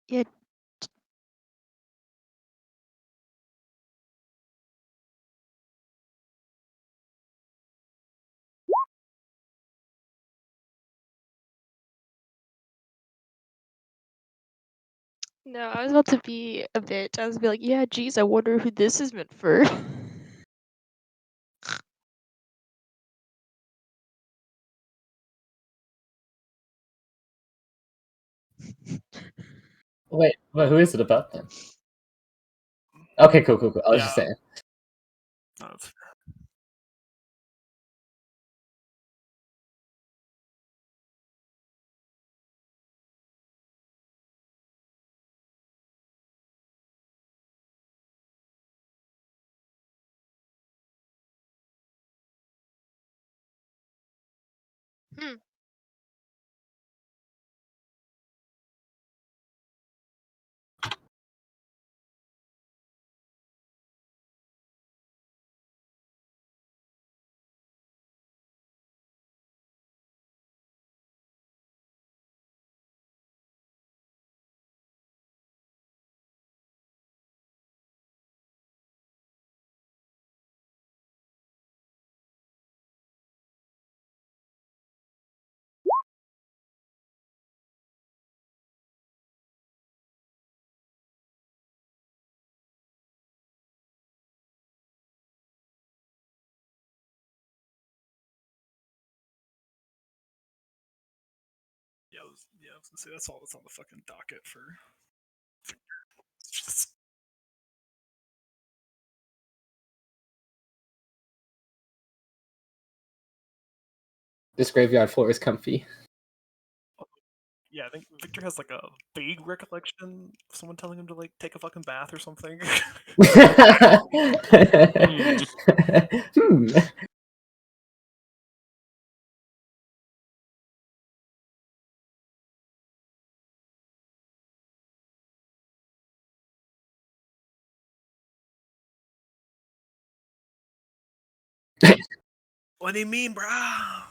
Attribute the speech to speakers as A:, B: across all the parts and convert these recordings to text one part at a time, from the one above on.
A: Yeah. No, I was about to be a bitch. I was be like, yeah, geez, I wonder who this is meant for.
B: Wait, who is it about then? Okay, cool. I was just saying.
C: No,
A: Hmm.
C: yeah, I was gonna say that's all that's on the fucking docket for. Just,
B: This graveyard floor is comfy.
C: yeah, I think Victor has like a vague recollection of someone telling him to like take a fucking bath or something.
B: Hmm.
C: What do you mean, brah?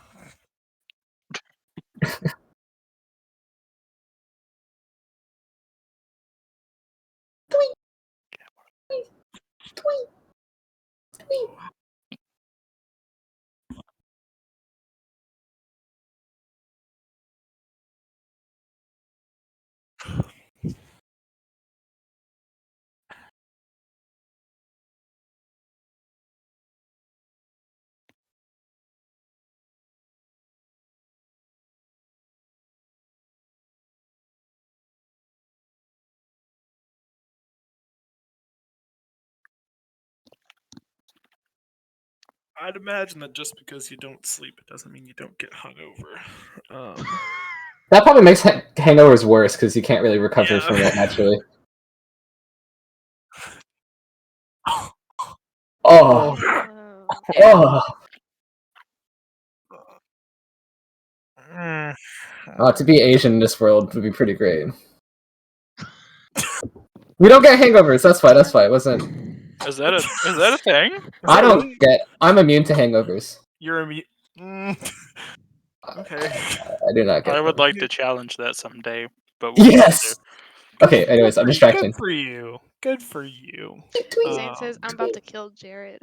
C: I'd imagine that just because you don't sleep, it doesn't mean you don't get hungover.
B: That probably makes hangovers worse because you can't really recover from it naturally. Oh,
A: Oh.
B: to be Asian in this world would be pretty great. We don't get hangovers. That's why. It wasn't.
D: Is that a thing?
B: I don't get. I'm immune to hangovers.
C: You're immune. Okay.
B: I do not get.
D: I would
B: them.
D: like to challenge that someday, but we'll
B: Yes. Okay. Anyways, I'm distracting.
C: Good for you. Good for you.
A: Zane says, I'm about to kill Jared.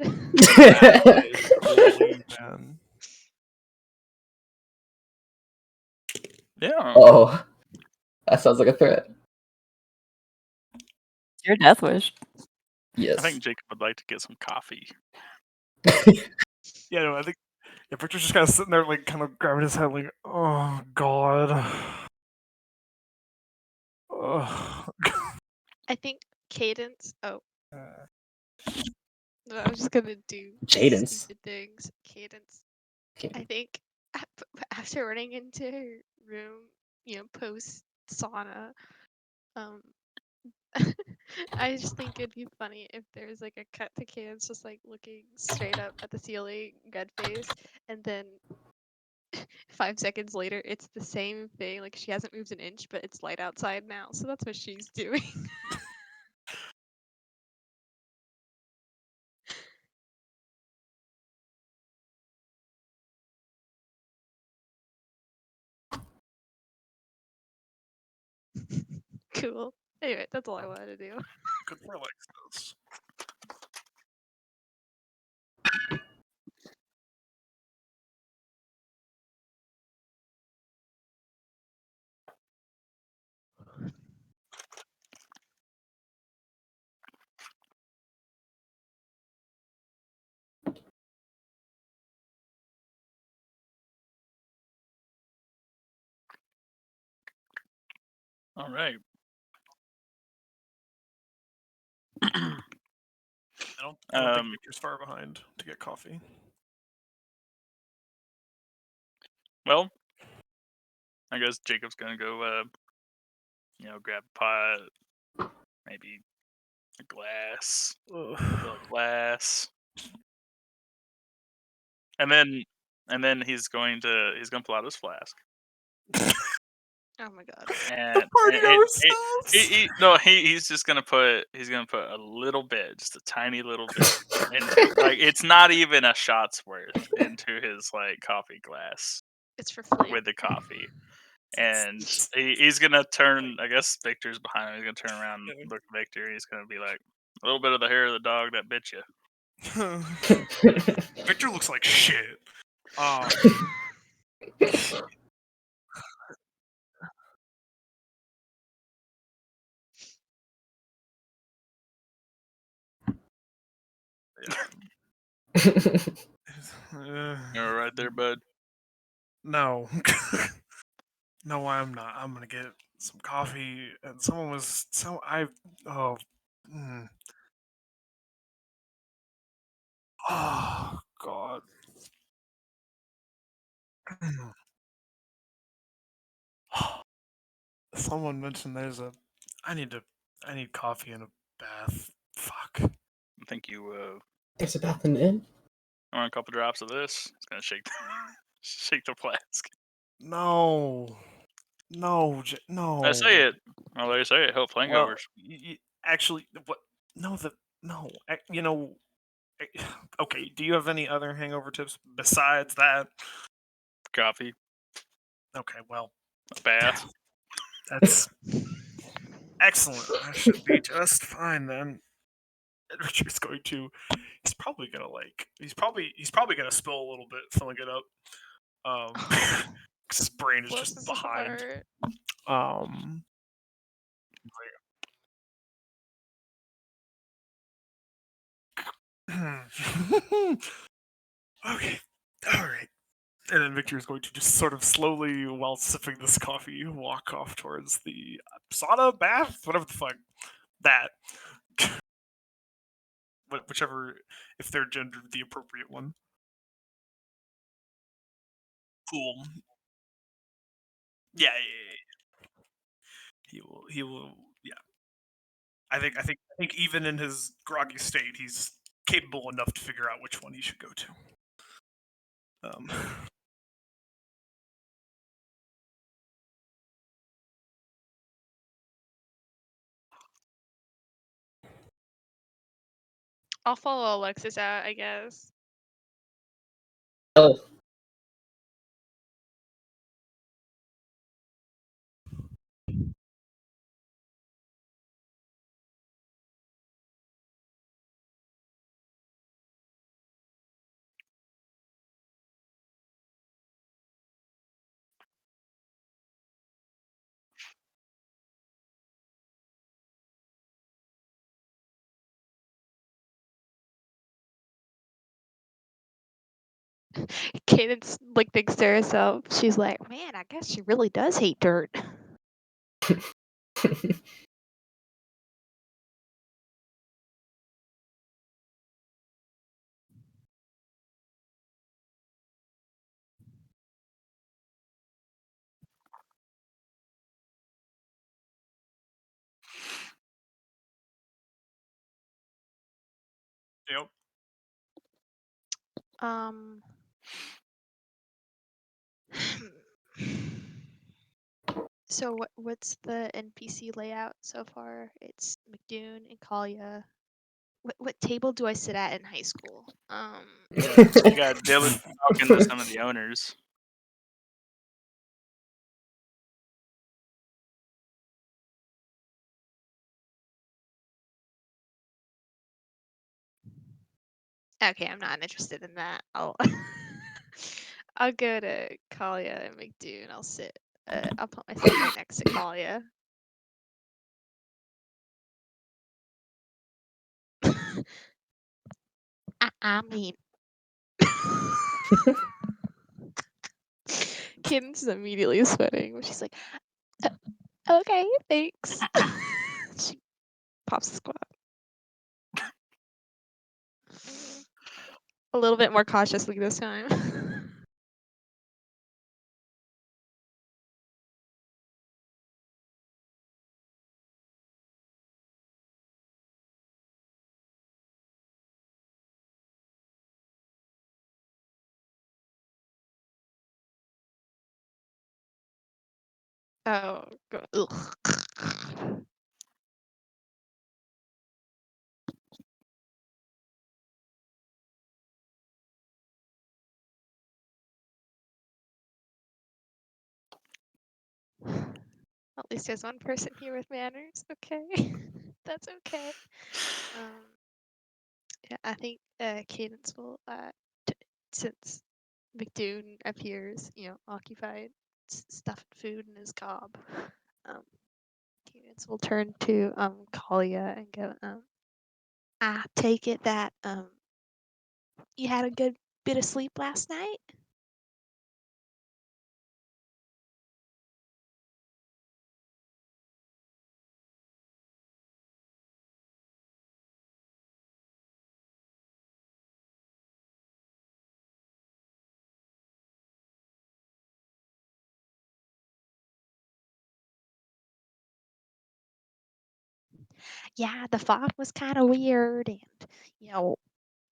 D: Yeah.
B: Oh, that sounds like a threat.
E: Your death wish.
B: Yes.
D: I think Jacob would like to get some coffee.
C: Yeah, no, I think Victor's just kind of sitting there, like, kind of grabbing his head, like, oh god. Oh.
A: I think Cadence. Oh. No, I was just gonna do
B: Jadens.
A: stupid things. Cadence.
B: Okay.
A: I think after running into her room, post sauna, I just think it'd be funny if there's like a cut to Cadence just like looking straight up at the ceiling, gut face, and then 5 seconds later it's the same thing. Like she hasn't moved an inch, but it's light outside now, so that's what she's doing. Cool. Anyway, that's all I wanted to do.
C: Good for Alexis.
D: All right.
C: I don't think
D: Um,
C: Victor's far behind to get coffee.
D: well, I guess Jacob's gonna go, grab a pot, maybe a glass,
C: Ugh.
D: fill a glass, and then he's gonna pull out his flask.
A: Oh my god.
D: And
C: Party
D: and
C: ourselves.
D: he's just gonna put a little bit, just a tiny little bit into it's not even a shot's worth into his coffee glass
A: It's for flavor.
D: with the coffee. And he's gonna turn. I guess Victor's behind him. He's gonna turn around, and look at Victor. And he's gonna be like, "A little bit of the hair of the dog that bit you."
C: Victor looks like shit.
D: You're right there, bud.
C: No. No, I'm not. I'm gonna get some coffee. And someone was oh. mm. Oh God. Someone mentioned I need coffee and a bath. Fuck.
D: I think you
B: There's a bath in the inn.
D: want a couple drops of this. It's gonna shake shake the flask.
C: No. No. No.
D: I say it. Well, they say it helps
C: Well,
D: hangovers.
C: actually, what? No, okay. Do you have any other hangover tips besides that?
D: Coffee,
C: Okay, well,
D: a bath.
C: that's excellent. I should be just fine then. And Richard's going to. He's probably gonna He's probably gonna spill a little bit filling it up. Because his brain is
A: Bless
C: just
A: his
C: behind.
A: heart.
C: Okay, all right. And then Victor is going to just sort of slowly, while sipping this coffee, walk off towards the sauna, bath, whatever the fuck that. Whichever, if they're gendered the appropriate one. Cool. Yeah. He will. He will. Yeah. I think even in his groggy state, he's capable enough to figure out which one he should go to.
A: I'll follow Alexis out, I guess.
B: Oh.
A: Cadence thinks to herself. She's like, man, I guess she really does hate dirt.
C: Yep.
A: So what's the NPC layout so far? It's McDune and Kalia. What table do I sit at in high school?
D: You got Dylan talking to some of the owners.
A: Okay, I'm not interested in that. I'll I'll go to Kalia and McDoon. I'll sit. I'll put myself right next to Kalia. I mean, Cadence is immediately sweating. She's like, "Uh, okay, thanks." She pops the squat. A little bit more cautiously this time. Oh, ugh. At least there's one person here with manners. Okay, that's okay. Yeah, I think Cadence will, since McDoon appears, occupied stuffing food in his cob. Cadence will turn to Kalia and go, I take it that you had a good bit of sleep last night? Yeah, the fog was kind of weird, and you know,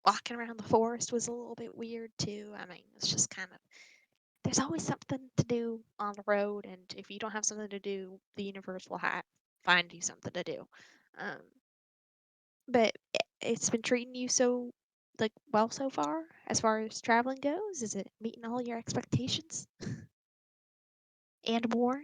A: walking around the forest was a little bit weird too. I mean, it's just kind of there's always something to do on the road, and if you don't have something to do, the universe will find you something to do. Um, but it's been treating you so well so far as traveling goes. Is it meeting all your expectations and more?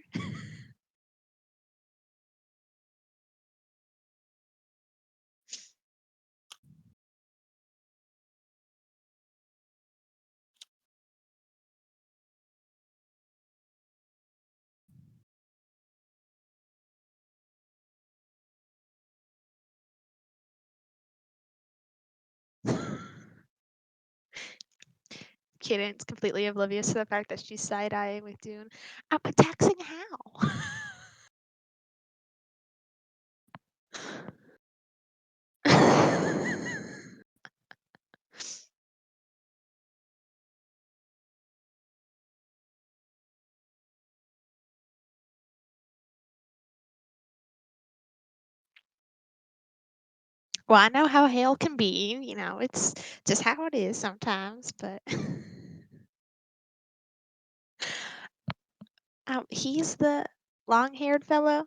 A: Kaden's completely oblivious to the fact that she's side-eyeing with Dune. I'm taxing how? Well, I know how hail can be, it's just how it is sometimes, but he's the long-haired fellow.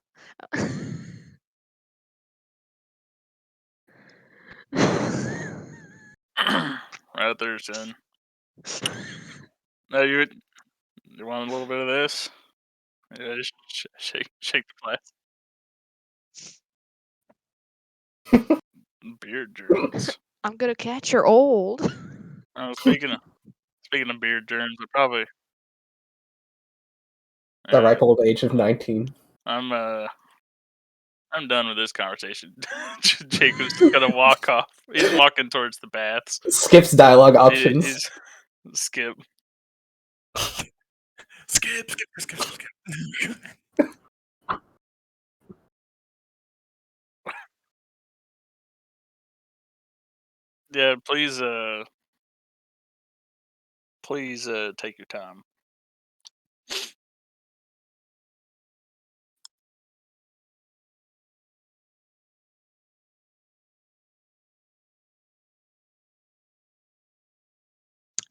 D: Right there, son. No, you want a little bit of this? Yeah, just shake the glass. Beard germs.
A: I'm gonna catch your old.
D: Speaking of beard germs, I probably
B: The ripe old age of 19.
D: I'm done with this conversation. Jacob's gonna walk off. He's walking towards the baths.
B: Skips dialogue options.
D: He's skip.
C: Skip.
D: Yeah, please take your time.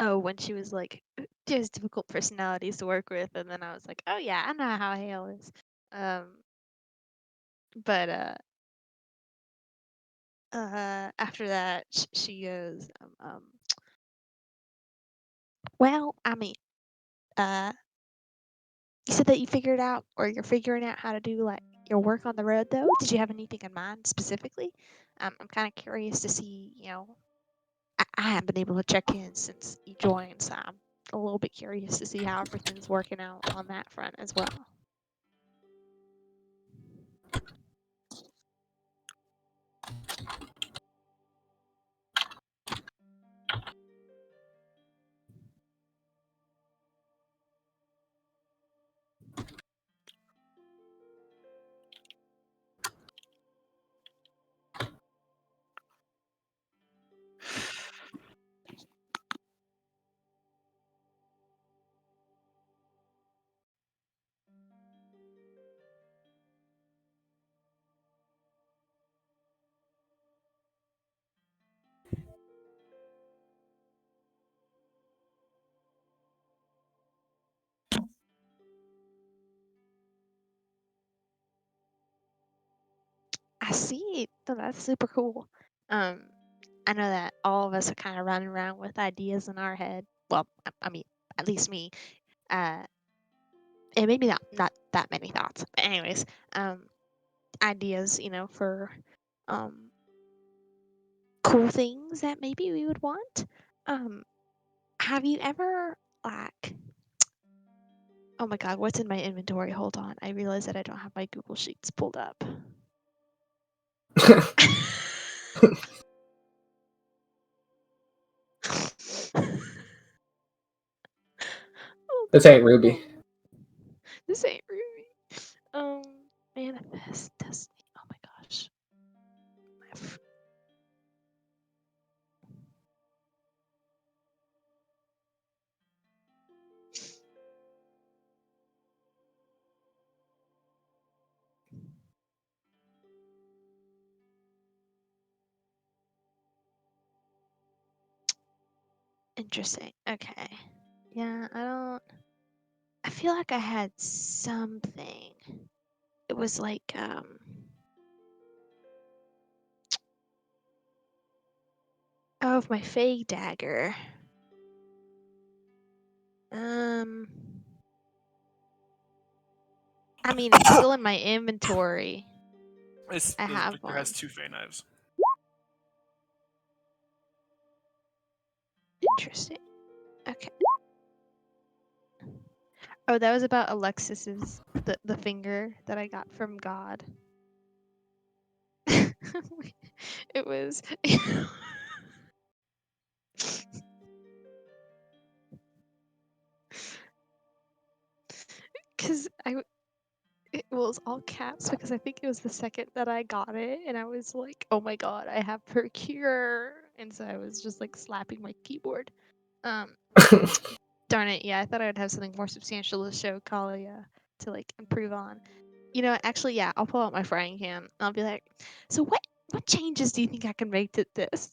A: Oh, when she was like, she has difficult personalities to work with, and then I was like, oh yeah, I know how Hale is. But after that, she goes, well, I mean, you said that you figured out, or you're figuring out how to do like your work on the road, though. Did you have anything in mind specifically? I'm kind of curious to see, I haven't been able to check in since you joined, so I'm a little bit curious to see how everything's working out on that front as well. I see. So that's super cool. I know that all of us are kind of running around with ideas in our head. Well, I mean, at least me. And maybe not that many thoughts. But anyways, ideas, for um cool things that maybe we would want. Um, have you ever like? Oh my God, what's in my inventory? Hold on. I realize that I don't have my Google Sheets pulled up. Oh,
B: This ain't Ruby.
A: this ain't Ruby. Um, manifest destiny. Oh my gosh. Interesting. Okay. Yeah, I feel like I had something. It was like of my Fey dagger. I mean, it's still in my inventory. I
C: The
A: have
C: picture
A: one.
C: has 2 Fey knives.
A: Interesting. Okay. Oh, that was about Alexis's the finger that I got from God. It was because it was all caps because I think it was the second that I got it, and I was like, oh my God, I have Procure, and so I was just like slapping my keyboard. Um, darn it, yeah, I thought I'd have something more substantial to show Kalia to like improve on. Actually, yeah, I'll pull out my frying pan. I'll be like, so what changes do you think I can make to this?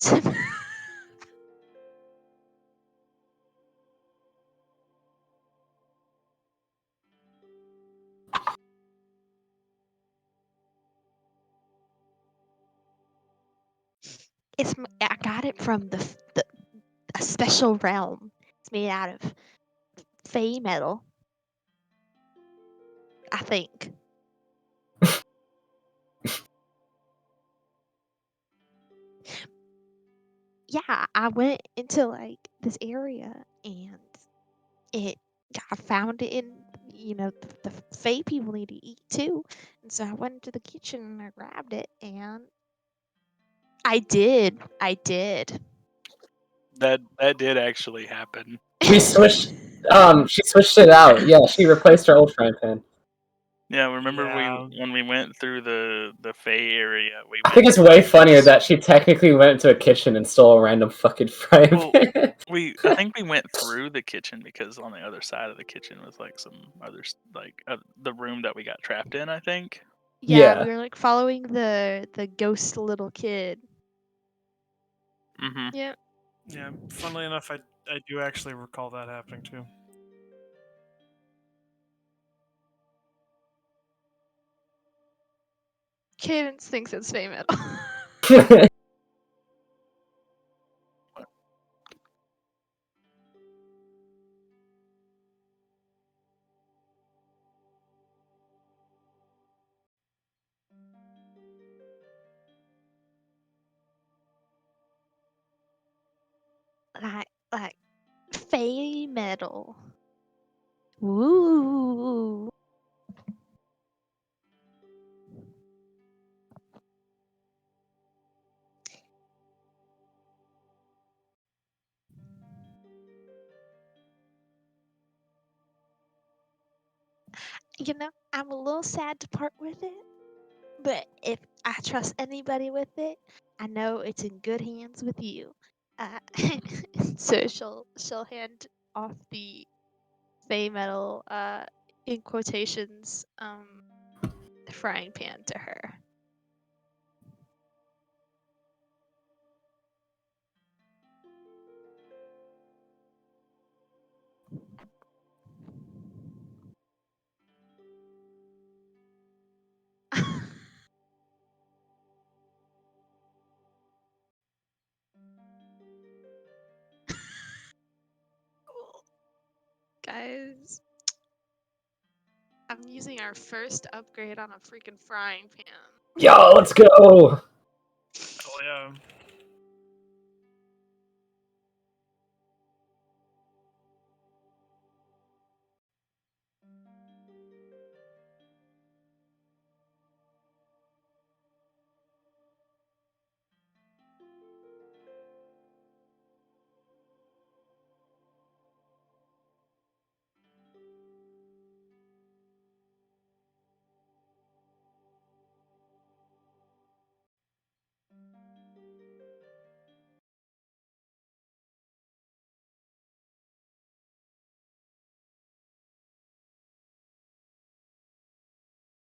A: I got it from a special realm. It's made out of Fey metal, I think. Yeah, I went into like this area and it I found it in the Fey people need to eat too, and so I went into the kitchen and I grabbed it and I did.
D: That did actually happen.
B: She switched. She switched it out. Yeah, she replaced her old frying pan.
D: Yeah, remember
C: Yeah.
D: when we went through the Fey area, we
B: I
D: went.
B: think it's way funnier that she technically went into a kitchen and stole a random fucking frying
D: Well,
B: pan.
D: I think we went through the kitchen because on the other side of the kitchen was like some other the room that we got trapped in. I think.
A: Yeah,
B: Yeah.
A: we were like following the ghost little kid.
D: Mm-hmm.
A: Yeah.
C: Yeah, funnily enough, I do actually recall that happening too.
A: Cadence thinks it's Fey metal. like fey metal. Ooh. You know, I'm a little sad to part with it, but if I trust anybody with it, I know it's in good hands with you. Uh, so she'll hand off the fey metal, in quotations, frying pan to her. Cool. Guys, I'm using our first upgrade on a freaking frying pan.
B: Yo, let's go.
C: Oh yeah.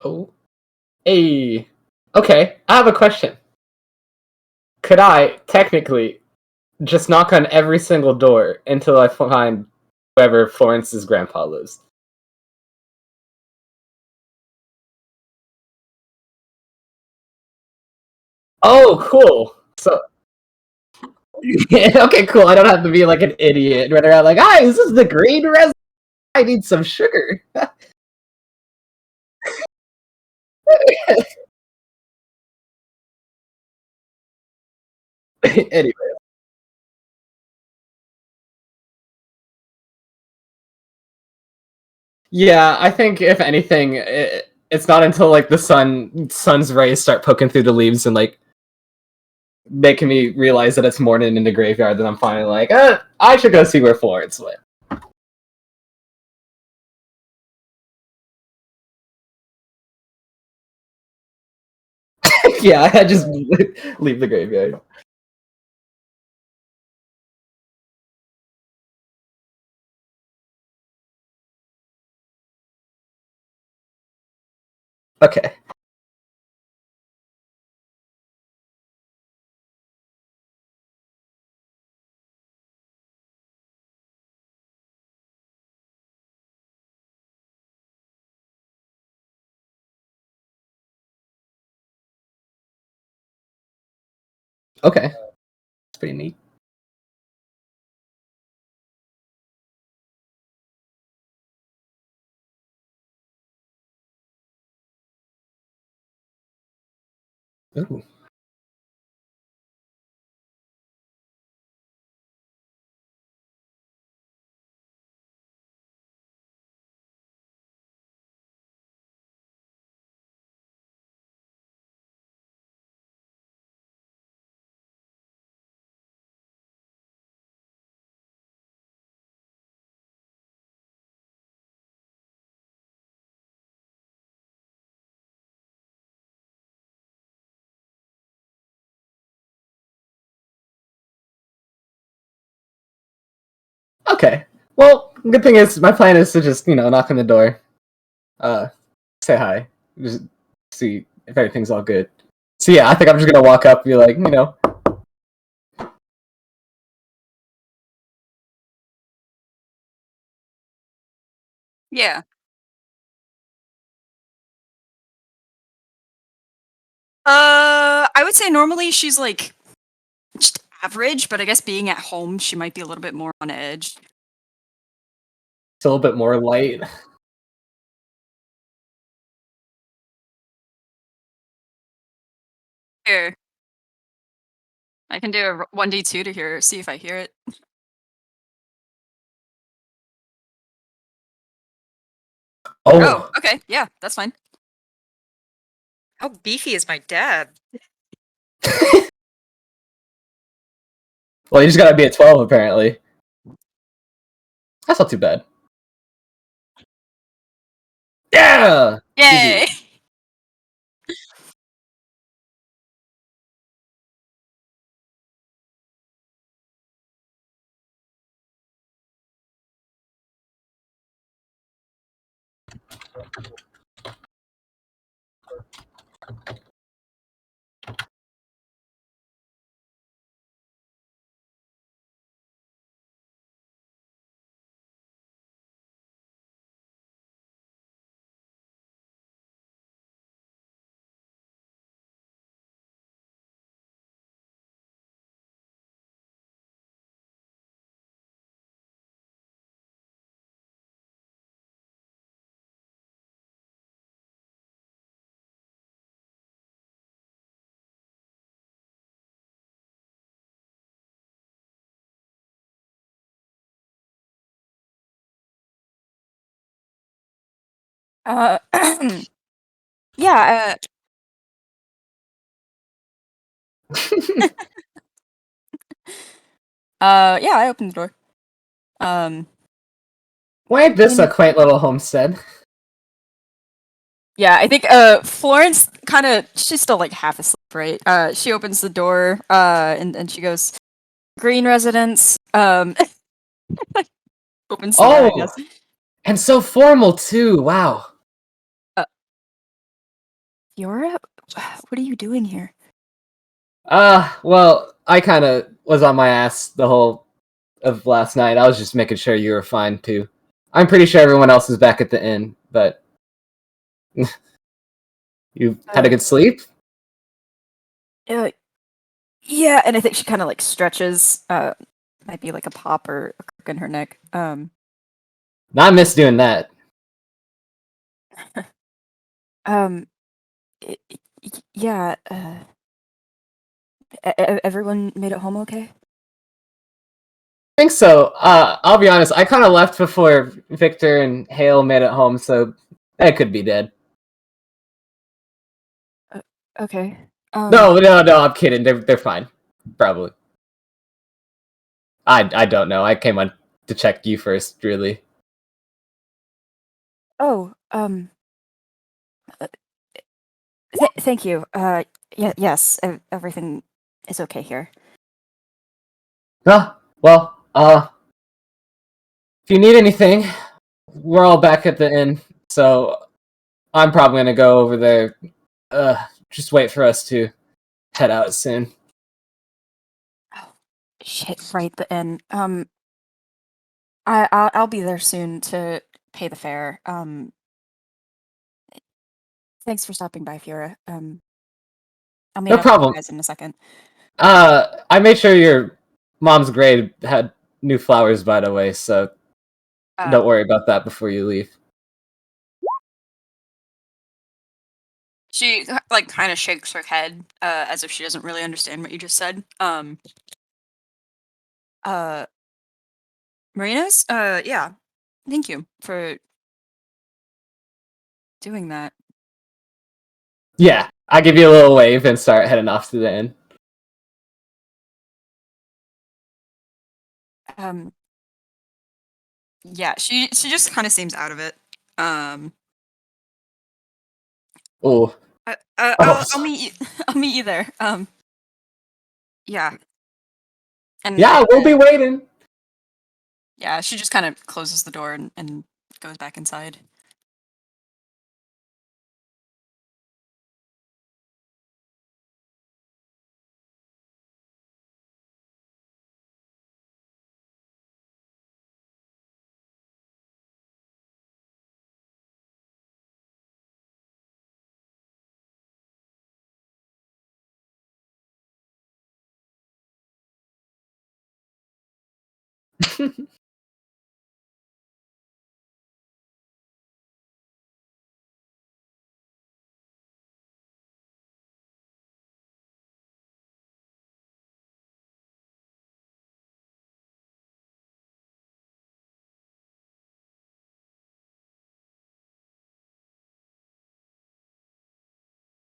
B: Oh, hey. Okay, I have a question. Could I technically just knock on every single door until I find wherever Florence's grandpa lives? Oh, cool. So, okay, cool. I don't have to be like an idiot running around like, "Hi, is this the green res? I need some sugar." Anyway, yeah, I think if anything, it's not until like the sun's rays start poking through the leaves and like making me realize that it's morning in the graveyard that I'm finally like, I should go see where Florence went. Yeah, I just leave the graveyard. Okay. Okay. It's pretty neat. Ooh. Okay. Well, good thing is my plan is to just, knock on the door. Say hi. Just see if everything's all good. So yeah, I think I'm just gonna walk up and be like,
E: Yeah. I would say normally she's like just average, but I guess being at home, she might be a little bit more on edge.
B: it's a little bit more light.
E: Here, I can do a 1d2 to see if I hear it. Oh,
B: Oh,
E: okay. Yeah, that's fine.
F: How beefy is my dad?
B: well, you just gotta be at 12 apparently. That's not too bad. Yeah.
E: Yay!
B: Easy.
E: Uh, yeah. Yeah. I opened the door.
B: Why ain't this a quaint little homestead?
E: Yeah, I think Florence kind of she's still like half asleep, right? She opens the door and she goes, "Green residence." Opens the door, I
B: Oh,
E: guess.
B: and so formal too. Wow.
E: Fiora, what are you doing here?
B: Well, I kind of was on my ass the whole of last night. I was just making sure you were fine too. I'm pretty sure everyone else is back at the inn, but you had a good sleep?
E: Uh, yeah, and I think she kind of like stretches. Might be like a pop or a crook in her neck.
B: Not miss doing that.
E: Um, yeah. Everyone made it home okay?
B: I think so. I'll be honest. I kind of left before Victor and Hale made it home, so that could be dead.
E: Okay.
B: No, I'm kidding. They're fine, probably. I don't know. I came on to check you first, really.
E: Oh, thank you. Yes, everything is okay here.
B: Well, if you need anything, we're all back at the inn, so I'm probably gonna go over there. Just wait for us to head out soon.
E: Oh, shit! Right, the inn. I'll be there soon to pay the fare. Thanks for stopping by, Fiora. I'll meet
B: No
E: up with you
B: problem.
E: guys in a second.
B: I made sure your mom's grave had new flowers, by the way, so don't worry about that before you leave.
E: She like kind of shakes her head, as if she doesn't really understand what you just said. Uh, Marina's. Yeah. Thank you for doing that.
B: Yeah, I give you a little wave and start heading off to the inn.
E: Um, yeah. She just kind of seems out of it. Um,
B: Oh,
E: I'll meet you. I'll meet you there. Yeah. And
B: yeah, we'll be waiting.
E: yeah, she just kind of closes the door and goes back inside.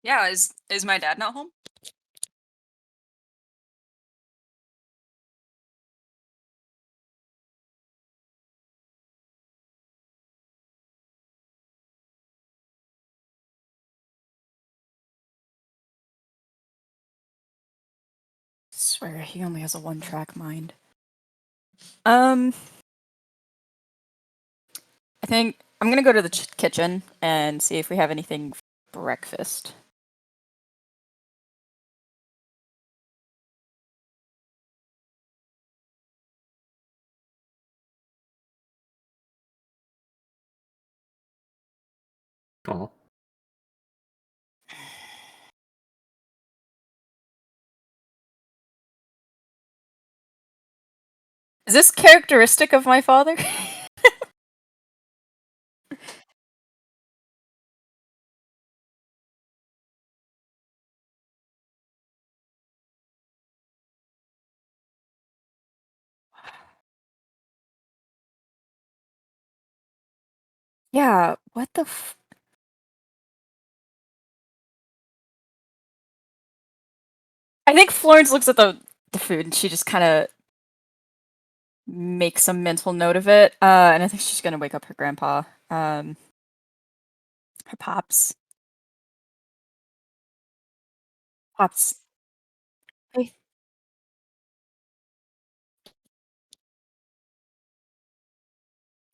E: Yeah, is my dad not home? Swear, he only has a one-track mind. I think I'm gonna go to the kitchen and see if we have anything for breakfast.
B: Oh.
E: Is this characteristic of my father? Yeah, what the I think Florence looks at the food and she just kind of makes a mental note of it. And I think she's gonna wake up her grandpa. Her pops. Pops. Hey.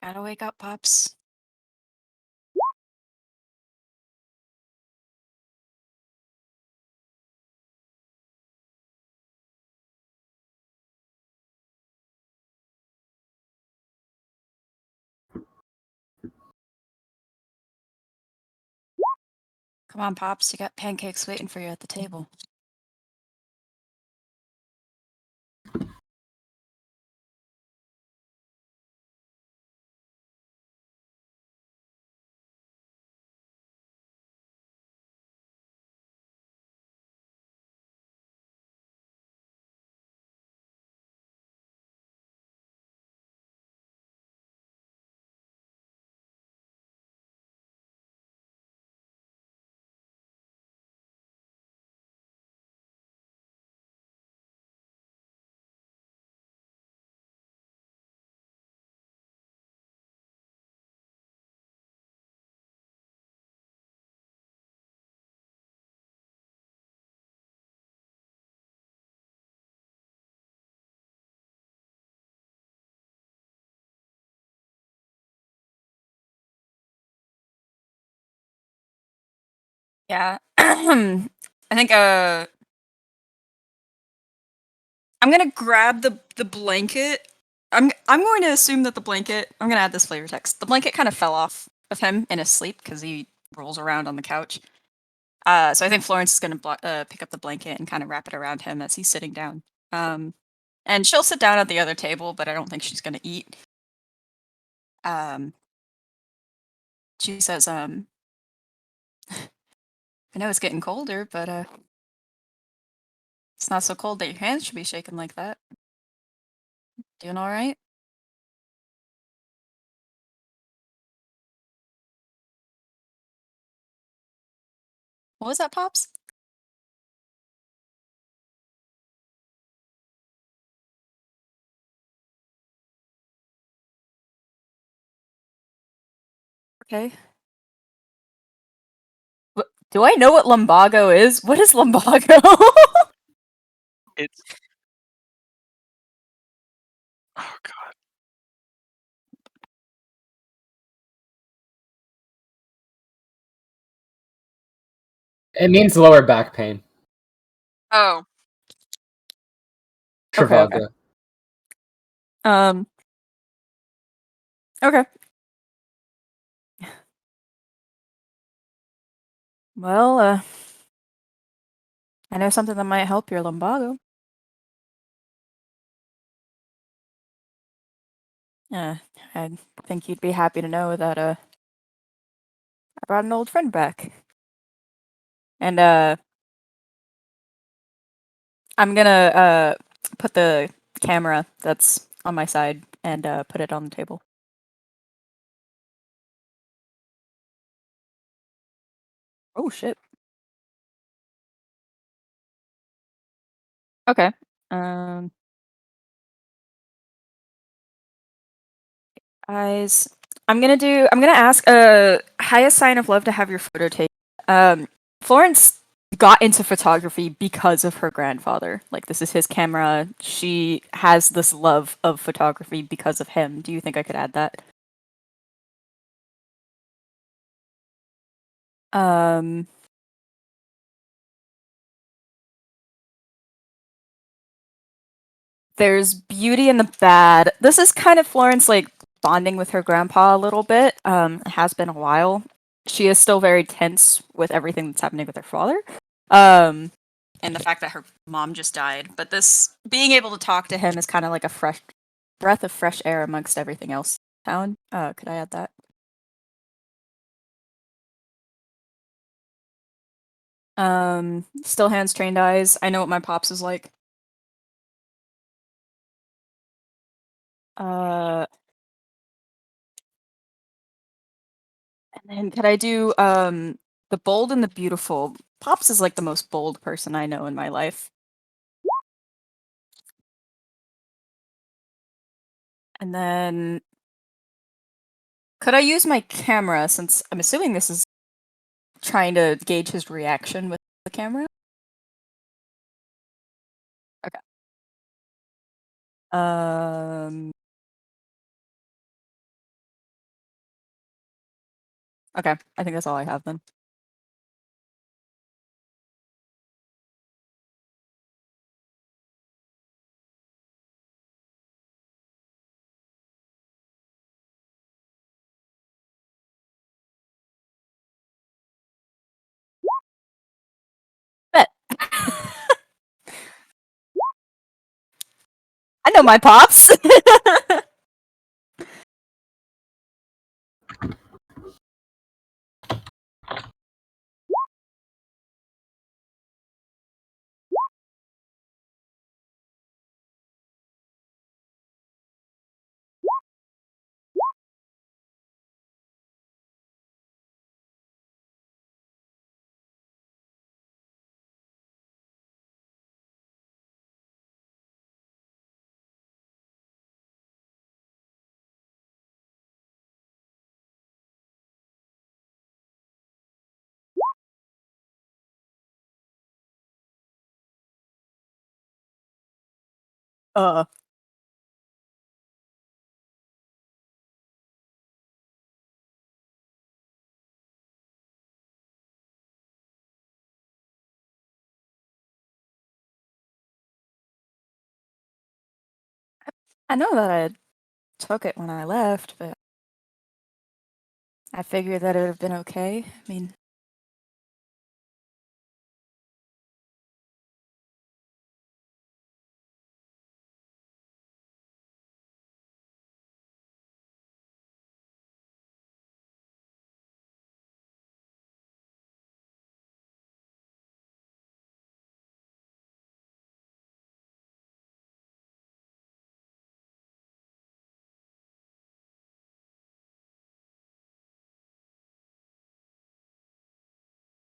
E: Gotta wake up, Pops. Come on, Pops. You got pancakes waiting for you at the table. Yeah. I think I'm gonna grab the blanket. I'm going to assume that the blanket. I'm gonna add this flavor text. The blanket kind of fell off of him in his sleep because he rolls around on the couch. So I think Florence is gonna pick up the blanket and kind of wrap it around him as he's sitting down. And she'll sit down at the other table, but I don't think she's gonna eat. She says, I know it's getting colder, but it's not so cold that your hands should be shaking like that. Doing all right? What was that, Pops? Okay. Do I know what lumbago is? What is lumbago?
D: It's oh god.
B: It means lower back pain.
E: Oh. Okay, okay.
B: Travago.
E: Okay. Well, I know something that might help your lumbago. I think you'd be happy to know that I brought an old friend back. And I'm gonna put the camera that's on my side and put it on the table. Oh shit. Okay. Eyes. I'm gonna ask highest sign of love to have your photo taken. Florence got into photography because of her grandfather. Like this is his camera. She has this love of photography because of him. Do you think I could add that? There's beauty in the bad. This is kind of Florence like bonding with her grandpa a little bit. It has been a while. She is still very tense with everything that's happening with her father. And the fact that her mom just died. But this being able to talk to him is kind of like a fresh breath of fresh air amongst everything else in town. Could I add that? Still hands, trained eyes. I know what my pops is like. And then could I do the bold and the beautiful? Pops is like the most bold person I know in my life. And then could I use my camera since I'm assuming this is trying to gauge his reaction with the camera? Okay. Okay, I think that's all I have then. Bet. I know my pops. uh, I know that I took it when I left, but I figured that it would have been okay. I mean,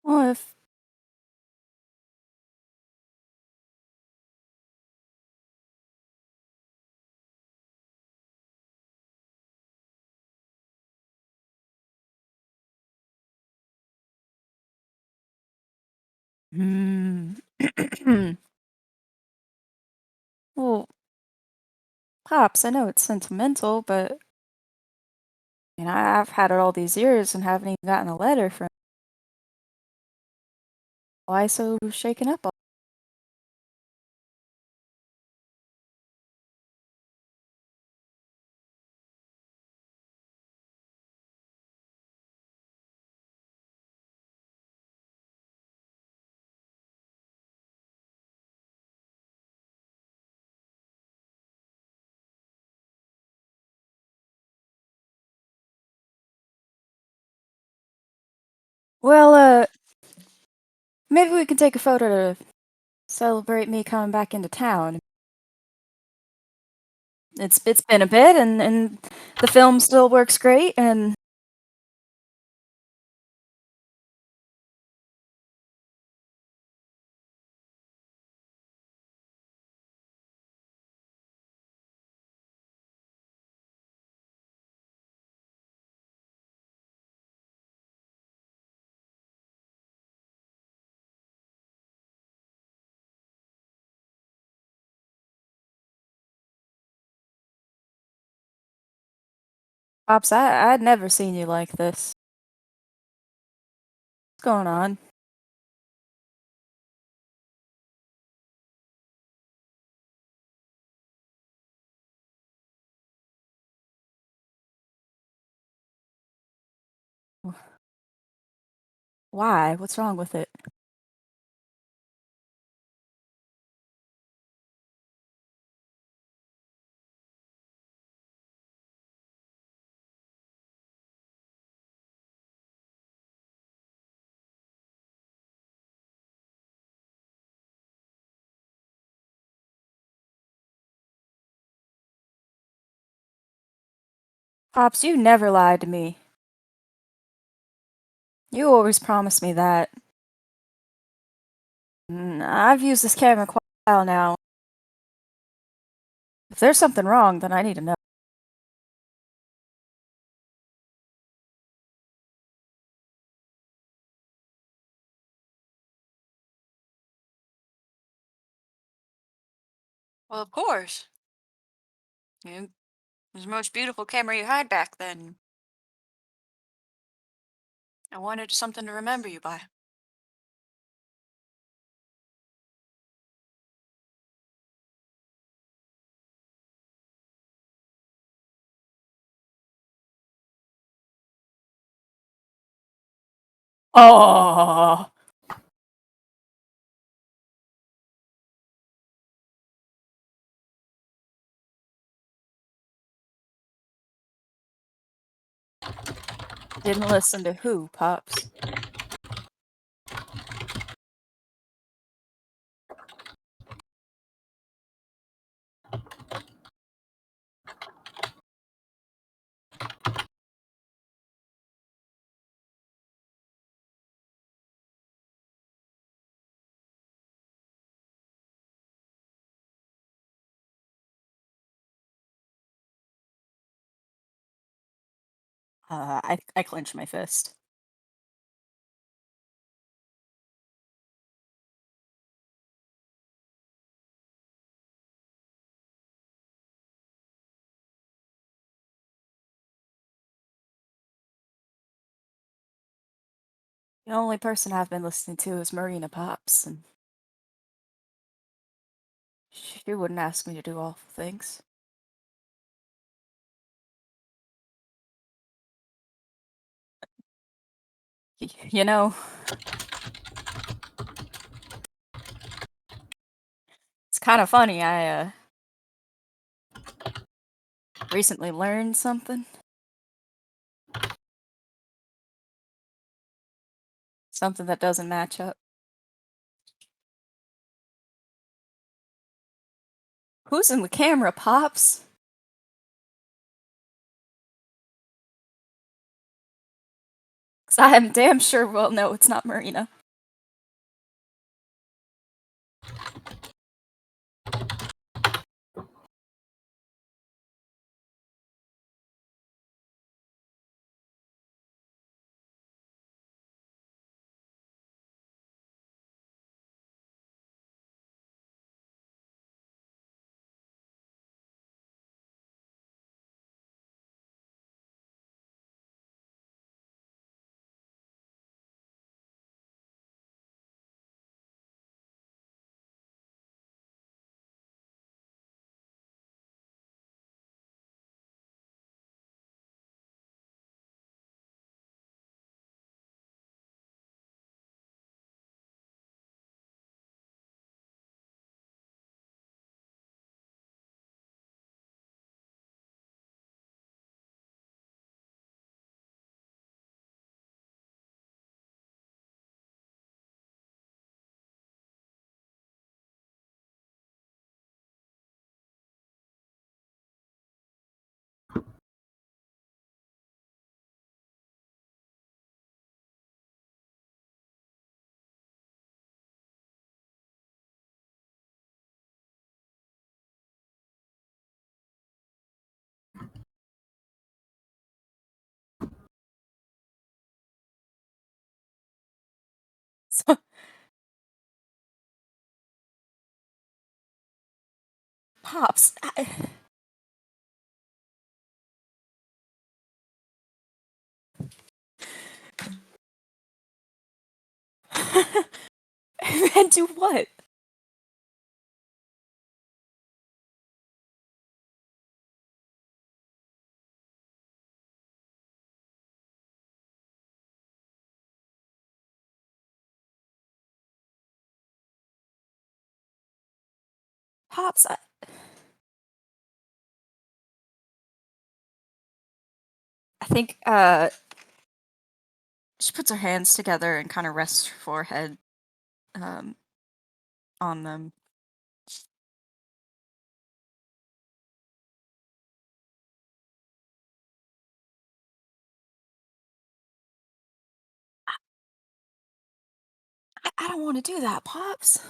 E: well, if Hmm. Well, pops, I know it's sentimental, but I've had it all these years and haven't even gotten a letter from. Why so shaken up? Well, maybe we can take a photo to celebrate me coming back into town. It's been a bit, and the film still works great, and Pops, I'd never seen you like this. What's going on? Why? What's wrong with it? Pops, you never lied to me. You always promised me that. I've used this camera quite a while now. If there's something wrong, then I need to know.
F: Well, of course. It was the most beautiful camera you had back then. I wanted something to remember you by.
E: Oh, didn't listen to who, Pops? I clench my fist. The only person I've been listening to is Marina Pops, and she wouldn't ask me to do awful things. You know, it's kind of funny. I recently learned something. Something that doesn't match up. Who's in the camera, Pops? 'Cause I am damn sure well no, it's not Marina. So, Pops, And do what? Pops, I think she puts her hands together and kind of rests her forehead um on them. I don't want to do that, Pops.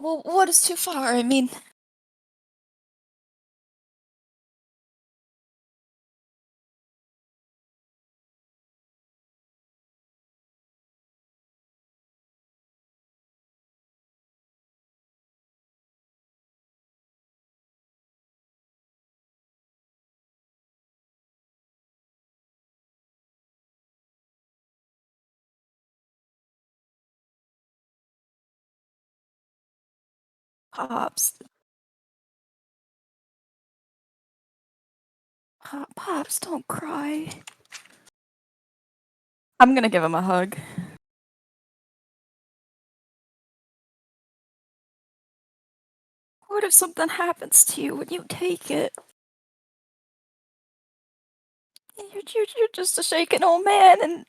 E: Well, what is too far? I mean, Pops. Pops, don't cry. I'm gonna give him a hug. What if something happens to you when you take it? You're just a shaken old man, and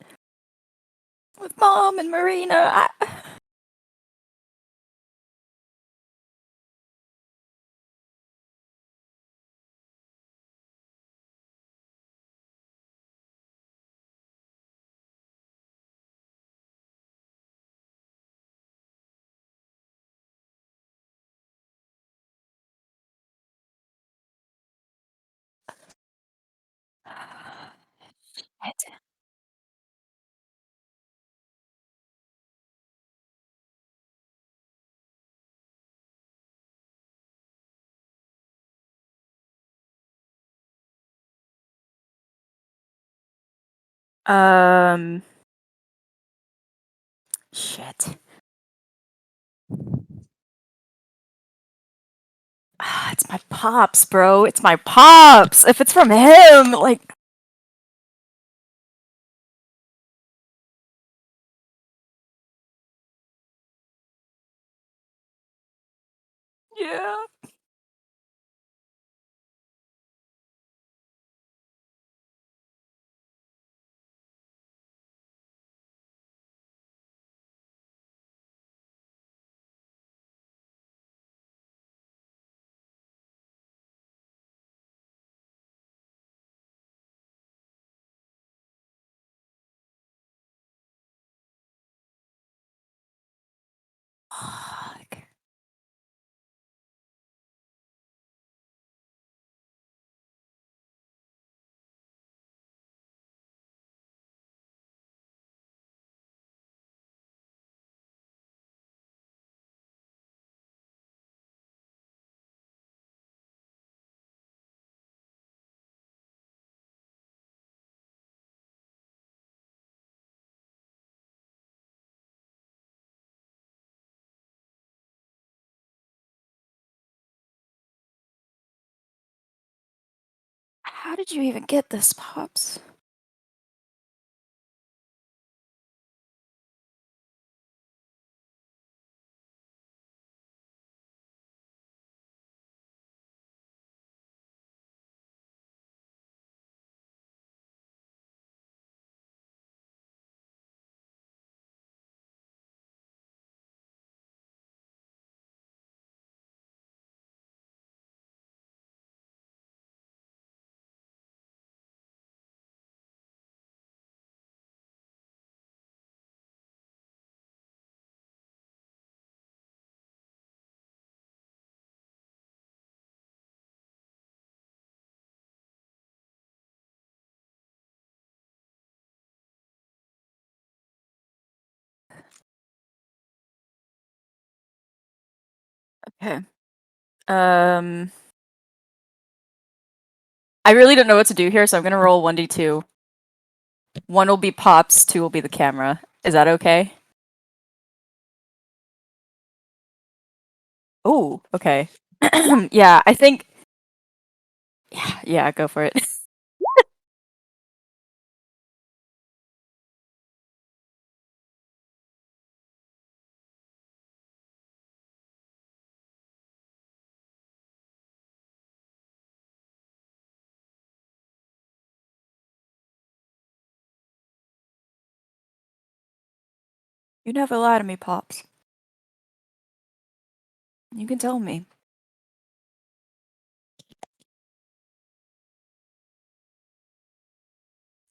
E: with Mom and Marina, Shit. Um, shit. It's my pops, bro. It's my pops. If it's from him, like, yeah. Fuck. How did you even get this, Pops? Okay. I really don't know what to do here, so I'm gonna roll 1d2. 1 will be Pops, 2 will be the camera. Is that okay? Oh, okay. Yeah, I think. Yeah, go for it. You never lie to me, Pops. You can tell me.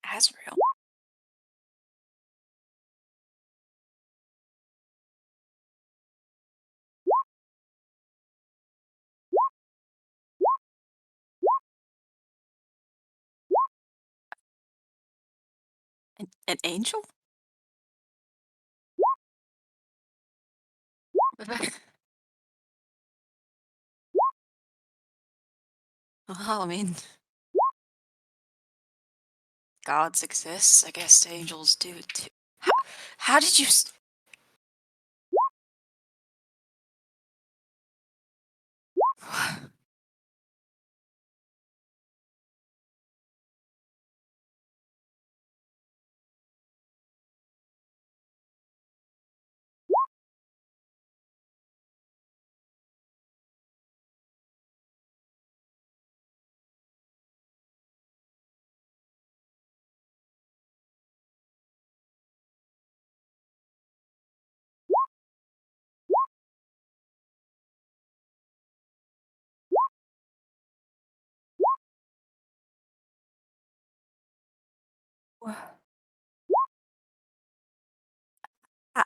F: Azrael. An angel? Well, I mean, gods exist. I guess angels do too. How did you?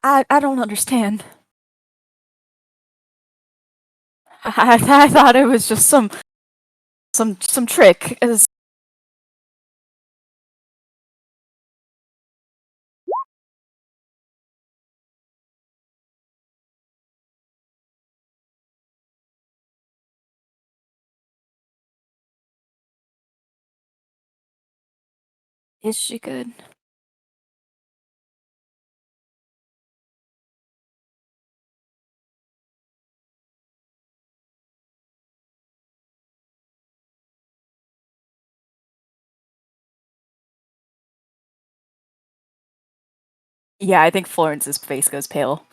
E: I don't understand. I thought it was just some trick. Is she good? Yeah, I think Florence's face goes pale.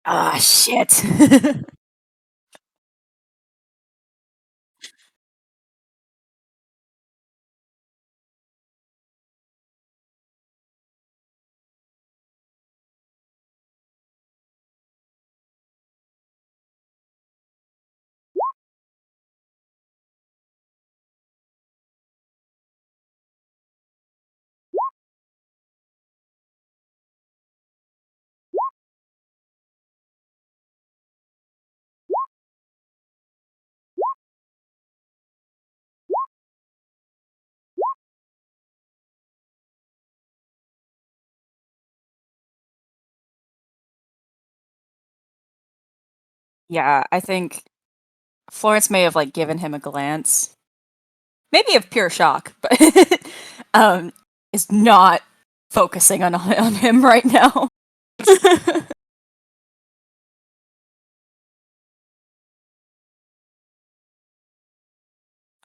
E: Ah, shit. Yeah, I think Florence may have like given him a glance, maybe of pure shock, but um, is not focusing on him right now.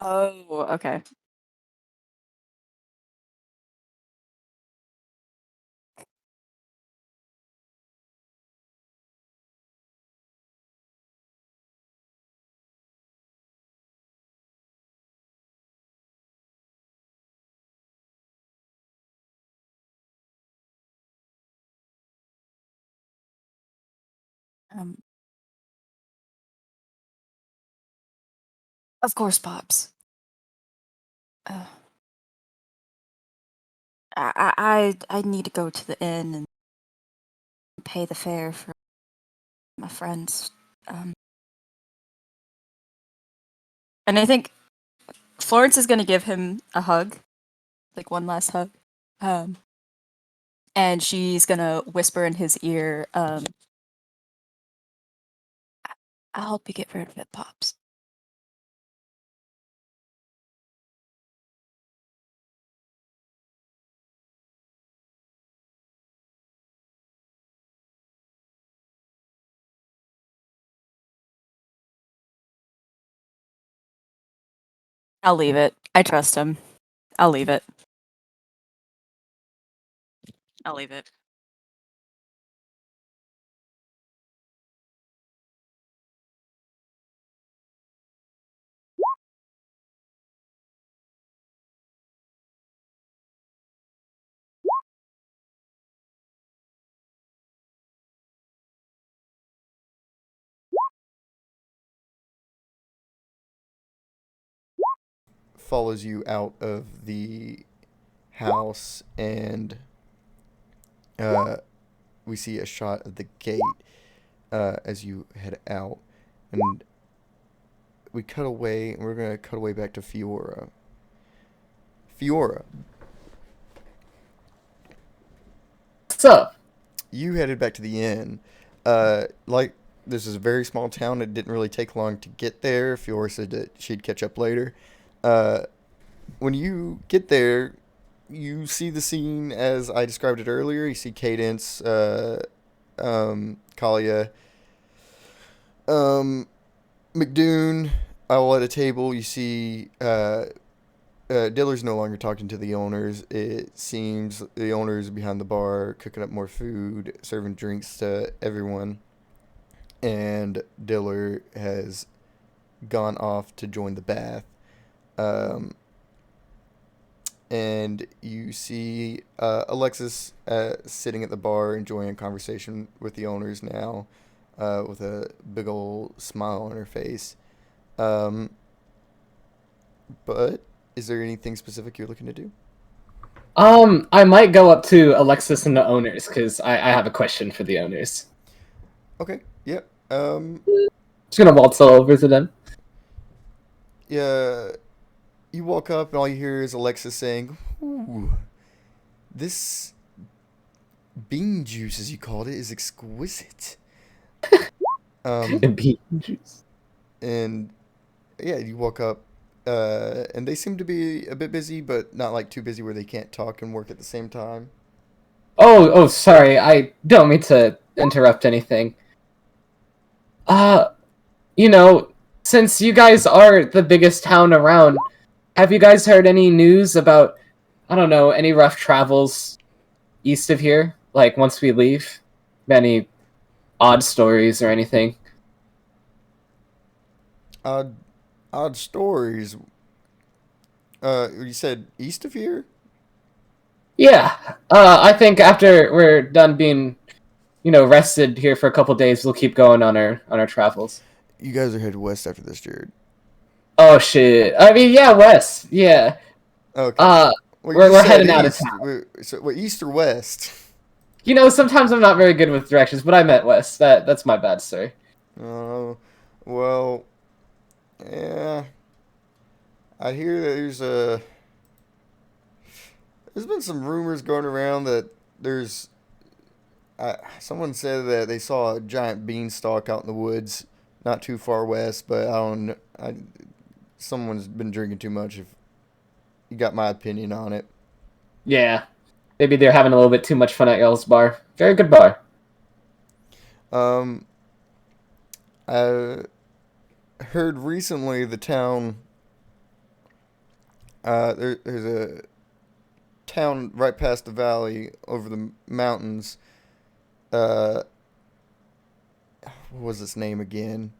E: Oh, okay. Um, Of course, Pops. Uh, I need to go to the inn and pay the fare for my friends. And I think Florence is gonna give him a hug, like one last hug. And she's gonna whisper in his ear, I'll help you get rid of it, Pops. I'll leave it. I trust him. I'll leave it. I'll leave it.
G: Follows you out of the house, and we see a shot of the gate as you head out, and we cut away, and we're gonna cut away back to Fiora. Fiora,
B: What's up?
G: you headed back to the inn. Like, this is a very small town. It didn't really take long to get there. Fiora said that she'd catch up later. When you get there, you see the scene as I described it earlier. You see Cadence, Kalia, McDoon, all at a table. You see Diller's no longer talking to the owners. It seems the owners behind the bar cooking up more food, serving drinks to everyone. And Diller has gone off to join the bath. And you see Alexis sitting at the bar enjoying a conversation with the owners now, with a big old smile on her face. But is there anything specific you're looking to do?
B: I might go up to Alexis and the owners because I have a question for the owners.
G: Okay. Yep.
B: Just gonna waltz all over to them.
G: Yeah. You walk up and all you hear is Alexis saying, "Ooh, this bean juice, as you called it, is exquisite."
B: Bean juice.
G: And yeah, you walk up, and they seem to be a bit busy, but not like too busy where they can't talk and work at the same time.
B: Oh, sorry. I don't mean to interrupt anything. You know, since you guys are the biggest town around, have you guys heard any news about, I don't know, any rough travels east of here? Like, once we leave? Any odd stories or anything?
G: Odd stories. You said east of here?
B: Yeah. I think after we're done being, rested here for a couple days, we'll keep going on our travels.
G: You guys are headed west after this, Jared.
B: Oh, shit. I mean, yeah, west. Yeah.
G: Okay.
B: Well, we're
G: said
B: heading out of
G: east.
B: town.
G: So, east or west?
B: Sometimes I'm not very good with directions, but I meant west. That's my bad, sir.
G: Oh, well, yeah. I hear that there's been some rumors going around that there's someone said that they saw a giant beanstalk out in the woods, not too far west. But I don't. Someone's been drinking too much. If you got my opinion on it.
B: Yeah. Maybe they're having a little bit too much fun at y'all's bar. Very good bar.
G: I heard recently the town. There's a town right past the valley over the mountains. What was its name again?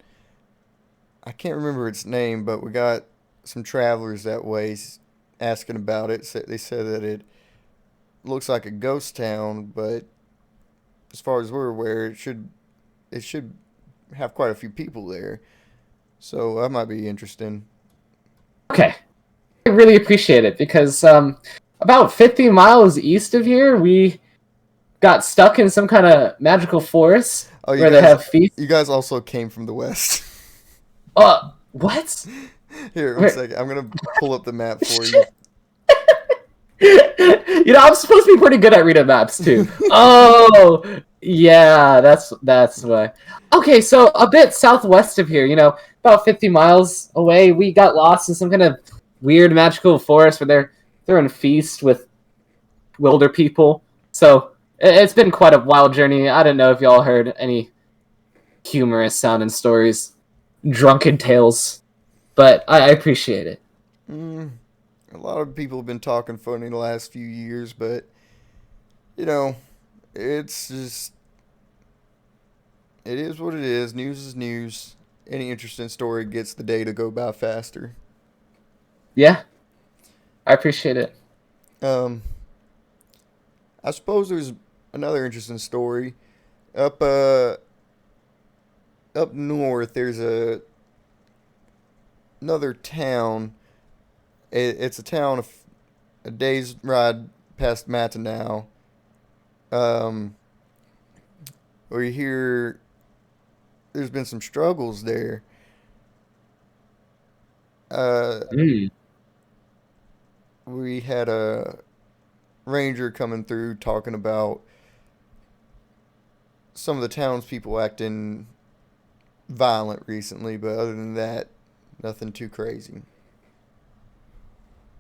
G: I can't remember its name, but we got some travelers that way asking about it. They said that it looks like a ghost town, but as far as we're aware, it should have quite a few people there. So that might be interesting.
B: Okay. I really appreciate it because about 50 miles east of here, we got stuck in some kind of magical forest
G: Oh,
B: where they have feasts.
G: you guys also came from the west.
B: What?
G: Here, one
B: Where-
G: second. I'm gonna pull up the map for you.
B: I'm supposed to be pretty good at reading maps too. Oh, yeah, that's why. Okay, so a bit southwest of here, about 50 miles away, we got lost in some kind of weird magical forest where they're throwing feast with wilder people. So it's been quite a wild journey. I don't know if y'all heard any humorous sounding stories, drunken tales, but I appreciate it.
G: Mm, a lot of people have been talking funny the last few years, but you know, it's just it is what it is. News is news. Any interesting story gets the day to go by faster.
B: Yeah, I appreciate it.
G: Um, I suppose there's another interesting story up up north. There's another town. It's a town a day's ride past Matinal. Um, where you hear there's been some struggles there. Uh,
B: Mm.
G: we had a ranger coming through talking about some of the townspeople acting violent recently, but other than that, nothing too crazy.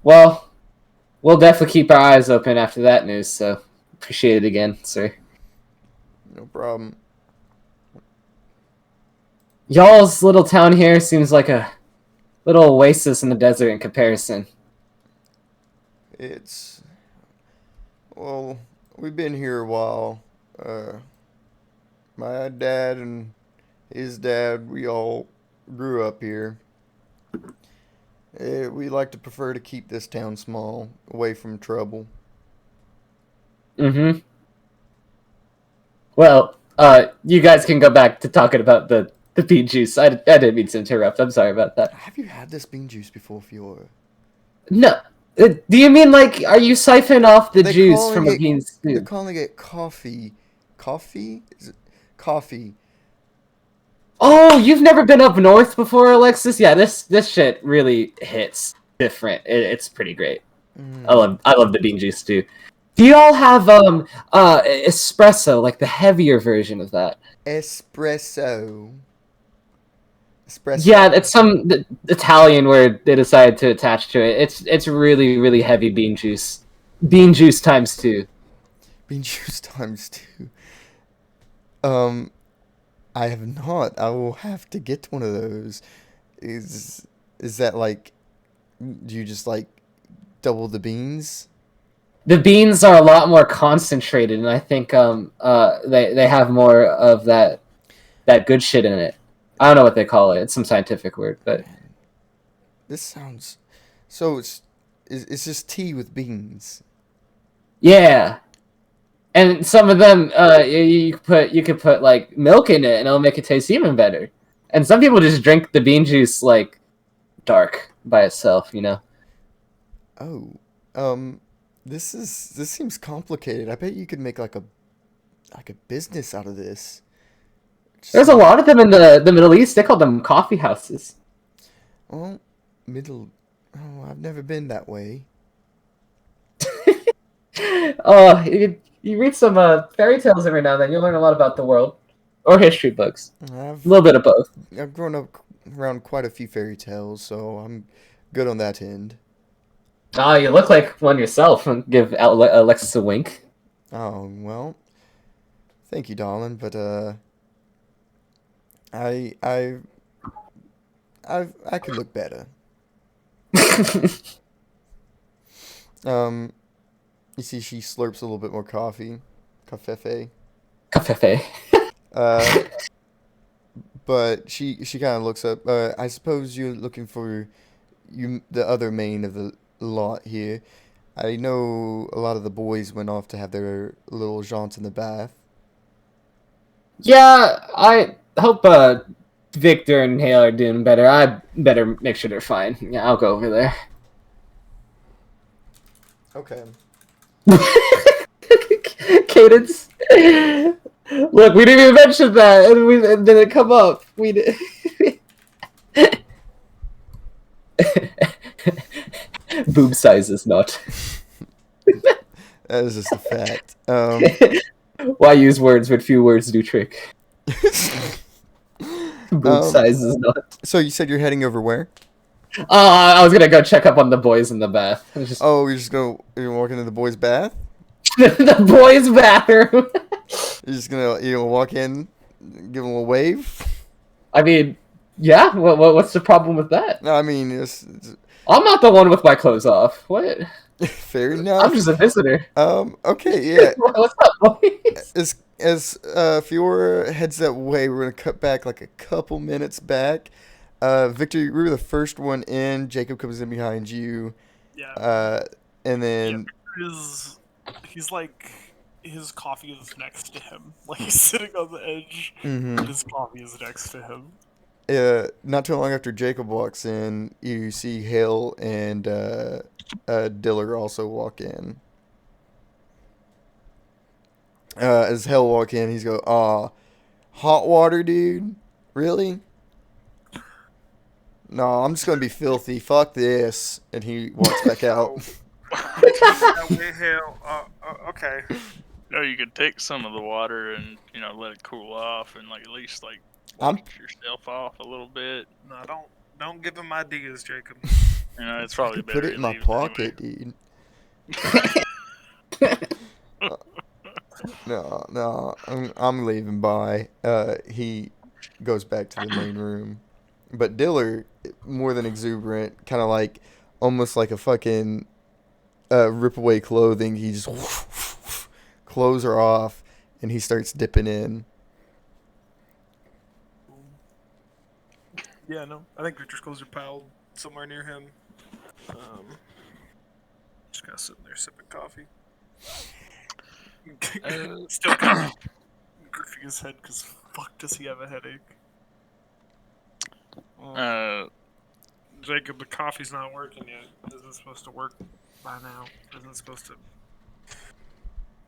B: Well, we'll definitely keep our eyes open after that news, so appreciate it again, sir.
G: No problem.
B: Y'all's little town here seems like a little oasis in the desert in comparison.
G: It's well, we've been here a while. Uh, my dad and his dad, we all grew up here. We like to prefer to keep this town small, away from trouble.
B: Mm-hmm. Well, you guys can go back to talking about the beet juice. I didn't mean to interrupt. I'm sorry about that.
G: Have you had this bean juice before, Fiora?
B: No. Do you mean like, are you siphoning off the
G: They're
B: juice
G: calling
B: from a
G: it-
B: bean
G: They're
B: stew?
G: calling it coffee. Coffee? Is it coffee?
B: Oh, you've never been up north before, Alexis? Yeah, this shit really hits different. It's pretty great. I love the bean juice too. Do y'all have espresso, like the heavier version of that?
G: Espresso. Espresso.
B: Yeah, it's some Italian word they decided to attach to it. It's really really heavy bean juice. Bean juice times 2.
G: Bean juice times 2. I have not. I will have to get one of those. Is that like? Do you just like double the beans?
B: The beans are a lot more concentrated, and I think they have more of that good shit in it. I don't know what they call it. It's some scientific word, but
G: This sounds. So it's just tea with beans.
B: yeah. And some of them, you could put like milk in it, and it'll make it taste even better. And some people just drink the bean juice like dark by itself,
G: Oh, this seems complicated. I bet you could make like a business out of this.
B: There's a lot of them in the Middle East. They call them coffee houses.
G: Well, middle. Oh, I've never been that way.
B: Oh, you read some fairy tales every now and then. You learn a lot about the world, or history books. A little bit of both.
G: I've grown up around quite a few fairy tales, so I'm good on that end.
B: Oh, you look like one yourself. Give Alexis a wink.
G: Oh, well. Thank you, darling, but I could look better. You see she slurps a little bit more coffee. Cafefe.
B: Cafefe.
G: But she kind of looks up. I suppose you're looking for the other main of the lot here. I know a lot of the boys went off to have their little jaunts in the bath.
B: Yeah, I hope Victor and Hale are doing better. I better make sure they're fine. Yeah, I'll go over there.
G: Okay.
B: Cadence. Look, we didn't even mention that, and then it come up. We did. Boob size is not.
G: That is just a fact.
B: Why use words when few words do trick? Boob size is not.
G: So you said you're heading over where?
B: I was gonna go check up on the boys in the bath.
G: Oh, you're walking into the boys' bath?
B: The boys' bathroom.
G: You're just gonna walk in, give them a wave?
B: I mean, yeah. What's the problem with that?
G: No, I mean
B: I'm not the one with my clothes off. What?
G: fair enough.
B: I'm just a visitor.
G: Okay, yeah.
B: What's up, boys?
G: As Fiora heads that way, we're gonna cut back like a couple minutes back. Victor, you were the first one in. Jacob comes in behind you.
C: Yeah.
G: And then
C: He's like, his coffee is next to him. Like, he's sitting on the edge,
G: Mhm.
C: and his coffee is next to him.
G: Not too long after Jacob walks in, you see Hale and Diller also walk in. As Hale walk in, he's go, "Aw, hot water, dude? Really? No, I'm just gonna be filthy. Fuck this." And he walks back out.
C: Okay.
D: You know, you could take some of the water and let it cool off and like at least like
G: I'm-
D: wash yourself off a little bit.
C: No, don't give him ideas, Jacob.
D: You know, it's probably
G: You
D: better.
G: put it in my
D: leave
G: pocket,
D: anyway.
G: dude. No, I'm leaving by. He goes back to the main room. But Diller, more than exuberant, kind of like, almost like a fucking rip away clothing. He just clothes are off, and he starts dipping in.
C: Yeah, no. I think Victor's clothes are piled somewhere near him. Just kind of sitting there sipping coffee. Still kind of gripping his head because fuck does he have a headache. Jacob, the coffee's not working yet. Isn't it supposed to work by now? Isn't it supposed to...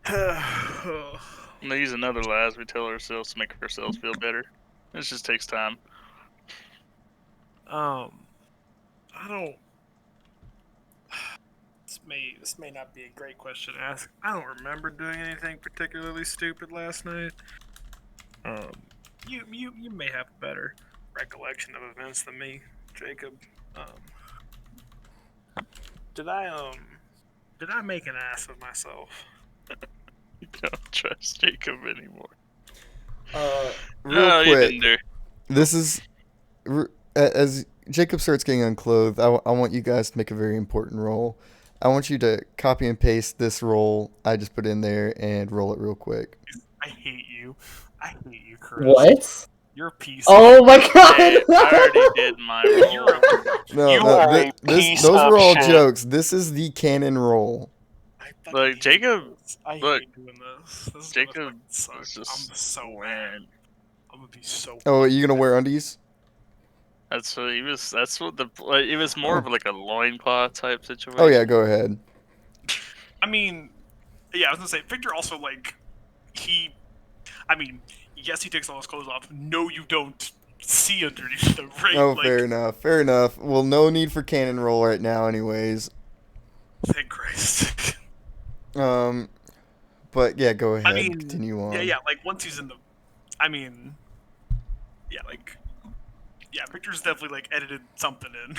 D: I'm gonna use another lie as we tell ourselves to make ourselves feel better. This just takes time.
C: I don't... This may not be a great question to ask. I don't remember doing anything particularly stupid last night. You may have a better recollection of events than me, Jacob. Did I make an ass of myself?
D: You don't trust Jacob anymore.
G: Real
D: You
G: quick,
D: didn't do.
G: this is as Jacob starts getting unclothed. I want you guys to make a very important roll. I want you to copy and paste this roll I just put in there and roll it real quick.
C: I hate you. I hate you, Chris.
B: What?
C: You're a piece.
B: Oh my
D: Hey,
B: god!
D: I already did my roll.
G: Those were all jokes. This is the canon roll.
D: Look, Jacob.
C: I
D: Look,
C: hate doing this. This is
D: Jacob
C: gonna suck.
D: was just
C: I'm so mad.
D: wearing.
C: I'm gonna be so.
G: Oh, are you gonna wear undies?
D: That's what he was. That's what the. Like, it was more of like a loincloth type situation.
G: Oh yeah, go ahead.
C: I mean, yeah, I was gonna say Victor also I mean, yes, he takes all his clothes off. No, you don't see underneath them, right?
G: Oh, fair enough. Fair enough. Well, no need for cannon roll right now, anyways.
C: Thank Christ.
G: But yeah, go ahead.
C: I mean,
G: continue on.
C: Yeah. Like once he's in the, I mean, yeah, like, yeah, Victor's definitely like edited something in,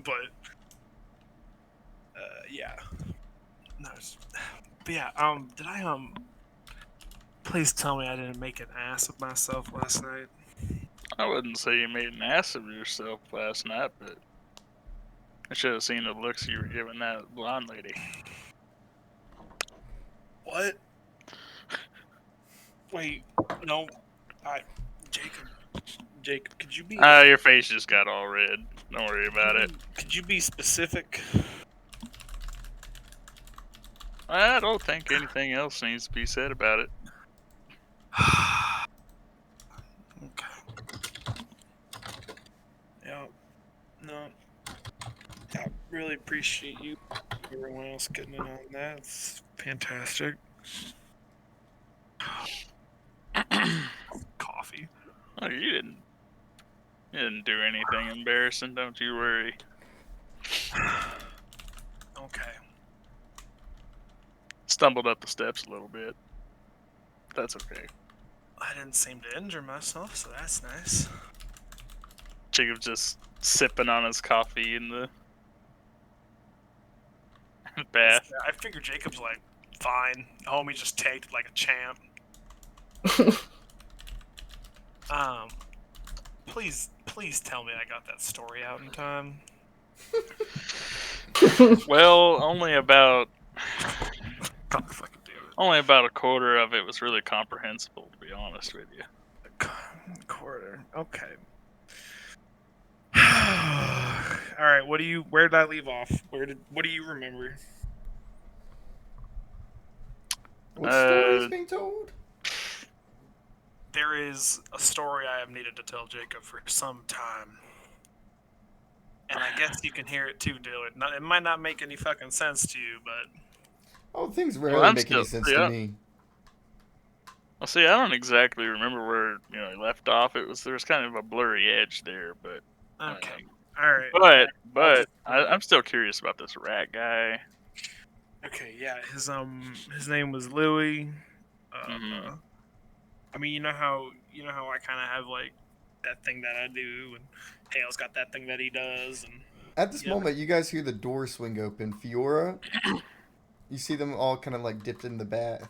C: but, yeah. No, but yeah. Did I Please tell me I didn't make an ass of myself last night.
D: I wouldn't say you made an ass of yourself last night, but I should have seen the looks you were giving that blonde lady.
C: What? Wait, no. Jacob, could you be?
D: Your face just got all red. Don't worry about it.
C: Could you be specific?
D: I don't think anything else needs to be said about it.
C: Okay. No. No. I really appreciate you. Everyone else getting in on that. It's fantastic. Coffee.
D: Oh, you didn't do anything embarrassing. Don't you worry.
C: Okay.
D: Stumbled up the steps a little bit. That's okay.
C: I didn't seem to injure myself, so that's nice.
D: Jacob's just sipping on his coffee in the bath.
C: I figured Jacob's like, fine. The homie just tagged like a champ. Please tell me I got that story out in time.
D: Well, only about
C: God fucking damn it.
D: only about a quarter of it was really comprehensible, to be honest with you.
C: Quarter. Okay. All right. Where did I leave off? What do you remember?
G: What story is
D: Uh,
G: being told?
C: There is a story I have needed to tell Jacob for some time. And I guess you can hear it too, Dylan. It might not make any fucking sense to you, but
G: Oh, things
D: Well,
G: rarely
D: I'm
G: make any
D: still-
G: sense
D: yeah.
G: to me.
D: Well, see, I don't exactly remember where he left off. There was kind of a blurry edge there, but
C: okay. All right.
D: but I'm still curious about this rat guy.
C: Okay, yeah. His name was Louis.
D: Mhm.
C: I mean, you know how I kind of have like that thing that I do, and Hale's got that thing that he does, and
G: At this
C: Yeah.
G: moment, you guys hear the door swing open. Fiora, you see them all kind of like dipped in the bath.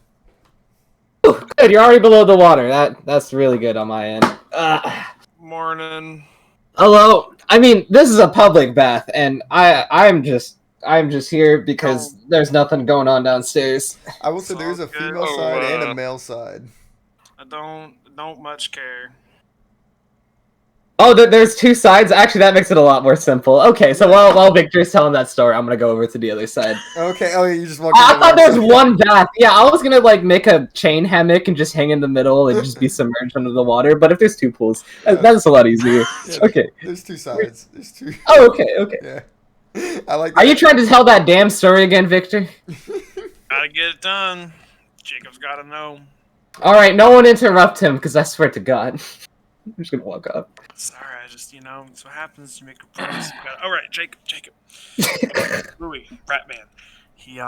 B: Good, you're already below the water. That's really good on my end.
C: morning.
B: Hello. I mean, this is a public bath, and I'm just here because there's nothing going on downstairs.
G: I will say there's a
C: all good.
G: female
D: Oh,
G: side and a male side.
C: I don't much care.
B: Oh, there's two sides. Actually, that makes it a lot more simple. Okay, so while Victor's telling that story, I'm gonna go over to the other side.
G: Okay. Oh, yeah, you just walked.
B: I
G: in the
B: thought there was
G: wrong
B: one bath. Yeah, I was gonna like make a chain hammock and just hang in the middle and just be submerged under the water. But if there's two pools, that's a lot easier.
G: Yeah,
B: Okay.
G: There's two sides. There's two.
B: Oh, okay.
G: Yeah. I like.
B: Are you
G: that.
B: trying to tell that damn story again, Victor?
C: Gotta get it done. Jacob's gotta know.
B: All right, no one interrupt him, because I swear to God, I'm just gonna walk up.
C: Sorry, I just it's what happens. You make a promise. All right, Jacob. Louis, Ratman. He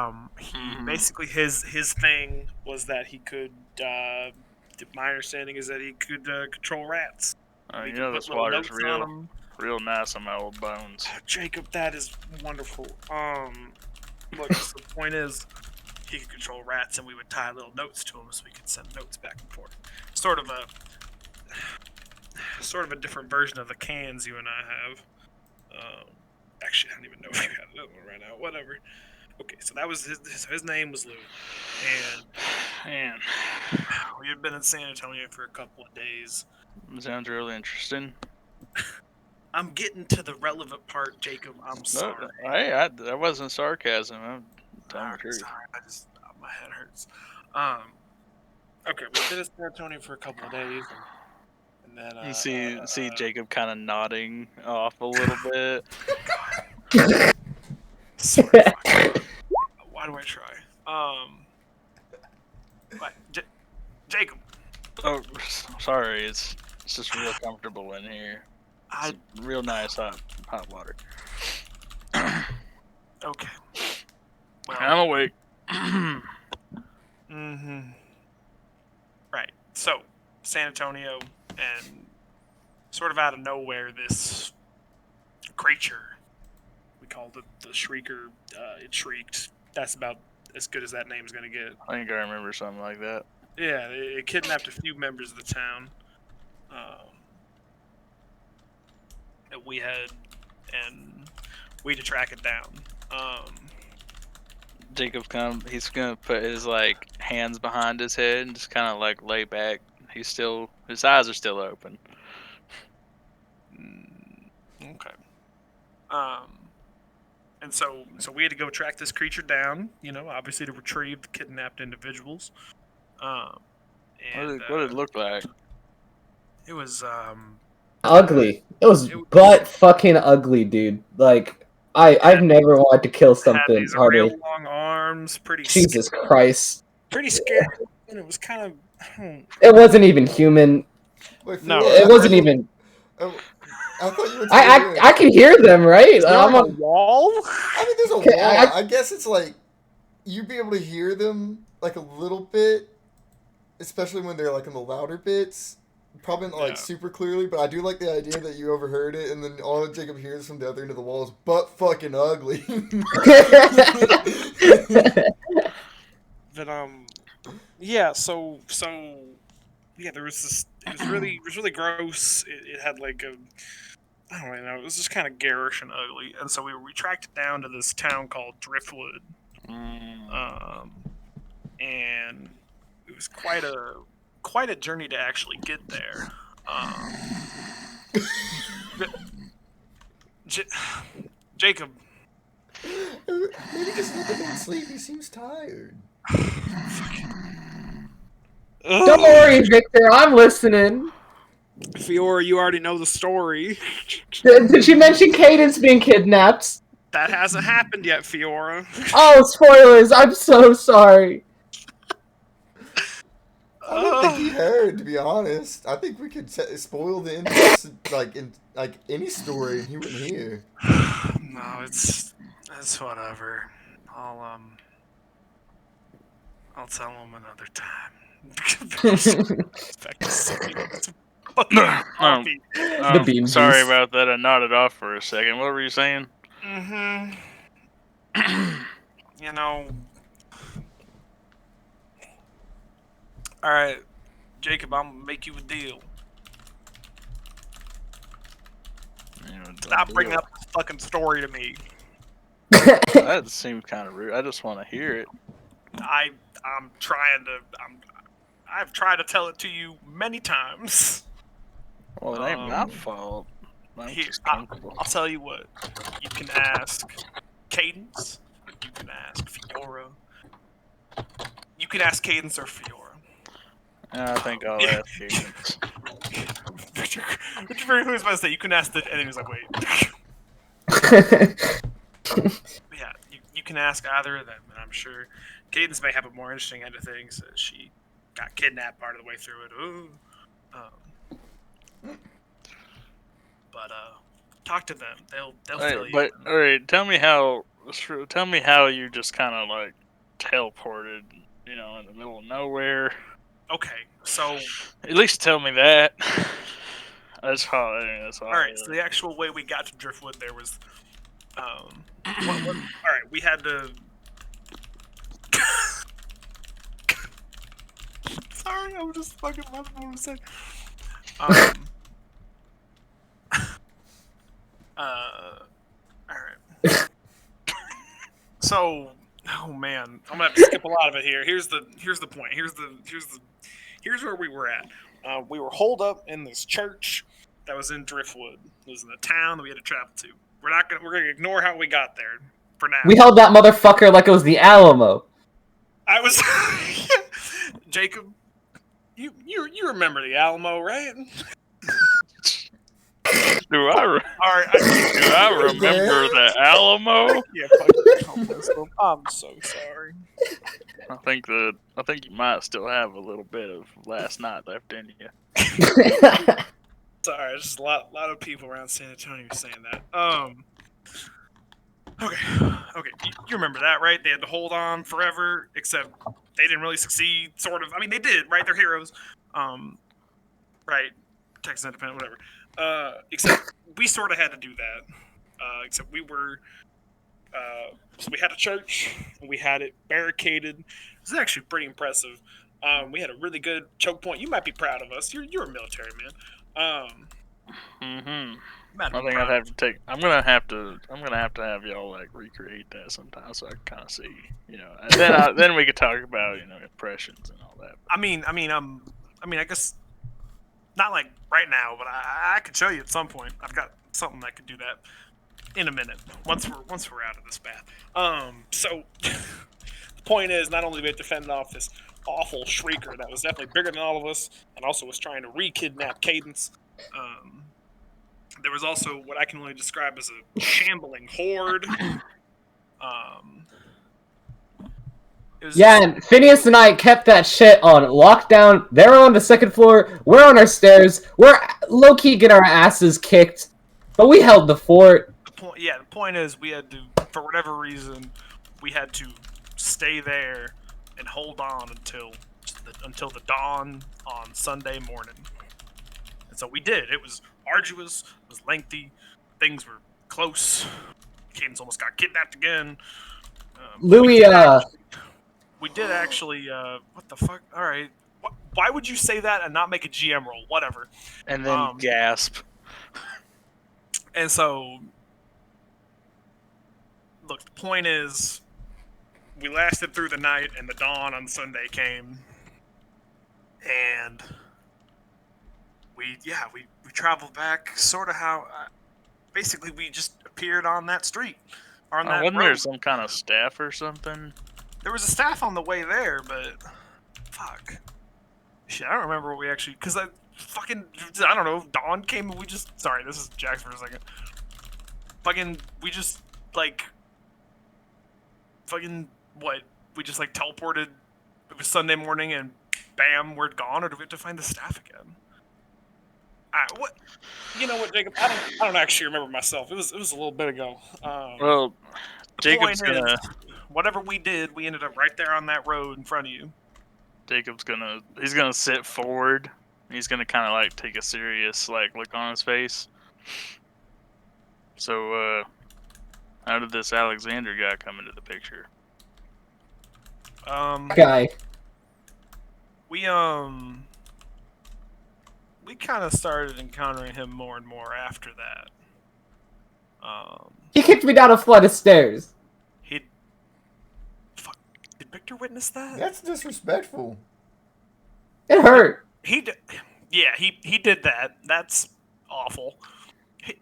C: basically his thing was that he could. My understanding is that he could control rats. He could put
D: this
C: little
D: water's
C: notes on 'em.
D: real nice on my old bones.
C: Jacob, that is wonderful. Look, the point is, he could control rats, and we would tie little notes to him, so we could send notes back and forth. Sort of a different version of the cans you and I have. Actually, I don't even know if you have another one right now. Whatever. Okay, so that was his name was Lou, and
D: Man,
C: we had been in San Antonio for a couple of days.
D: sounds really interesting.
C: I'm getting to the relevant part, Jacob. I'm sorry.
D: No, that wasn't sarcasm. I'm telling the
C: Alright,
D: truth.
C: sorry, my head hurts. Okay, we did San Antonio for a couple of days, and then
D: You see Jacob kind of nodding off a little bit.
C: Sorry, fuck. Why do I try? Jacob,
D: Oh, sorry. It's just real comfortable in here.
C: I
D: It's real nice hot water.
C: okay. Well,
D: I'm awake.
C: Right. So, San Antonio, and sort of out of nowhere, this creature, we called it the Shrieker, it shrieked. That's about as good as that name's gonna get.
D: I think I remember something like that.
C: Yeah, it kidnapped a few members of the town. And we had to track it down.
D: Jacob he's gonna put his like hands behind his head and just kind of like lay back. His eyes are still open.
C: Okay. And so we had to go track this creature down. Obviously to retrieve the kidnapped individuals.
D: What did it look like?
C: It was
B: ugly. It was
C: It was-
B: butt fucking ugly, dude. Like I've never wanted to kill
C: Had
B: something
C: these
B: harder.
C: real long arms,
B: Jesus Christ.
C: pretty scary, and it was kind of.
B: It wasn't even human.
G: Wait,
C: No,
G: Fiora,
B: It wasn't even.
G: I thought you went to the other
B: I can hear them, right?
C: Is there
B: I'm
C: like a
B: on.
C: wall?
G: I mean, there's a
B: Okay,
G: wall. I guess it's like you'd be able to hear them like a little bit, especially when they're like in the louder bits. Probably not like
C: Yeah.
G: super clearly, but I do like the idea that you overheard it, and then all Jacob hears from the other end of the wall is "butt fucking ugly."
C: But yeah. So yeah, there was this. It was really gross. It had like a. I don't really know. It was just kind of garish and ugly, and so we tracked it down to this town called Driftwood. And it was quite a journey to actually get there. Jacob,
G: Maybe just let the man sleep. He seems tired.
B: Don't worry, Victor. I'm listening.
C: Fiora, you already know the story.
B: Did you mention Cadence being kidnapped?
C: That hasn't happened yet, Fiora.
B: Oh, spoilers! I'm so sorry.
G: I don't think he heard, to be honest. I think we could spoil the interest, in any story, and he wouldn't hear.
C: No, it's whatever. I'll tell him another time. Back to sleep. Coffee.
B: The bean
D: Sorry
B: juice.
D: about that. I nodded off for a second. What were you saying?
C: You know. All right, Jacob, I'm gonna make you a deal. Stop bringing up this fucking story to me.
D: That seemed kind of rude. I just want to hear it.
C: I've tried to tell it to you many times.
D: Well, it ain't my fault. I'm
C: Here,
D: just comfortable.
C: I'll tell you what. You can ask Cadence. You can ask Fiora. You can ask Cadence or Fiora.
D: I think I'll ask Cadence.
C: Which very who was about to say you can ask the, and he was like, wait. Yeah, you can ask either of them, and I'm sure Cadence may have a more interesting end of things. She got kidnapped part of the way through it. Ooh. But talk to them. They'll fill you.
D: But all right, tell me how you just kind of like teleported, in the middle of nowhere.
C: Okay, so
D: At least tell me that. That's all.
C: all right. So the actual way we got to Driftwood there was, all right, we had to. Sorry, I'm just fucking loving what I'm saying. All right. So, oh man, I'm gonna have to skip a lot of it here. Here's the point. Here's where we were at. We were holed up in this church that was in Driftwood. It was in the town that we had to travel to. We're gonna ignore how we got there for now.
B: We held that motherfucker like it was the Alamo.
C: I was Jacob. You remember the Alamo, right?
D: Do I remember the Alamo?
C: Yeah, fuck. I'm so sorry.
D: I think you might still have a little bit of last night left in you.
C: Sorry, there's just a lot of people around San Antonio saying that. Okay. You remember that, right? They had to hold on forever, except they didn't really succeed. Sort of. I mean, they did, right? They're heroes. Right? Texas Independent, whatever. Except we sort of had to do that. Except we were. So we had a church, and we had it barricaded. It was actually pretty impressive. We had a really good choke point. You might be proud of us. You're a military man.
D: I think I'd have to take. I'm gonna have to have y'all like recreate that sometime so I can kind of see, And then we could talk about impressions and all that.
C: I mean, I guess not like right now, but I could show you at some point. I've got something that could do that in a minute once we're out of this bath. So the point is, not only did we have to fend off this awful shrieker that was definitely bigger than all of us, and also was trying to re-kidnap Cadence. There was also what I can only describe as a shambling horde. It was
B: Yeah,
C: just,
B: and Phineas and I kept that shit on lockdown. They're on the second floor. We're on our stairs. We're low-key getting our asses kicked. But we held the fort.
C: the point is we had to, for whatever reason, we had to stay there and hold on until the dawn on Sunday morning. And so we did. It was arduous, it was lengthy, things were close. Cadence almost got kidnapped again.
B: Louis,
C: We did actually, what the fuck? Alright. Why would you say that and not make a GM roll? Whatever.
D: And then gasp.
C: And so, look, the point is, we lasted through the night and the dawn on Sunday came. And we traveled back sort of how, basically we just appeared on that street. Or on that
D: Wasn't
C: road.
D: there some kind of staff or something?
C: There was a staff on the way there, but fuck. Shit, I don't remember what we actually, because I don't know, Dawn came and we just, sorry, this is Jax for a second. We just, what? We just, teleported, it was Sunday morning and bam, we're gone, or do we have to find the staff again? What? You know what, Jacob? I don't actually remember myself. It was a little bit ago.
D: Well, Jacob's gonna.
C: Whatever we did, we ended up right there on that road in front of you.
D: He's gonna sit forward. He's gonna kind of take a serious look on his face. So, how did this Alexander guy come into the picture?
B: guy.
C: We kind of started encountering him more and more after that.
B: He kicked me down a flight of stairs.
C: Did Victor witness that?
G: That's disrespectful.
B: It hurt.
C: He did that. That's awful.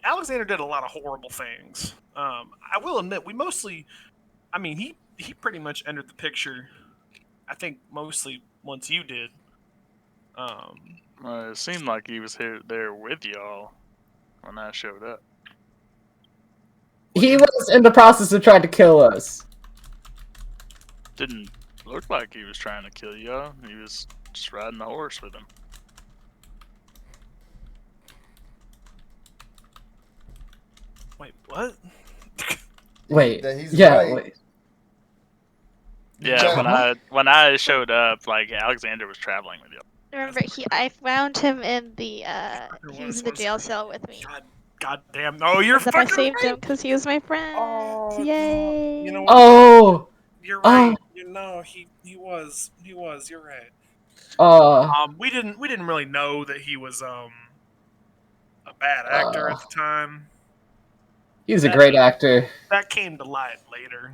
C: Alexander did a lot of horrible things. I will admit, he pretty much entered the picture, I think, mostly once you did.
D: It seemed like he was there with y'all when I showed up.
B: He was in the process of trying to kill us.
D: Didn't look like he was trying to kill y'all. He was just riding the horse with him.
C: Wait, what?
B: Wait.
G: That he's
B: Yeah.
G: right.
B: Wait.
D: Yeah, when I showed up, Alexander was traveling with y'all.
A: Remember, I found him in the he was in the jail cell with me.
C: God damn! No, you're
A: Except I
C: fucking
A: saved
C: right.
A: him because he was my friend.
C: Oh,
A: Yay!
C: You know what?
B: Oh.
C: You're right. He was. You're right. We didn't really know that he was a bad actor at the time.
B: He's a great actor.
C: That came to light later.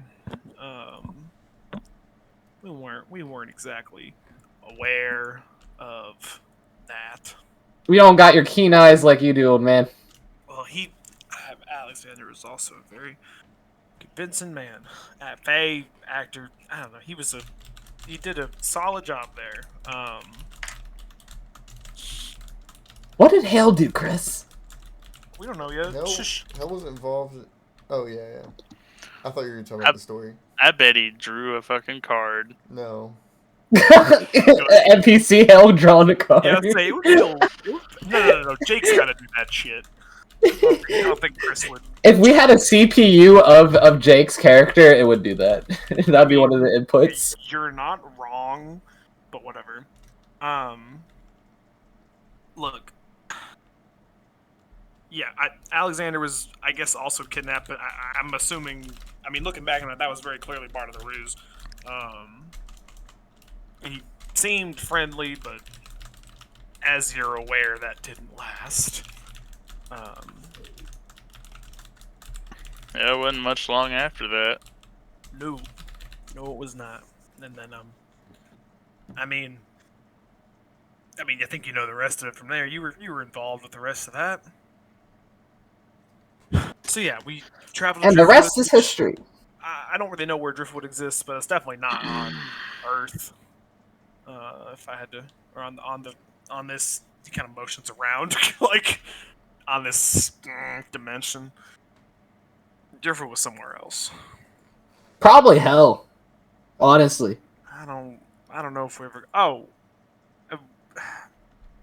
C: We weren't exactly aware of that.
B: We don't got your keen eyes like you do, old man.
C: Well, Alexander was also a very convincing man. Faye actor. I don't know. He did a solid job there.
B: What did Hale do, Chris?
C: We don't know yet.
G: Hell wasn't involved. Oh yeah. I thought you were gonna tell about the story.
D: I bet he drew a fucking card.
G: No.
B: NPC Hale drawing a card.
C: Yeah, I'd say it would still. No. Jake's gotta do that shit. I don't think Chris would.
B: If we had a CPU of Jake's character, it would do that. That'd be one of the inputs.
C: You're not wrong, but whatever. Look. Yeah, Alexander was, I guess, also kidnapped, but I'm assuming. I mean, looking back on it, that was very clearly part of the ruse. He seemed friendly, but as you're aware, that didn't last.
D: Yeah, it wasn't much long after that.
C: No, it was not. And then, I mean, I think you know the rest of it from there. You were involved with the rest of that. So yeah, we traveled.
B: And the rest is history.
C: I don't really know where Driftwood exists, but it's definitely not on Earth. If I had to, or on this, he kind of motions around, on this dimension. Differ was somewhere else.
B: Probably hell. Honestly.
C: I don't know if we ever. Oh,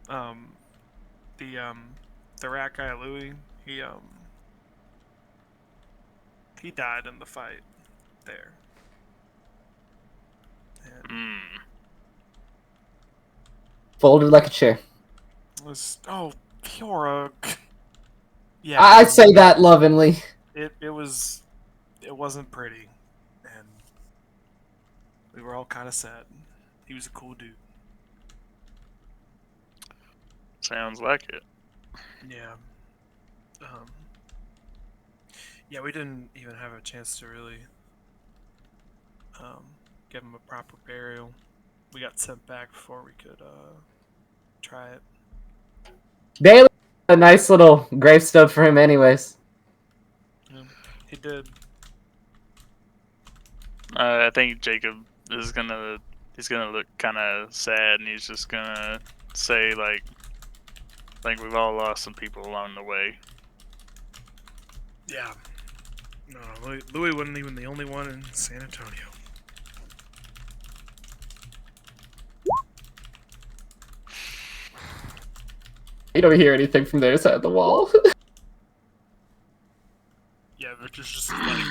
C: uh, the rat guy Louis. He died in the fight there. And
D: Hmm.
B: Folded like a chair.
C: it was Fiora. Yeah,
B: I say that lovingly.
C: it wasn't pretty, and we were all kind of sad. He was a cool dude.
D: Sounds like it.
C: Yeah. Yeah, we didn't even have a chance to really give him a proper burial. We got sent back before we could try it.
B: Bailey, a nice little gravestone for him, anyways.
C: Yeah, he did.
D: I think Jacob is gonna. He's gonna look kind of sad, and he's just gonna say like we've all lost some people along the way.
C: Yeah. No, Louis wasn't even the only one in San Antonio.
B: You don't hear anything from their side of the wall.
C: Yeah, Rich is just like.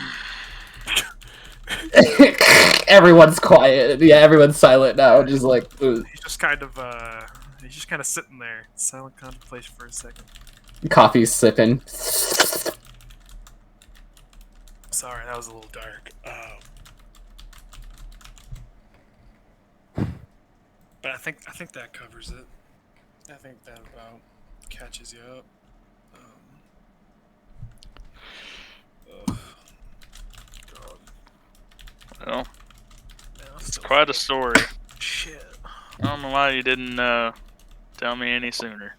B: Everyone's quiet. Yeah, everyone's silent now. Just like, ugh.
C: He's just kind of sitting there, silent contemplation for a second.
B: Coffee's sipping.
C: Sorry, that was a little dark. But I think that covers it. I think that about catches you up. Ugh. God.
D: Well,
C: Yeah,
D: it's quite a story.
C: Shit.
D: I don't know why you didn't tell me any sooner.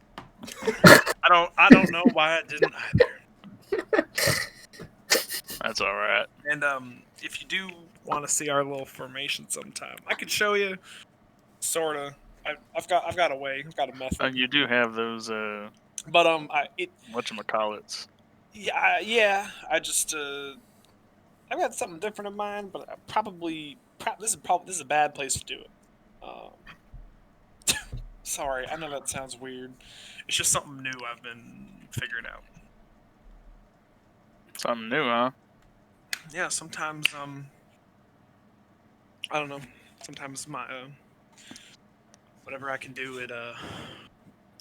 C: I don't know why I didn't either.
D: That's all right.
C: And if you do want to see our little formation sometime, I could show you. Sorta. I've got a way. I've got a method.
D: You do have those
C: But
D: whatchamacallits.
C: yeah. I just I've got something different in mind, but this is a bad place to do it. Sorry, I know that sounds weird. It's just something new I've been figuring out.
D: Something new, huh?
C: Yeah, sometimes I don't know. Sometimes my whatever I can do, it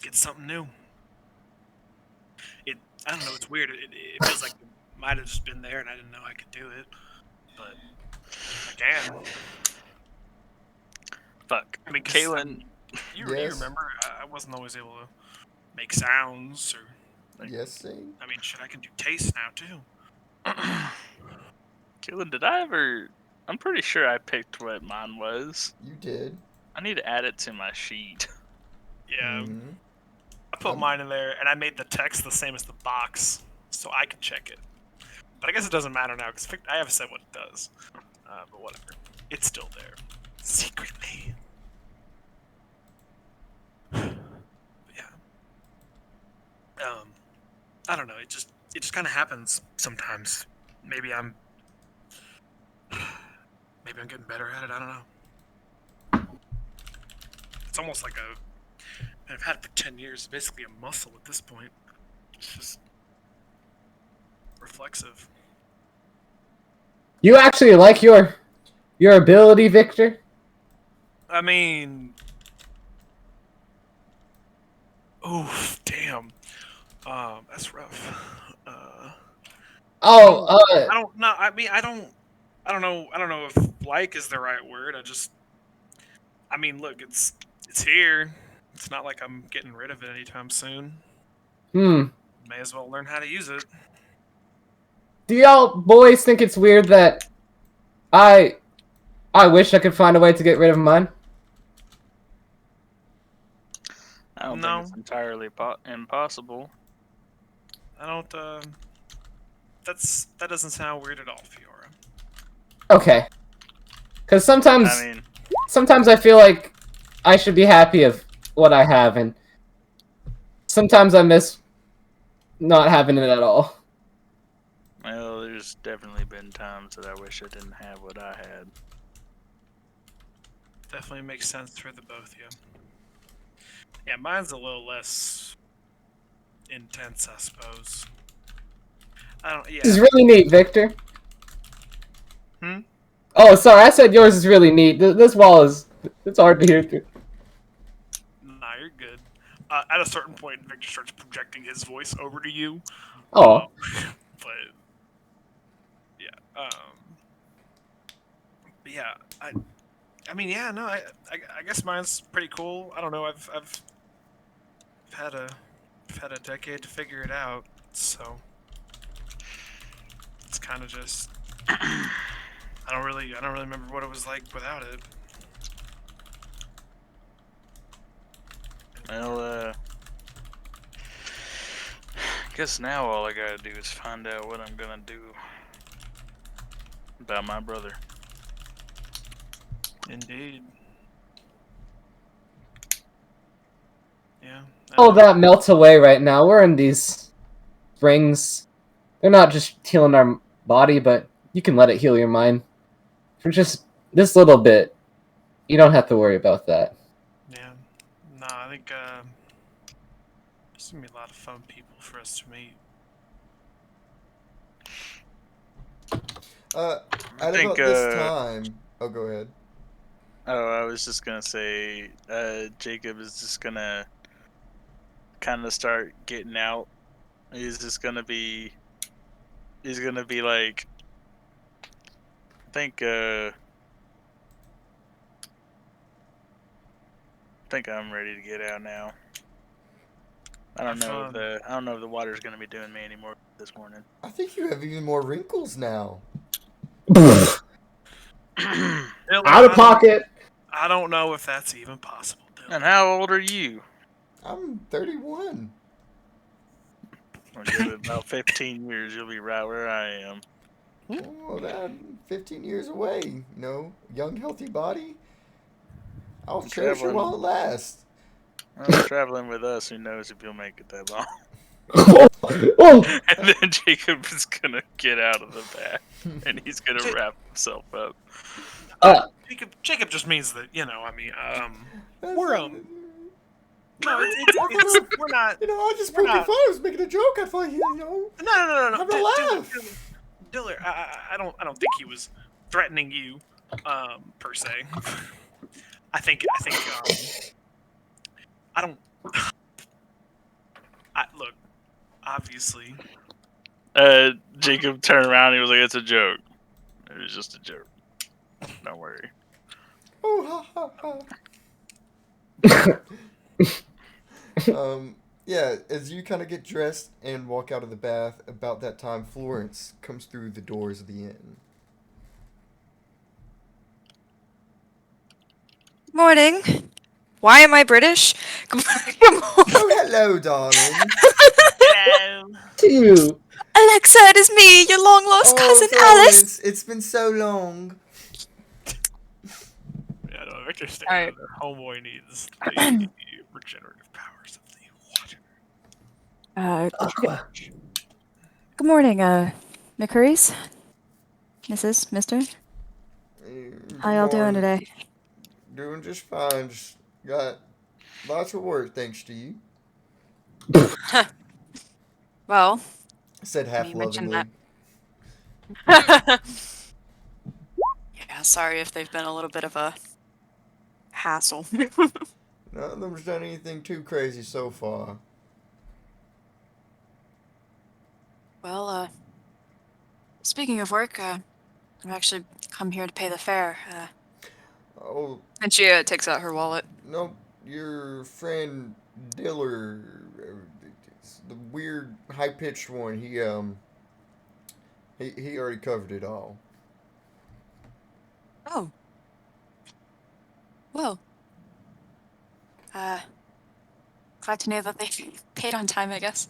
C: gets something new. I don't know. It's weird. It feels like it might have just been there, and I didn't know I could do it, but I can.
D: Fuck.
C: I mean,
D: Kaylin.
C: You
G: Yes.
C: remember I wasn't always able to make sounds or.
G: Yes, sing.
C: I mean, shit, I can do taste now too.
D: Kaylin, did I ever? I'm pretty sure I picked what mine was.
G: You did.
D: I need to add it to my sheet.
C: Yeah,
G: Mhm.
C: I put mine in there, and I made the text the same as the box, so I could check it. But I guess it doesn't matter now because I have said what it does. But whatever, it's still there, secretly. But yeah. I don't know. It just kind of happens sometimes. Maybe I'm getting better at it. I don't know. It's almost like I've had it for 10 years. It's basically a muscle at this point. It's just reflexive.
B: You actually like your ability, Victor?
C: I mean, oof, damn. That's rough. I don't know. I mean, I don't know if like is the right word. I mean, look, it's here. It's not like I'm getting rid of it anytime soon. May as well learn how to use it.
B: Do y'all boys think it's weird that I wish I could find a way to get rid of mine?
D: I don't
C: No.
D: think it's entirely impossible.
C: I don't. That doesn't sound weird at all, Fiora.
B: Okay. Because sometimes
D: I mean,
B: sometimes I feel like I should be happy of what I have, and sometimes I miss not having it at all.
D: Well, there's definitely been times that I wish I didn't have what I had.
C: Definitely makes sense for the both of you. Yeah, mine's a little less intense, I suppose. I don't.
B: This is
C: Yeah.
B: really neat, Victor.
C: Hmm?
B: Oh, sorry, I said yours is really neat. This wall it's hard to hear through.
C: Nah, you're good. At a certain point, Victor starts projecting his voice over to you.
B: Oh,
C: But yeah. But yeah. I mean, yeah. No. I guess mine's pretty cool. I don't know. I've had a decade to figure it out, so it's kind of just. I don't really remember what it was like without it.
D: Well, I guess now all I gotta do is find out what I'm gonna do about my brother.
C: Indeed. Yeah.
B: all that melts away right now. We're in these rings. They're not just healing our body, but you can let it heal your mind. For just this little bit, you don't have to worry about that.
C: Yeah. Nah, I think there's gonna be a lot of fun people for us to meet.
G: At
D: think,
G: about this time. Oh, go ahead.
D: Oh, I was just gonna say, Jacob is just gonna kind of start getting out. He's just gonna be. He's gonna be like. I think I'm ready to get out now. I don't know if the water's gonna be doing me anymore this morning.
G: I think you have even more wrinkles now.
B: Out of pocket.
C: I don't know if that's even possible.
D: And how old are you?
G: I'm 31.
D: I'll give it about 15 years. You'll be right where I am.
G: Well, that 15 years away. You know, young, healthy body. I'll
D: I'm
G: cherish it while it lasts.
D: Well, traveling with us, who knows if you'll make it that long.
B: Oh,
D: And then Jacob is gonna get out of the bath and he's gonna wrap himself up.
C: Jacob just means that, I mean,
G: That's-
C: we're no, it's we're not.
G: You know, I just broke your phone. I was making a joke. I thought,
C: No.
G: Have a laugh.
C: Diller, I don't think he was threatening you, per se. I think I don't. Look, obviously.
D: Jacob turned around and he was like, "It's a joke. It was just a joke. Don't worry."
G: Oh, ha, ha. Yeah, as you kind of get dressed and walk out of the bath, about that time, Florence comes through the doors of the inn.
E: Morning. Why am I British? Come on.
G: Oh, hello, darling.
C: Hello.
B: cute.
E: Alexa, it is me, your long lost cousin Alice.
G: Florence, it's been so long.
C: Yeah, no, Victor's saying
E: Alright.
C: that homeboy needs the regenerative powers of the water.
E: Good morning, McCurries. Mrs. Mister. How y'all doing today?
G: Doing just fine. Just got lots of work thanks to you.
F: Well,
G: Said half
F: you mentioned
G: lovingly.
F: yeah, sorry if they've been a little bit of a hassle.
G: None of them's done anything too crazy so far.
F: Well, speaking of work, I've actually come here to pay the fare.
G: Oh,
E: And she takes out her wallet.
G: no, your friend Diller, the weird high-pitched one, he already covered it all.
F: Oh. Well. Glad to know that they paid on time, I guess.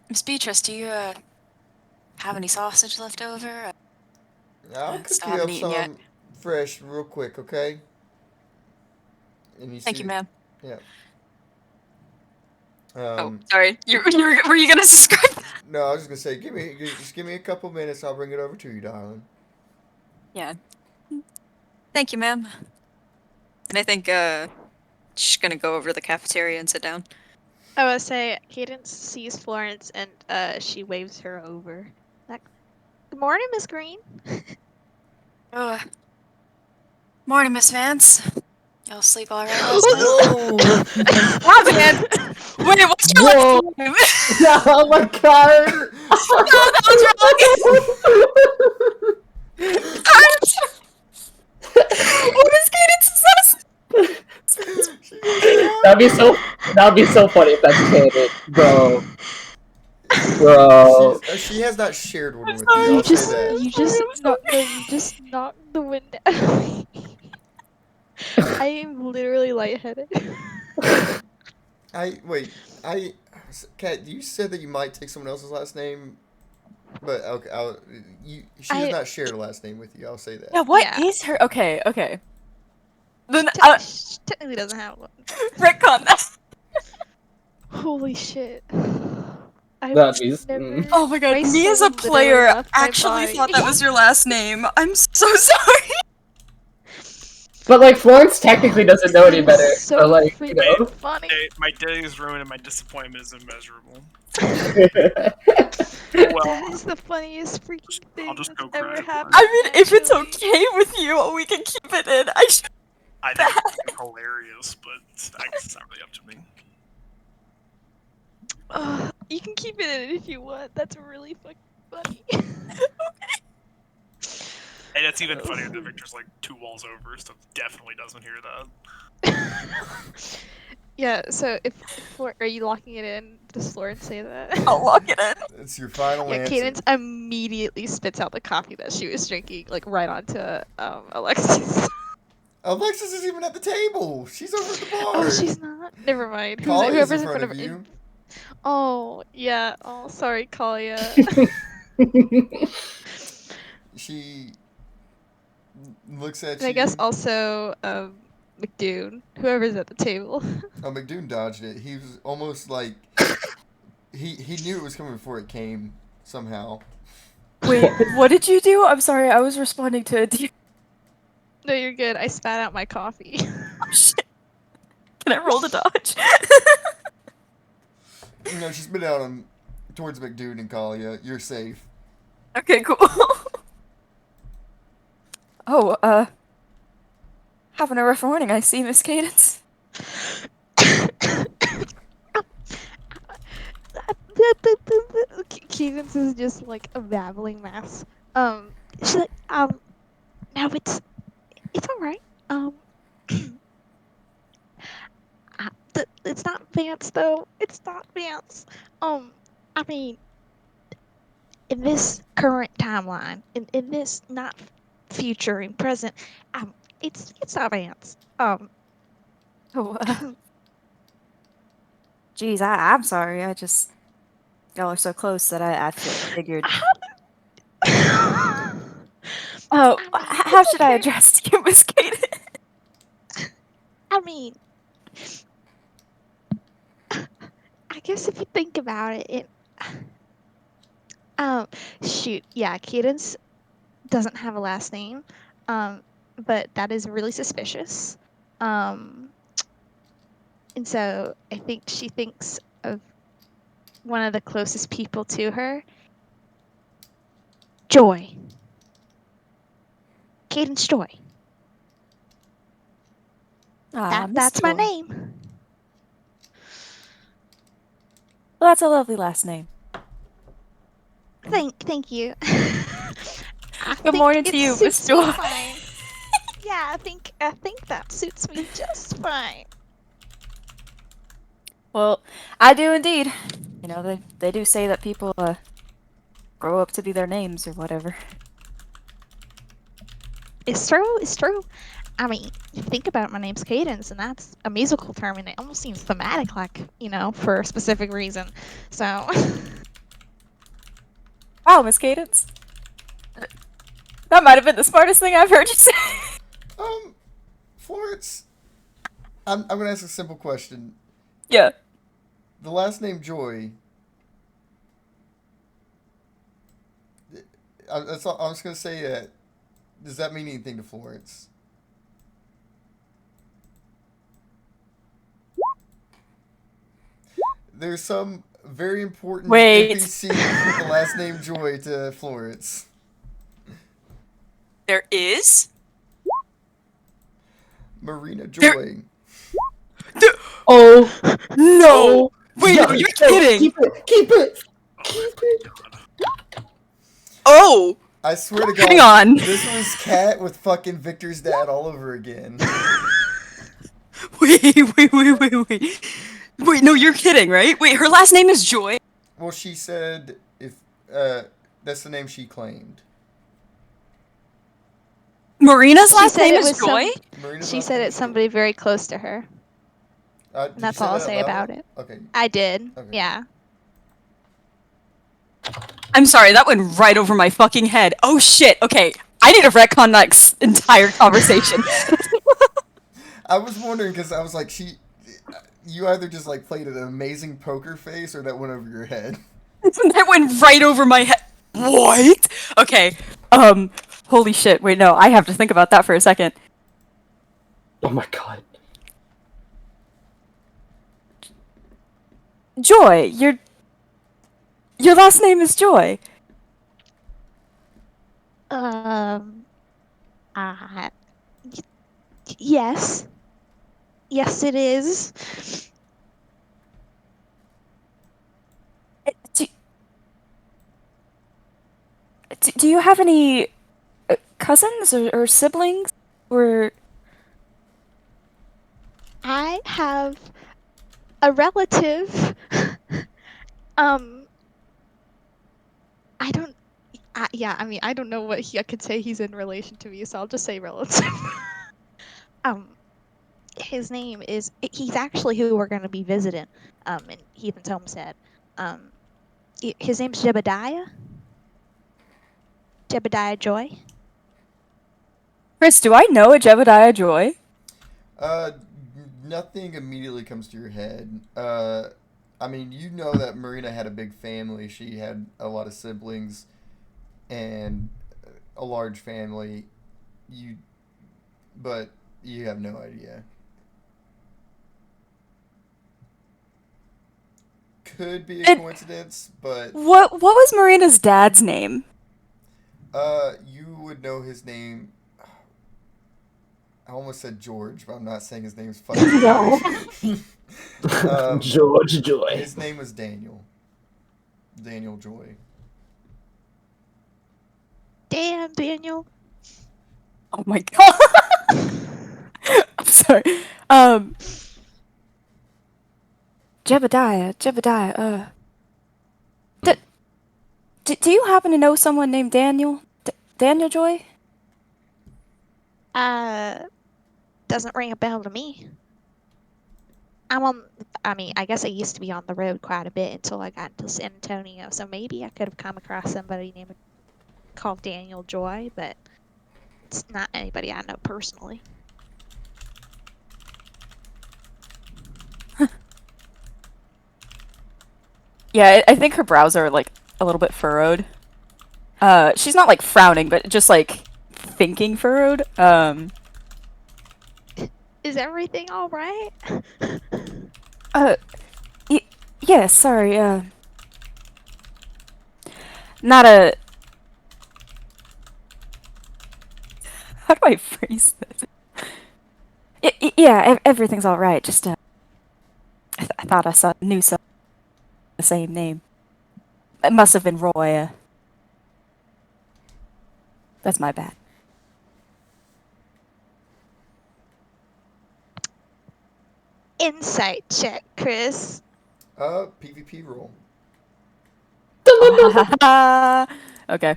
F: Miss Beatrice, do you, have any sausage left over?
G: I'll cook
F: Still
G: you
F: haven't
G: up
F: eaten yet.
G: some fresh real quick, okay? And you
F: Thank
G: see,
F: you, ma'am.
G: Yeah.
F: Oh, sorry. Were you gonna describe that?
G: No, I was just gonna say, just give me a couple minutes. I'll bring it over to you, darling.
F: Yeah. Thank you, ma'am. And I think she's gonna go over to the cafeteria and sit down.
A: I would say Cadence sees Florence and she waves her over. Like, good morning, Miss Green.
F: Oh, morning, Miss Vance. Y'all sleep all right last night?
G: Whoa!
F: Wow, Vance. Wait, what's your
B: Whoa!
F: last name?
B: Oh my god!
F: No, that was wrong. What is Cadence's last
B: That'd be so funny if that's canon, bro. Bro.
G: She has not shared one
F: I'm
G: with you.
F: sorry.
G: I'll say that.
A: You just knocked the wind out of me. I am literally lightheaded.
G: Kat, you said that you might take someone else's last name, but okay, she has not shared a last name with you. I'll say that.
E: Yeah, what is her? Okay. Then
A: She technically doesn't have one.
E: retcon that.
A: Holy shit. I've
B: That'd be.
A: never.
E: Oh my god,
A: My
E: me as a
A: soul literally
E: player
A: left my
E: actually
A: body.
E: thought that was your last name. I'm so sorry.
B: But like Florence technically doesn't know any better,
A: So
B: so like you
A: freaking
B: know.
A: funny.
C: My day is ruined and my disappointment is immeasurable.
A: That
C: Well,
A: is the funniest freaking thing
C: I'll just
A: that's
C: go
A: ever
C: cry.
A: happened.
E: I mean, if it's
A: actually.
E: okay with you, we can keep it in.
C: I think it's hilarious, but I guess it's not really up to me.
A: You can keep it in if you want. That's really fucking funny.
C: And it's even funnier that Victor's like 2 walls over, so definitely doesn't hear that.
A: Yeah, so if are you locking it in? Does Florence say that?
E: I'll lock it in.
G: It's your final
A: Yeah,
G: answer.
A: Cadence immediately spits out the coffee that she was drinking, like right onto Alexis.
G: Alexis is even at the table. She's over at the bar.
A: Oh, she's not. Never mind.
G: Kalia's
A: Whoever's
G: in front of you.
A: Oh, yeah. Oh, sorry, Kalia.
G: She looks at
A: And
G: you.
A: I guess also McDoon, whoever's at the table.
G: Oh, McDoon dodged it. He was almost like he knew it was coming before it came somehow.
E: Wait, what did you do? I'm sorry, I was responding to a DM.
A: No, you're good. I spat out my coffee.
E: Oh shit. Can I roll to dodge?
G: You know, she's been out on towards McDoon and Kalia. You're safe.
E: Okay, cool. Oh, having a rough morning, I see, Miss Cadence.
A: Cadence is just like a babbling mess. She's like, now it's all right. It's not Vance though. It's not Vance. I mean, in this current timeline, in this not future and present, it's not Vance.
E: Oh, geez, I'm sorry. I just y'all are so close that I figured. Oh, how should I address you, Miss Cadence?
A: I mean, I guess if you think about it, shoot, yeah, Cadence doesn't have a last name, but that is really suspicious. And so I think she thinks of one of the closest people to her, Joy. Cadence Joy. That's my name.
E: Well, that's a lovely last name.
A: Thank you.
E: Good morning to you, Miss Joy.
A: Yeah, I think that suits me just fine.
E: Well, I do indeed. You know, they do say that people grow up to be their names or whatever.
A: It's true. I mean, you think about it, my name's Cadence, and that's a musical term, and it almost seems thematic, like, you know, for a specific reason. So.
E: Wow, Miss Cadence. That might have been the smartest thing I've heard you say.
G: Florence, I'm gonna ask a simple question.
E: Yeah.
G: The last name Joy. That's all, I'm just gonna say that. Does that mean anything to Florence? There's some very important
E: Wait.
G: NPC with the last name Joy to Florence.
F: There is?
G: Marina
F: There-
G: Joy.
B: Oh,
E: No. Wait, no,
B: yes,
E: you're
B: no,
E: kidding.
B: Keep it. Keep it.
C: Oh
B: Keep
C: my
B: it.
C: God.
F: Oh!
G: I swear to God,
E: Hang on.
G: this was Cat with fucking Victor's dad all over again.
E: Wait. Wait, no, you're kidding, right? Wait, her last name is Joy?
G: Well, she said if that's the name she claimed.
E: Marina's
A: She
E: last
A: said
E: name
A: it
E: is
A: was
E: Joy?
G: Marina's
A: She
G: last
A: said
G: name
A: it's
G: is Joy.
A: somebody very close to her.
G: Did
A: And
G: you
A: that's
G: say
A: all I'll
G: that
A: say
G: out loud?
A: about it.
G: Okay.
A: I did.
G: Okay.
A: Yeah.
E: I'm sorry, that went right over my fucking head. Oh shit, okay. I need to retcon that entire conversation.
G: I was wondering because I was like, you either just like played an amazing poker face or that went over your head.
E: That went right over my head. What? Okay. Holy shit. Wait, no, I have to think about that for a second.
B: Oh my god.
E: Joy, your last name is Joy.
A: Um. Uh, y- yes. Yes, it is.
E: Do, do you have any cousins or siblings? Or
A: I have a relative. um. I don't. Yeah. I mean, I don't know what I could say he's in relation to me, so I'll just say relative. um. His name is. He's actually who we're going to be visiting. In Heathen's Homestead. Um. His name's Jebediah. Jebediah Joy.
E: Chris, do I know a Jebediah Joy?
G: Uh, Nothing immediately comes to your head. I mean, you know that Marina had a big family. She had a lot of siblings and a large family. But you have no idea. Could be a coincidence, but
E: What was Marina's dad's name?
G: you would know his name. I almost said George, but I'm not saying his name's fucking
B: No.
G: George.
B: George Joy.
G: His name was Daniel. Daniel Joy.
A: Damn, Daniel.
E: Oh my god. I'm sorry. Jebediah, do you happen to know someone named Daniel? Daniel Joy?
A: Doesn't ring a bell to me. I mean, I guess I used to be on the road quite a bit until I got to San Antonio, so maybe I could have come across somebody named called Daniel Joy, but it's not anybody I know personally.
E: Yeah, I think her brows are like a little bit furrowed. She's not like frowning, but just like thinking furrowed.
A: Is everything all right?
E: Uh, yeah, sorry, not a... How do I phrase this? Yeah, everything's alright, just, I thought I knew some the same name. It must have been Roy, that's my bad.
A: Insight check, Chris.
G: PvP roll.
E: Okay.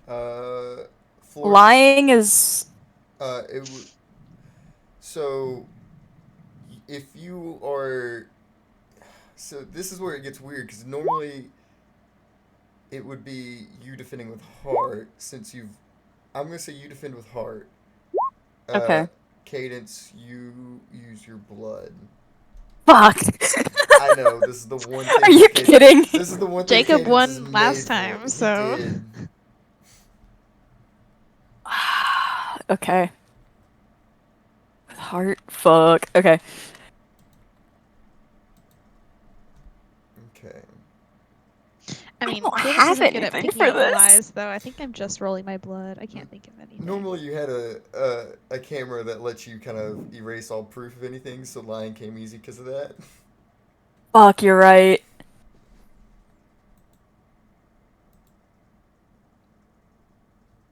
G: Florence,
E: Lying is...
G: So, if you are, so this is where it gets weird because normally it would be you defending with heart since I'm gonna say you defend with heart.
E: Okay.
G: Cadence, you use your blood.
E: Fuck.
G: I know this is the one thing.
E: Are you
G: Cadence,
E: kidding?
G: This is the one thing
A: Jacob
G: Cadence is
A: won
G: made
A: last
G: for.
A: time,
G: He
A: so
G: did.
E: Okay. Heart. Fuck. Okay.
G: Okay.
A: I mean,
E: don't
A: Cadence
E: have
A: isn't good at
E: anything
A: picking
E: for
A: up
E: this.
A: lies, though. I think I'm just rolling my blood. I can't think of anything.
G: Normally, you had a camera that lets you kind of erase all proof of anything, so lying came easy because of that.
E: Fuck, you're right.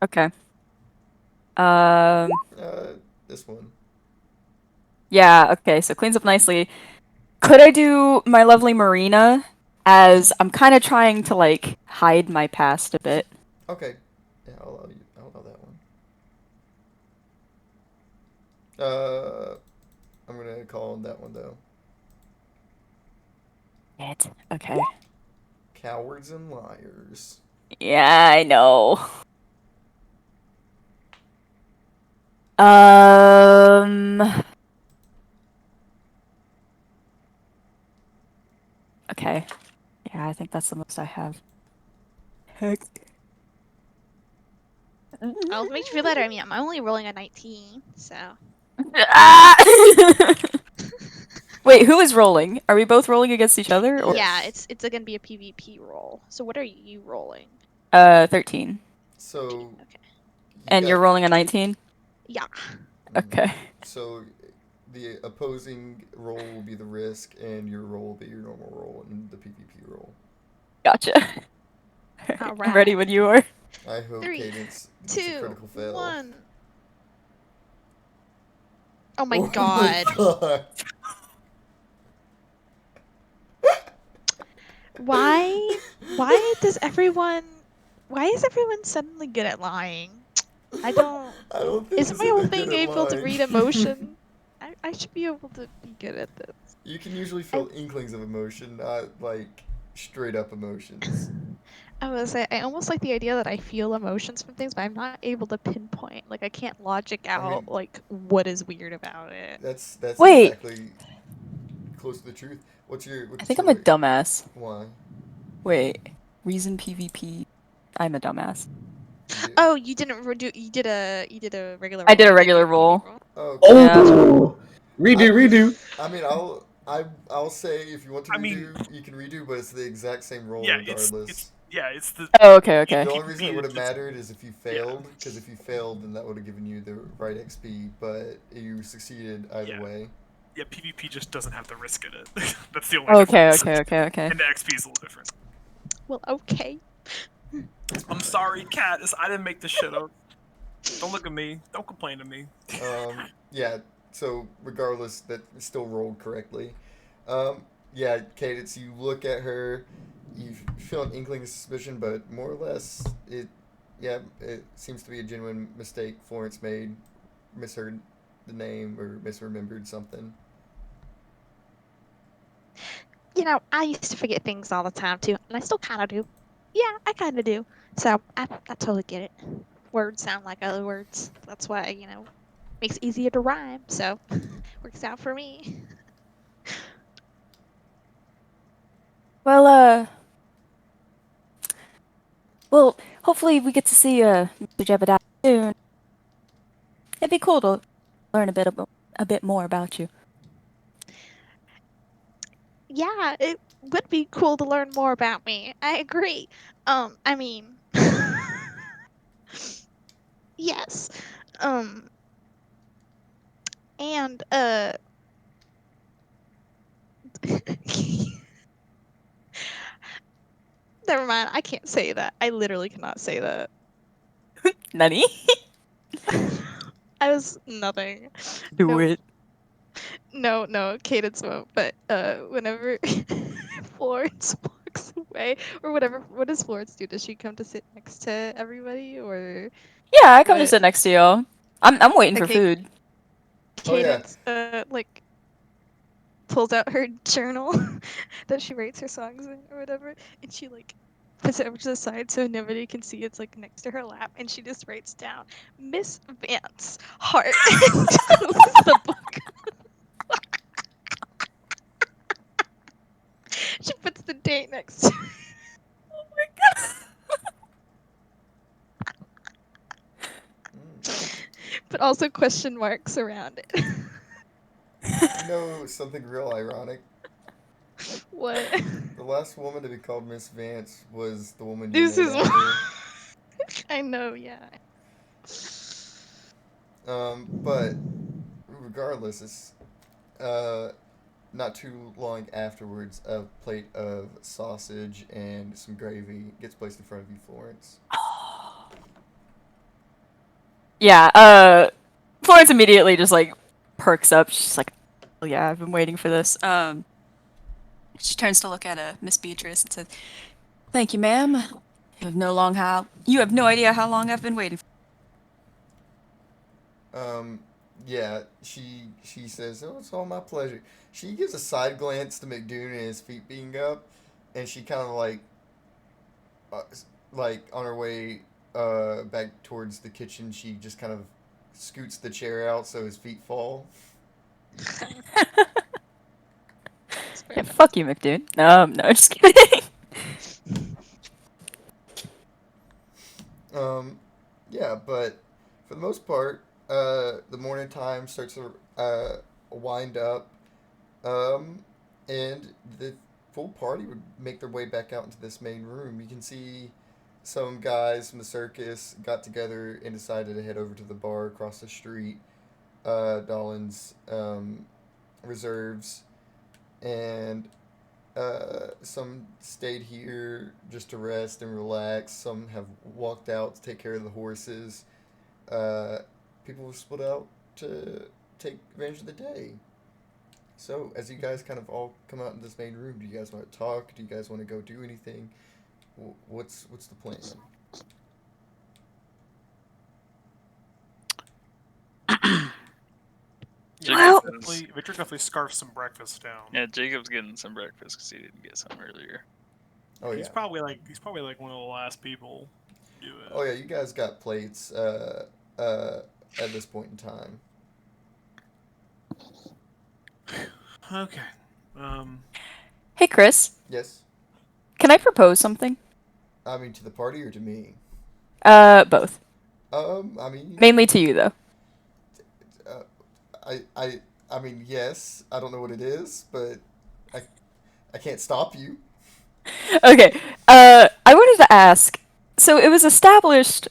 E: Okay.
G: This one.
E: Yeah, okay, so cleans up nicely. Could I do my lovely Marina as I'm kind of trying to, like, hide my past a bit?
G: Okay. Yeah, I'll allow you. I'll allow that one. I'm gonna call on that one though.
E: It. Okay.
G: Cowards and liars.
E: Yeah, I know. Um. Okay. Yeah, I think that's the most I have. Heck.
A: I'll make you feel better. I mean, I'm only rolling a 19, so.
E: Ah! Wait, who is rolling? Are we both rolling against each other? Or...
A: Yeah, it's gonna be a PvP roll. So what are you rolling?
E: 13.
G: So.
A: Okay.
E: And you're rolling a 19?
A: Yeah.
E: Okay.
G: So, the opposing roll will be the risk, and your roll will be your normal roll, and the PvP roll.
E: Gotcha.
A: All
E: I'm ready
A: right.
E: when you are.
G: I hope
A: 3,
G: Cadence gets a
A: 2,
G: critical fail.
A: 1. Oh my
G: Oh
A: god.
G: my god.
A: Why is everyone suddenly good at lying? I don't
G: I don't think
A: Is
G: it's
A: my
G: that
A: whole
G: they're
A: thing
G: good at
A: able to
G: lying.
A: read emotion? I should be able to be good at this.
G: You can usually feel inklings of emotion, not like straight up emotions.
A: I was gonna say, I almost like the idea that I feel emotions from things, but I'm not able to pinpoint. Like, I can't logic out,
G: mean-
A: like, what is weird about it.
G: That's
E: Wait.
G: exactly close to the truth. What's your?
E: I think I'm a dumbass.
G: Why?
E: Wait. Reason PvP. I'm a dumbass.
G: You do.
A: Oh, you didn't redo. You did a regular.
E: I
A: roll.
E: did a
A: You didn't do
E: regular
A: PvP
E: roll.
G: Okay.
E: Yeah.
B: Oh, redo.
G: I mean, I'll say if you want to redo, you can redo, but it's the exact same roll
C: Yeah,
G: regardless.
C: it's the.
E: Oh, okay, okay.
G: The only reason it would have
C: it's-
G: mattered is if you failed, because if you failed, then that would have given you the right XP. But you succeeded either
C: Yeah.
G: way.
C: Yeah, PvP just doesn't have the risk in it. That's the only
E: Okay,
C: difference.
E: okay.
C: And the XP is a little different.
A: Well, okay.
C: I'm sorry, Cat. I didn't make this shit up. Don't look at me. Don't complain to me.
G: Yeah. So regardless, that still rolled correctly. Yeah, Cadence. You look at her, you feel an inkling of suspicion, but more or less, it seems to be a genuine mistake Florence made, misheard the name or misremembered something.
A: You know, I used to forget things all the time too, and I still kind of do. Yeah, I kind of do. So I totally get it. Words sound like other words. That's why, makes it easier to rhyme. So works out for me.
E: Well, hopefully we get to see Mr. Jebediah soon. It'd be cool to learn a bit more about you.
A: Yeah, it would be cool to learn more about me. I agree. I mean, yes. And never mind. I can't say that. I literally cannot say that.
E: Nani?
A: I was nothing.
E: Do
A: No.
E: it.
A: No, Cadence won't. But whenever Florence walks away, or whatever, what does Florence do? Does she come to sit next to everybody, or
E: Yeah, I come to
A: what?
E: sit next to y'all. I'm waiting for
A: Okay.
E: food.
G: Oh, yeah.
A: Cadence like pulls out her journal that she writes her songs in or whatever, and she like puts it over to the side so nobody can see it's like next to her lap, and she just writes down Miss Vance Heart and closes the book. She puts the date next to it. But also question marks around it.
G: You know something real ironic?
A: What?
G: The last woman to be called Miss Vance was the woman you
A: This
G: named
A: is
G: after.
A: I know, yeah.
G: But regardless, it's not too long afterwards, a plate of sausage and some gravy gets placed in front of you, Florence.
E: Yeah, Florence immediately just like perks up. She's like, "Oh yeah, I've been waiting for this." She turns to look at Miss Beatrice and says, "Thank you, ma'am. You have no idea how long I've been waiting."
G: Yeah, she says, "Oh, it's all my pleasure." She gives a side glance to McDoon and his feet being up, and she kind of uh, like on her way back towards the kitchen, she just kind of scoots the chair out so his feet fall.
A: It's fair
E: Yeah,
A: enough.
E: fuck you, McDude. No, just kidding.
G: Um, yeah, but for the most part, the morning time starts to wind up, um, and the full party would make their way back out into this main room. You can see some guys from the circus got together and decided to head over to the bar across the street, Dolan's Reserves, and some stayed here just to rest and relax. Some have walked out to take care of the horses. Uh, People have split out to take advantage of the day. So, as you guys kind of all come out in this main room, do you guys want to talk? Do you guys want to go do anything? What's the plan?
E: Well-
C: Victor definitely scarfed some breakfast down.
D: Yeah, Jacob's getting some breakfast because he didn't get some earlier.
G: Oh
C: he's
G: yeah.
C: probably like one of the last people to do it.
G: Oh yeah. You guys got plates. At this point in time.
C: Okay. Um.
E: Hey, Chris,
G: Yes.
E: can I propose something?
G: I mean, to the party or to me?
E: Both.
G: I mean,
E: Mainly to you, though.
G: uh, I, I, I mean, yes. I don't know what it is, but I, I can't stop you.
E: Okay. I wanted to ask. So it was established,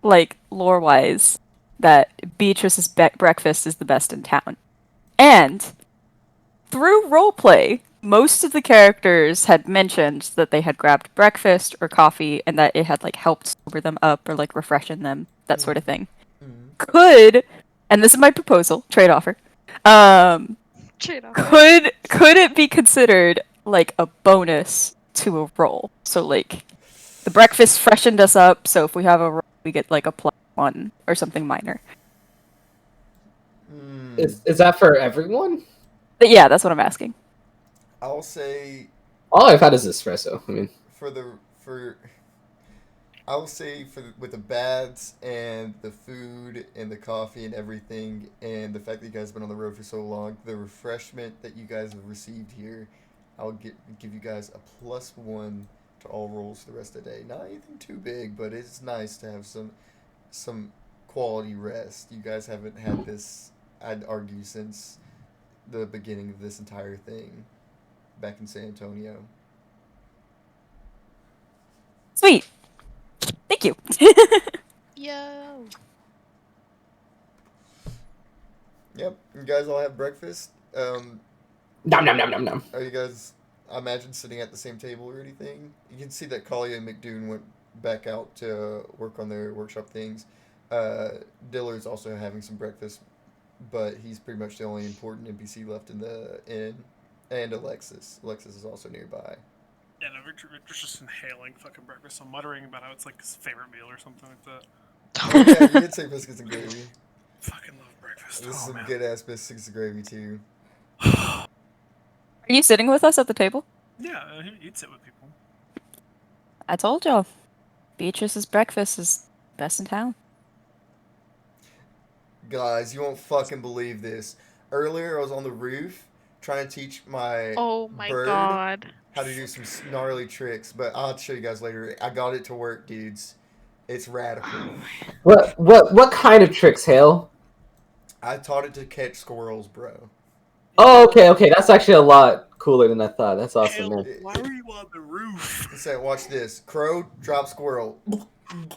E: like lore-wise, that Beatrice's breakfast is the best in town, and through roleplay, most of the characters had mentioned that they had grabbed breakfast or coffee, and that it had like helped sober them up or like refreshen them, that sort of thing. Could, and this is my proposal, trade offer.
A: Trade off.
E: Could it be considered like a bonus to a roll? So like the breakfast freshened us up, so if we have a roll, we get like a +1 or something minor.
B: Is that for everyone?
E: But yeah, that's what I'm asking.
G: I'll say
B: All I've had is espresso. I mean,
G: for I'll say with the bads and the food and the coffee and everything and the fact that you guys have been on the road for so long, the refreshment that you guys have received here, I'll give you guys a +1 to all rolls for the rest of the day. Not anything too big, but it's nice to have some quality rest. You guys haven't had this, I'd argue, since the beginning of this entire thing back in San Antonio.
E: Sweet. Thank you.
A: Yo.
G: Yep, you guys all have breakfast.
B: nom nom nom nom nom.
G: Are you guys, I imagine, sitting at the same table or anything? You can see that Collier and McDoon went back out to work on their workshop things. Diller's also having some breakfast, but he's pretty much the only important NPC left in the inn. And Alexis. Alexis is also nearby.
C: Yeah, no, Victor's just inhaling fucking breakfast. I'm muttering about how it's like his favorite meal or something like that.
G: Oh yeah, you did say biscuits and gravy.
C: Fucking love breakfast.
G: This is some
C: man.
G: good ass biscuits and gravy too.
E: Are you sitting with us at the table?
C: Yeah, he'd sit with people.
E: I told y'all. Beatrice's breakfast is best in town.
G: Guys, you won't fucking believe this. Earlier, I was on the roof trying to teach my
A: Oh my
G: bird
A: god.
G: how to do some gnarly tricks, but I'll show you guys later. I got it to work, dudes. It's radical.
B: What kind of tricks, Hale?
G: I taught it to catch squirrels, bro.
B: Oh, okay. That's actually a lot cooler than I thought. That's awesome,
C: Hell,
B: man.
C: why were you on the roof?
G: So watch this. Crow, drop squirrel. And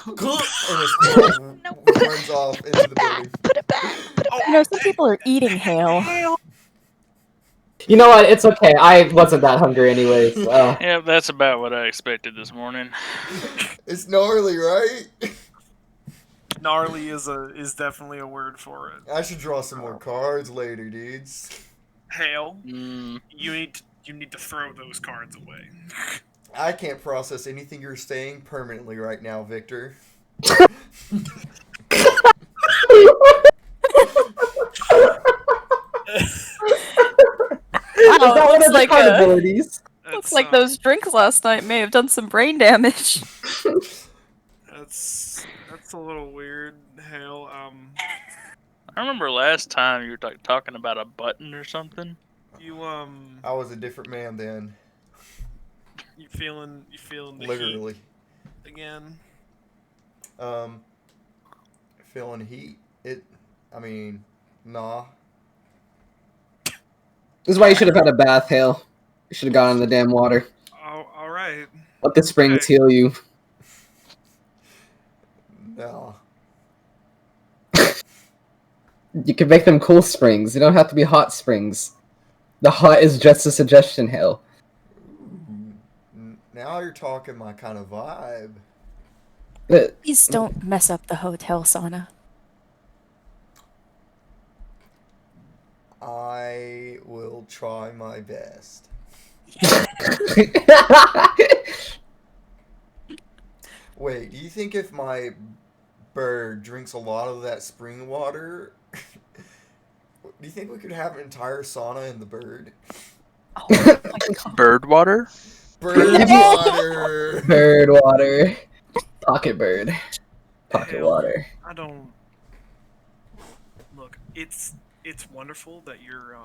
G: the squirrel
A: No.
G: runs off into the building.
A: Put it back. Put it
C: Oh,
A: back.
E: You know, some people are eating hail.
C: Hell.
B: You know what? It's okay. I wasn't that hungry anyways.
D: Yeah, that's about what I expected this morning.
G: It's gnarly, right?
C: Gnarly is definitely a word for it.
G: I should draw some more cards later, dudes.
C: Hale,
D: Mm,
C: you need to throw those cards away.
G: I can't process anything you're saying permanently right now, Victor.
E: Wow,
B: that
E: it
B: one
E: looks
B: of the
E: like
B: card abilities?
E: looks like those drinks last night may have done some brain damage.
C: That's a little weird, Hale.
D: I remember last time you were talking about a button or something.
C: You
G: I was a different man then,
C: you feeling the
G: literally.
C: heat again?
G: Feeling heat. Nah.
B: This is why you should have had a bath, Hale. You should have gone in the damn water.
C: Oh, all right.
B: Let the springs
C: Okay.
B: heal you.
G: Nah.
B: You can make them cool springs. They don't have to be hot springs. The hot is just a suggestion, Hale.
G: Now you're talking my kind of vibe.
E: Please don't mess up the hotel sauna.
G: I will try my best. Wait, do you think if my bird drinks a lot of that spring water, do you think we could have an entire sauna in the bird?
E: Oh my god.
D: Bird water?
G: Bird water!
B: Bird water. Pocket bird. Pocket
C: Hale,
B: water.
C: I don't. Look, it's wonderful that you're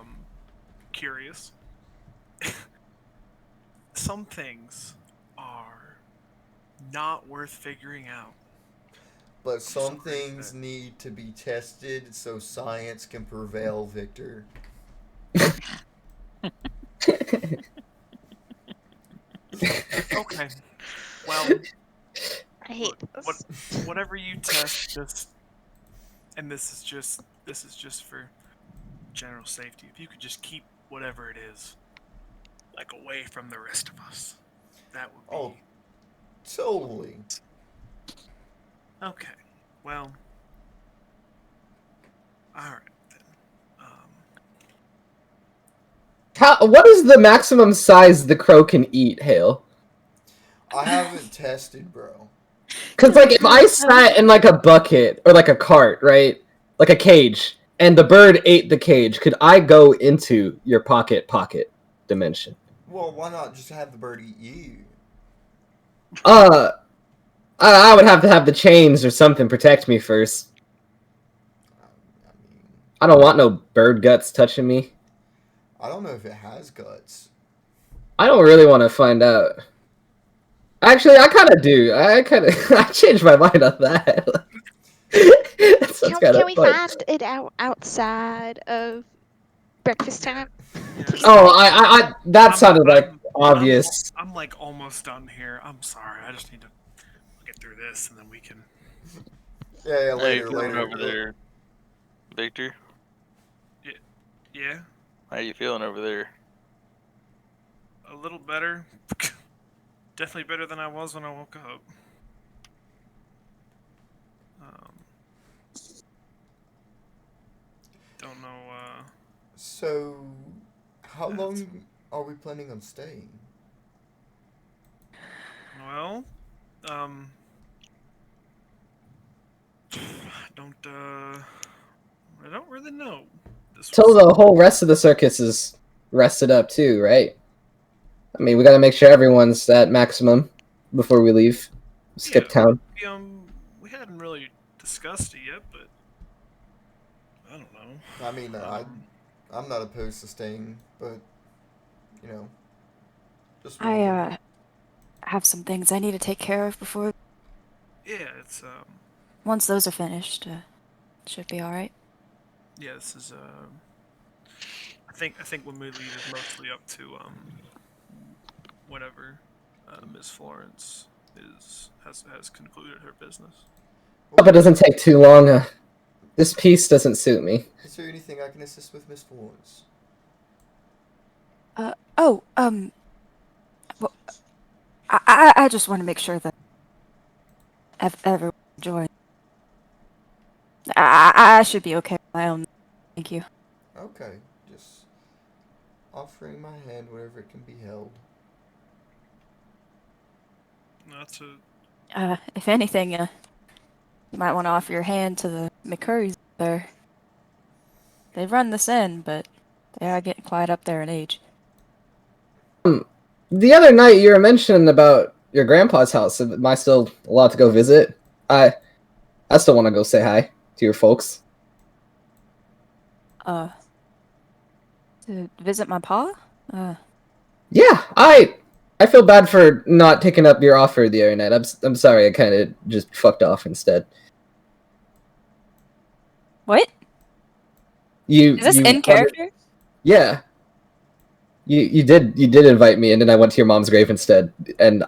C: curious. Some things are not worth figuring out.
G: But some
C: Sorry,
G: things
C: but-
G: need to be tested so science can prevail, Victor.
C: Okay. Well,
A: I hate
C: what,
A: this.
C: whatever you test, just and this is just for general safety. If you could just keep whatever it is, like away from the rest of us, that would be
G: Oh. Totally.
C: okay. Well, all right then.
B: What is the maximum size the crow can eat, Hale?
G: I haven't tested, bro.
B: Because, like, if I sat in, like, a bucket or, like, a cart, right? Like a cage, and the bird ate the cage, could I go into your pocket dimension?
G: Well, why not just have the bird eat you?
B: I would have to have the chains or something protect me first.
G: I mean,
B: I don't want no bird guts touching me.
G: I don't know if it has guts.
B: I don't really want to find out. Actually, I kind of do. I changed my mind on that.
A: Can we find it outside of breakfast time? Please.
B: Oh, I that
C: I'm-
B: sounded like
C: I'm-
B: obvious.
C: I'm like almost done here. I'm sorry. I just need to get through this, and then we can.
G: Yeah,
D: How you
G: later,
D: feeling
G: later.
D: over there, Victor?
C: Yeah,
D: How you feeling over there?
C: a little better. Definitely better than I was when I woke up. Don't know.
G: So, how long are we planning on staying?
C: Well, I don't really know. This
B: Till
C: was-
B: the whole rest of the circus is rested up too, right? I mean, we got to make sure everyone's at maximum. before we leave? Skip town.
C: We hadn't really discussed it yet, but I don't know.
G: I mean, I'm not opposed to staying, but you know, just wondering.
F: I have some things I need to take care of before.
C: Yeah, it's
F: Once those are finished, should be all right.
C: yeah, this is I think when we leave is mostly up to whenever Miss Florence has concluded her business.
B: Hope it doesn't take too long. This piece doesn't suit me.
G: Is there anything I can assist with, Miss Florence?
F: Well, I just want to make sure that everyone enjoys. I should be okay on my own. Thank you.
G: Okay, just offering my hand wherever it can be held.
C: Not to.
F: If anything, you might want to offer your hand to the McCurrys there. They run this inn, but they are getting quite up there in age.
B: The other night you were mentioning about your grandpa's house. Am I still allowed to go visit? I still want to go say hi to your folks.
F: To visit my pa?
B: Yeah, I feel bad for not taking up your offer the other night. I'm sorry. I kind of just fucked off instead.
F: What?
B: You
F: Is this
B: you
F: in character?
B: Yeah. You did invite me, and then I went to your mom's grave instead, and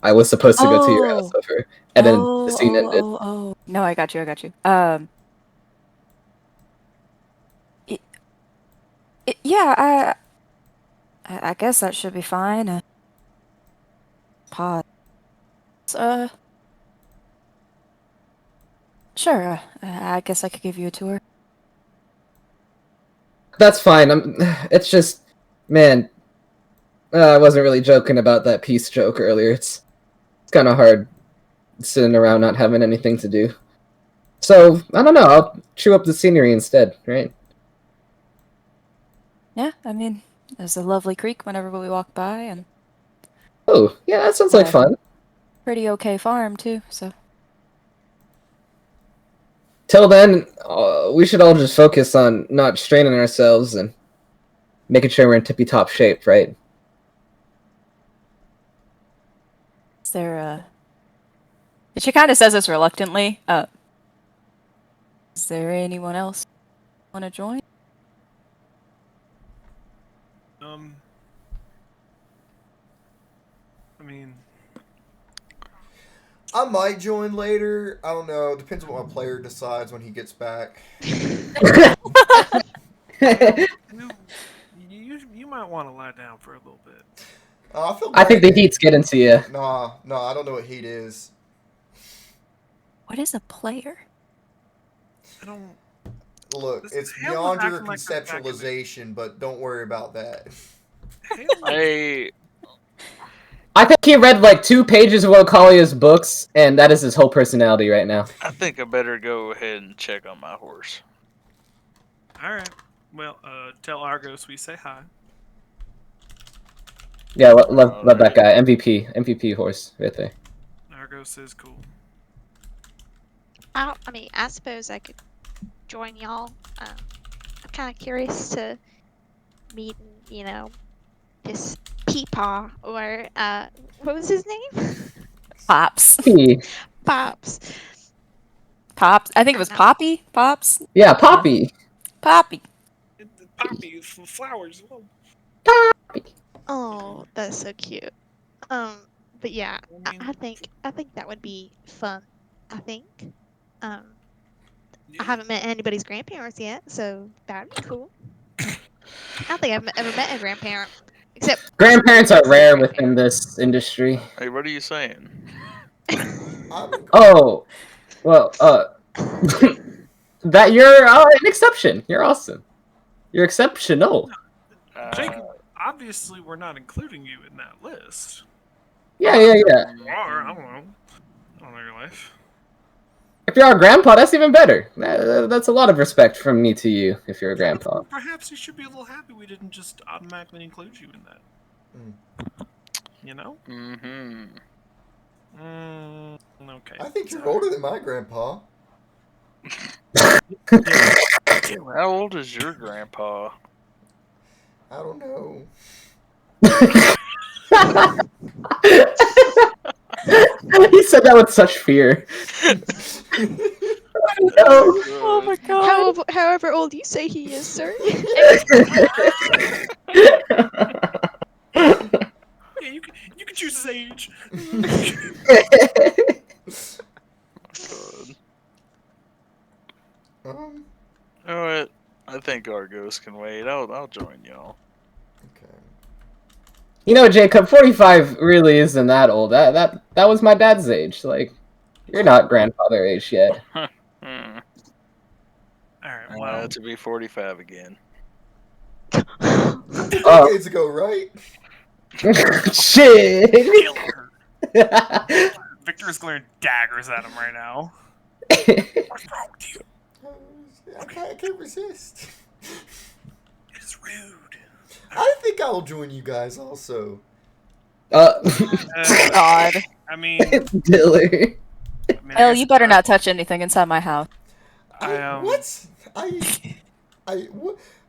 B: I was supposed to go to your house over, and then the scene ended.
F: No, I got you. Yeah, I guess that should be fine. Pause. Sure. I guess I could give you a tour.
B: That's fine. It's just, man, I wasn't really joking about that peace joke earlier. It's kind of hard sitting around not having anything to do. So I don't know. I'll chew up the scenery instead, right?
F: Yeah, I mean, there's a lovely creek whenever we walk by, and
B: Oh, yeah, that sounds like fun.
F: pretty okay farm too. So
B: Till then, we should all just focus on not straining ourselves and making sure we're in tippy top shape, right?
F: is there she kind of says this reluctantly. Is there anyone else want to join?
C: I mean,
G: I might join later. I don't know. Depends on what my player decides when he gets back.
C: you might want to lie down for a little bit.
B: I think the heat's getting to you.
G: Nah, I don't know what heat is.
F: What is a player?
C: I don't.
G: Look, it's beyond your conceptualization, but don't worry about that.
B: I think he read like 2 pages of Okalia's books, and that is his whole personality right now.
D: I think I better go ahead and check on my horse.
C: All right. Well, tell Argos we say hi.
B: Yeah, love that guy. MVP horse right there.
C: Argos is cool.
A: I mean, I suppose I could join y'all. I'm kind of curious to meet, this Peepaw, or what was his name?
F: Pops.
A: Pops.
E: Pops. I think it was Poppy. Pops.
B: Yeah, Poppy.
E: Poppy.
C: Poppy for flowers. Whoa.
A: Oh, that's so cute. But yeah, I think that would be fun. I think. I haven't met anybody's grandparents yet, so that'd be cool. I don't think I've ever met a grandparent, except
B: grandparents are rare within this industry.
D: Hey, what are you saying?
B: Oh, well, that you're an exception. You're awesome. You're exceptional.
C: Jacob, obviously we're not including you in that list.
B: Yeah.
C: You are, I don't know your life.
B: If you're our grandpa, that's even better. That's a lot of respect from me to you, if you're a grandpa.
C: Perhaps you should be a little happy we didn't just automatically include you in that. You know?
D: Mm-hmm.
C: Okay.
G: I think you're older than my grandpa.
D: How old is your grandpa?
G: I don't know.
B: He said that with such fear. No.
F: Oh my god.
A: However old you say he is, sir.
C: Yeah, you can choose his age.
G: Um.
D: Alright. I think Argos can wait. I'll join y'all.
G: Okay.
B: You know, Jacob, 45 really isn't that old. That was my dad's age. Like, you're not grandfather age yet.
D: Hmm.
C: Alright, well.
D: To be 45 again.
G: Decades ago, right?
B: Shit.
C: Victor is glaring daggers at him right now. What's wrong with you?
G: I can't resist.
C: It's rude.
G: I think I'll join you guys also.
F: God.
C: I mean,
B: Diller.
F: Hell, you better not touch anything inside my house.
G: What?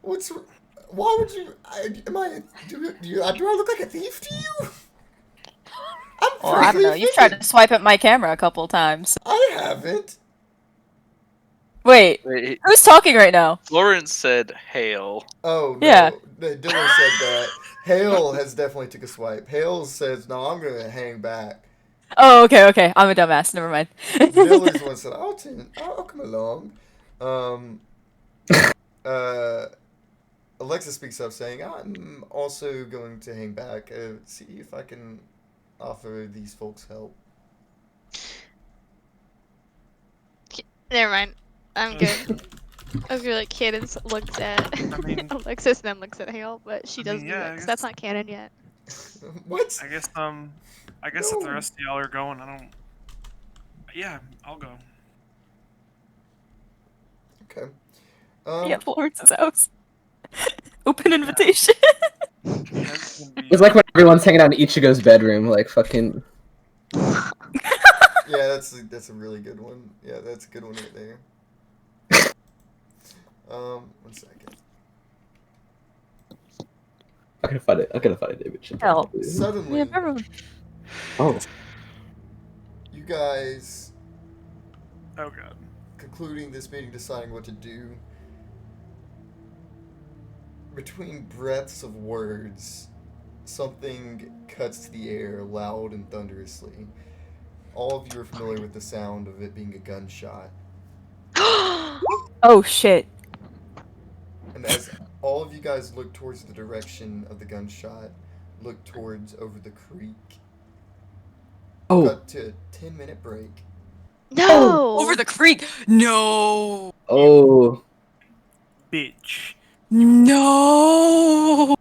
G: What's? Why would you? Do I look like a thief to you?
F: Well, I don't know. You've tried to swipe at my camera a couple times.
G: I haven't.
F: Wait, who's talking right now?
D: Florence said hail.
G: Oh, no.
F: Yeah.
G: Dylan said that. Hale has definitely took a swipe. Hale says, no, I'm going to hang back.
F: Oh, okay. I'm a dumbass. Never mind.
G: Diller's one said, I'll come along. Alexa speaks up saying, I'm also going to hang back. See if I can offer these folks help.
A: Never mind. I'm good. I feel like Cadence looks at Alexis and then looks at Hale, but she doesn't do that because that's not canon yet.
G: What?
C: I guess if the rest of y'all are going, yeah, I'll go.
G: Okay.
F: Yeah, Florence's house. Open invitation.
B: It's like when everyone's hanging out in Ichigo's bedroom, like fucking.
G: Yeah, that's a really good one. Yeah, that's a good one right there. 1 second.
B: I gotta find it, David.
F: Hell.
G: Suddenly,
F: Yeah, everyone.
B: Oh.
G: You guys.
C: Oh god.
G: Concluding this meeting, deciding what to do. Between breaths of words, something cuts to the air loud and thunderously. All of you are familiar with the sound of it being a gunshot.
F: Oh shit.
G: And as all of you guys look towards the direction of the gunshot, look towards over the creek.
B: Oh.
G: Cut to a 10-minute break.
A: No!
E: Over the creek. No.
B: Oh.
C: Bitch.
E: No.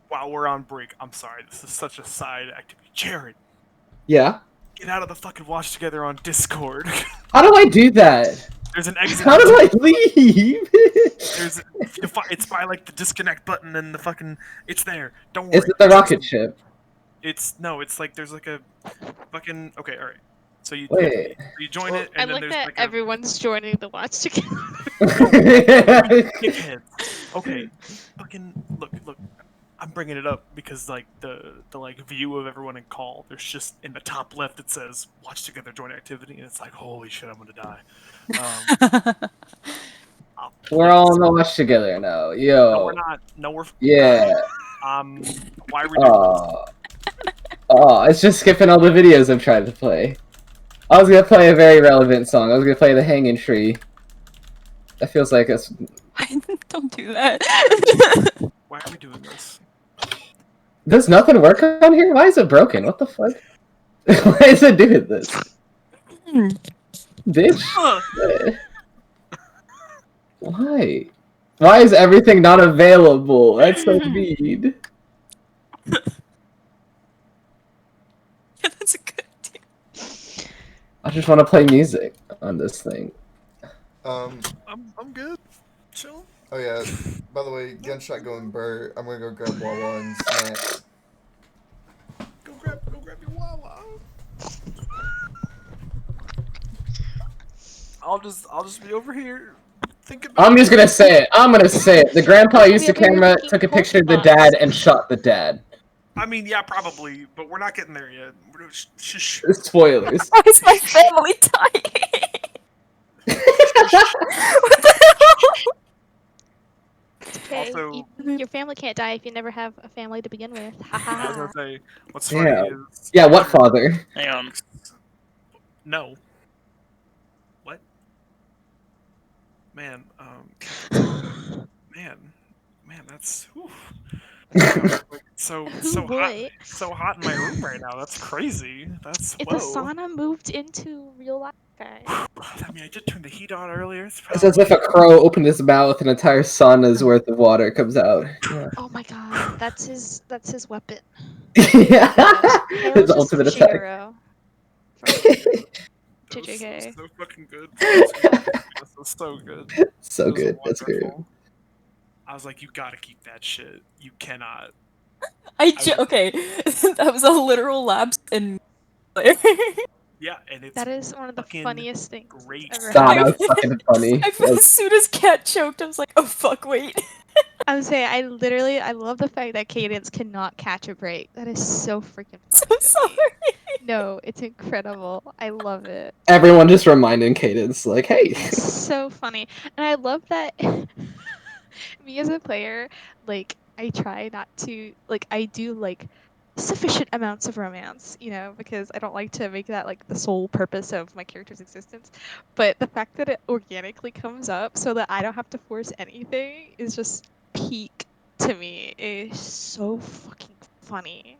C: While we're on break, I'm sorry, this is such a side activity. Jared,
B: Yeah?
C: get out of the fucking watch together on Discord.
B: How do I do that?
C: There's an exit.
B: How do I leave?
C: It's by like the disconnect button and the fucking. It's there. Don't worry.
B: Is it the rocket ship?
C: It's like there's like a fucking. Okay, all right. So you join it,
A: I
C: and then
A: like
C: there's
A: that
C: like
A: everyone's joining the watch together.
C: dickheads. Okay, fucking look. I'm bringing it up because like the like view of everyone in call. There's just in the top left it says "Watch together, join activity," and it's like holy shit, I'm gonna die.
B: We're all in the watch together now. Yo.
C: No, we're not. No, we're.
B: Yeah.
C: Why are we doing this?
B: Oh, it's just skipping all the videos I've tried to play. I was gonna play a very relevant song. I was gonna play The Hanging Tree. That feels like it's.
F: Don't do that.
C: Why are we doing this?
B: Does nothing work on here? Why is it broken? What the fuck? Why is it doing this? Bitch. Why? Why is everything not available? That's so mean.
E: That's a good idea.
B: I just want to play music on this thing.
C: I'm good. Chill.
G: Oh yeah. By the way, gunshot going burr. I'm gonna go grab Wawa and snacks.
C: Go grab your Wawa. I'll just be over here thinking.
B: I'm just gonna say it. I'm gonna say it. The grandpa
A: You'll
B: used
A: be
B: the
A: over here
B: camera,
A: thinking
B: took a
A: pork
B: picture of the
A: chops.
B: dad, and shot the dad.
C: I mean, yeah, probably, but we're not getting there yet. Shh.
B: Spoilers.
E: Why is my family dying? What the hell?
A: It's okay.
C: Also-
A: Your family can't die if you never have a family to begin with. Ha ha
C: I was
A: ha.
C: gonna say, what's funny
B: Yeah.
C: is
B: Yeah, what father?
D: Hang on.
C: No. What? Man, man, that's whew. Like, so hot,
A: What?
C: so hot in my room right now. That's crazy. That's
A: It's
C: whoa.
A: a sauna moved into real life, guys.
C: I mean, I did turn the heat on earlier. It's
B: It's as if a crow opened his mouth, an entire sauna's worth of water comes out. Yeah.
A: Oh my god, that's his weapon.
B: Yeah.
A: Hail
B: His
A: is just
B: ultimate attack.
A: Shiguro from
C: That was
A: JJK.
C: so fucking good. That was so good.
B: So
C: It was
B: good. That's great.
C: wonderful. I was like, you gotta keep that shit. You cannot.
E: Okay, that was a literal lapse in.
C: Yeah, and it's
A: That is one of the
C: fucking
A: funniest things
C: great.
A: ever
B: God,
A: happened.
B: that was fucking funny.
E: As soon as Cat choked, I was like, oh fuck, wait.
A: I would say I love the fact that Cadence cannot catch a break. That is so freaking
E: So
A: funny to
E: sorry.
A: me. No, it's incredible. I love it.
B: Everyone just reminding Cadence, like, hey.
A: It's so funny. And I love that me as a player, like I try not to like I do like sufficient amounts of romance, you know, because I don't like to make that like the sole purpose of my character's existence. But the fact that it organically comes up so that I don't have to force anything is just peak to me. It's so fucking funny.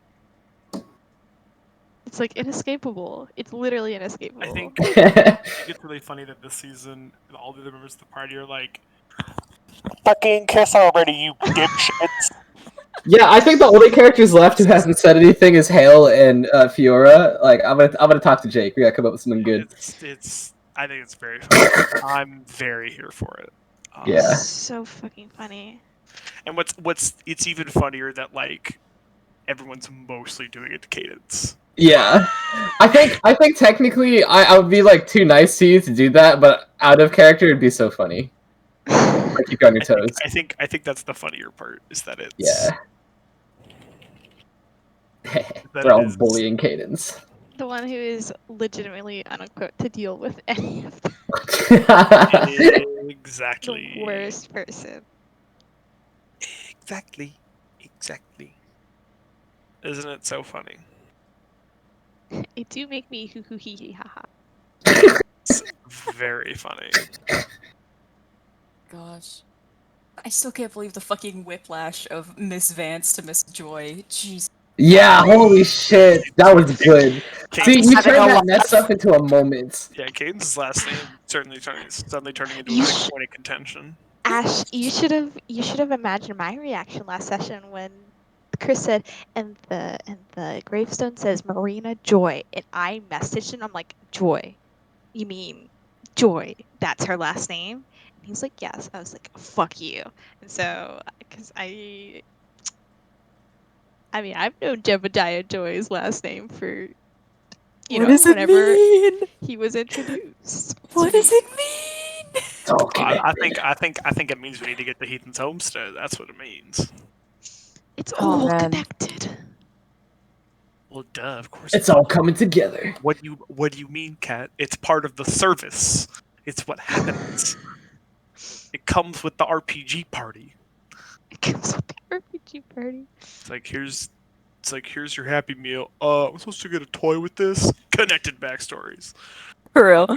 A: It's like inescapable. It's literally inescapable.
C: I think it's really funny that this season all the other members of the party are like, "Fucking kiss already, you dipshits!"
B: Yeah, I think the only characters left who hasn't said anything is Hale and Fiora. Like, I'm gonna talk to Jake. We gotta come up with something good.
C: It's. I think it's very funny. I'm very here for it.
B: Yeah.
A: So fucking funny.
C: And what's it's even funnier that like everyone's mostly doing it to Cadence.
B: Yeah. I think technically I would be like too nice to you to do that, but out of character it'd be so funny. Like keep you on your toes.
C: I think that's the funnier part is that it's
B: Yeah.
C: that
B: We're
C: it
B: all
C: is
B: bullying Cadence.
A: The one who is legitimately unequipped to deal with any of them.
C: exactly
A: The worst person.
C: exactly. Isn't it so funny?
A: It do make me hoo hoo hee hee ha ha.
C: It's very funny.
E: Gosh. I still can't believe the fucking whiplash of Miss Vance to Miss Joy. Jeez.
B: Yeah, holy shit. That was good. See, you
E: having
B: turned
E: a
B: that mess up into a moment.
C: Yeah, Caden's last name suddenly turning into a
A: You
C: big
A: sh-
C: point of contention.
A: Ash, you should have imagined my reaction last session when Chris said, and the gravestone says Marina Joy, and I messaged him. I'm like, Joy, you mean Joy? That's her last name? And he's like, yes. I was like, fuck you. And so, because I mean, I've known Jebediah Joy's last name for,
E: What does it
A: whenever
E: mean?
A: he was introduced.
E: What does it mean?
B: It's all connected.
C: I think it means we need to get to Heathen's homestead. That's what it means.
A: It's
F: Oh,
A: all
F: man.
A: connected.
C: Well, duh, of course.
B: It's all coming together.
C: What do you mean, Kat? It's part of the service. It's what happens. It comes with the RPG party.
A: It comes with the RPG party.
C: It's like here's your Happy Meal. I'm supposed to get a toy with this. Connected backstories.
E: For real.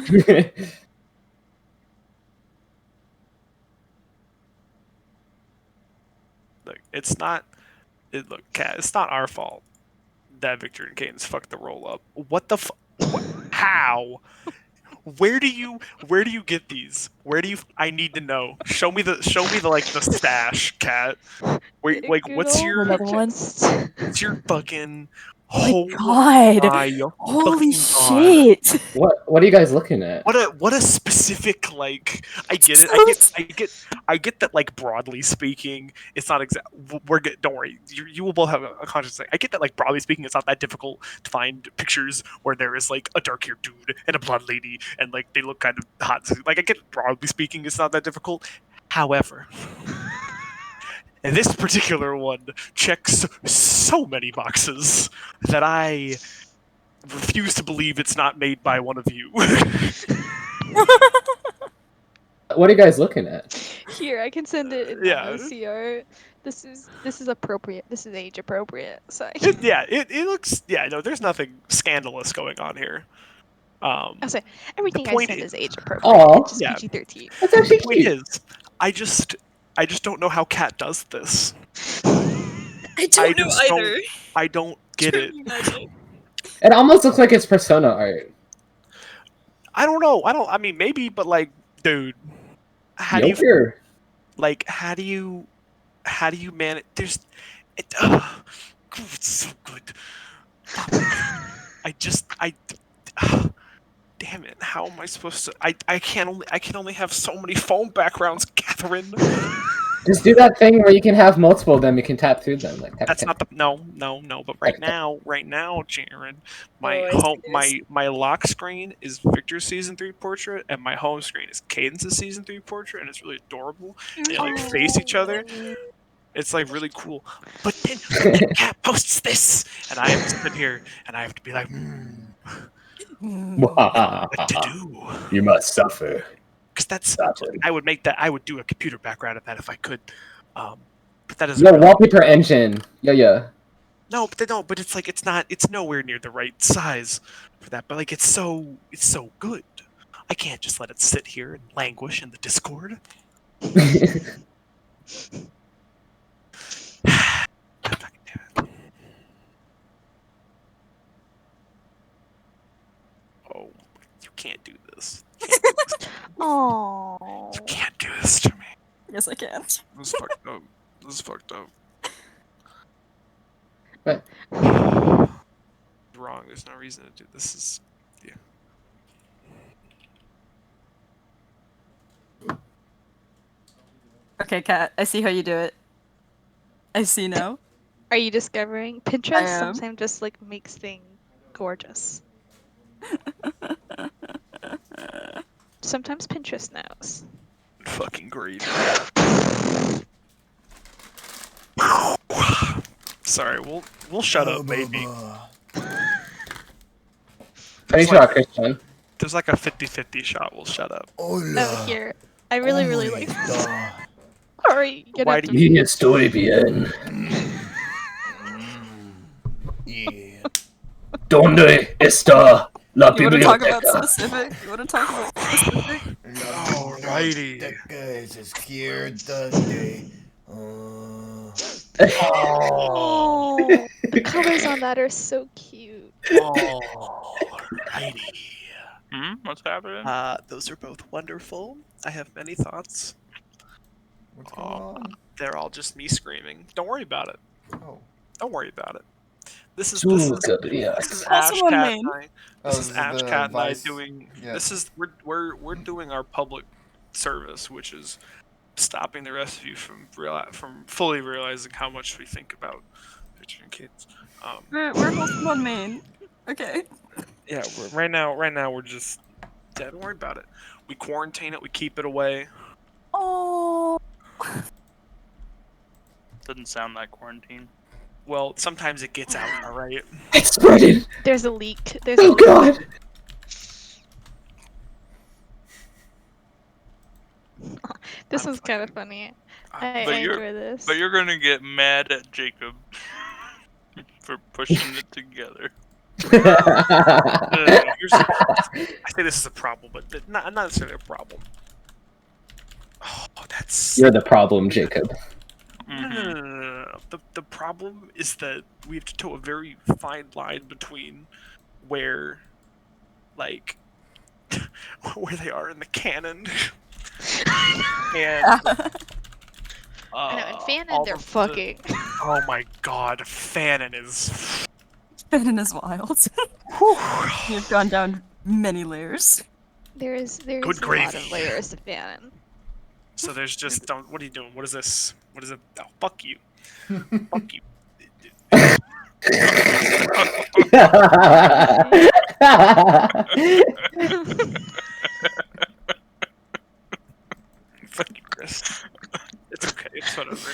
C: Look, it's not. Look, Kat, it's not our fault that Victor and Cadence fucked the roll up. What the how? Where do you get these? I need to know. Show me the like the stash, Cat. Wait, like what's your
F: Another one?
C: fucking
F: Oh my god!
C: my
F: Holy
C: fucking God.
F: shit!
B: What are you guys looking at?
C: What a specific, like, I get it. I get that, like, broadly speaking, it's not exact. We're good. Don't worry. You will both have a conscious thing. I get that, like, broadly speaking, it's not that difficult to find pictures where there is, like, a dark-haired dude and a blonde lady and, like, they look kind of hot. Like, I get broadly speaking, it's not that difficult. However, this particular one checks so many boxes that I refuse to believe it's not made by one of you.
B: What are you guys looking at?
A: Here, I can send it in
C: Yeah.
A: CR. This is appropriate. This is age appropriate. So
C: It looks, no, there's nothing scandalous going on here.
A: I'll say everything I
C: point
A: said
C: is-
A: is age appropriate.
B: Aw.
A: It's just
C: Yeah.
A: PG-13.
B: That's
C: The
B: actually
C: point
B: cute.
C: is, I just don't know how Cat does this.
E: I don't know
C: just
E: either.
C: I don't get it.
E: Truly neither.
B: It almost looks like it's Persona art.
C: I don't know. I mean, maybe, but, like, dude, how do you
B: Joker.
C: how do you manage? There's it's so good. Damn it! How am I supposed to? I can only have so many phone backgrounds, Catherine.
B: Just do that thing where you can have multiple of them. You can tap through them. Like tap,
C: That's
B: tap.
C: not the no. But right now, Jaren, my
E: Oh, I see this.
C: my lock screen is Victor's season 3 portrait, and my home screen is Cadence's season 3 portrait, and it's really adorable. They like face each other. It's like really cool. But then Cat posts this, and I have to sit here and I have to be like, what to do?
B: You must suffer.
C: Because that's
B: Gotcha.
C: I would make that. I would do a computer background of that if I could. But that doesn't.
B: Yo,
C: really-
B: wallpaper engine. Yeah.
C: No, but it's like it's not. It's nowhere near the right size for that. But like it's so good. I can't just let it sit here and languish in the Discord. Fucking damn it. Oh, you can't do this.
A: Oh.
C: You can't do this to me.
E: Yes, I can.
C: This is fucked up. This is fucked up.
B: What?
C: Wrong. There's no reason to do this. Is
E: Okay, Kat, I see how you do it. I see now.
A: Are you discovering Pinterest
E: am.
A: sometimes just like makes things gorgeous? Sometimes Pinterest knows.
C: fucking great. Sorry, we'll shut up, maybe.
B: Pretty sure, Christian.
C: There's like a 50-50 shot. We'll shut up.
A: Oh, here. I really like this. Sorry, you
C: Why
A: have
C: do
A: to-
B: Y estoy bien.
G: Yeah.
B: ¿Dónde está la
E: You want to talk about
B: biblioteca?
E: specific? You want to talk about specific?
C: Alrighty.
G: That guy is scared today.
A: Oh, the colors on that are so cute.
C: Alrighty.
D: What's happening?
C: Those are both wonderful. I have many thoughts.
G: What's going on?
C: They're all just me screaming. Don't worry about it.
G: Oh.
C: Don't worry about it. This is
B: Suga Brias.
C: Ash
E: Also on
C: Cat
E: main.
C: and I.
G: Oh,
C: This is Ash
G: the
C: Cat and I
G: Vice-
C: doing.
G: yeah.
C: This is we're doing our public service, which is stopping the rest of you from fully realizing how much we think about picturing kids.
E: We're also on main. Okay.
C: Yeah, right now we're just. Yeah, don't worry about it. We quarantine it. We keep it away.
E: Oh.
D: Doesn't sound like quarantine.
C: Well, sometimes it gets out. All right.
B: It's spreading.
A: There's a leak. There's a
B: Oh
A: leak.
B: god.
A: This
C: I'm
A: was kind of funny. I
D: But you're-
A: enjoy this.
D: But you're gonna get mad at Jacob for pushing it together.
C: I say this is a problem, but not necessarily a problem. Oh, that's
B: You're the problem, Jacob.
D: Mhm.
C: The problem is that we have to toe a very fine line between where, like, where they are in the canon, and
A: I know, and Fanon,
C: all
A: they're
C: of the-
A: fucking.
C: Oh my god, Fanon is
E: Bannon is wild. You've gone down many layers.
A: There's
C: Good
A: a lot
C: gravy.
A: of layers of Bannon.
C: So there's just what are you doing? What is this? What is it? Oh, fuck you. Fuck you. Fuck you, Chris. It's okay. It's whatever.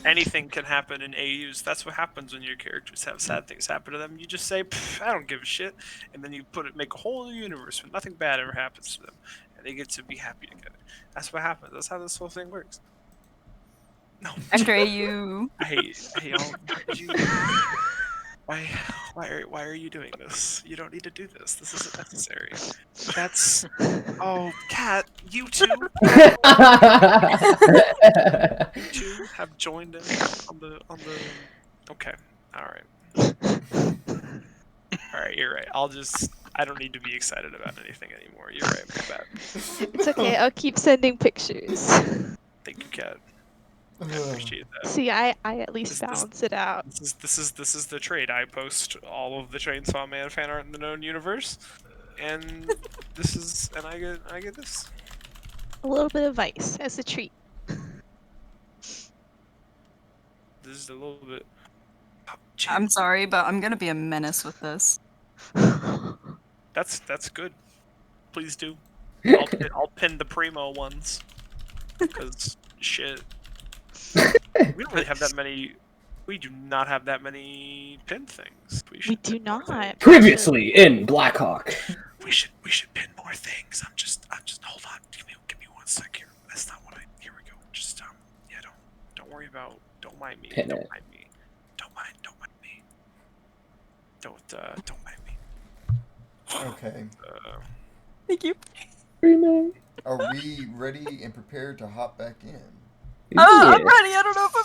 C: Anything can happen in AUs. That's what happens when your characters have sad things happen to them. You just say, "I don't give a shit," and then you make a whole new universe where nothing bad ever happens to them, and they get to be happy together. That's what happens. That's how this whole thing works. No.
E: Andre, you.
C: I hate y'all. Why are you doing this? You don't need to do this. This isn't necessary. That's oh, Cat, you two have joined in on the okay. Alright. Alright, you're right. I don't need to be excited about anything anymore. You're right, my bad.
A: It's okay. I'll keep sending pictures.
C: Thank you, Cat. I appreciate that.
A: See, I at least balance it out.
C: This is the trade. I post all of the Chainsaw Man fan art in the known universe, and I get this.
A: A little bit of ice as a treat.
C: This is a little bit.
E: I'm sorry, but I'm gonna be a menace with this.
C: That's good. Please do. I'll pin the primo ones. Because shit. We don't really have that many. We do not have that many pin things.
A: We do not.
B: Previously in Blackhawk.
C: We should pin more things. I'm just hold on. Give me 1 sec here. That's not what here we go. Just yeah, don't worry about don't mind me.
B: Pin
C: Don't
B: it.
C: mind me. Don't mind me. Don't mind me.
G: Okay.
E: Thank you.
G: Are we ready and prepared to hop back in?
E: I'm ready. I don't know if I'm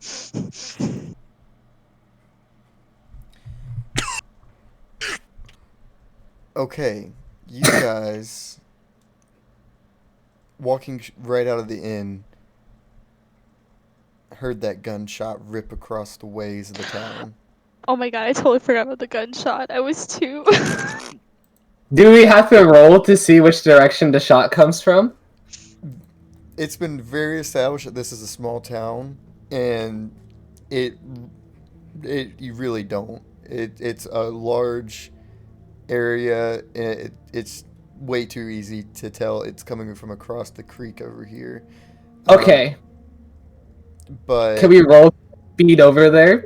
E: prepared.
G: Okay, you guys walking right out of the inn heard that gunshot rip across the ways of the town.
A: Oh my god, I totally forgot about the gunshot. I was too.
B: Do we have to roll to see which direction the shot comes from?
G: It's been very established that this is a small town, and you really don't. It's a large area, and it's way too easy to tell it's coming from across the creek over here.
B: Okay.
G: But
B: Can we roll speed over there?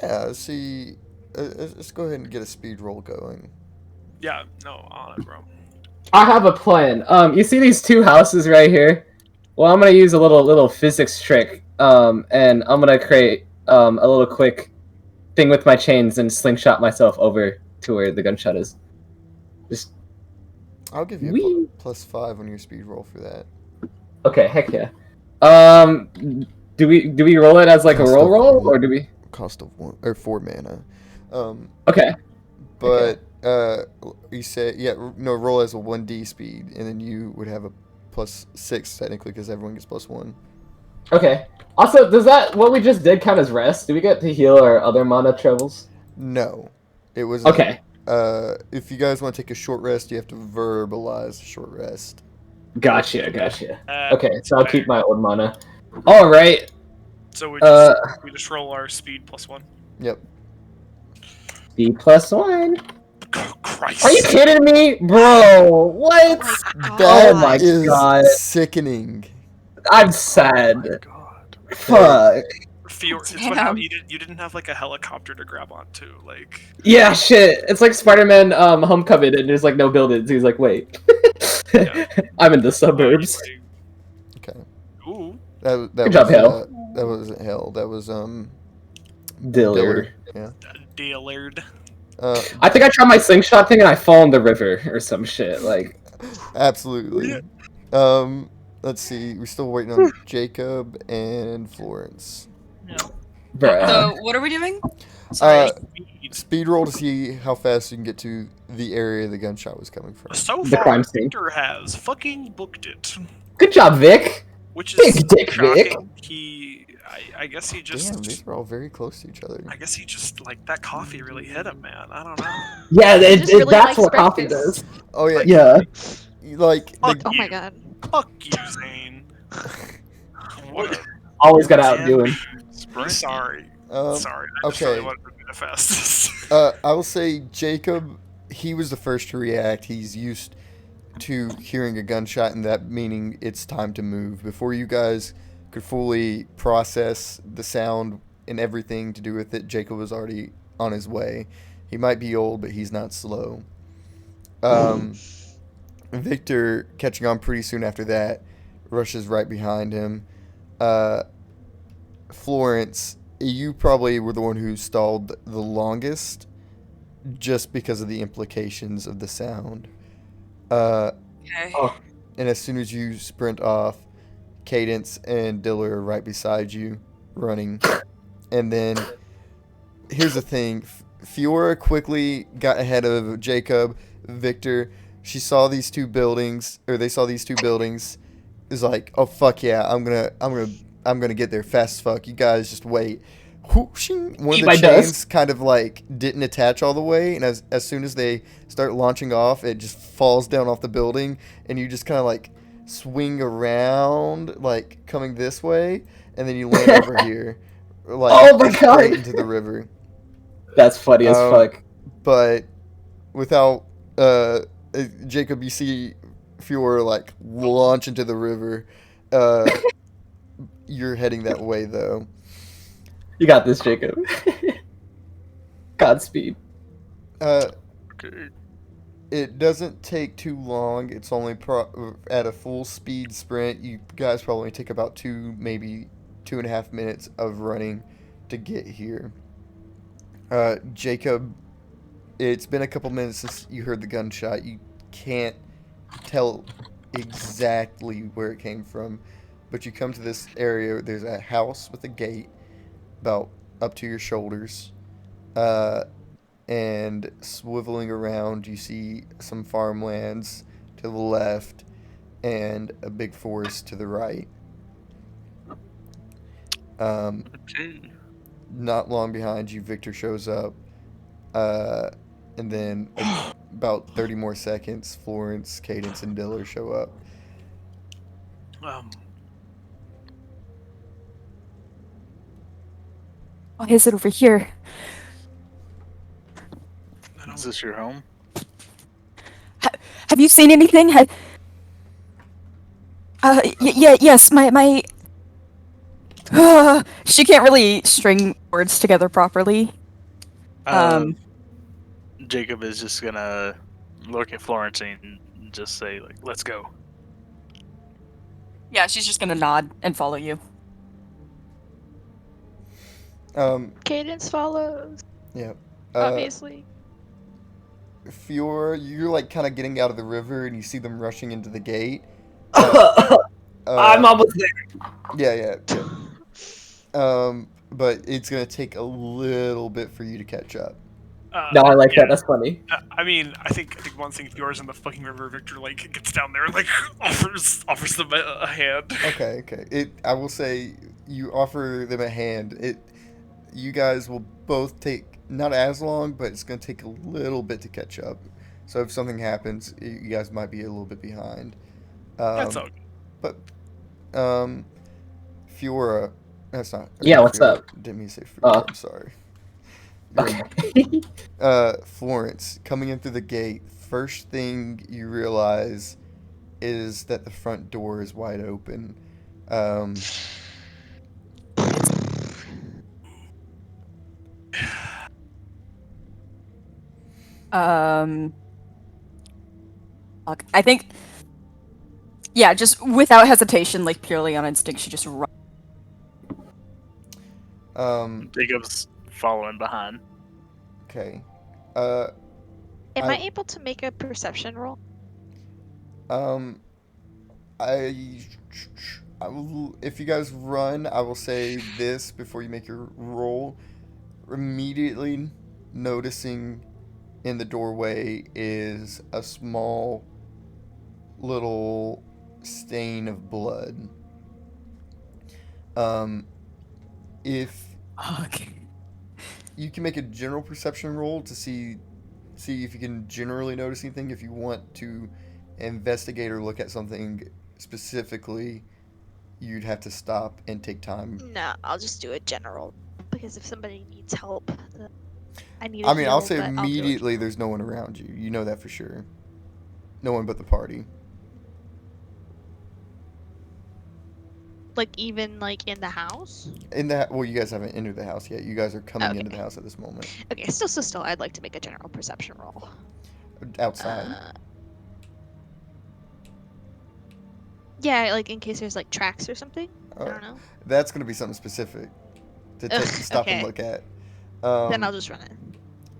G: yeah, see, let's go ahead and get a speed roll going.
C: Yeah, no, on it, bro.
B: I have a plan. You see these two houses right here? Well, I'm gonna use a little physics trick. And I'm gonna create a little quick thing with my chains and slingshot myself over to where the gunshot is. Just
G: I'll give you
B: Wee.
G: a +5 on your speed roll for that.
B: okay, heck yeah. Do we roll it as like a
G: Cost of
B: roll,
G: one.
B: or do we?
G: Cost of 4 mana.
B: Okay.
G: But you say roll as a 1d speed, and then you would have a +6 technically because everyone gets +1.
B: Okay. Also, does what we just did count as rest? Do we get to heal our other mana troubles?
G: No, it was
B: Okay.
G: If you guys want to take a short rest, you have to verbalize a short rest.
B: Gotcha. Okay, so I'll
C: fair.
B: keep my old mana. All right.
C: So we just roll our speed +1.
G: Yep.
B: B +1.
C: Christ.
B: Are you kidding me, bro? What?
G: That
B: Oh my
G: is
B: God.
G: sickening.
B: I'm sad.
C: God.
B: Fuck.
C: Fior, it's
E: Damn.
C: what happened. You didn't have like a helicopter to grab onto, like.
B: Yeah, shit. It's like Spider-Man Homecoming, and there's like no buildings. He's like, wait.
C: Yeah.
B: I'm in the suburbs.
G: Okay.
C: Ooh.
G: That
B: Good job,
G: was
B: Hale.
G: that wasn't Hell. That was
B: Dillard.
G: Yeah.
C: Dillard.
B: I think I tried my slingshot thing and I fall in the river or some shit. Like,
G: Absolutely. Let's see. We're still waiting on Jacob and Florence.
B: bruh.
E: So, what are we doing? Sorry.
G: Speed roll to see how fast you can get to the area the gunshot was coming from.
C: So
B: The
C: far,
B: crime scene.
C: Victor has fucking booked it,
B: Good job, Vic.
C: which is
B: Big dick,
C: shocking.
B: Vic.
C: I guess he just.
G: Damn, these are all very close to each other.
C: I guess he just like that coffee really hit him, man. I don't know.
B: Yeah,
A: He just really
B: that's
A: likes
B: what coffee
A: breakfast.
B: does.
G: Oh yeah,
B: Yeah.
G: like
C: Fuck
A: Oh
C: you.
A: my god.
C: Fuck you, Zane. What? A,
B: Always got out doing.
D: Sprint.
C: sorry.
G: um,
C: Sorry. I just really
G: okay.
C: wanted to be the fastest.
G: I will say Jacob. He was the first to react. He's used to hearing a gunshot and that meaning it's time to move. Before you guys could fully process the sound and everything to do with it, Jacob was already on his way. He might be old, but he's not slow. Victor, catching on pretty soon after that, rushes right behind him. Uh, Florence, you probably were the one who stalled the longest just because of the implications of the sound.
E: Okay.
B: Oh,
G: And as soon as you sprint off, Cadence and Diller are right beside you, running. And then, here's the thing. Fiora quickly got ahead of Jacob, Victor. She saw these two buildings, or they saw these two buildings. Is like, oh fuck yeah, I'm gonna get there fast as fuck. You guys just wait. Whooshing. One of
B: Eat
G: the
B: my
G: chains
B: dust.
G: kind of like didn't attach all the way, and as soon as they start launching off, it just falls down off the building, and you just kind of like swing around, like coming this way, and then you land over here, like
B: Oh my
G: straight
B: God.
G: into the river.
B: That's funny as fuck.
G: But without Jacob, you see Fiora like launch into the river. You're heading that way though.
B: You got this, Jacob. Godspeed.
D: Okay.
G: It doesn't take too long. It's only at a full speed sprint. You guys probably take about maybe 2.5 minutes of running to get here. Jacob, it's been a couple minutes since you heard the gunshot. You can't tell exactly where it came from, but you come to this area. There's a house with a gate about up to your shoulders. And swiveling around, you see some farmlands to the left and a big forest to the right.
D: Okay.
G: Not long behind you, Victor shows up. And then about 30 more seconds, Florence, Cadence, and Diller show up.
F: Why is it over here?
D: Is this your home?
F: Have you seen anything? Yes, my. She can't really string words together properly.
D: Jacob is just gonna look at Florence and just say, like, let's go.
E: Yeah, she's just gonna nod and follow you.
A: Cadence follows,
G: Yeah.
A: obviously.
G: Fiora, you're like kind of getting out of the river and you see them rushing into the gate.
B: I'm almost there.
G: Yeah. But it's gonna take a little bit for you to catch up.
B: No, I like that. That's funny.
C: I mean, I think one thing, if yours in the fucking river, Victor like gets down there and like offers them a hand.
G: Okay. I will say you offer them a hand. You guys will both take not as long, but it's gonna take a little bit to catch up. So if something happens, you guys might be a little bit behind.
C: That's all.
G: But Fiora, that's not.
B: Yeah, what's
G: Fiora,
B: up?
G: Didn't mean to say Fiora. I'm sorry.
B: Okay.
G: Florence, coming in through the gate, first thing you realize is that the front door is wide open.
E: Fuck. I think. Yeah, just without hesitation, like purely on instinct, she just runs.
D: Jacob's following behind.
G: Okay.
A: Am I
G: I-
A: able to make a perception roll?
G: If you guys run, I will say this before you make your roll. Immediately noticing in the doorway is a small little stain of blood. If
E: Okay.
G: you can make a general perception roll to see if you can generally notice anything. If you want to investigate or look at something specifically, you'd have to stop and take time.
A: No, I'll just do a general because if somebody needs help, then I need a
G: I mean, I'll
A: heal,
G: say
A: but I'll do it.
G: immediately there's no one around you. You know that for sure. No one but the party.
A: Like even like in the house.
G: Well, you guys haven't entered the house yet. You guys are coming into the
A: Okay.
G: house at this moment.
A: Okay, still, I'd like to make a general perception roll.
G: Outside.
A: Yeah, like in case there's like tracks or something. I
G: Oh,
A: don't know.
G: that's going to be something specific to
A: Ugh,
G: stop and
A: okay.
G: look at.
A: Then I'll just run it.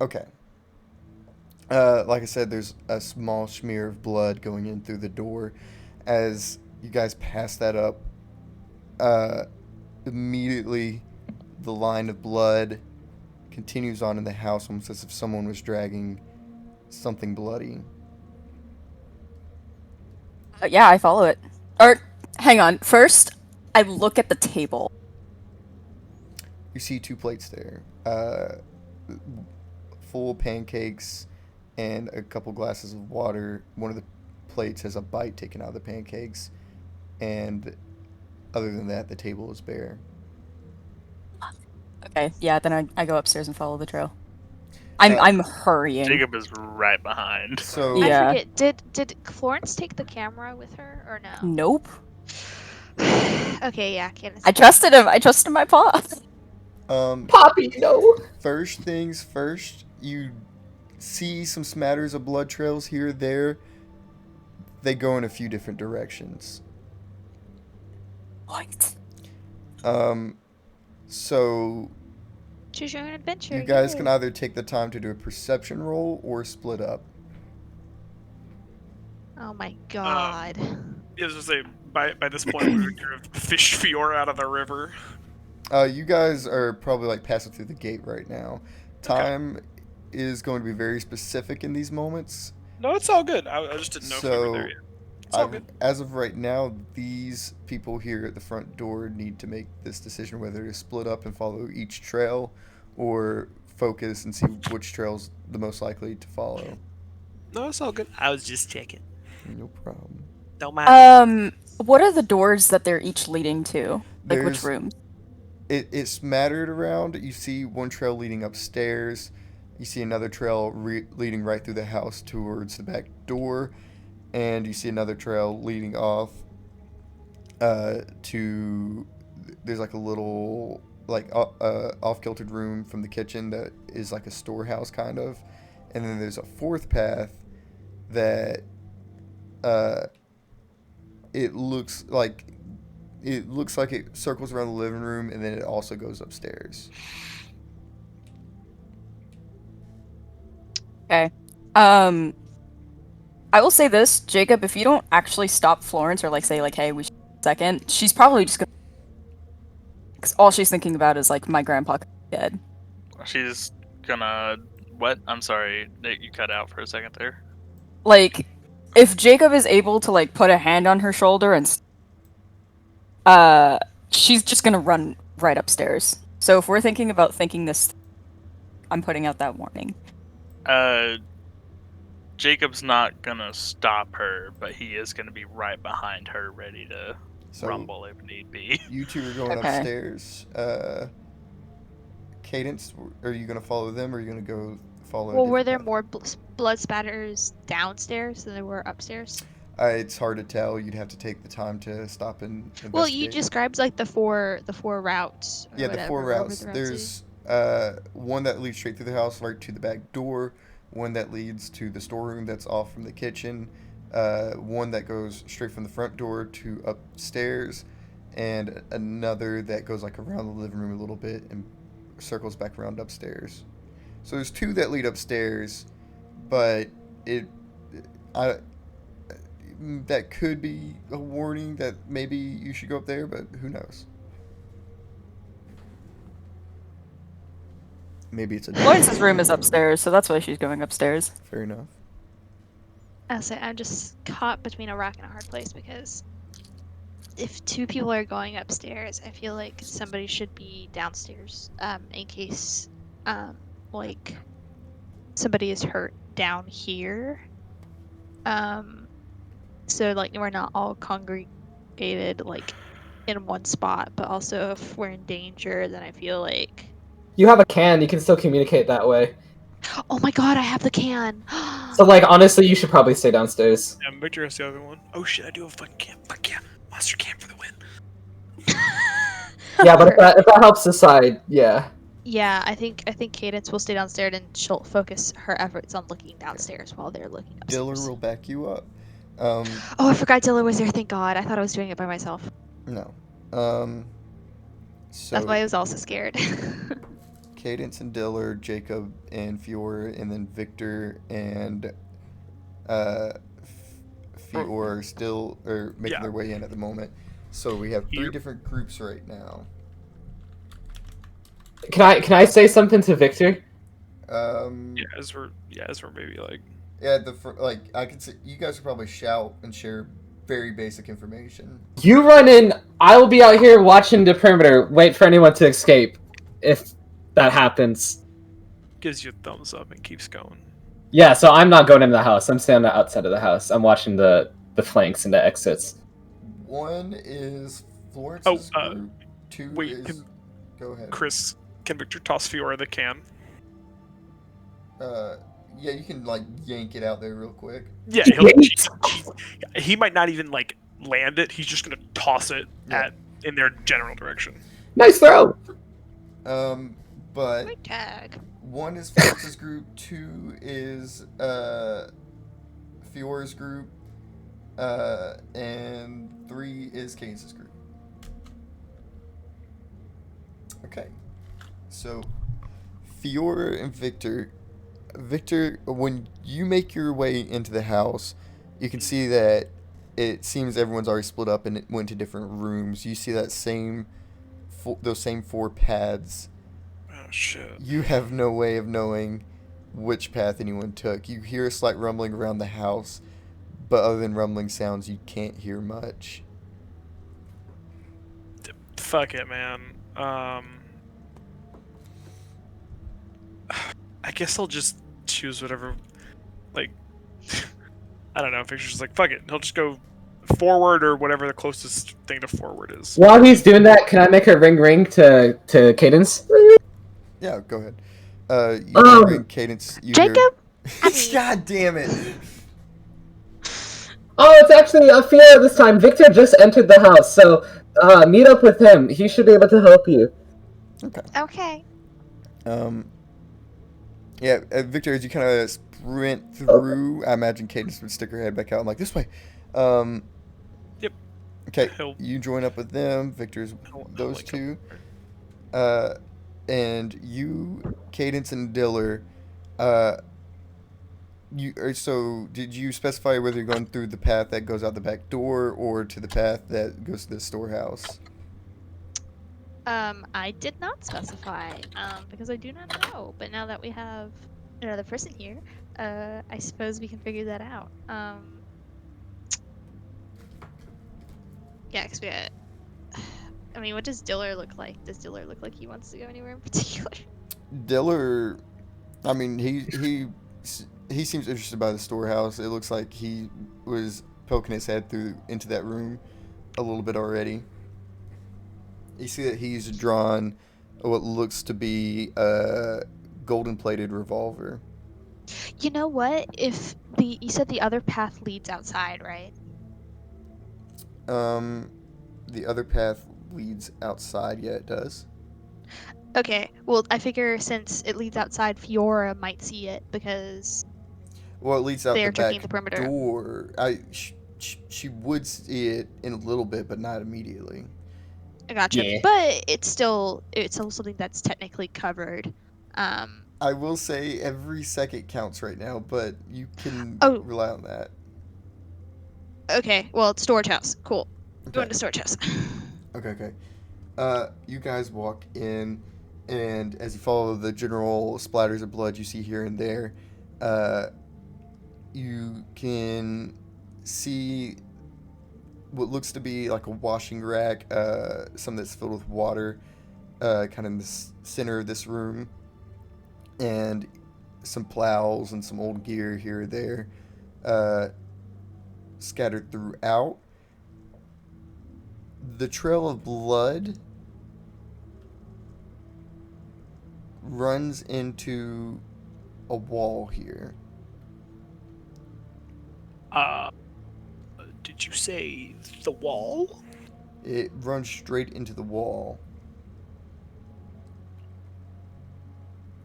G: Okay. Like I said, there's a small smear of blood going in through the door. As you guys pass that up, immediately the line of blood continues on in the house, almost as if someone was dragging something bloody.
E: Yeah, I follow it. Or, hang on. First, I look at the table.
G: You see 2 plates there, full pancakes and a couple glasses of water. One of the plates has a bite taken out of the pancakes, and other than that, the table is bare.
E: Okay, yeah, then I go upstairs and follow the trail. I'm hurrying.
D: Jacob is right behind.
G: So
E: Yeah.
A: I forget. Did Florence take the camera with her or no?
E: Nope.
A: Okay, yeah, Candace.
E: I trusted him. I trusted my paw.
B: Poppy, no.
G: First things first, you see some smatters of blood trails here or there. They go in a few different directions.
E: What?
G: So
A: Choose your own adventure.
G: you guys
A: yay.
G: can either take the time to do a perception roll or split up.
A: Oh my god.
C: Yeah, I was gonna say, by this point, we would have fished Fiora out of the river.
G: You guys are probably like passing through the gate right now. Time is going to be very specific in these moments.
C: No, it's all good. I just didn't know if we were there yet. It's all good.
G: As of right now, these people here at the front door need to make this decision whether to split up and follow each trail or focus and see which trail's the most likely to follow.
C: No, it's all good. I was just checking.
G: No problem.
C: Don't mind.
E: What are the doors that they're each leading to? Like which
G: There's-
E: rooms?
G: It's smattered around. You see one trail leading upstairs. You see another trail leading right through the house towards the back door. And you see another trail leading off to... There's like a little off-kiltered room from the kitchen that is like a storehouse kind of. And then there's a fourth path that it looks like it circles around the living room and then it also goes upstairs.
E: Okay. I will say this, Jacob, if you don't actually stop Florence or like say like, hey, we should second, she's probably just gonna... Cause all she's thinking about is like my grandpa dead.
D: She's gonna... What? I'm sorry, Nate, you cut out for a second there.
E: Like, if Jacob is able to like put a hand on her shoulder and she's just gonna run right upstairs. So if we're thinking about thinking this, I'm putting out that warning.
D: Jacob's not gonna stop her, but he is gonna be right behind her, ready to
G: So
D: rumble if need be.
G: you two are going
E: Okay.
G: upstairs. Cadence, are you going to follow them or are you going to go follow a
A: Well, were
G: different
A: there
G: path?
A: more blood spatters downstairs than there were upstairs?
G: It's hard to tell. You'd have to take the time to stop and investigate.
A: Well, you described like the four routes. Or
G: Yeah, the
A: whatever,
G: 4
A: whatever
G: routes.
A: the
G: There's one that leads straight through the house, right to the back door. One that leads to the storeroom that's off from the kitchen. One that goes straight from the front door to upstairs. And another that goes like around the living room a little bit and circles back around upstairs. So there's 2 that lead upstairs, but that could be a warning that maybe you should go up there, but who knows? Maybe it's a
E: Florence's room is upstairs, so that's why she's going upstairs.
G: Fair enough.
A: I'll say I'm just caught between a rock and a hard place because if two people are going upstairs, I feel like somebody should be downstairs, in case, like somebody is hurt down here. So like we're not all congregated like in one spot, but also if we're in danger, then I feel like,
B: You have a can. You can still communicate that way.
A: oh my god, I have the can.
B: So like honestly, you should probably stay downstairs.
C: And Victor has the other one. Oh shit, I do have a fucking camp. Fuck yeah. Monster camp for the win.
B: Yeah, but if that helps decide, yeah.
A: Yeah, I think Cadence will stay downstairs and she'll focus her efforts on looking downstairs while they're looking upstairs.
G: Diller will back you up.
A: Oh, I forgot Dilla was there. Thank God. I thought I was doing it by myself.
G: No. So
A: That's why I was also scared.
G: Cadence and Diller, Jacob and Fiora, and then Victor and uh, Fiora are still making
C: Yeah.
G: their way in at the moment. So we have 3
C: Here.
G: different groups right now.
B: Can I say something to Victor?
C: Yeah, as we're maybe like.
G: Yeah, like I could say you guys could probably shout and share very basic information.
B: You run in. I will be out here watching the perimeter. Wait for anyone to escape, if that happens.
C: Gives you a thumbs up and keeps going.
B: Yeah, so I'm not going into the house. I'm staying on the outside of the house. I'm watching the flanks and the exits.
G: 1 is Florence's group. 2
C: wait,
G: is. Go ahead.
C: Chris, can Victor toss Fiora the can?
G: Yeah, you can like yank it out there real quick.
C: Yeah, he might not even like land it. He's just gonna toss it in their general direction.
B: Nice throw.
G: But
A: My tag.
G: 1 is Florence's group. 2 is Fiora's group. And 3 is Cadence's group. Okay. So Fiora and Victor, when you make your way into the house, you can see that it seems everyone's already split up and it went to different rooms. You see that those same 4 paths.
C: Oh shit.
G: You have no way of knowing which path anyone took. You hear a slight rumbling around the house, but other than rumbling sounds, you can't hear much.
C: Fuck it, man. I guess I'll just choose whatever. Like, I don't know. Victor's just like, fuck it. He'll just go forward or whatever the closest thing to forward is.
B: While he's doing that, can I make a ring to Cadence?
G: Yeah, go ahead. You hear Cadence.
A: Jacob?
G: God damn it!
B: Oh, it's actually Fiora this time. Victor just entered the house, so meet up with him. He should be able to help you.
A: Okay.
G: Yeah, Victor, as you kind of sprint through, I imagine Cadence would stick her head back out and like, this way.
C: Yep.
G: Okay, you join up with them. Victor's those 2. And you, Cadence and Diller, so did you specify whether you're going through the path that goes out the back door or to the path that goes to the storehouse?
A: I did not specify, because I do not know. But now that we have another person here, I suppose we can figure that out. Yeah, because I mean, what does Diller look like? Does Diller look like he wants to go anywhere in particular?
G: Diller, I mean, he seems interested by the storehouse. It looks like he was poking his head into that room a little bit already. You see that he's drawn what looks to be a golden-plated revolver.
A: You know what? You said the other path leads outside, right?
G: The other path leads outside. Yeah, it does.
A: Okay. Well, I figure since it leads outside, Fiora might see it because.
G: Well, it leads out
A: they're
G: the
A: checking
G: back
A: the perimeter.
G: door. She would see it in a little bit, but not immediately.
A: I gotcha.
B: Yeah.
A: But it's still something that's technically covered.
G: I will say every second counts right now, but you can rely on that.
A: Okay. Well, it's storage house. Cool.
G: Okay.
A: Going to storage house.
G: Okay. You guys walk in, and as you follow the general splatters of blood you see here and there, you can see what looks to be like a washing rack, some that's filled with water, kind of in the center of this room, and some plows and some old gear here or there, scattered throughout. The trail of blood runs into a wall here.
C: Did you say the wall?
G: It runs straight into the wall.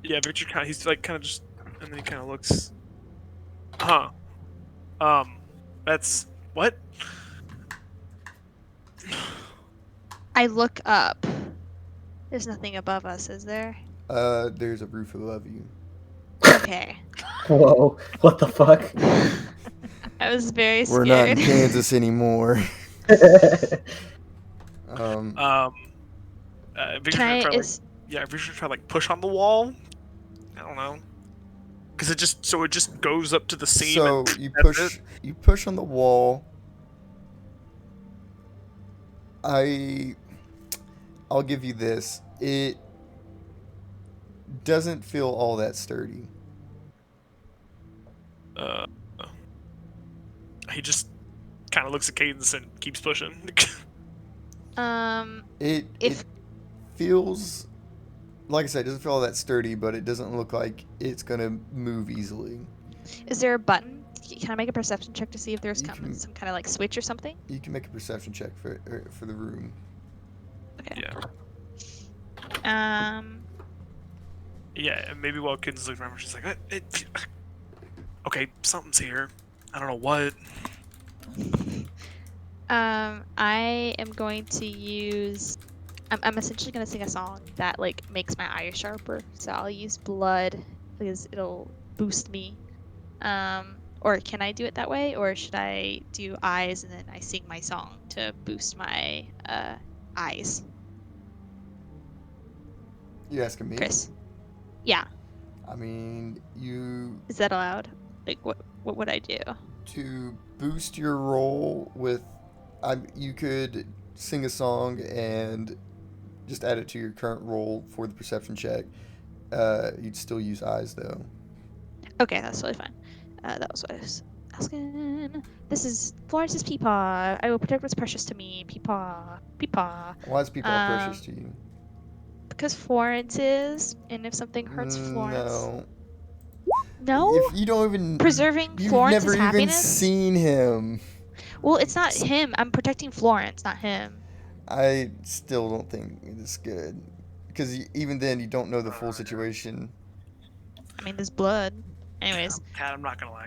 C: Yeah, Victor he's like kind of just, and then he kind of looks. Huh. That's what?
A: I look up. There's nothing above us, is there?
G: There's a roof above you.
A: Okay.
B: Whoa, what the fuck?
A: I was very
G: We're not in
A: scared.
G: Kansas anymore.
C: Victor's
A: Can
C: gonna
A: I
C: try
A: is
C: Victor's gonna try like push on the wall. I don't know. Because it just goes up to the seam.
G: So
C: and
G: you
C: that's it.
G: push on the wall. I'll give you this. It doesn't feel all that sturdy.
C: He just kind of looks at Cadence and keeps pushing.
G: It
A: if
G: feels, like I said, it doesn't feel all that sturdy, but it doesn't look like it's gonna move easily.
A: is there a button? Can I make a perception check to see if there's
G: You can-
A: some kind of like switch or something?
G: You can make a perception check for the room.
A: Okay.
C: Yeah. Yeah, and maybe while Cadence looks around, she's like, okay, something's here. I don't know what.
A: I am going to use. I'm essentially going to sing a song that like makes my eyes sharper. So I'll use blood because it'll boost me. Or can I do it that way, or should I do eyes and then I sing my song to boost my eyes?
G: You asking me?
A: Chris. Yeah.
G: I mean,
A: Is that allowed? Like, what would I do?
G: to boost your roll with, you could sing a song and just add it to your current roll for the perception check. You'd still use eyes though.
A: Okay, that's totally fine. That was what I was asking. This is Florence's Peepaw. I will protect what's precious to me. Peepaw. Peepaw.
G: Why is people precious to you?
A: Because Florence is, and if something hurts Florence.
G: No.
A: No?
G: If you don't even
A: Preserving
G: you've
A: Florence's
G: never even
A: happiness?
G: seen him.
A: Well, it's not him. I'm protecting Florence, not him.
G: I still don't think it's good. Because even then, you don't know the full situation.
A: I mean, there's blood. Anyways.
C: Kat, I'm not gonna lie,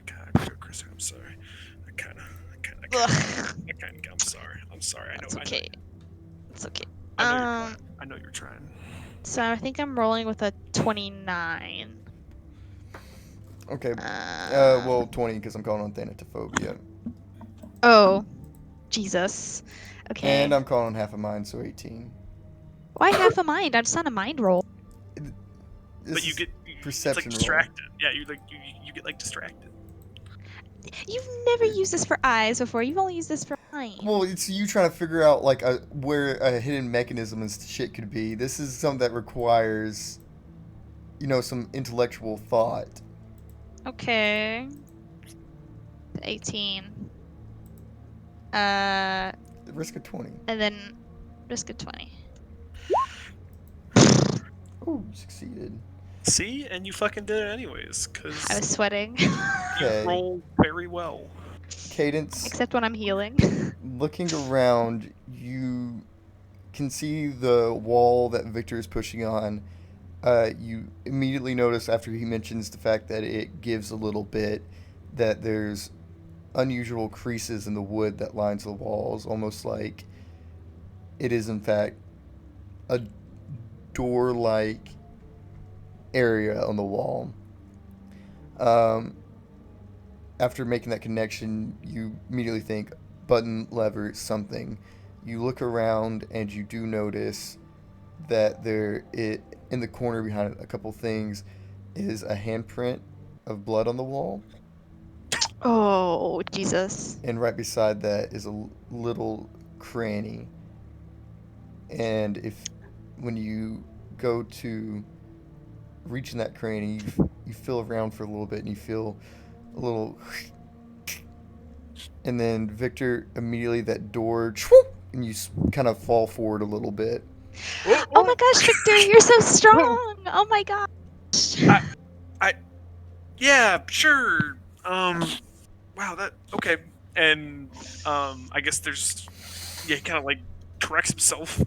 C: Chris, I'm sorry. I'm sorry. I'm sorry. I know.
A: It's okay. It's okay.
C: I know you're trying.
A: So I think I'm rolling with a 29.
G: Okay. Well, 20 because I'm calling on Thanatophobia.
A: Oh, Jesus. Okay.
G: And I'm calling on half of mine, so 18.
A: Why half a mind? I'm just on a mind roll.
C: But you get
G: perception
C: it's like
G: roll.
C: distracted. Yeah, you get like distracted.
A: You've never used this for eyes before. You've only used this for mind.
G: Well, it's you trying to figure out like where a hidden mechanism and shit could be. This is something that requires, some intellectual thought.
A: Okay. 18.
G: Risk of 20.
A: And then risk of 20.
G: Oh, you succeeded.
C: See, and you fucking did it anyways, cause
A: I was sweating.
G: Okay.
C: you roll very well.
G: Cadence.
A: Except when I'm healing.
G: Looking around, you can see the wall that Victor is pushing on. You immediately notice after he mentions the fact that it gives a little bit that there's unusual creases in the wood that lines the walls, almost like it is in fact a door-like area on the wall. After making that connection, you immediately think button, lever, something. You look around and you do notice that in the corner behind a couple things is a handprint of blood on the wall.
A: Oh, Jesus.
G: and right beside that is a little cranny. And when you go to reach in that cranny, you feel around for a little bit and you feel a little, and then Victor, immediately that door, and you kind of fall forward a little bit.
C: Oh,
A: Oh my
C: oh.
A: gosh, Victor, you're so strong. Oh my gosh.
C: Yeah, sure. Wow, that okay. And I guess there's he kind of like corrects himself.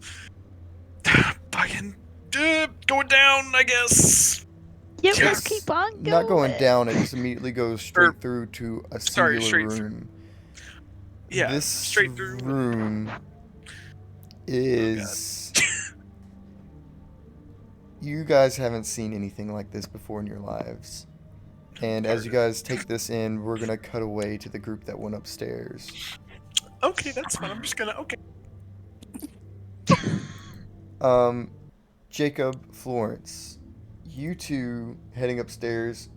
C: Fucking going down, I guess.
A: Yeah, let's
C: Yes.
A: keep on
G: Not going
A: going.
G: down, it just immediately goes
C: Or
G: straight through to a
C: sorry,
G: singular
C: straight through.
G: room.
C: Yeah,
G: This
C: straight through.
G: room
C: Oh god.
G: is. You guys haven't seen anything like this before in your lives. And as you guys take this in, we're going to cut away to the group that went upstairs.
C: Okay, that's fine. I'm just gonna
G: Um, Jacob, Florence, you two heading upstairs.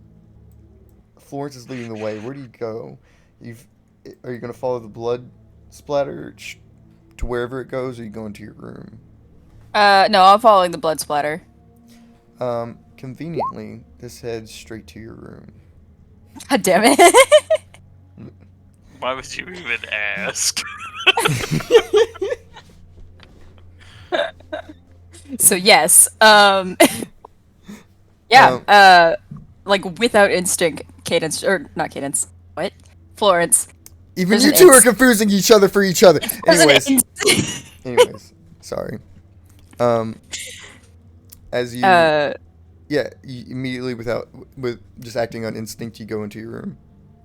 G: Florence is leading the way. Where do you go? Are you going to follow the blood splatter to wherever it goes, or are you going to your room?
F: No, I'm following the blood splatter.
G: Conveniently, this heads straight to your room.
F: God damn it.
D: Why would you even ask?
F: So yes, yeah, like without instinct, Cadence, or not Cadence, what? Florence.
G: Even
F: There's
G: you
F: an
G: two are
F: inst-
G: confusing each other for each other.
F: There's an
G: Anyways, anyways, sorry. As you, yeah, you immediately with just acting on instinct, you go into your room.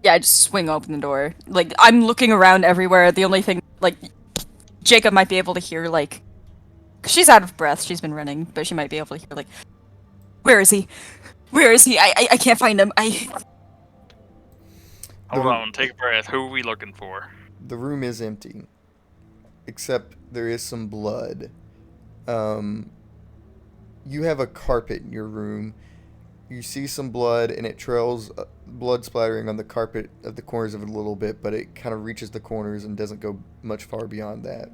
F: yeah, I just swing open the door. Like, I'm looking around everywhere. The only thing, like, Jacob might be able to hear, like, 'cause she's out of breath. She's been running, but she might be able to hear, like, where is he? Where is he? I can't find him.
D: Hold on, take a breath. Who are we looking for?
G: The room is empty, except there is some blood. You have a carpet in your room. You see some blood, and it trails blood splattering on the carpet at the corners of it a little bit, but it kind of reaches the corners and doesn't go much far beyond that.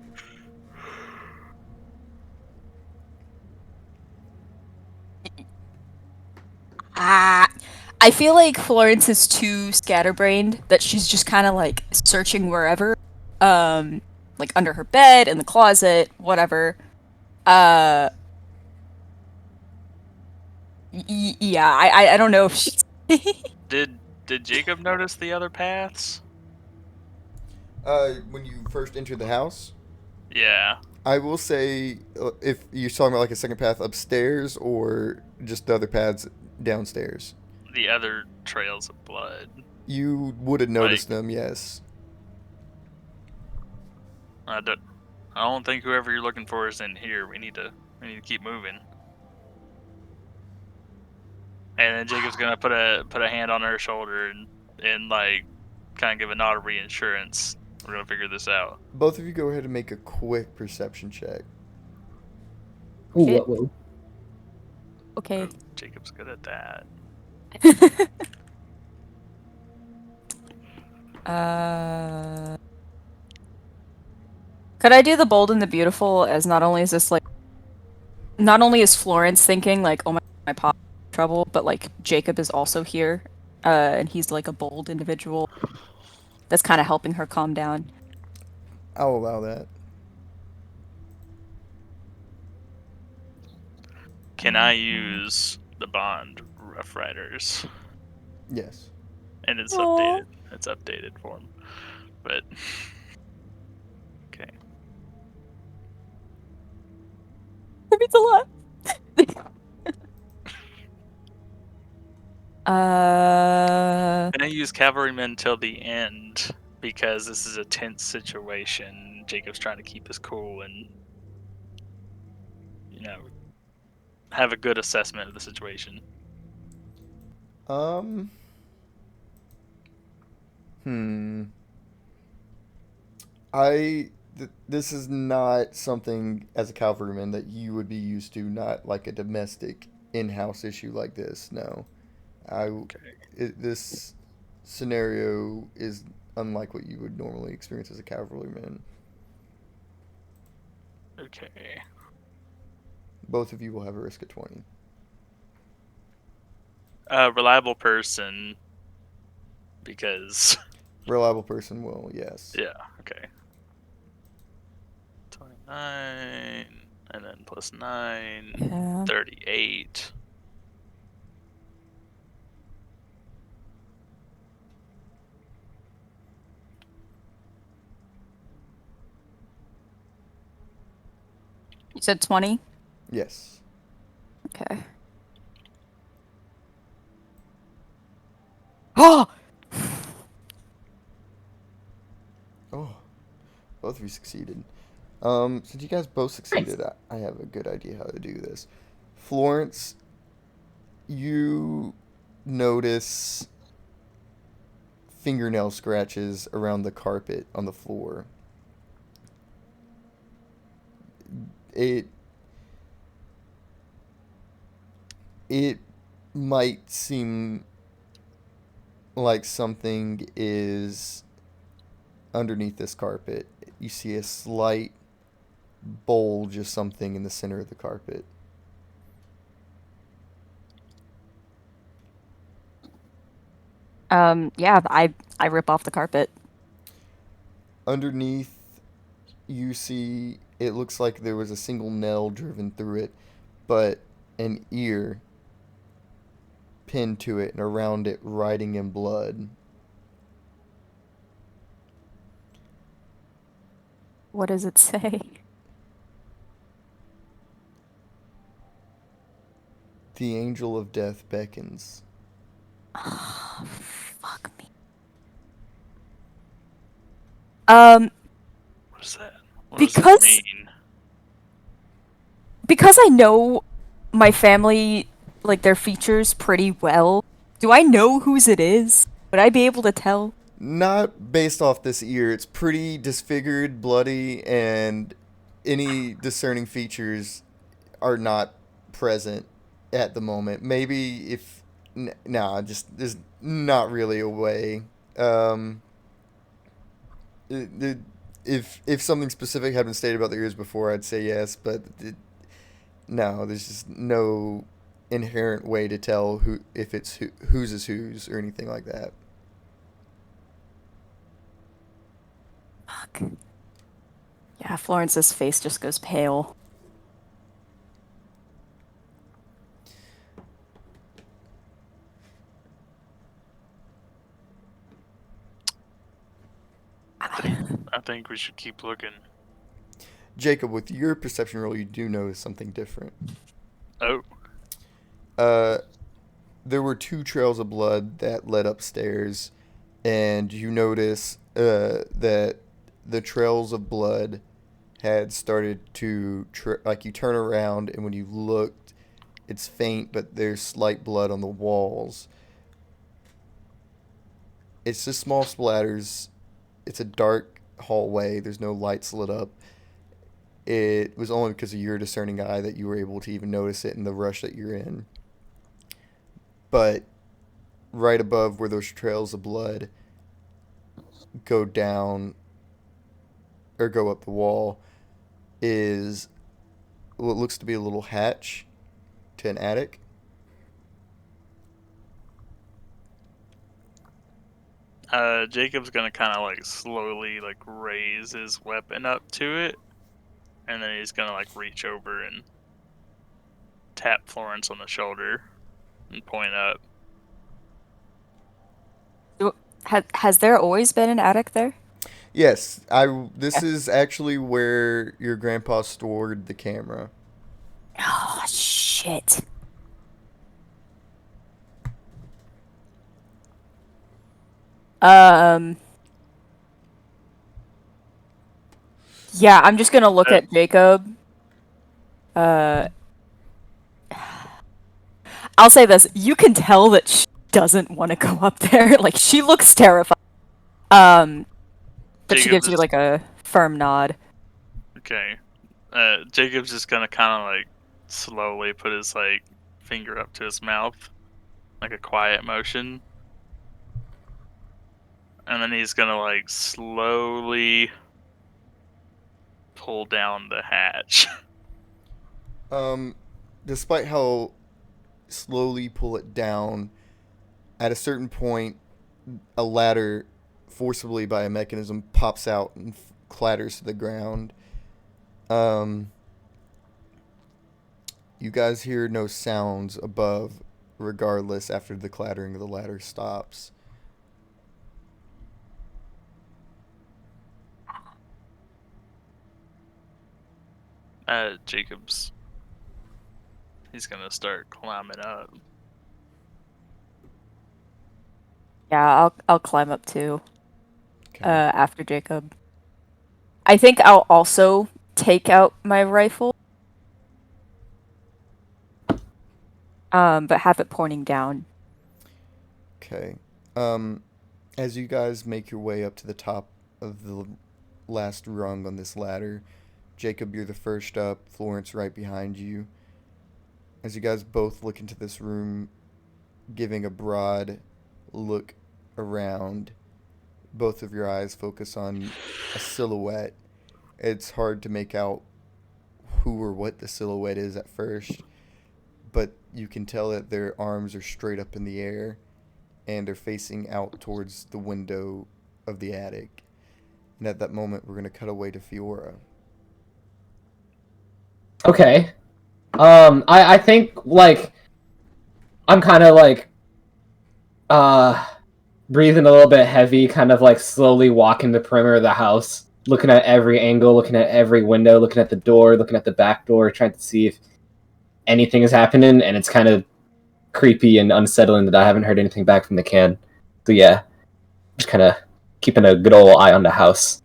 F: I feel like Florence is too scatterbrained that she's just kind of like searching wherever, like under her bed, in the closet, whatever. Yeah, I don't know if she's.
D: Did Jacob notice the other paths?
G: When you first enter the house,
D: Yeah.
G: I will say if you're talking about like a second path upstairs or just the other paths downstairs.
D: The other trails of blood.
G: You would have noticed them, yes.
D: I don't think whoever you're looking for is in here. We need to keep moving. And then Jacob's gonna put a hand on her shoulder and like kind of give a nod of reassurance. We're gonna figure this out.
G: Both of you go ahead and make a quick perception check.
B: Ooh,
F: Okay.
B: whoa.
F: Okay.
D: Jacob's good at that.
F: Could I do the bold and the beautiful as not only is this like, not only is Florence thinking like, oh my pop trouble, but like Jacob is also here, and he's like a bold individual that's kind of helping her calm down.
G: I'll allow that.
D: Can I use the bond Rough Riders?
G: Yes.
D: And it's
F: Aw.
D: updated. It's updated form. But okay.
F: That means a lot.
D: Can I use cavalrymen till the end because this is a tense situation. Jacob's trying to keep us cool and have a good assessment of the situation.
G: This is not something as a cavalryman that you would be used to, not like a domestic in-house issue like this. No.
D: Okay.
G: This scenario is unlike what you would normally experience as a cavalryman.
D: Okay.
G: Both of you will have a risk of 20.
D: Reliable person, because
G: Reliable person will, yes.
D: yeah. Okay. 29, and then plus 9,
F: Yeah.
D: 38.
F: You said 20?
G: Yes.
F: Okay. Oh!
G: Oh, both of you succeeded. Since you guys both succeeded, I have a good idea how to do this. Florence, you notice fingernail scratches around the carpet on the floor. It might seem like something is underneath this carpet. You see a slight bulge of something in the center of the carpet.
F: Yeah, I rip off the carpet.
G: Underneath, you see it looks like there was a single nail driven through it, but an ear pinned to it and around it writing in blood.
F: What does it say?
G: The angel of death beckons.
F: Oh, fuck me.
D: What is that? What does that mean?
F: Because I know my family, like their features pretty well, do I know whose it is? Would I be able to tell?
G: Not based off this ear. It's pretty disfigured, bloody, and any discerning features are not present at the moment. Maybe if just there's not really a way. If something specific had been stated about the ears before, I'd say yes, but no, there's just no inherent way to tell who if it's whose is whose or anything like that.
F: Fuck. Yeah, Florence's face just goes pale.
D: I think we should keep looking.
G: Jacob, with your perception roll, you do notice something different.
D: Oh.
G: There were 2 trails of blood that led upstairs, and you notice that the trails of blood had started to like you turn around, and when you looked, it's faint, but there's slight blood on the walls. It's just small splatters. It's a dark hallway. There's no lights lit up. It was only because of your discerning eye that you were able to even notice it in the rush that you're in. But right above where those trails of blood go down or go up the wall is what looks to be a little hatch to an attic.
D: Jacob's gonna kind of like slowly like raise his weapon up to it, and then he's gonna like reach over and tap Florence on the shoulder and point up.
F: Has there always been an attic there?
G: Yes, this is actually where your grandpa stored the camera.
F: Oh, shit. Yeah, I'm just gonna look at Jacob. I'll say this. You can tell that she doesn't want to go up there. Like, she looks terrified. But she gives you, like, a firm nod.
D: Okay. Jacob's just gonna kind of like slowly put his like finger up to his mouth, like a quiet motion. and then he's gonna like slowly pull down the hatch.
G: Despite how slowly pull it down, at a certain point, a ladder, forcibly by a mechanism, pops out and clatters to the ground. You guys hear no sounds above, regardless, after the clattering of the ladder stops.
D: Jacob's. He's gonna start climbing up.
F: Yeah, I'll climb up too.
G: Okay.
F: After Jacob. I think I'll also take out my rifle. But have it pointing down.
G: Okay. As you guys make your way up to the top of the last rung on this ladder, Jacob, you're the first up. Florence, right behind you. As you guys both look into this room, giving a broad look around, both of your eyes focus on a silhouette. It's hard to make out who or what the silhouette is at first, but you can tell that their arms are straight up in the air and are facing out towards the window of the attic. And at that moment, we're going to cut away to Fiora.
B: Okay. I think, like, I'm kind of, like, breathing a little bit heavy, kind of, like, slowly walking the perimeter of the house, looking at every angle, looking at every window, looking at the door, looking at the back door, trying to see if anything is happening, and it's kind of creepy and unsettling that I haven't heard anything back from the can. So, yeah, just kind of keeping a good old eye on the house.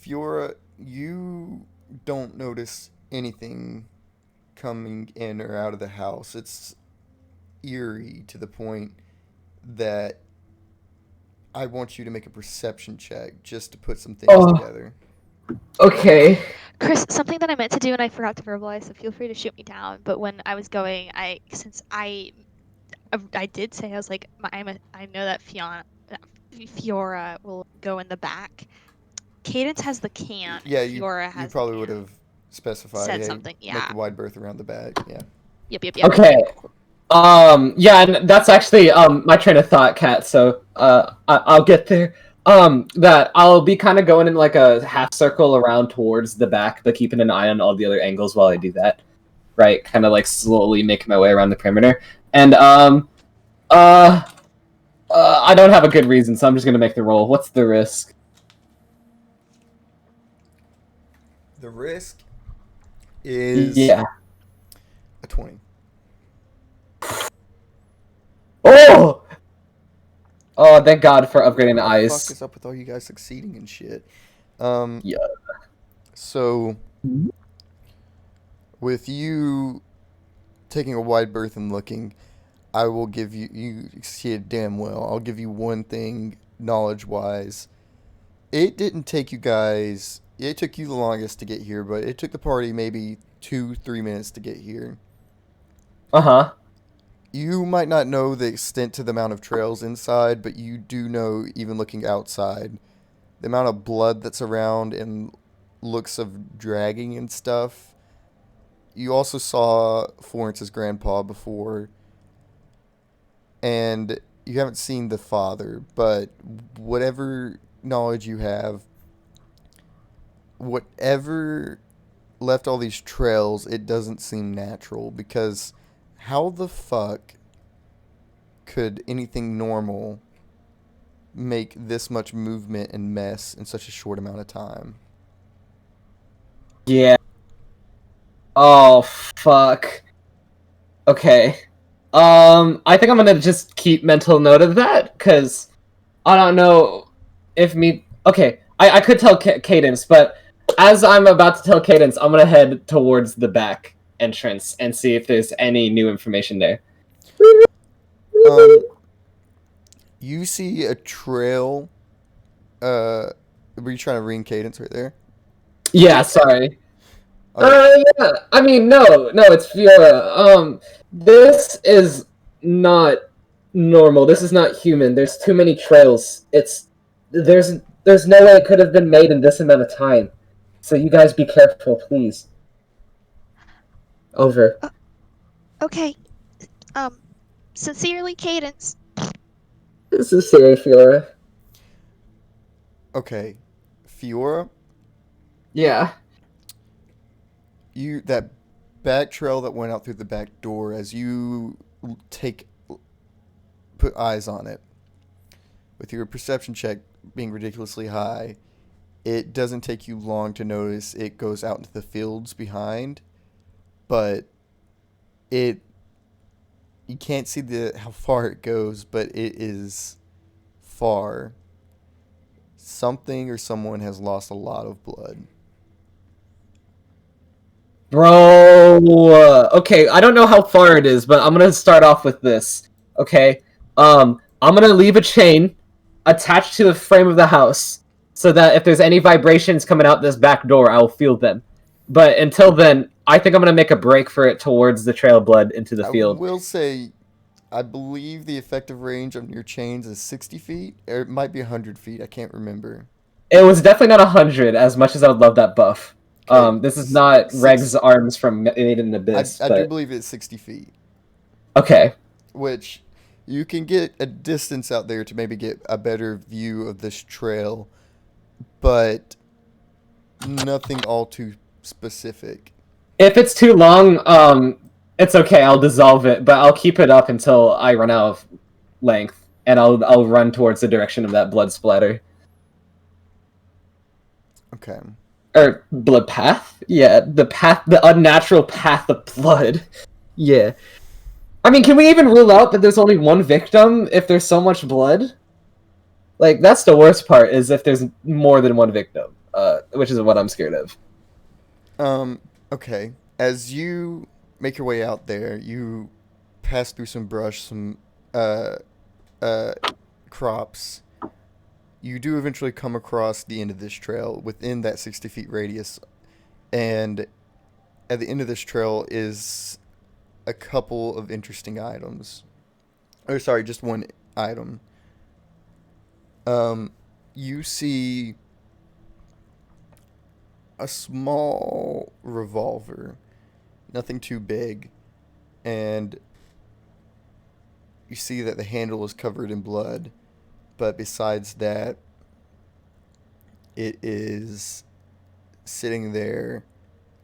G: Fiora, you don't notice anything coming in or out of the house. It's eerie to the point that I want you to make a perception check just to put some things together.
B: Okay.
A: Chris, something that I meant to do and I forgot to verbalize, so feel free to shoot me down. But when I was going, since I did say, I was like, I know that Fiora will go in the back. Cadence has the can.
G: Yeah,
A: and Fiora
G: you
A: has
G: probably
A: the
G: would
A: can.
G: have specified,
A: Said
G: hey,
A: something,
G: make
A: yeah.
G: a wide berth around the back. Yeah.
A: Yep.
B: Okay. Yeah, and that's actually my train of thought, Kat. So I'll get there. That I'll be kind of going in like a half circle around towards the back, but keeping an eye on all the other angles while I do that. Right, kind of like slowly making my way around the perimeter. And I don't have a good reason, so I'm just gonna make the roll. What's the risk?
G: The risk is
B: Yeah.
G: a 20.
B: Oh! Oh, thank God for upgrading the
G: What the fuck
B: ice.
G: is up with all you guys succeeding and shit?
B: Yeah.
G: So, with you taking a wide berth and looking, I will give you see it damn well. I'll give you one thing knowledge-wise. It didn't take you guys, it took you the longest to get here, but it took the party maybe 2-3 minutes to get here.
B: Uh-huh.
G: You might not know the extent to the amount of trails inside, but you do know, even looking outside, the amount of blood that's around and looks of dragging and stuff. You also saw Florence's grandpa before, and you haven't seen the father, but whatever knowledge you have, whatever left all these trails, it doesn't seem natural, because how the fuck could anything normal make this much movement and mess in such a short amount of time?
B: Yeah. Oh, fuck. Okay. I think I'm gonna just keep mental note of that, because I don't know if me... Okay, I could tell Cadence, but as I'm about to tell Cadence, I'm gonna head towards the back entrance and see if there's any new information there.
G: You see a trail. Were you trying to ring Cadence right there?
B: Yeah, sorry.
G: Okay.
B: Yeah. I mean, no, it's Fiora. This is not normal. This is not human. There's too many trails. There's no way it could have been made in this amount of time. So you guys be careful, please. Over.
A: Okay. Sincerely, Cadence.
B: This is Siri Fiora.
G: Okay, Fiora,
B: Yeah.
G: that back trail that went out through the back door, as you put eyes on it, with your perception check being ridiculously high, it doesn't take you long to notice it goes out into the fields behind, but you can't see how far it goes, but it is far. Something or someone has lost a lot of blood.
B: Bro, okay, I don't know how far it is, but I'm gonna start off with this. Okay, I'm gonna leave a chain attached to the frame of the house so that if there's any vibrations coming out this back door, I'll feel them. But until then, I think I'm gonna make a break for it towards the trail of blood into the
G: I
B: field.
G: will say, I believe the effective range on your chains is 60 feet, or it might be 100 feet. I can't remember.
B: It was definitely not 100, as much as I would love that buff.
G: Okay,
B: This is not Reg's arms from Made in Abyss.
G: I
B: but...
G: do believe it's 60 feet.
B: Okay.
G: Which you can get a distance out there to maybe get a better view of this trail, but nothing all too specific.
B: If it's too long, it's okay. I'll dissolve it, but I'll keep it up until I run out of length, and I'll run towards the direction of that blood splatter.
G: Okay.
B: Or blood path? Yeah, the unnatural path of blood. Yeah. I mean, can we even rule out that there's only one victim if there's so much blood? Like, that's the worst part, is if there's more than one victim, which is what I'm scared of.
G: Okay. As you make your way out there, you pass through some brush, some crops. You do eventually come across the end of this trail within that 60 feet radius, and at the end of this trail is a couple of interesting items. Or sorry, just one item. You see a small revolver, nothing too big, and you see that the handle is covered in blood, but besides that, it is sitting there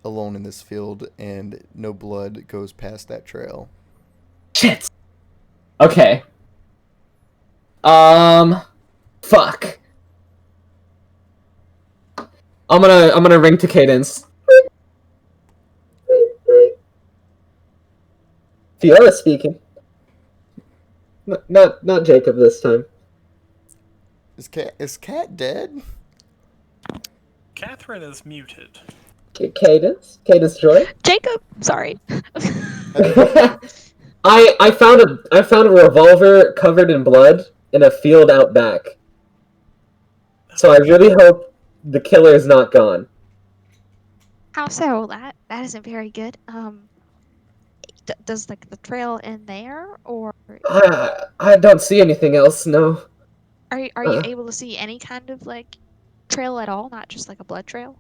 G: alone in this field, and no blood goes past that trail.
B: Shit! Okay. Fuck. I'm gonna ring to Cadence. Fiona speaking. Not Jacob this time.
G: Is Cat dead?
C: Catherine is muted.
B: Cadence Joy.
A: Jacob. Sorry.
B: I found a revolver covered in blood in a field out back. So I really hope the killer is not gone.
A: How so? That isn't very good. Does like the trail end there, or
B: I don't see anything else. No.
A: are you able to see any kind of like trail at all? Not just like a blood trail.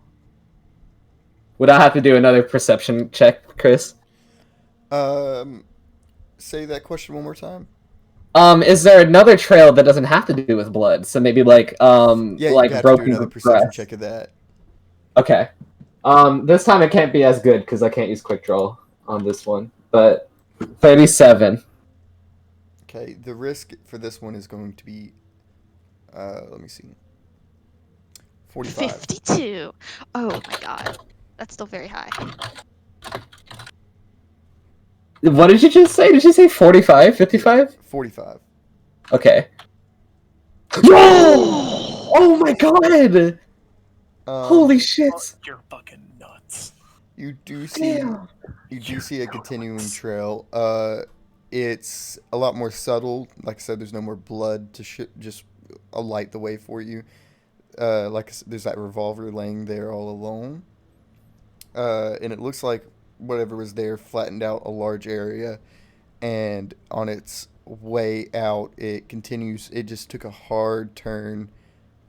B: Would I have to do another perception check, Chris?
G: Say that question one more time.
B: Is there another trail that doesn't have to do with blood? So maybe like
G: Yeah,
B: like
G: you have to do
B: broken
G: another perception
B: grass.
G: check of that.
B: Okay. This time it can't be as good because I can't use quick draw on this one. But 37.
G: Okay, the risk for this one is going to be, let me see, 45.
A: 52. Oh my god, that's still very high.
B: What did you just say? Did you say 45? 55?
G: 45.
B: Okay. Oh my god! Holy shit!
C: You're fucking nuts.
G: You do see,
B: Damn.
G: you do see a continuing trail. It's a lot more subtle. Like I said, there's no more blood to just light the way for you. Like I said, there's that revolver laying there all alone. And it looks like whatever was there flattened out a large area, and on its way out, it continues. It just took a hard turn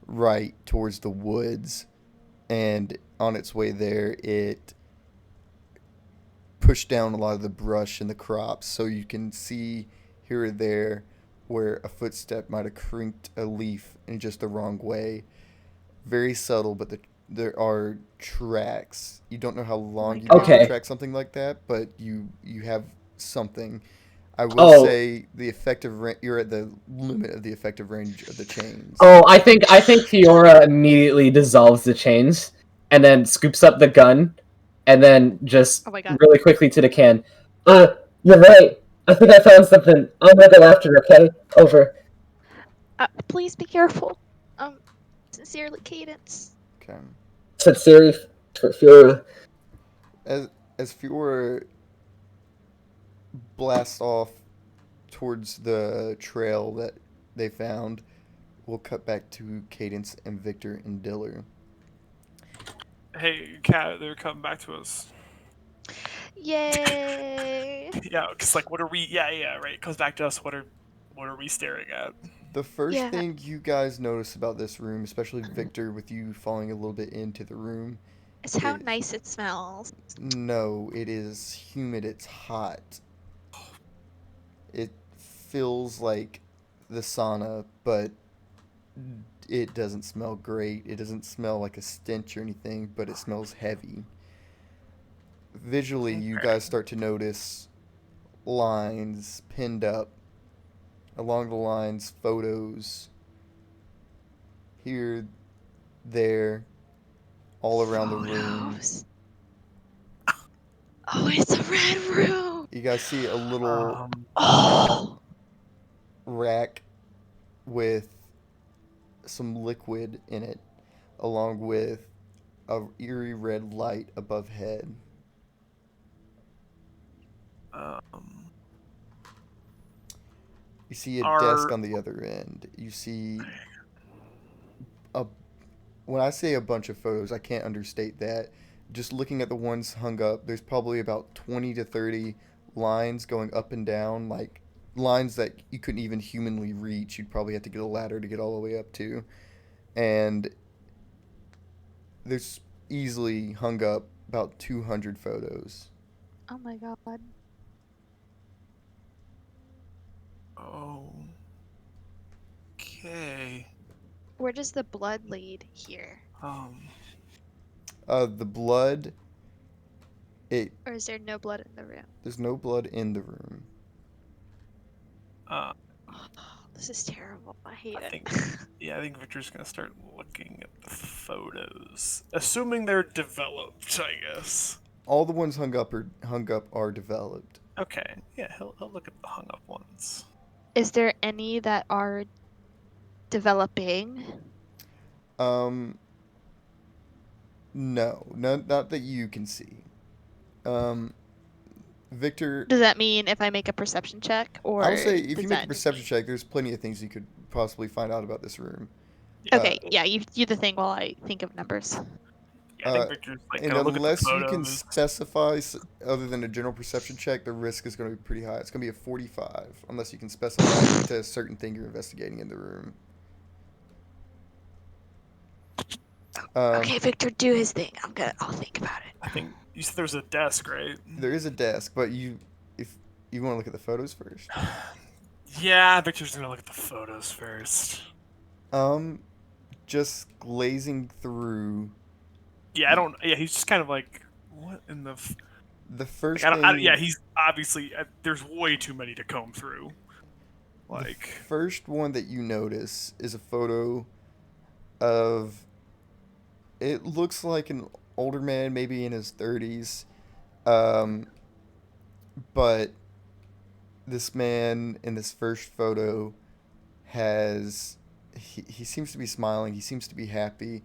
G: right towards the woods, and on its way there, it pushed down a lot of the brush and the crops, so you can see here or there where a footstep might have crinked a leaf in just the wrong way. Very subtle, but there are tracks. You don't know how long you'd be able to
B: Okay.
G: track something like that, but you have something. I will
B: Oh.
G: say the effective you're at the limit of the effective range of the chains.
B: Oh, I think Fiora immediately dissolves the chains and then scoops up the gun and then just
A: Oh my god.
B: really quickly to the can. You're right. I think I found something. I'm gonna go after it, okay? Over.
A: Please be careful. Sincerely, Cadence.
G: Okay.
B: Said Siri for Fiora.
G: As Fiora blasts off towards the trail that they found, we'll cut back to Cadence and Victor and Diller.
C: Hey, Cat, they're coming back to us.
A: Yay!
C: Yeah, because like, what are we? Yeah, right. It comes back to us. What are we staring at?
G: The first
A: Yeah.
G: thing you guys notice about this room, especially Victor, with you falling a little bit into the room,
A: It's how
G: It-
A: nice it smells.
G: no, it is humid. It's hot. It feels like the sauna, but it doesn't smell great. It doesn't smell like a stench or anything, but it smells heavy. Visually, you guys start to notice lines pinned up. Along the lines, photos here, there, all around the room.
A: Photos. Oh, it's a red room.
G: You guys see a little
A: Oh.
G: rack with some liquid in it, along with a eerie red light above head. You see a desk on the other end. You see a. When I say a bunch of photos, I can't understate that. Just looking at the ones hung up, there's probably about 20 to 30 lines going up and down, like lines that you couldn't even humanly reach. You'd probably have to get a ladder to get all the way up to. And there's easily hung up about 200 photos.
A: Oh my god.
C: Oh. Okay.
A: Where does the blood lead here?
G: The blood.
A: Or is there no blood in the room?
G: There's no blood in the room.
A: This is terrible. I hate
C: I
A: it.
C: think, I think Victor's gonna start looking at the photos, assuming they're developed. I guess.
G: All the ones hung up are developed.
C: Okay. Yeah, he'll look at the hung up ones.
A: Is there any that are developing?
G: No, not that you can see. Victor,
A: Does that mean if I make a perception check, or
G: I'll say if
A: does
G: you make a
A: that just
G: perception
A: mean-
G: check, there's plenty of things you could possibly find out about this room.
A: Okay, yeah, you do the thing while I think of numbers.
C: Yeah, I think Victor's like
G: And
C: gonna look at the
G: unless you can
C: photos.
G: specify other than a general perception check, the risk is going to be pretty high. It's going to be a 45 unless you can specify to a certain thing you're investigating in the room.
A: Okay, Victor, do his thing. I'll think about it.
C: I think you said there's a desk, right?
G: There is a desk, but if you want to look at the photos first.
C: Yeah, Victor's gonna look at the photos first.
G: Just glazing through.
C: Yeah, I don't. Yeah, he's just kind of like, what in the?
G: The first
C: Like,
G: thing.
C: yeah, he's obviously. There's way too many to comb through. Like,
G: the first one that you notice is a photo of. It looks like an older man, maybe in his 30s. But this man in this first photo has. He seems to be smiling. He seems to be happy.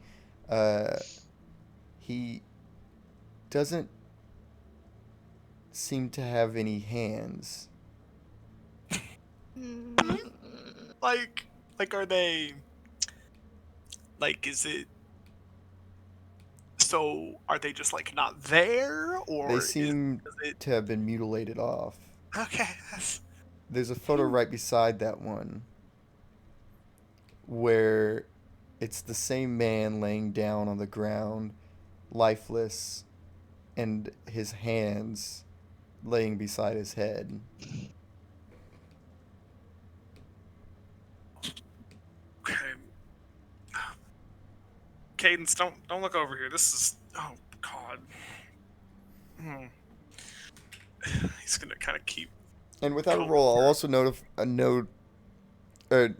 G: He doesn't seem to have any hands.
C: like, are they? Like, is it? So, are they just like not there, or
G: They seem to have been mutilated off.
C: Okay, that's
G: There's a photo right beside that one where it's the same man laying down on the ground, lifeless, and his hands laying beside his head.
C: Okay. Cadence, don't look over here. This is oh god. Hmm. He's gonna kind of keep
G: And without a
C: combing
G: roll, I'll
C: through.
G: also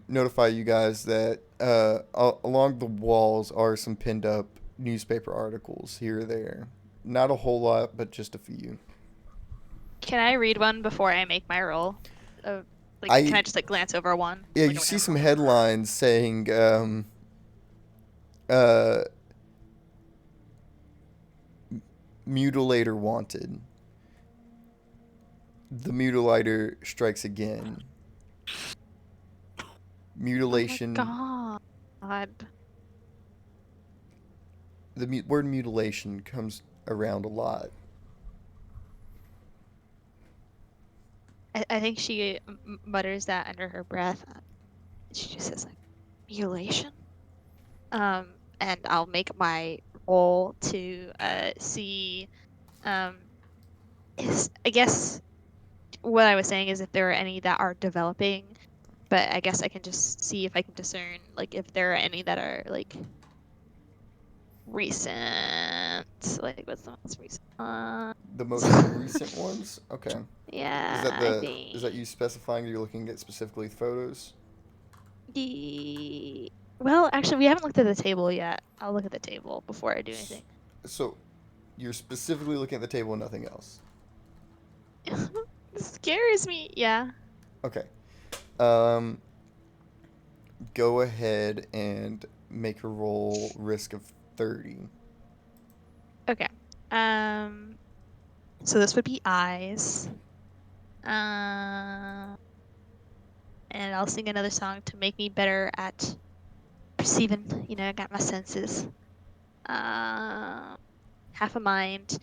G: notify you guys that along the walls are some pinned up newspaper articles here or there. Not a whole lot, but just a few.
A: Can I read one before I make my roll? Can I just like glance over one?
G: Yeah,
A: Like
G: you
A: I'm
G: see
A: gonna
G: some
A: roll.
G: headlines saying uh, mutilator wanted. The mutilator strikes again. Mutilation.
A: Oh my god.
G: The word mutilation comes around a lot.
A: I think she mutters that under her breath. She just says like mutilation. And I'll make my roll to see is I guess what I was saying is if there are any that are developing, but I guess I can just see if I can discern like if there are any that are like recent. Like what's the most recent one?
G: The most recent ones? Okay.
A: Yeah, I
G: Is that
A: think.
G: you specifying you're looking at specifically photos?
A: Well, actually, we haven't looked at the table yet. I'll look at the table before I do anything.
G: So you're specifically looking at the table and nothing else.
A: It scares me. Yeah.
G: Okay. Um go ahead and make a roll risk of 30.
A: Okay. Um. So this would be eyes. Um. And I'll sing another song to make me better at perceiving. I got my senses. Um. Half a mind.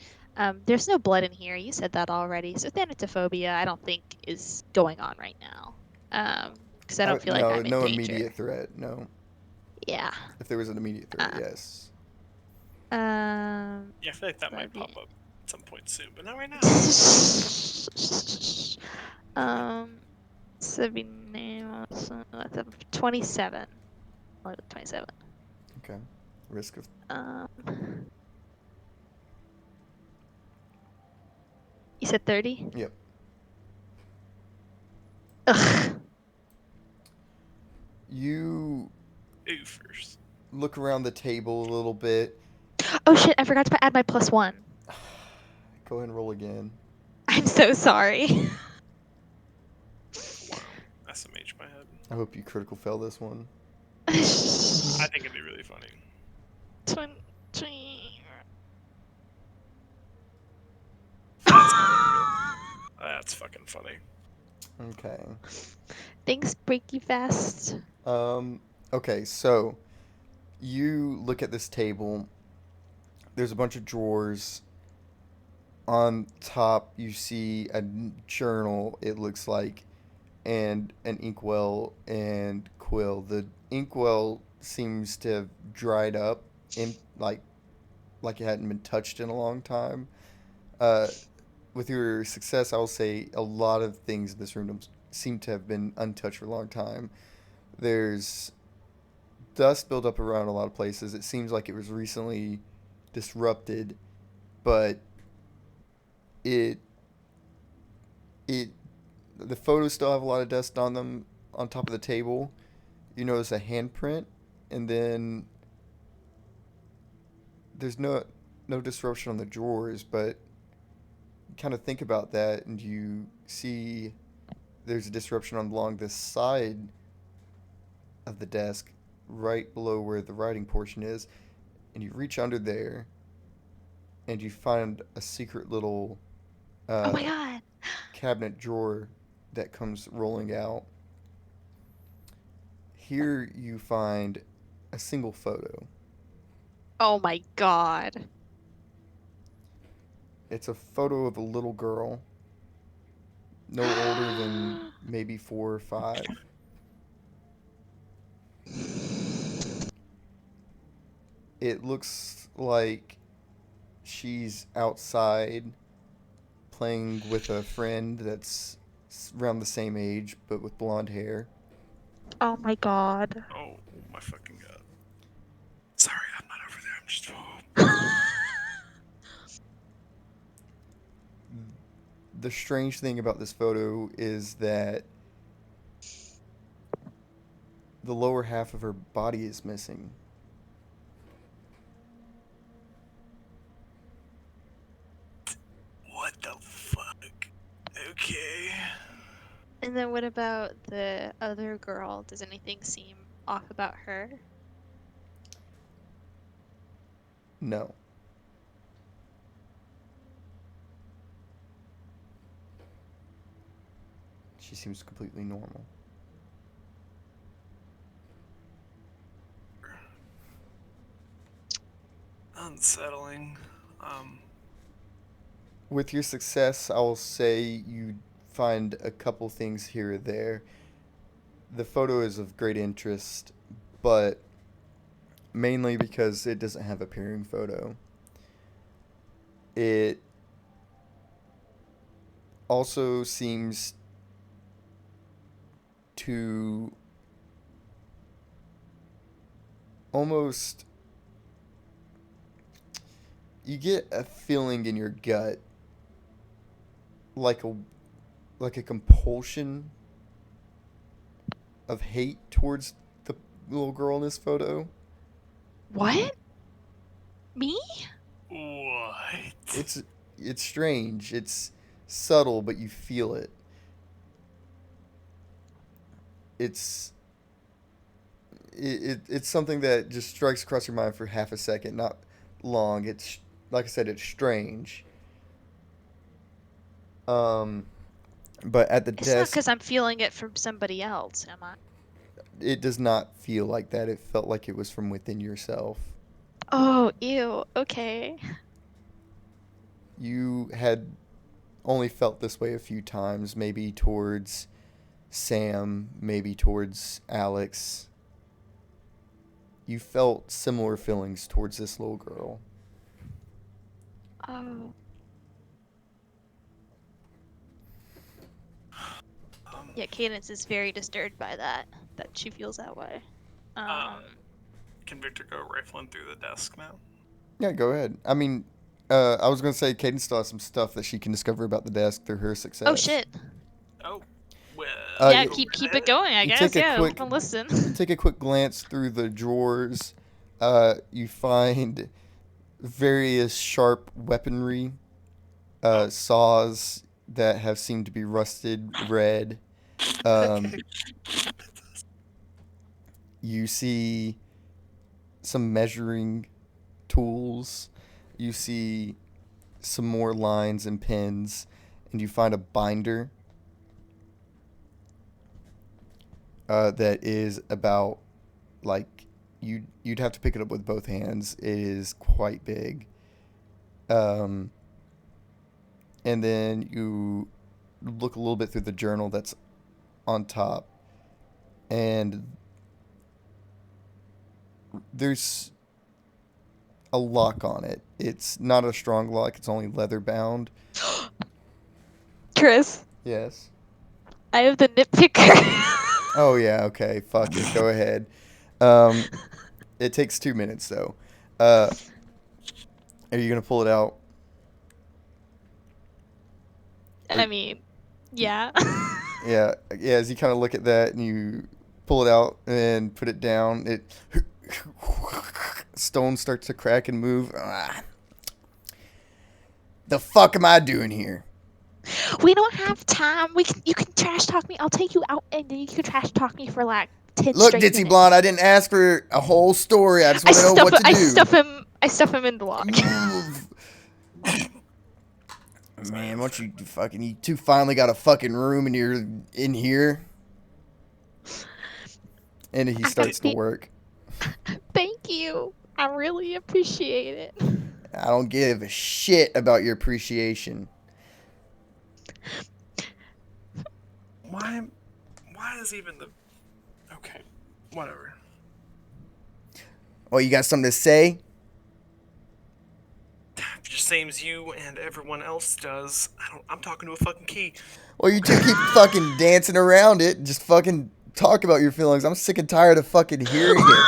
A: There's no blood in here. You said that already. So thanatophobia, I don't think is going on right now. Because I don't feel like
G: No,
A: I'm in
G: no
A: danger.
G: immediate threat. No.
A: Yeah.
G: If there was an immediate threat,
A: Uh,
G: yes.
A: um.
C: Yeah, I feel like that
A: That'd
C: might pop
A: be.
C: up at some point soon, but not right now.
A: um. So it'd be 27. I'll go 27.
G: Okay. Risk of
A: Um. You said 30.
G: Yep.
A: Ugh.
G: You
C: Ooh, first.
G: look around the table a little bit.
A: Oh shit! I forgot to add my +1.
G: Go ahead and roll again.
A: I'm so sorry.
C: Wow, SMH my head.
G: I hope you critical fail this one.
C: I think it'd be really funny.
A: 20.
C: That's fucking funny.
G: Okay.
A: Thanks, Breaky Fast.
G: Okay, so you look at this table. There's a bunch of drawers. On top, you see a journal, it looks like, and an inkwell and quill. The inkwell seems to have dried up, in like it hadn't been touched in a long time. Uh, with your success, I will say a lot of things in this room seem to have been untouched for a long time. There's dust built up around a lot of places. It seems like it was recently disrupted, but it it the photos still have a lot of dust on them. On top of the table, you notice a handprint, and then there's no disruption on the drawers, but kind of think about that, and you see there's a disruption along this side of the desk, right below where the writing portion is, and you reach under there, and you find a secret little
A: Oh
G: uh,
A: my god.
G: cabinet drawer that comes rolling out. Here you find a single photo.
A: Oh my god.
G: It's a photo of a little girl, no older than maybe 4 or 5. It looks like she's outside playing with a friend that's around the same age but with blonde hair.
A: Oh my god.
C: Oh my fucking god. Sorry, I'm not over there. I'm just.
G: The strange thing about this photo is that the lower half of her body is missing.
C: What the fuck? Okay.
A: And then what about the other girl? Does anything seem off about her?
G: No. She seems completely normal.
C: Unsettling.
G: With your success, I will say you find a couple things here or there. The photo is of great interest, but mainly because it doesn't have a pairing photo. It also seems to almost, you get a feeling in your gut like a compulsion of hate towards the little girl in this photo.
A: What? Me?
C: What?
G: It's strange. It's subtle, but you feel it. It's it's something that just strikes across your mind for half a second, not long. It's like I said, it's strange. But at the
A: It's not
G: desk,
A: because I'm feeling it from somebody else, am I?
G: it does not feel like that. It felt like it was from within yourself.
A: Oh, ew. Okay.
G: You had only felt this way a few times, maybe towards Sam, maybe towards Alex. You felt similar feelings towards this little girl.
A: Oh. Yeah, Cadence is very disturbed by that she feels that way.
C: Can Victor go rifling through the desk now?
G: Yeah, go ahead. I mean, I was going to say Cadence still has some stuff that she can discover about the desk through her success.
A: Oh shit.
C: Oh, well.
A: Yeah,
G: you-
A: keep it going, I
G: you
A: guess.
G: take a
A: Yeah,
G: quick-
A: I'll listen.
G: You take a quick glance through the drawers. You find various sharp weaponry, saws that have seemed to be rusted red.
A: Okay.
G: You see some measuring tools. You see some more lines and pins, and you find a binder that is about, like, you'd have to pick it up with both hands. It is quite big. And then you look a little bit through the journal that's on top, and there's a lock on it. It's not a strong lock. It's only leather bound.
A: Chris,
G: Yes.
A: I have the nitpicker.
G: Oh yeah. Okay. Fuck it. Go ahead. It takes 2 minutes though. Are you gonna pull it out?
A: I mean, yeah.
G: Yeah. Yeah. As you kind of look at that and you pull it out and put it down, it stone starts to crack and move. The fuck am I doing here?
A: We don't have time. You can trash talk me. I'll take you out and then you can trash talk me for like 10
G: Look,
A: straight
G: Ditzy
A: minutes.
G: Blonde, I didn't ask for a whole story. I just want to know what to do.
A: I stuff him in the lock.
G: Man, what you two finally got a fucking room and you're in here? And he starts to work.
A: Thank you. I really appreciate it.
G: I don't give a shit about your appreciation.
C: Why is even the... Okay, whatever.
G: Oh, you got something to say?
C: Just same as you and everyone else does. I'm talking to a fucking key.
G: Well, you two keep fucking dancing around it. Just fucking talk about your feelings. I'm sick and tired of fucking hearing it.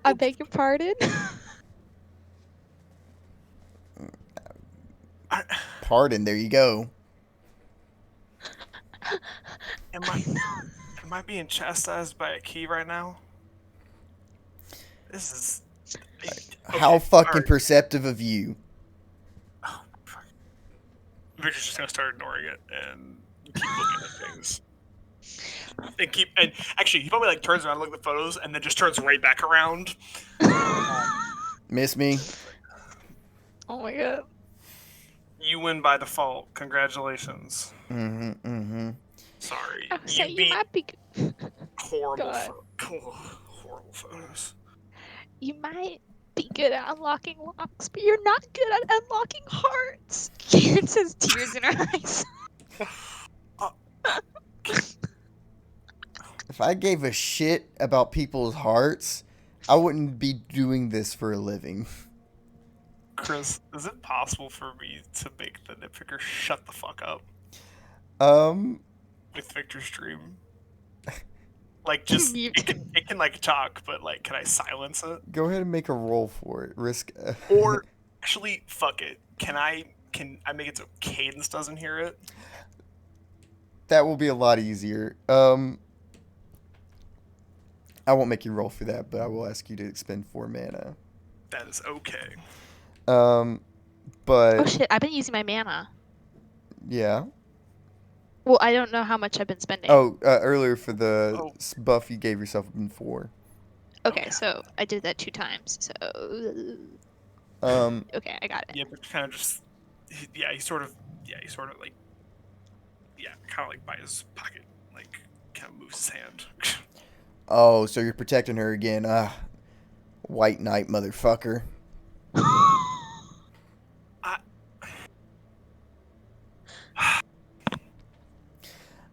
A: I beg your pardon.
C: I,
G: Pardon, there you go.
C: am I being chastised by a key right now? This is...
G: How
C: Okay,
G: fucking
C: alright.
G: perceptive of you.
C: Oh, fuck. Victor's just gonna start ignoring it and keep looking at things. And actually, he probably like turns around, look at the photos, and then just turns right back around.
G: Miss me?
A: Oh my god.
C: You win by default. Congratulations.
G: Mm-hmm.
C: Sorry,
A: I was saying you
C: beat
A: might be
C: horrible,
A: God.
C: horrible photos.
A: you might be good at unlocking locks, but you're not good at unlocking hearts. Karen says, tears in her eyes.
G: If I gave a shit about people's hearts, I wouldn't be doing this for a living.
C: Chris, is it possible for me to make the nitpicker shut the fuck up with Victor's stream? Like, just
A: Mute.
C: it can like talk, but like, can I silence it?
G: Go ahead and make a roll for it. Risk.
C: Or actually, fuck it. Can I make it so Cadence doesn't hear it?
G: That will be a lot easier. I won't make you roll for that, but I will ask you to expend 4 mana.
C: That is okay.
G: But
A: Oh shit, I've been using my mana.
G: yeah.
A: Well, I don't know how much I've been spending.
G: Oh, earlier for the
C: Oh.
G: buff you gave yourself in 4.
A: Okay, so I did that 2 times. So okay, I got it.
C: Yeah, but kind of just, he sort of like, kind of like by his pocket, like kind of moves his hand.
G: Oh, so you're protecting her again. White Knight motherfucker.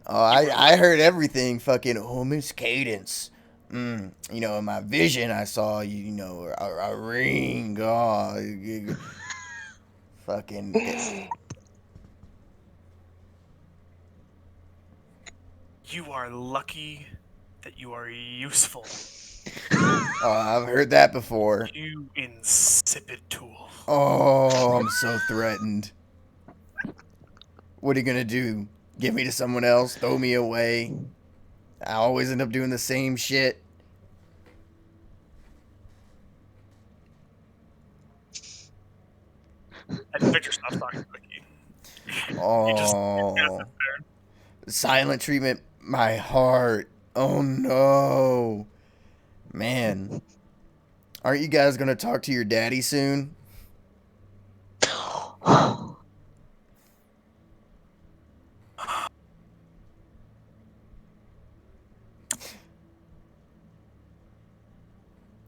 G: Oh, I heard everything. Fucking, oh, Miss Cadence. You know, in my vision, I saw you know, a ring. Oh, fucking.
C: You are lucky that you are useful.
G: Oh, I've heard that before.
C: You insipid tool.
G: Oh, I'm so threatened. What are you gonna do? Give me to someone else? Throw me away? I always end up doing the same shit.
C: And Victor stops talking to Vicky.
G: Oh, silent treatment. My heart. Oh no, man. Aren't you guys gonna talk to your daddy soon?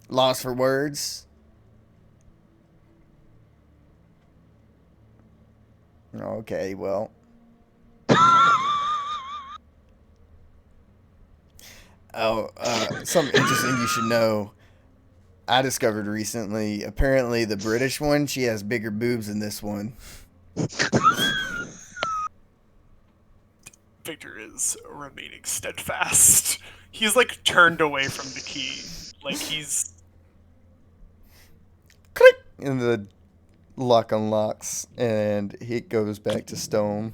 G: Lost for words? Okay, well. Oh, something interesting you should know. I discovered recently, apparently the British one, she has bigger boobs than this one.
C: Victor is remaining steadfast. He's like turned away from the key. Like he's...
G: Click! And the lock unlocks, and it goes back to stone.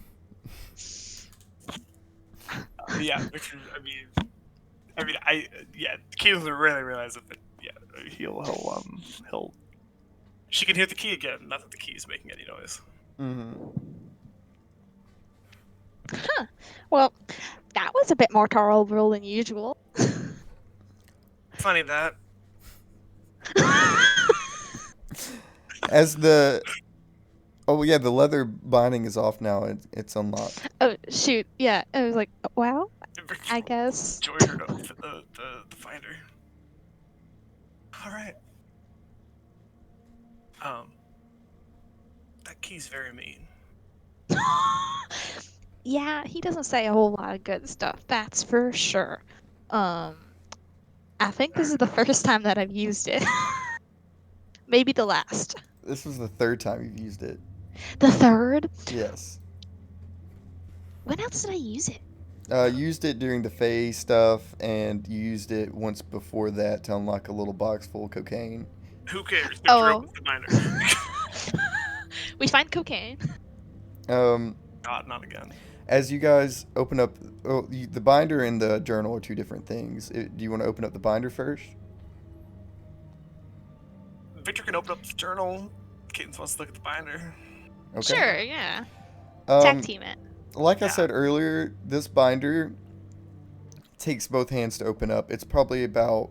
C: Yeah, Victor, Key doesn't really realize it, but yeah, he'll... She can hear the key again, not that the key is making any noise.
A: Huh. Well, that was a bit more tolerable than usual.
C: Funny that.
G: As the... Oh, yeah, the leather binding is off now. It's unlocked.
A: Oh, shoot. Yeah, I was like, well,
C: Victor
A: I guess.
C: joined her to open the finder. Alright. That key's very mean.
A: Yeah, he doesn't say a whole lot of good stuff. That's for sure. I think this is the first time that I've used it. Maybe the last.
G: This was the third time you've used it.
A: The third?
G: Yes.
A: When else did I use it?
G: Used it during the Fae stuff, and you used it once before that to unlock a little box full of cocaine.
C: Who cares?
A: Oh.
C: Victor opens the binder.
A: We find cocaine.
G: Um,
C: God, not again.
G: as you guys open up, the binder and the journal are two different things. Do you want to open up the binder first?
C: Victor can open up the journal. Cadence wants to look at the binder.
G: Okay.
A: Sure, yeah. Tag
G: Um,
A: team it.
G: like I
C: Yeah.
G: said earlier, this binder takes both hands to open up. It's probably about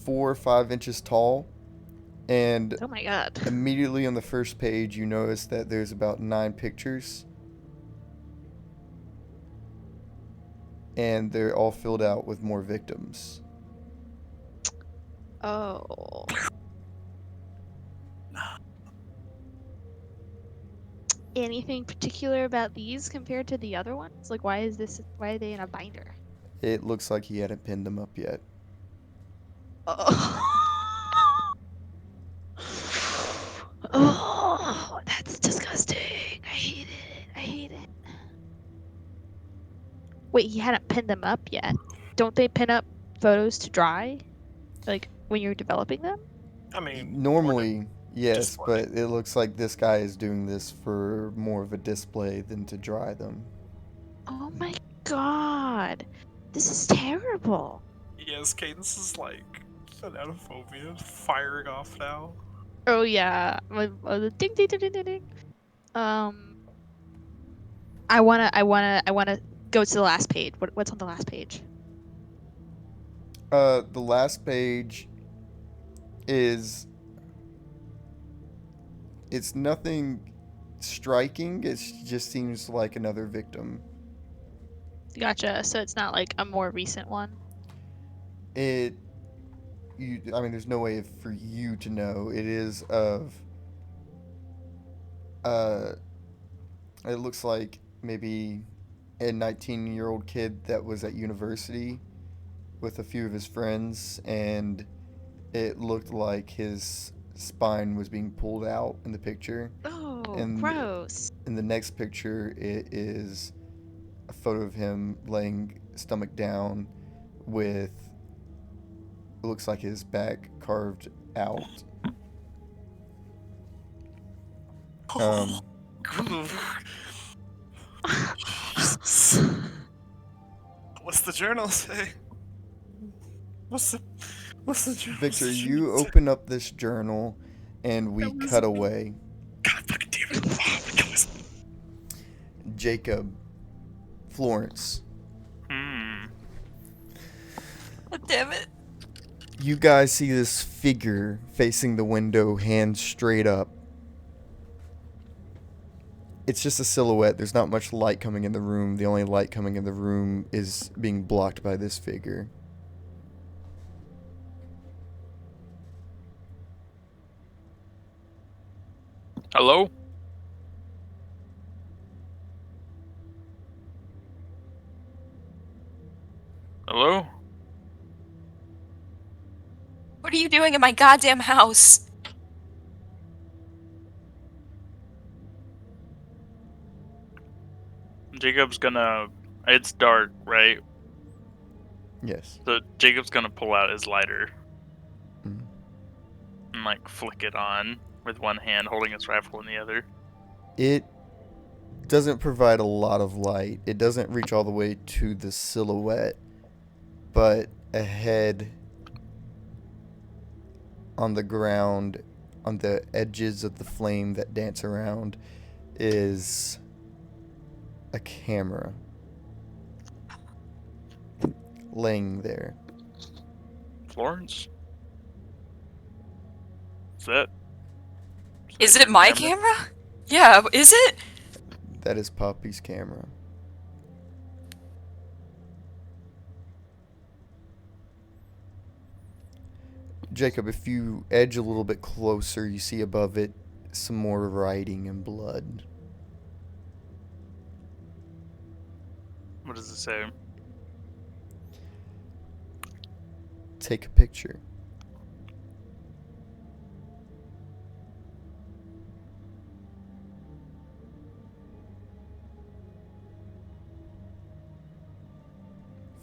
G: 4 or 5 inches tall, and
A: Oh my god.
G: immediately on the first page, you notice that there's about 9 pictures, and they're all filled out with more victims.
A: Oh. Anything particular about these compared to the other ones? Like, why are they in a binder?
G: It looks like he hadn't pinned them up yet.
A: Oh. Oh, that's disgusting. I hate it. I hate it. Wait, he hadn't pinned them up yet. Don't they pin up photos to dry? Like, when you're developing them?
C: I mean,
G: Normally, yes,
C: display.
G: but it looks like this guy is doing this for more of a display than to dry them.
A: Oh my god. This is terrible.
C: Yes, Cadence is like phobia firing off now.
A: Oh yeah. The ding ding ding ding ding ding. I wanna go to the last page. What's on the last page?
G: The last page is, it's nothing striking. It just seems like another victim.
A: Gotcha. So it's not like a more recent one.
G: I mean, there's no way for you to know. It is of, it looks like maybe a 19-year-old kid that was at university with a few of his friends, and it looked like his spine was being pulled out in the picture.
A: Oh,
G: And
A: gross.
G: in the next picture, it is a photo of him laying stomach down with, it looks like his back carved out. Um,
C: What's the journal say? What's the journal
G: Victor,
C: say?
G: you open up this journal, and we
C: That was
G: cut
C: me.
G: away.
C: God fucking damn it. Oh, my goodness.
G: Jacob, Florence,
D: Hmm.
E: God damn it.
G: you guys see this figure facing the window, hands straight up. It's just a silhouette. There's not much light coming in the room. The only light coming in the room is being blocked by this figure.
D: Hello? Hello?
E: What are you doing in my goddamn house?
D: Jacob's gonna. It's dark, right?
G: Yes.
D: So Jacob's gonna pull out his lighter
G: Mhm.
D: and like flick it on with one hand, holding his rifle in the other.
G: It doesn't provide a lot of light. It doesn't reach all the way to the silhouette, but ahead on the ground, on the edges of the flame that dance around, is a camera laying there.
D: Florence? Is that?
E: Is
D: that
E: it
D: your
E: my camera? Yeah, is it?
G: That is Poppy's camera. Jacob, if you edge a little bit closer, you see above it some more writing and blood.
D: What does it say?
G: Take a picture.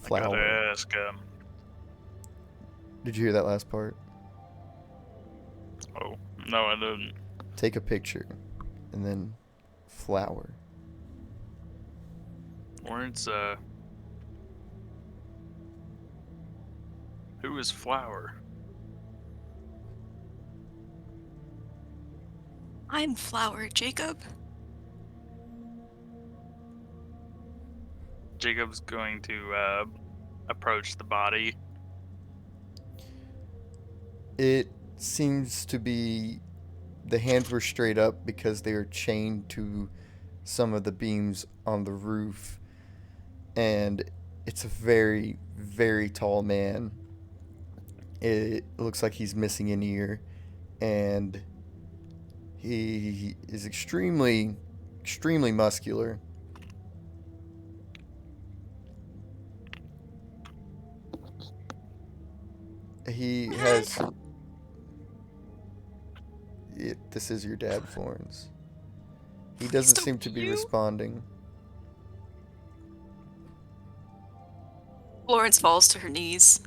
D: I gotta
G: Flower.
D: ask.
G: Did you hear that last part?
D: Oh no, I didn't.
G: Take a picture, and then flower.
D: Lawrence. Who is Flower?
E: I'm Flower, Jacob.
D: Jacob's going to approach the body.
G: It seems to be the hands were straight up because they are chained to some of the beams on the roof, and it's a very, very tall man. It looks like he's missing an ear, and he is extremely, extremely muscular. He has. This is your dad, Florence. He doesn't
E: don't
G: seem to be
E: you?
G: responding.
E: Florence falls to her knees.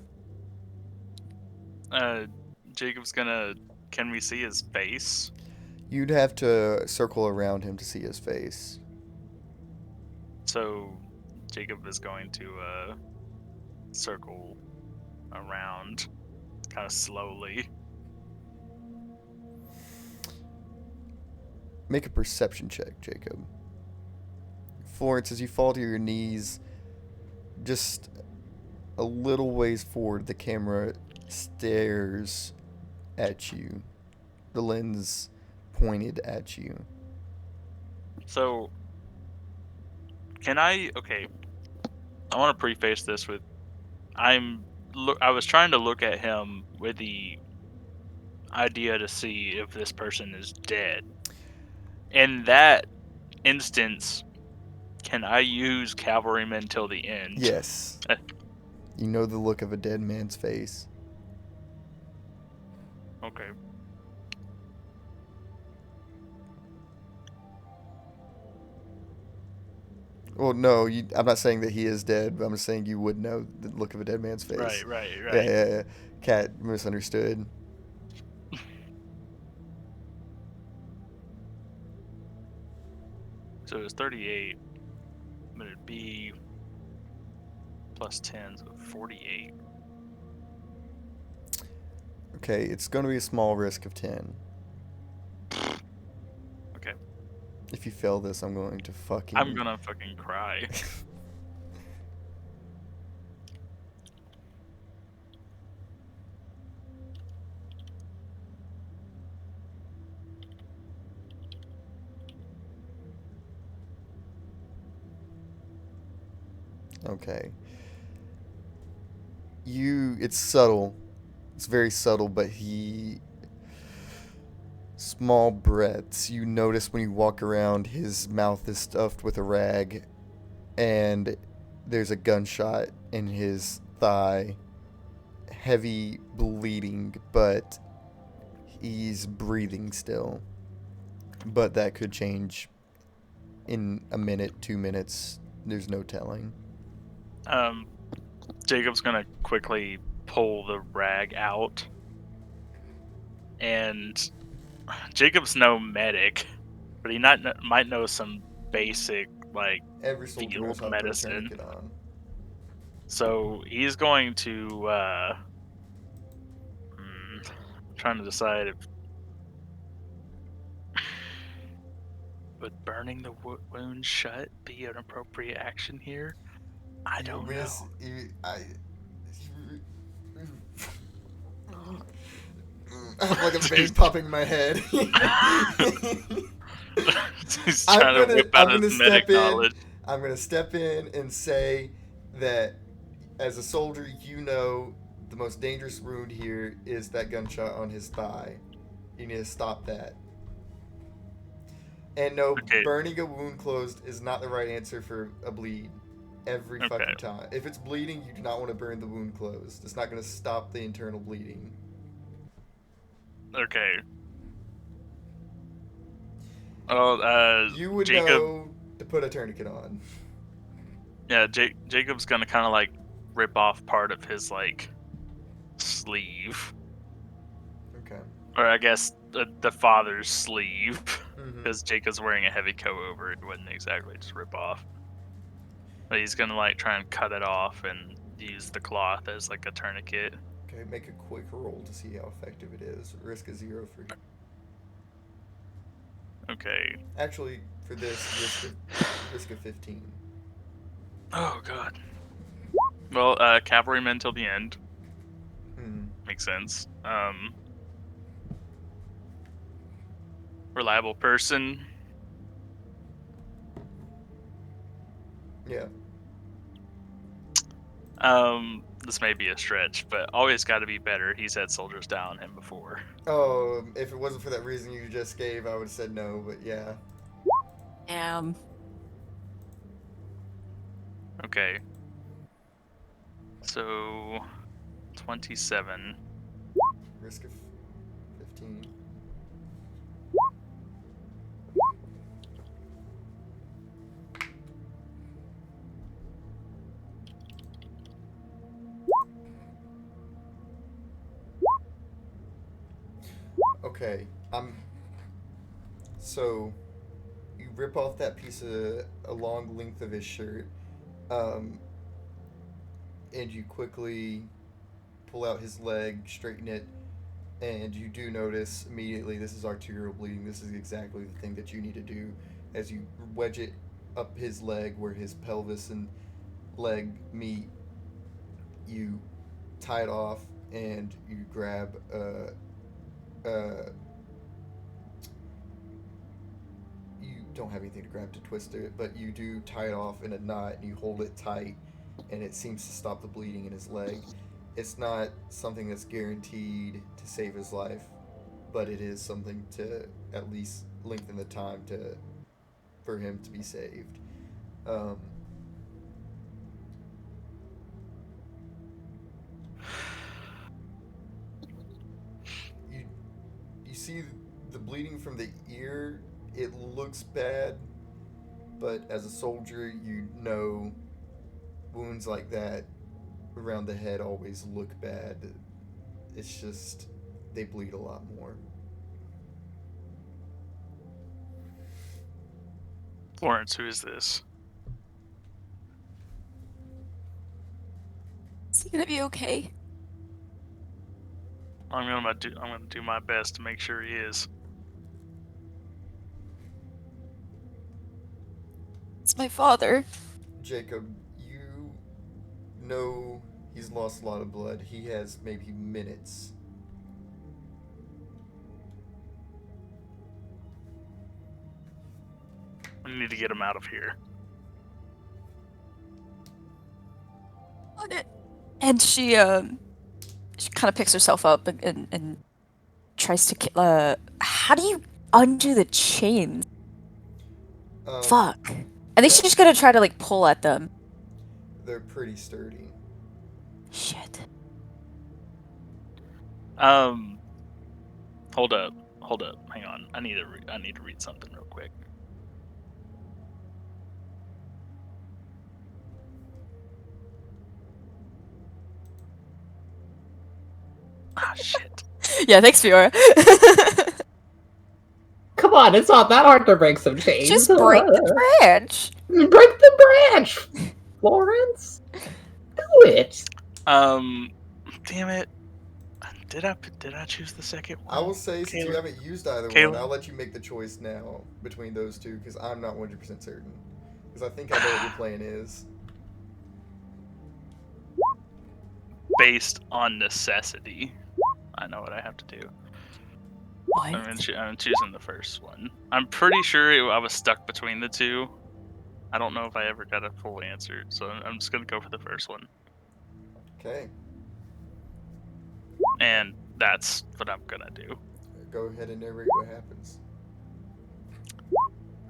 D: Jacob's gonna. Can we see his face?
G: You'd have to circle around him to see his face.
D: So Jacob is going to circle around, kind of slowly.
G: Make a perception check, Jacob. Florence, as you fall to your knees, just a little ways forward, the camera stares at you, the lens pointed at you.
D: So, can I? Okay, I want to preface this with, I was trying to look at him with the idea to see if this person is dead. In that instance, can I use cavalryman till the end?
G: Yes. You know the look of a dead man's face.
D: Okay.
G: Well, no, I'm not saying that he is dead, but I'm just saying you would know the look of a dead man's face.
D: Right.
G: Yeah. Cat misunderstood.
D: So it's 38, but it'd be plus 10, so 48.
G: Okay, it's going to be a small risk of 10.
D: Okay.
G: If you fail this, I'm going to fucking...
D: I'm gonna fucking cry.
G: Okay. It's subtle. It's very subtle, but small breaths. You notice when you walk around, his mouth is stuffed with a rag, and there's a gunshot in his thigh. Heavy bleeding, but he's breathing still. But that could change in a minute, 2 minutes. There's no telling.
D: Jacob's gonna quickly pull the rag out, and Jacob's no medic, but he might know some basic
G: Every soldier knows
D: field
G: how to put a
D: medicine.
G: tourniquet on.
D: So he's going to trying to decide if would burning the wound shut be an appropriate action here? I don't know.
G: I have like a vein popping in my head.
D: He's trying to whip out his medic knowledge.
G: I'm gonna step in and say that as a soldier, you know the most dangerous wound here is that gunshot on his thigh. You need to stop that. And no,
D: Okay.
G: burning a wound closed is not the right answer for a bleed. Every
D: Okay.
G: fucking time. If it's bleeding, you do not want to burn the wound closed. It's not going to stop the internal bleeding.
D: Okay. Well,
G: You would
D: Jacob.
G: know to put a tourniquet on.
D: Yeah, Jacob's gonna kind of like rip off part of his like sleeve,
G: Okay.
D: or I guess the father's sleeve,
G: Mm-hmm.
D: because Jacob's wearing a heavy coat over it. It wouldn't exactly just rip off. But he's gonna like try and cut it off and use the cloth as like a tourniquet.
G: Okay, make a quick roll to see how effective it is. Risk a 0 for.
D: Okay.
G: Actually, for this, risk of 15.
D: Oh god. Well, cavalryman till the end.
G: Hmm.
D: Makes sense. Reliable person.
G: Yeah.
D: This may be a stretch, but always got to be better. He's had soldiers down him before.
G: Oh, if it wasn't for that reason you just gave, I would have said no, but yeah.
D: Okay. So, 27.
G: Risk of 15. Okay, so you rip off that piece of a long length of his shirt, and you quickly pull out his leg, straighten it, and you do notice immediately this is arterial bleeding. This is exactly the thing that you need to do as you wedge it up his leg where his pelvis and leg meet. You tie it off and you grab you don't have anything to grab to twist it, but you do tie it off in a knot and you hold it tight, and it seems to stop the bleeding in his leg. It's not something that's guaranteed to save his life, but it is something to at least lengthen the time for him to be saved. Um, you you see the bleeding from the ear. It looks bad, but as a soldier, you know wounds like that around the head always look bad. It's just they bleed a lot more.
D: Florence, who is this?
F: Is he gonna be okay?
D: I'm gonna do my best to make sure he is.
F: It's my father.
G: Jacob, you know he's lost a lot of blood. He has maybe minutes.
D: We need to get him out of here.
F: And she kind of picks herself up and tries to how do you undo the chains? Fuck. I think
G: yeah,
F: she's gonna try to like pull at them.
G: they're pretty sturdy.
F: Shit.
D: Hold up, hang on. I need to read something real quick. Ah, shit.
F: Yeah, thanks, Fiora.
B: Come on, it's not that hard to break some chains.
F: Just break the branch.
B: Break the branch, Florence. Do it.
D: Damn it. Did I choose the second one?
G: I will say, since you
D: Caleb?
G: haven't used either
D: Caleb?
G: one, I'll let you make the choice now between those two because I'm not 100% certain. Because I think I know what your plan is.
D: Based on necessity, I know what I have to do.
F: What?
D: I'm choosing the first one. I'm pretty sure I was stuck between the two. I don't know if I ever got a full answer, so I'm just gonna go for the first one.
G: Okay,
D: And that's what I'm gonna do.
G: go ahead and narrate what happens.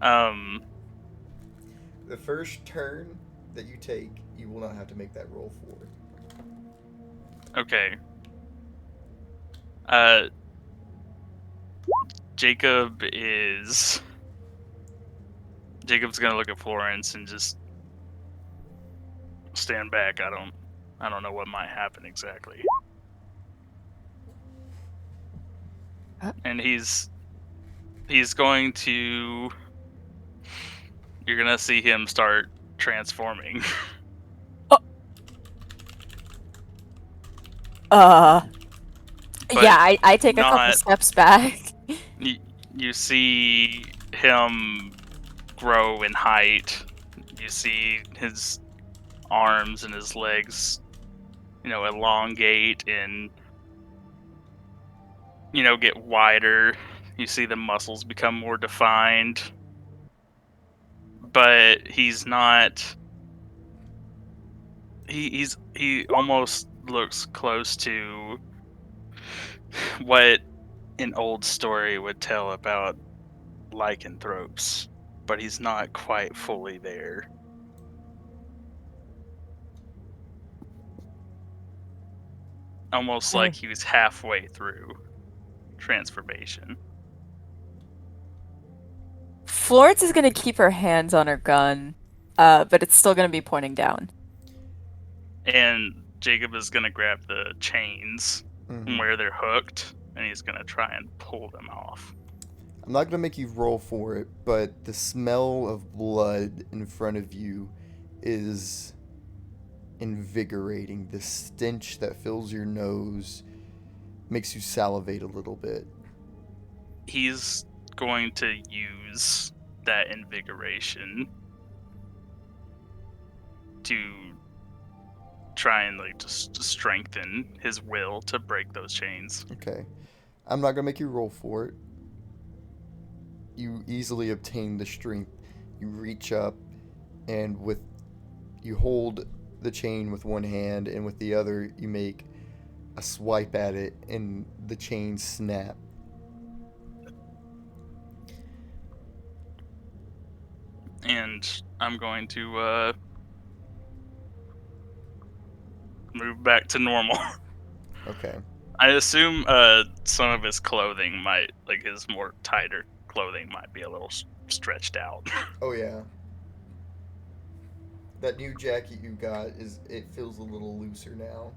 G: The first turn that you take, you will not have to make that roll for.
D: Okay. Jacob's gonna look at Florence and just stand back. I don't know what might happen exactly. And he's going to. You're gonna see him start transforming. But
F: Yeah, I take a couple
D: not-
F: steps back.
D: You see him grow in height. You see his arms and his legs, elongate and, get wider. You see the muscles become more defined. But he's not. He almost looks close to what an old story would tell about lycanthropes, but he's not quite fully there. Almost like he was halfway through transformation.
F: Florence is gonna keep her hands on her gun, but it's still gonna be pointing down.
D: And Jacob is gonna grab the chains from where they're hooked, and he's gonna try and pull them off.
G: I'm not gonna make you roll for it, but the smell of blood in front of you is invigorating. The stench that fills your nose makes you salivate a little bit.
D: He's going to use that invigoration to try and just strengthen his will to break those chains.
G: Okay. I'm not gonna make you roll for it. You easily obtain the strength. You reach up and you hold the chain with one hand, and with the other you make a swipe at it and the chain snap.
D: And I'm going to move back to normal.
G: Okay.
D: I assume some of his clothing might, like his more tighter clothing might be a little stretched out.
G: Oh yeah. That new jacket you got it feels a little looser now.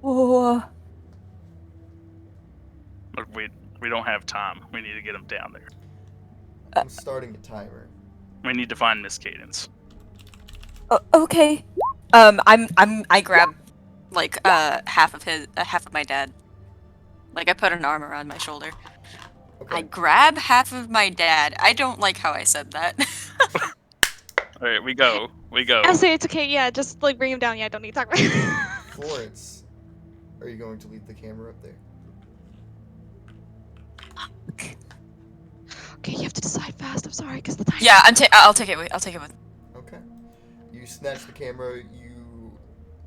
F: Oh.
D: Look, we don't have time. We need to get him down there.
G: I'm starting a timer.
D: We need to find Miss Cadence.
F: Okay. I grab like half of my dad. Like I put an arm around my shoulder.
G: Okay.
F: I grab half of my dad. I don't like how I said that.
D: All right, we go.
A: I'll say it's okay. Yeah, just like bring him down. Yeah, I don't need to talk about it.
G: Florence, are you going to leave the camera up there?
A: Okay, you have to decide fast. I'm sorry, because the time.
F: Yeah, I'll take it with. I'll take it with.
G: Okay. You snatch the camera, you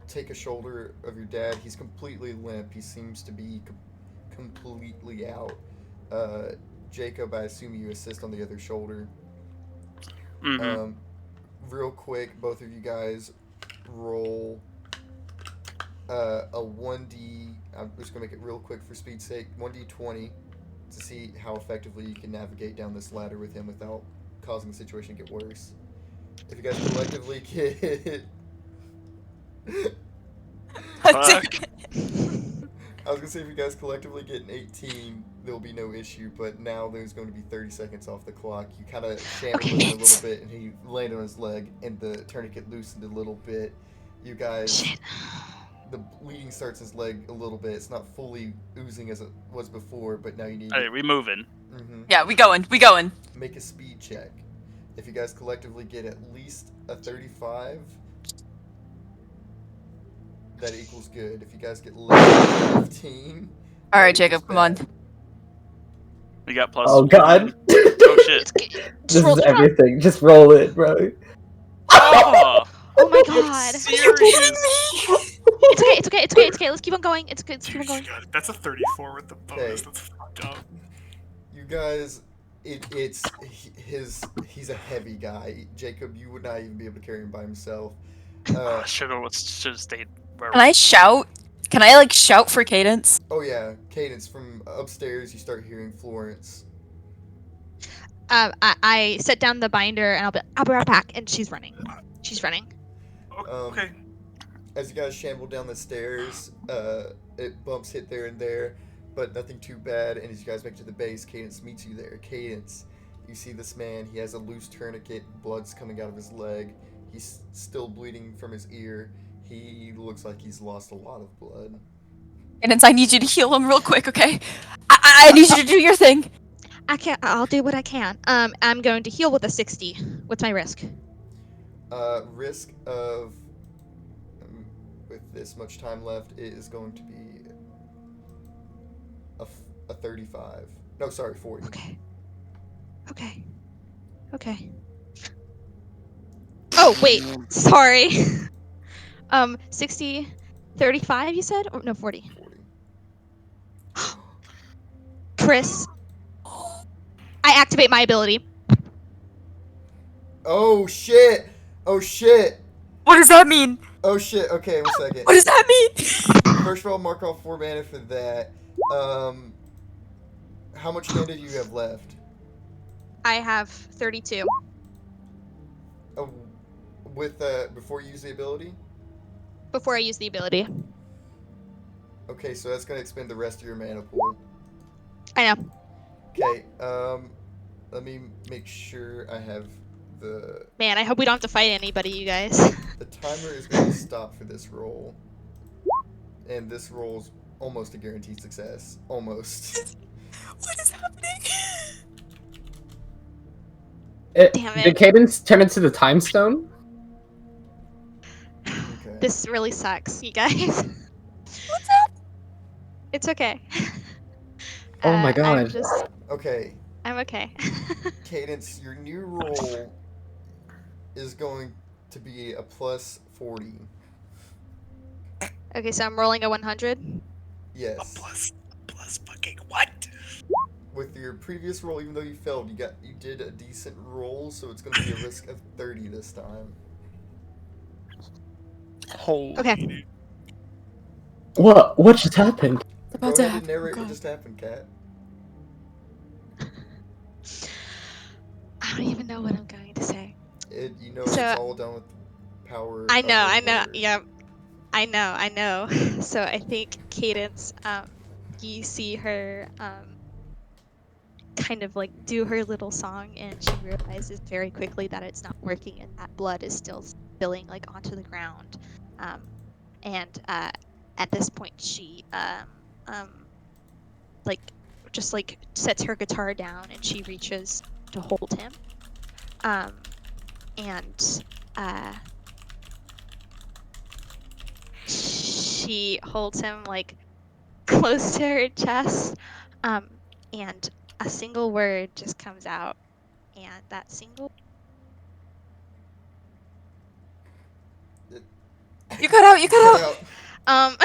G: take a shoulder of your dad. He's completely limp. He seems to be completely out. Jacob, I assume you assist on the other shoulder.
D: Mm-hmm.
G: Real quick, both of you guys roll a 1d. I'm just going to make it real quick for speed's sake. 1d20 to see how effectively you can navigate down this ladder with him without causing the situation to get worse. If you guys collectively get...
D: Fuck.
G: I was going to say if you guys collectively get an 18, there'll be no issue, but now there's going to be 30 seconds off the clock. You kind of shambled with him a little bit, and he landed on his leg, and the tourniquet loosened a little bit. You guys...
A: Shit.
G: The bleeding starts his leg a little bit. It's not fully oozing as it was before, but now you need...
D: Hey, we moving.
F: Yeah, we going.
G: Make a speed check. If you guys collectively get at least a 35, that equals good. If you guys get less than 15...
F: All right,
G: that
F: Jacob,
G: equals
F: come on.
G: bad.
D: We got plus.
B: Oh god.
D: Oh shit.
B: This is everything. Just roll it, bro.
D: Oh,
A: Oh my god.
D: serious.
A: It's okay. Let's keep on going. It's good. Let's keep on
C: Dude, you
A: going.
C: got it. That's a 34 with the bonus.
G: Okay.
C: That's fine. Dumb.
G: You guys, he's a heavy guy. Jacob, you would not even be able to carry him by himself.
D: Should have stayed where.
F: Can I shout? Can I like shout for Cadence?
G: Oh yeah, Cadence from upstairs. You start hearing Florence.
A: I set down the binder and I'll be right back. And she's running. She's running.
C: Okay.
G: As you guys shamble down the stairs, it bumps hit there and there, but nothing too bad. And as you guys make it to the base, Cadence meets you there. Cadence, you see this man. He has a loose tourniquet. Blood's coming out of his leg. He's still bleeding from his ear. He looks like he's lost a lot of blood.
F: Cadence, I need you to heal him real quick, okay? I need you to do your thing.
A: I'll do what I can. I'm going to heal with a 60. What's my risk?
G: Risk of with this much time left, it is going to be a 35. No, sorry, 40.
A: Okay. Oh, wait. Sorry. 60, 35, you said? Or, no, 40.
G: 40.
A: Chris, I activate my ability.
G: Oh shit! Oh shit!
F: What does that mean?
G: Oh shit! Okay, 1 second.
F: What does that mean?
G: First of all, mark off 4 mana for that. How much mana do you have left?
A: I have 32.
G: With before you use the ability?
A: Before I use the ability.
G: Okay, so that's gonna expend the rest of your mana pool.
A: I know.
G: Okay, let me make sure I have the...
A: Man, I hope we don't have to fight anybody, you guys.
G: The timer is going to stop for this roll. And this roll's almost a guaranteed success. Almost.
F: What is happening?
A: Damn it.
B: Did Cadence turn into the time stone?
G: Okay.
A: This really sucks, you guys.
F: What's up?
A: It's okay.
B: Oh my god.
G: Okay,
A: I'm okay.
G: Cadence, your new roll is going to be a plus 40.
A: Okay, so I'm rolling a 100.
G: Yes.
C: Plus fucking what?
G: With your previous roll, even though you failed, you did a decent roll, so it's going to be a risk of 30 this time.
D: Holy.
A: Okay.
B: What just happened?
G: Go
F: about to
G: ahead and
F: happen.
G: narrate
F: Oh,
G: what
F: God.
G: just happened, Kat.
A: I don't even know what I'm going to say.
G: It's all done with power.
A: I
G: of
A: know,
G: the
A: I know.
G: word.
A: Yeah, I know. So I think Cadence, you see her kind of like do her little song, and she realizes very quickly that it's not working, and that blood is still spilling like onto the ground. And at this point, she like just like sets her guitar down, and she reaches to hold him. And she holds him like close to her chest, and a single word just comes out, and that single
F: You cut out.
A: um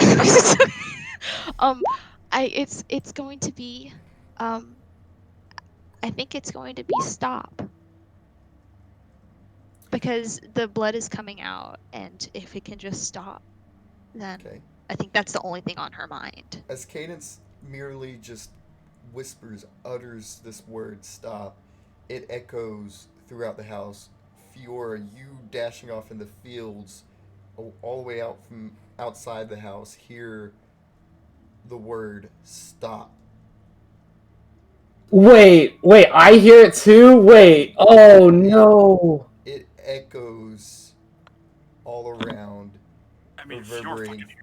A: it's going to be I think it's going to be stop, because the blood is coming out, and if it can just stop, then
G: Okay.
A: I think that's the only thing on her mind.
G: As Cadence merely just utters this word stop, it echoes throughout the house. Fiora, you dashing off in the fields, all the way out from outside the house, hear the word stop.
B: Wait, I hear it too? Wait, oh no.
G: It echoes all around,
C: I mean, if you're
G: reverberating.
C: fucking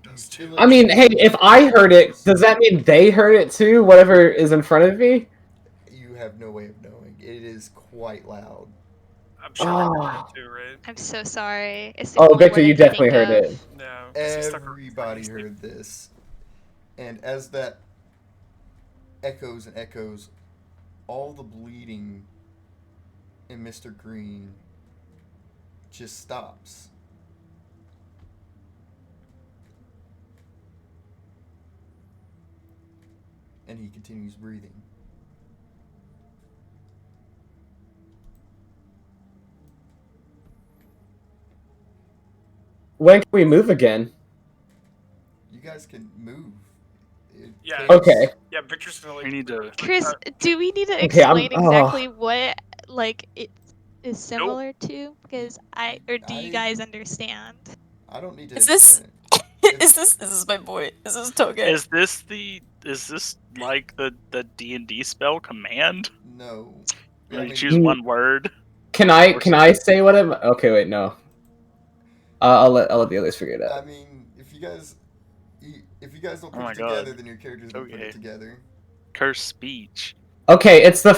C: does too.
B: I mean, hey, if I heard it, does that mean they heard it too? Whatever is in front of me?
G: You have no way of knowing. It is quite loud.
C: I'm sure
B: Oh.
C: we heard it too, right?
A: I'm so sorry. It's the
B: Oh,
A: only
B: Victor,
A: word I
B: you
A: can
B: definitely
A: think
B: heard
A: of.
B: it.
C: No. 'cause we stuck our-
G: Everybody heard this. And as that echoes and echoes, all the bleeding in Mr. Green just stops. and he continues breathing.
B: When can we move again?
G: You guys can move.
C: Yeah.
B: Okay.
C: Yeah, Victor's gonna like.
D: We need to-
A: Chris, do we need to
B: Okay, I'm-
A: explain exactly what like it is similar to? Because do you guys understand?
G: I don't need to
F: Is this-
G: explain it.
F: Is this my boy? Is this Toge?
D: Is this like the D&D spell command?
G: No.
D: Where
G: I
D: you
G: mean,
D: choose one word.
B: Can I say what I'm? Okay, wait, no. I'll let the others figure it
G: I
B: out.
G: mean, if you guys don't
D: Oh
G: put
D: my
G: it together,
D: God.
G: then your characters will put
D: Okay.
G: it together.
D: Curse speech.
B: Okay, it's the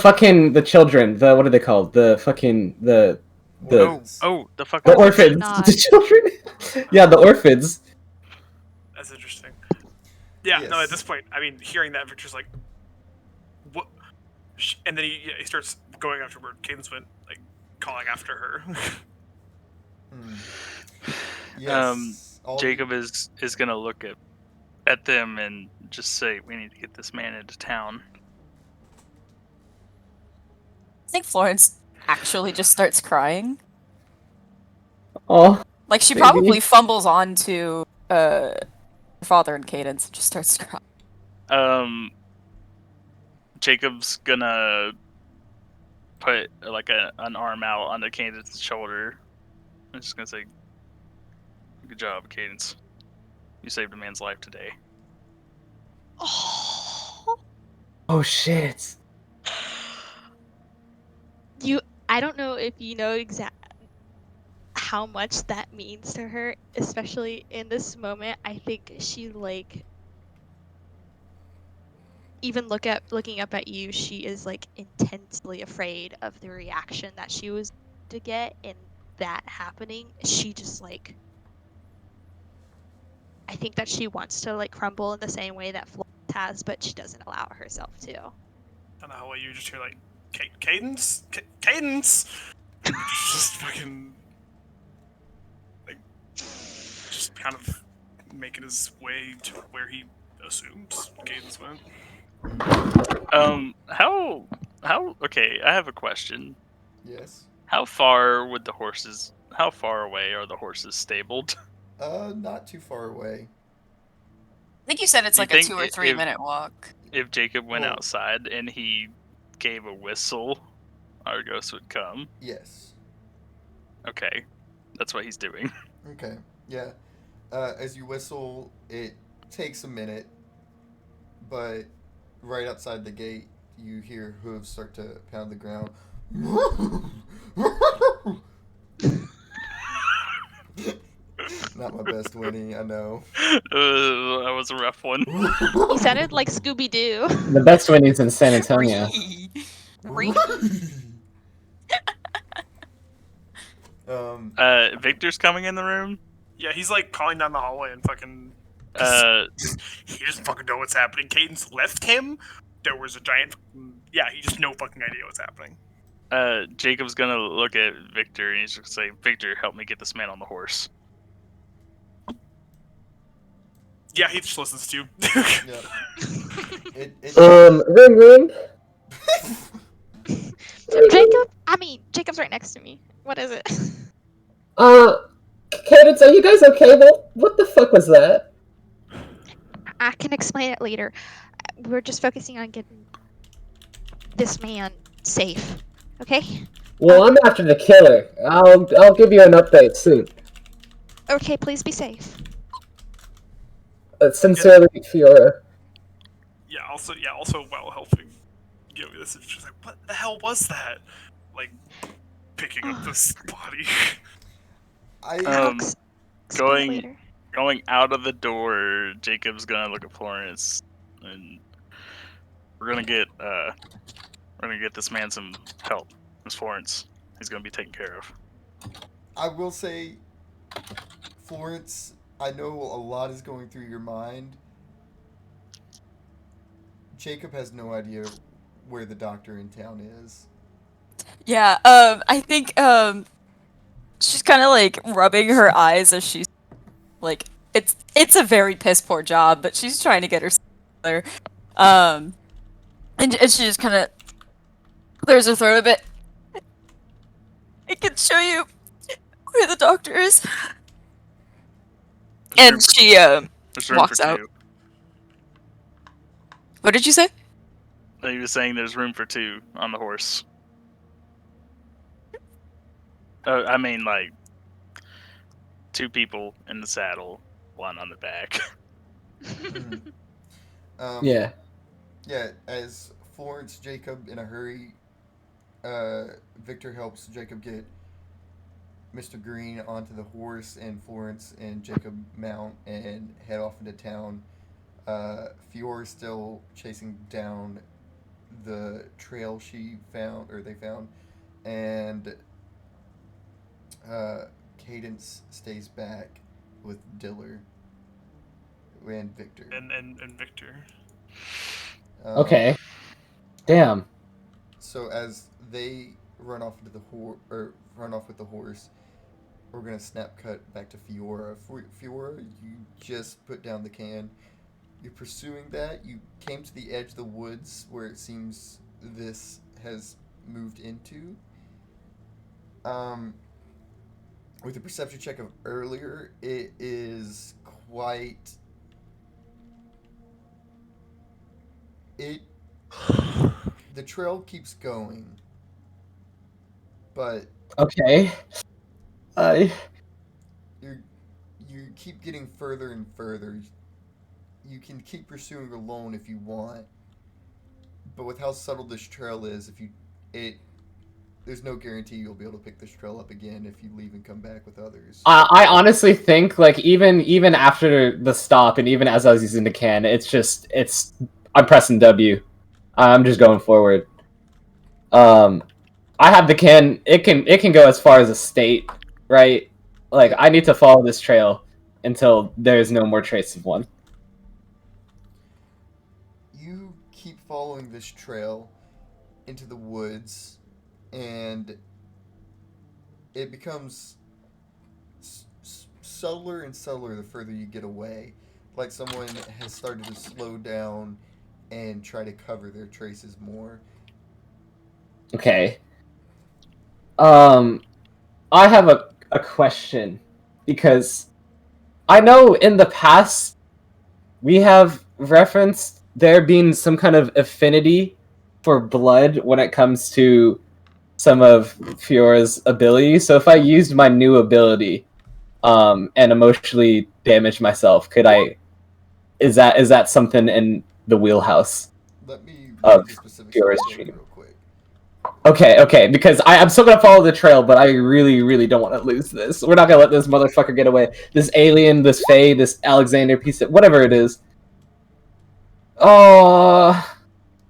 B: children. The what are they called? The
G: Orphans.
D: The fucking
B: the
A: Orphans
B: orphans.
A: not.
B: The children. Yeah, the orphans.
C: That's interesting. Yeah. No,
G: Yes.
C: at this point, I mean, hearing that, Victor's like, what? And then he starts going after where Cadence went, like calling after her.
G: Yes. all
D: Jacob is gonna look at them and just say, "We need to get this man into town."
F: I think Florence actually just starts crying.
B: Oh,
F: Like she
B: Maybe.
F: probably fumbles onto her father and Cadence and just starts crying.
D: Jacob's gonna put like an arm out on the Cadence's shoulder. I'm just gonna say, "Good job, Cadence. You saved a man's life today."
A: Oh,
B: oh shit.
A: I don't know if you know how much that means to her, especially in this moment. I think she like even looking up at you, she is like intensely afraid of the reaction that she was to get, and that happening. She just like I think that she wants to like crumble in the same way that Florence has, but she doesn't allow herself to.
C: I don't know how you just hear like Cadence, Cadence, and just fucking like just kind of making his way to where he assumes Cadence went.
D: How okay, I have a question.
G: Yes.
D: How far away are the horses stabled?
G: Not too far away.
F: I think you said it's
D: You
F: like a
D: think
F: 2 or 3 minute walk.
D: If Jacob went
G: Well-
D: outside and he gave a whistle, Argos would come.
G: Yes.
D: Okay. That's what he's doing.
G: Okay. Yeah. As you whistle, it takes a minute, but right outside the gate, you hear hooves start to pound the ground. Not my best Winnie, I know.
D: That was a rough one.
A: He sounded like Scooby Doo.
B: The best Winnie's in San Antonio.
F: Ree.
D: Victor's coming in the room.
C: Yeah, he's like calling down the hallway and fucking.
D: Uh,
C: He doesn't fucking know what's happening. Cadence left him. There was a giant. Yeah, he just no fucking idea what's happening.
D: Jacob's gonna look at Victor and he's gonna say, "Victor, help me get this man on the horse."
C: Yeah, he just listens to you.
G: Yeah.
B: Ring ring.
A: Jacob's right next to me. What is it?
B: Cadence, are you guys okay? What the fuck was that?
A: I can explain it later. We're just focusing on getting this man safe. Okay?
B: Well, I'm after the killer. I'll give you an update soon.
A: Okay, please be safe.
B: Sincerely, Fiora.
C: Also while helping give me this, it's just like, what the hell was that? Like picking up this body.
A: I'll explain
D: going-
A: it later.
D: Going out of the door, Jacob's gonna look at Florence, and we're gonna get this man some help. Miss Florence, he's gonna be taken care of.
G: I will say, Florence, I know a lot is going through your mind. Jacob has no idea where the doctor in town is.
F: Yeah, I think she's kind of like rubbing her eyes as she's like it's a very piss poor job, but she's trying to get her together. And she just kind of clears her throat a bit. I can show you where the doctor is. And she
D: There's room
F: walks
D: for
F: out.
D: two.
F: What did you say?
D: He was saying there's room for two on the horse. I mean, like, two people in the saddle, one on the back.
B: Yeah.
G: Yeah, as Florence, Jacob in a hurry, Victor helps Jacob get Mr. Green onto the horse, and Florence and Jacob mount and head off into town. Fiore's still chasing down the trail she found, or they found, and Cadence stays back with Diller and Victor.
C: And Victor.
B: Okay. Damn.
G: So as they run off into the run off with the horse, we're gonna snap cut back to Fiora. Fiora, you just put down the can. You're pursuing that. You came to the edge of the woods where it seems this has moved into. With the perception check of earlier, it is quite. It. The trail keeps going, but
B: Okay.
G: you keep getting further and further. You can keep pursuing alone if you want, but with how subtle this trail is, there's no guarantee you'll be able to pick this trail up again if you leave and come back with others.
B: I honestly think, like, even after the stop, and even as I was using the can, I'm pressing W. I'm just going forward. I have the can. It can go as far as a state, right? Like, I need to follow this trail until there's no more trace of one.
G: You keep following this trail into the woods, and it becomes subtler and subtler the further you get away. Like someone has started to slow down and try to cover their traces more.
B: Okay. I have a question, because I know in the past we have referenced there being some kind of affinity for blood when it comes to some of Fiora's abilities. So if I used my new ability, and emotionally damaged myself, could I? Is that something in the wheelhouse
G: Let me
B: of
G: read the specifics of
B: Fiora's
G: the ability
B: treating?
G: real quick.
B: Okay, because I'm still gonna follow the trail, but I really don't want to lose this. We're not gonna let this motherfucker get away. This alien, this Fae, this Alexander piece of whatever it is. Oh,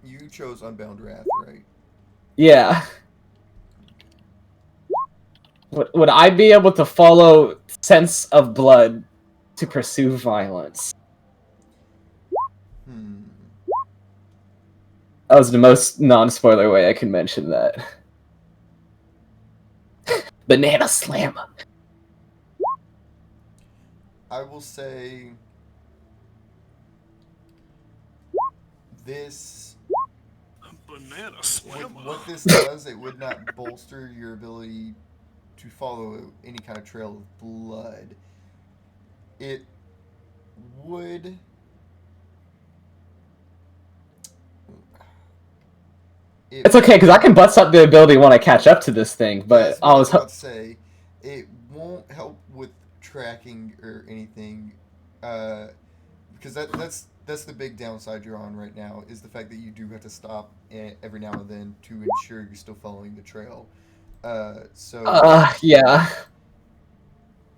G: You chose Unbound Wrath, right?
B: yeah. Would I be able to follow sense of blood to pursue violence? That was the most non-spoiler way I can mention that. Banana slammer.
G: I will say this.
C: Banana slammer.
G: What this does, it would not bolster your ability to follow any kind of trail of blood. It would.
B: It's okay, because I can bust up the ability when I catch up to this thing, but
G: That's what I was about to say. It won't help with tracking or anything, because that's the big downside you're on right now, is the fact that you do have to stop every now and then to ensure you're still following the trail.
B: Yeah.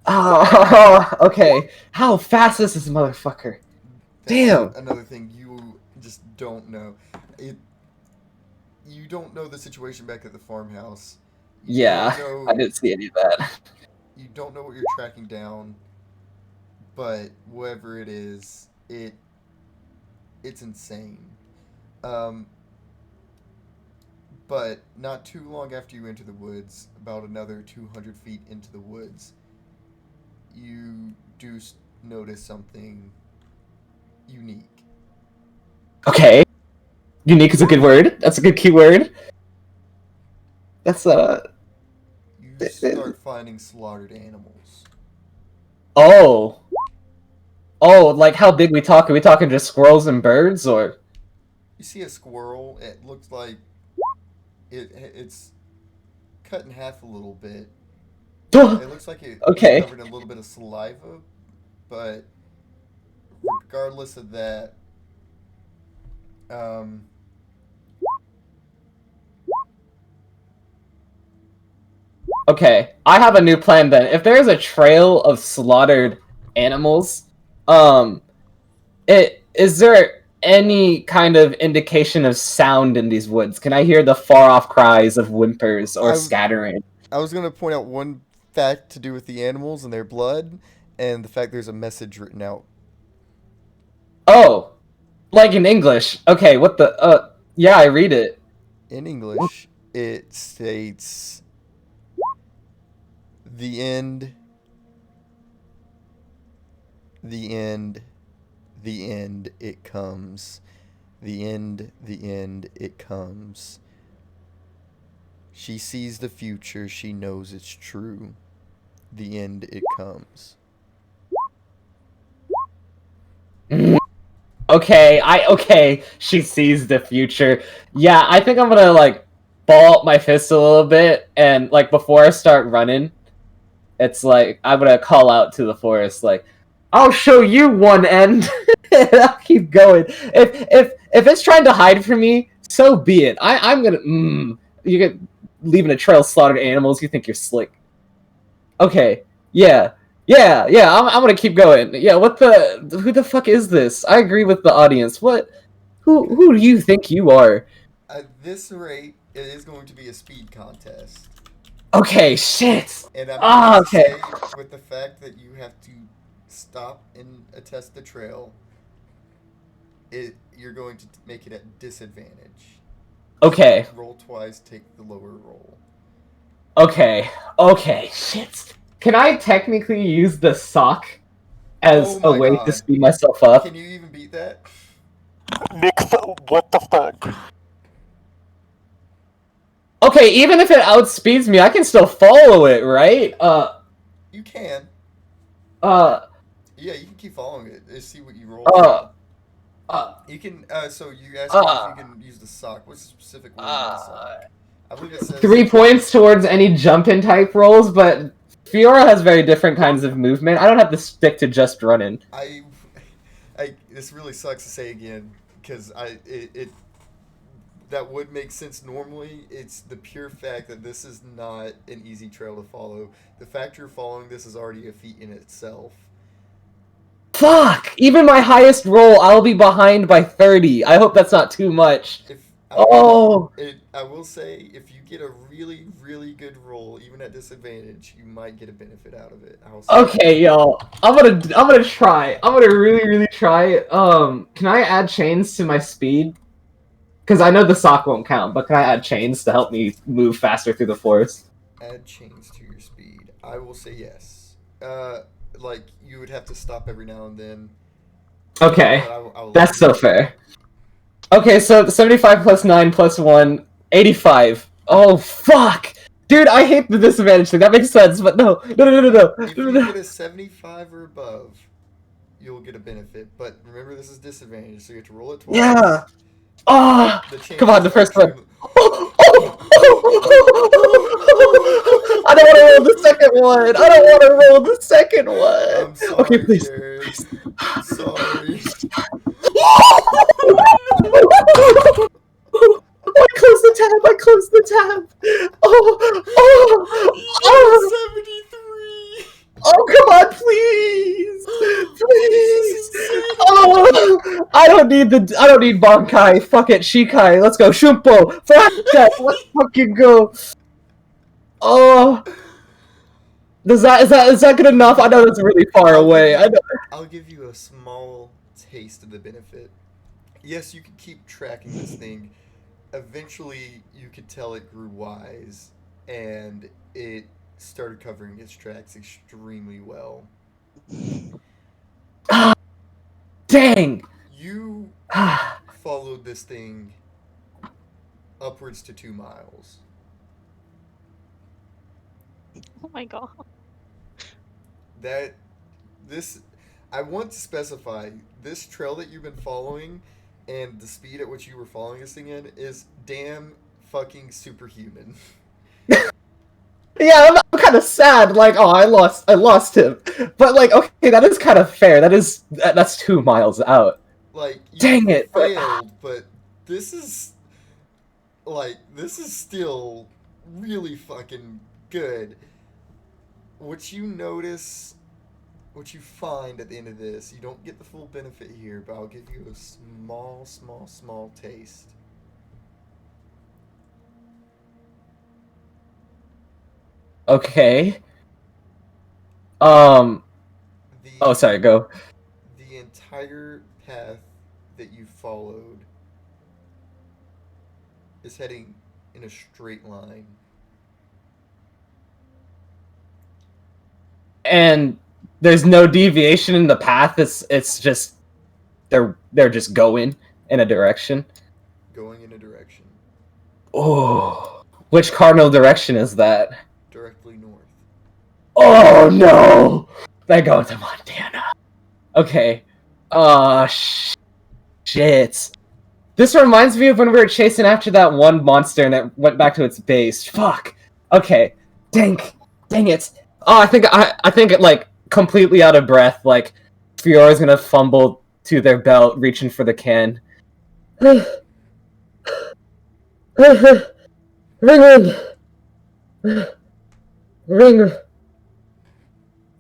B: Oh, okay. How fast is this motherfucker? Damn.
G: Another thing you just don't know. You don't know the situation back at the farmhouse.
B: Yeah, I didn't see any of that.
G: You don't know what you're tracking down, but whatever it is, it's insane. But not too long after you enter the woods, about another 200 feet into the woods, you do notice something unique.
B: Okay. Unique is a good word. That's a good keyword. That's
G: You start finding slaughtered animals.
B: Oh. Oh, like how big we talk? Are we talking just squirrels and birds, or?
G: You see a squirrel. It looks like it's cut in half a little bit. It looks like it's
B: Okay.
G: covered in a little bit of saliva, but regardless of that, um,
B: Okay, I have a new plan then. If there's a trail of slaughtered animals, is there any kind of indication of sound in these woods? Can I hear the far off cries of whimpers or scattering?
G: I was gonna point out one fact to do with the animals and their blood, and the fact there's a message written out.
B: Oh, like in English. Okay, what the yeah, I read it.
G: In English, it states, "The end, the end, the end, it comes. The end, it comes. She sees the future, she knows it's true. The end, it comes."
B: Okay, she sees the future. Yeah, I think I'm gonna like ball up my fist a little bit, and like before I start running, it's like I'm gonna call out to the forest like, I'll show you one end. And I'll keep going. If it's trying to hide from me, so be it. I'm gonna you get leaving a trail of slaughtered animals, you think you're slick. Okay, yeah. Yeah, I'm gonna keep going. Yeah, who the fuck is this? I agree with the audience. Who do you think you are?
G: At this rate, it is going to be a speed contest.
B: Okay, shit.
G: And I'm going to
B: Okay.
G: say, with the fact that you have to stop and attest the trail, you're going to make it at disadvantage.
B: Okay.
G: So roll twice, take the lower roll.
B: Okay, shit. Can I technically use the sock as a way to speed myself up?
G: Can you even beat that?
C: Nick, what the fuck?
B: Okay, even if it outspeeds me, I can still follow it, right?
G: You can.
B: Yeah,
G: you can keep following it. Just see what you roll. You can. So you asked if you can use the sock. What's the specific word in the sock? I believe it says
B: 3 points towards any jump-in type rolls, but Fiora has very different kinds of movement. I don't have to stick to just running.
G: This really sucks to say again, because that would make sense normally. It's the pure fact that this is not an easy trail to follow. The fact you're following this is already a feat in itself.
B: Fuck! Even my highest roll, I'll be behind by 30. I hope that's not too much.
G: I will say, if you get a really, really good roll, even at disadvantage, you might get a benefit out of it.
B: Okay, yo, I'm gonna try. I'm gonna really, really try. Can I add chains to my speed? Because I know the sock won't count, but can I add chains to help me move faster through the forest?
G: Add chains to your speed. I will say yes. Like, you would have to stop every now and then.
B: Okay, that's so fair. Okay, so 75 plus 9 plus 1, 85. Oh, fuck! Dude, I hate the disadvantage thing. That makes sense, but no.
G: If you get a 75 or above, you'll get a benefit. But remember, this is disadvantage, so you have to roll it twice.
B: Yeah. Oh, come on, the first one. I don't want to roll the second one. I don't want to roll the second one.
G: I'm sorry,
B: okay, please.
G: Jared. Sorry.
B: I closed the tab. Oh,
G: 73.
B: Oh, come on, please! Please! Oh, I don't need Bankai. Fuck it, Shikai. Let's go. Shumpo. Flashback. Let's fucking go. Oh. Is that good enough? I know that's really far away.
G: I'll give you a small taste of the benefit. Yes, you can keep tracking this thing. Eventually, you could tell it grew wise, and it started covering its tracks extremely well.
B: Dang!
G: You followed this thing upwards to 2 miles.
A: Oh my god.
G: I want to specify this trail that you've been following and the speed at which you were following this thing in is damn fucking superhuman.
B: Yeah, I'm kind of sad. Like, oh, I lost him. But like, okay, that is kind of fair. That's 2 miles out.
G: Like, you
B: Dang it!
G: failed, but this is still really fucking good. What you notice, what you find at the end of this, you don't get the full benefit here, but I'll give you a small taste.
B: Okay.
G: The,
B: Oh, sorry. Go.
G: The entire path that you followed is heading in a straight line.
B: And there's no deviation in the path. It's just they're just going in a direction.
G: Going in a direction.
B: Oh, which cardinal direction is that?
G: Directly north.
B: Oh no! They're going to Montana. Okay. Shit. This reminds me of when we were chasing after that one monster and it went back to its base. Fuck. Okay. Dang it. Oh, I think it, like, completely out of breath, like, Fiora's gonna fumble to their belt, reaching for the can. Ring.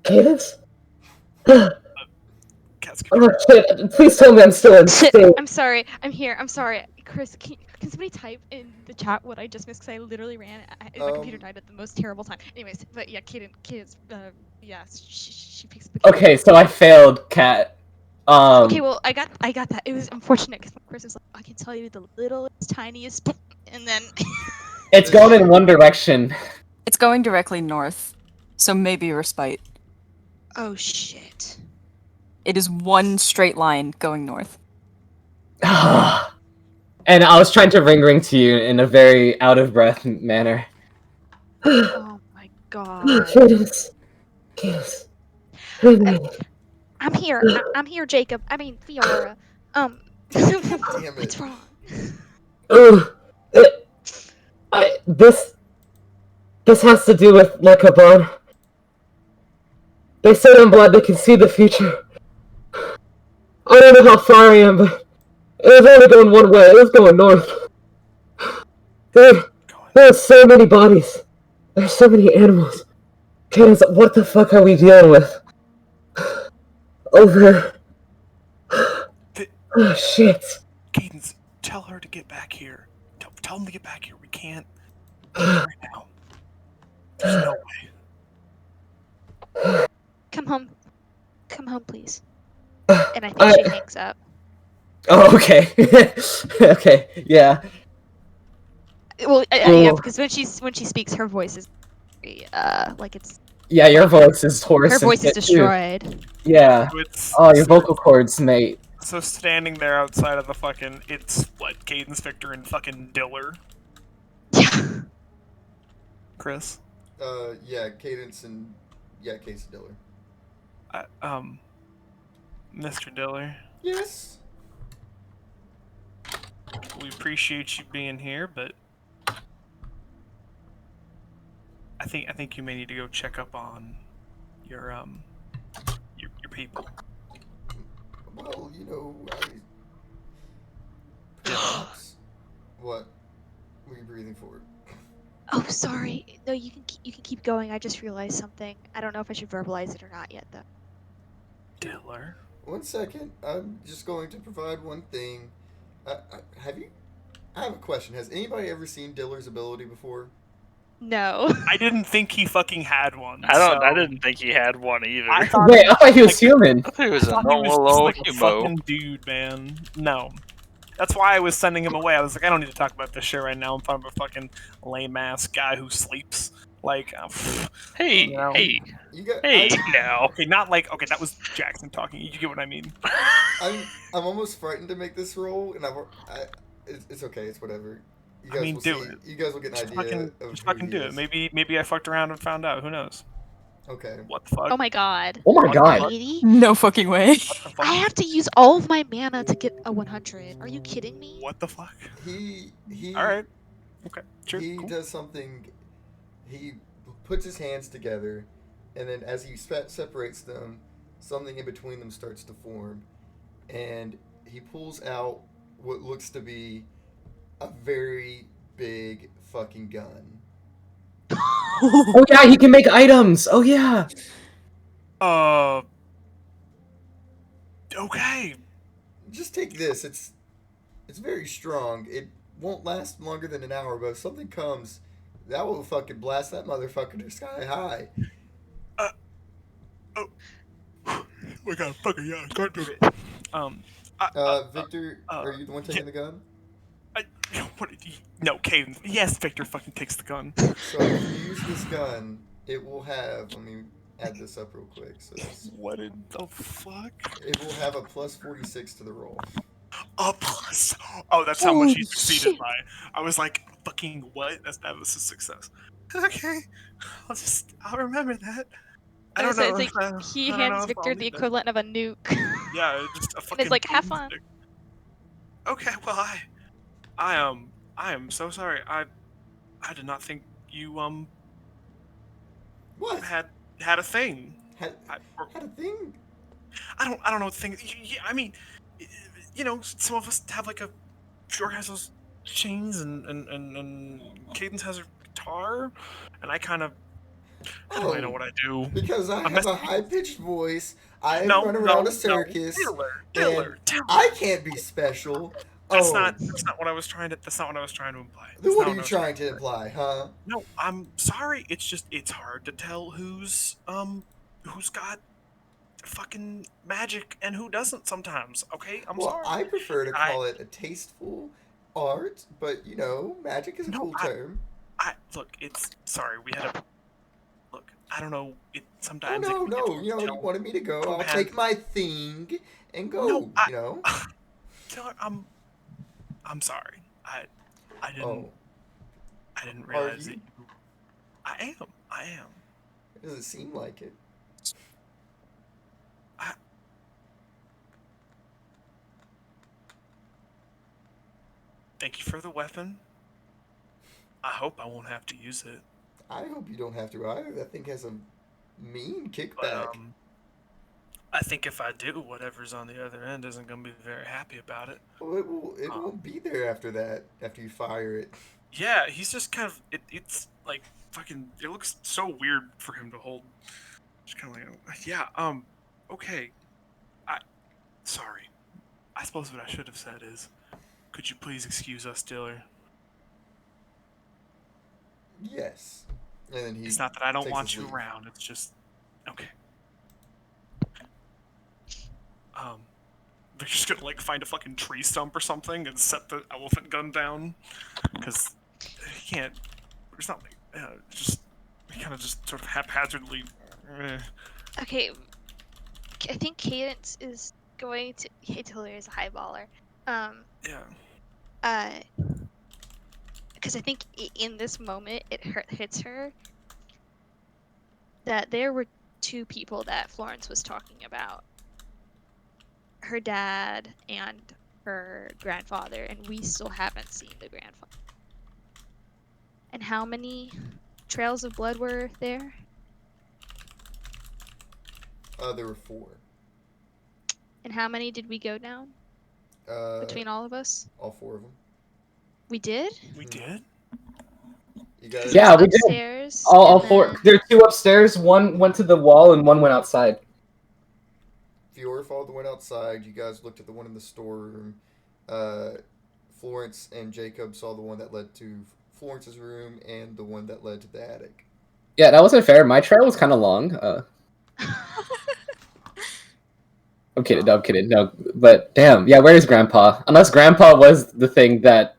B: Cadence? Oh shit, please tell me I'm still in
A: Shit,
B: state.
A: I'm sorry. I'm here. I'm sorry. Chris, can somebody type in the chat what I just missed? Because I literally ran. My computer died at the most terrible time. Anyways, but yeah, Cadence, yeah, she picks up the camera.
B: Okay, so I failed, Cat.
A: Okay, well, I got that. It was unfortunate because Chris was like, I can tell you the littlest, tiniest, and then.
B: It's going in one direction.
F: It's going directly north, so maybe respite.
A: Oh shit.
F: It is one straight line going north.
B: And I was trying to ring to you in a very out of breath manner.
A: Oh my god.
B: Cadence.
A: I'm here. I'm here, Jacob. I mean, Fiora. What's wrong?
B: This has to do with Lekabon. They said in blood they can see the future. I don't know how far I am, but it was only going one way. It was going north. There's so many bodies. There's so many animals. Cadence, what the fuck are we dealing with? Over. Oh shit.
C: Cadence, tell her to get back here. Tell him to get back here. We can't. Right now. There's no way.
A: Come home. Come home, please. And I think she hangs up.
B: Oh, okay. Okay, yeah.
A: Well, yeah, because when she speaks, her voice is very, like it's.
B: Yeah, your voice is hoarse.
A: Her voice is
B: and shit, too.
A: destroyed.
B: Yeah. Oh, your vocal cords, mate.
C: So standing there outside of the fucking, it's what, Cadence, Victor, and fucking Diller.
A: Yeah.
C: Chris.
G: Yeah, Cadence and Cadence and Diller.
C: Mr. Diller.
G: Yes.
C: We appreciate you being here, but I think you may need to go check up on your people.
G: Well, perhaps. What were you breathing for?
A: Oh, sorry. No, you can keep going. I just realized something. I don't know if I should verbalize it or not yet, though.
C: Diller.
G: 1 second. I'm just going to provide one thing. I have a question. Has anybody ever seen Diller's ability before?
A: No.
C: I didn't think he fucking had one.
D: I didn't think he had one either.
C: I thought
B: he was human.
D: I thought he was a
C: he
D: normal
C: was
D: old
C: like a
D: humo.
C: fucking dude, man. No. That's why I was sending him away. I was like, I don't need to talk about this shit right now in front of a fucking lame ass guy who sleeps. Like,
D: hey,
C: you know.
D: hey,
G: You
D: hey, now.
C: Okay, not like, okay, that was Jackson talking. You get what I mean?
G: I'm almost frightened to make this roll, and it's okay. It's whatever. You
C: I
G: guys
C: mean,
G: will
C: do
G: see.
C: it.
G: You guys will get an idea of
C: Just
G: who
C: fucking
G: he
C: do
G: is.
C: it. Maybe I fucked around and found out. Who knows?
G: Okay.
C: What the fuck?
A: Oh my god.
B: Oh my
C: What the
B: god.
C: fuck?
A: Katie,
E: No fucking way.
C: What the
A: I
C: fuck?
A: have to use all of my mana to get a 100. Are you kidding me?
C: What the fuck?
G: He
C: All right. Okay. Sure.
G: he
C: Cool.
G: does something. He puts his hands together, and then as he separates them, something in between them starts to form, and he pulls out what looks to be a very big fucking gun.
B: Oh yeah, he can make items. Oh yeah.
C: Okay.
G: Just take this. It's very strong. It won't last longer than an hour, but if something comes, that will fucking blast that motherfucker to sky high.
C: Oh. We got fucking yeah. Can't do it. Um.
G: Victor, are you the one
C: Yeah.
G: taking the gun?
C: What did he? No, Caden. Yes, Victor fucking takes the gun.
G: So if you use this gun, it will have. Let me add this up real quick. So that's.
C: What in the fuck?
G: It will have a plus 46 to the roll.
C: A plus. Oh, that's how much he
E: Holy
C: succeeded
E: shit.
C: by. I was like, fucking what? That was a success. Okay. I'll remember that. I don't know.
A: It's like he
C: I don't know
A: hands
C: if I'll
A: Victor the
C: need that.
A: equivalent of a nuke.
C: Yeah, just a
A: And
C: fucking.
A: it's like, have fun.
C: boomstick. Okay, well, I am so sorry. I did not think you
G: What?
C: had a thing.
G: Had,
C: I, or-
G: had a thing?
C: I don't know what the thing. Yeah, I mean, some of us have like a. Fjord has those chains, and Cadence has her guitar, and I kind of. How do I know what I do?
G: Because I
C: I'm
G: have a
C: messing-
G: high pitched voice. I
C: No,
G: run
C: no,
G: around a
C: no.
G: circus.
C: Diller.
G: I can't be special.
C: That's
G: Oh,
C: not what I was trying to. That's not what I was trying to imply.
G: then
C: That's
G: what
C: not
G: are you
C: I was
G: trying to imply, huh?
C: No, I'm sorry. It's hard to tell who's got fucking magic and who doesn't sometimes. Okay, I'm
G: Well,
C: sorry.
G: I prefer to
C: I
G: call it a tasteful art, but you know, magic is a
C: No,
G: cool term.
C: I look. It's sorry. We had a look. I don't know. It
G: Oh
C: sometimes it
G: no,
C: can be
G: no,
C: difficult
G: you know,
C: to
G: you
C: tell
G: wanted me to go.
C: who
G: I'll
C: has.
G: take my thing and go.
C: No,
G: You know.
C: Taylor, I'm sorry. I
G: Oh,
C: didn't
G: are
C: realize
G: you?
C: that you. I am.
G: It doesn't seem like it.
C: Thank you for the weapon. I hope I won't have to use it.
G: I hope you don't have to either. That thing has a mean
C: But
G: kickback.
C: I think if I do, whatever's on the other end isn't gonna be very happy about it.
G: Well, it won't be there after that. After you fire it.
C: Yeah, he's just kind of. It's like fucking. It looks so weird for him to hold. Just kind of like, yeah. Okay. Sorry. I suppose what I should have said is, could you please excuse us, Diller?
G: Yes. And then he.
C: It's not that I don't
G: takes
C: want
G: his
C: you
G: leave.
C: around. It's just okay. They're just gonna like find a fucking tree stump or something and set the elephant gun down, because he can't. There's not like just he kind of just sort of haphazardly.
A: Okay, I think Cadence is going to. Hitler is a high baller.
C: Yeah.
A: Because I think in this moment it hits her that there were two people that Florence was talking about. Her dad and her grandfather, and we still haven't seen the grandfather. And how many trails of blood were there?
G: There were 4.
A: And how many did we go down between all of us?
G: All 4 of them.
A: We did?
C: We did.
G: You guys.
B: Yeah, we did.
A: Upstairs.
B: All
A: and
B: 4.
A: then-
B: There are 2 upstairs. One went to the wall, and one went outside.
G: Fiora followed the one outside. You guys looked at the one in the storeroom. Florence and Jacob saw the one that led to Florence's room and the one that led to the attic.
B: Yeah, that wasn't fair. My trail was kind of long. I'm kidding. No, I'm kidding. No, but damn. Yeah, where is Grandpa? Unless Grandpa was the thing that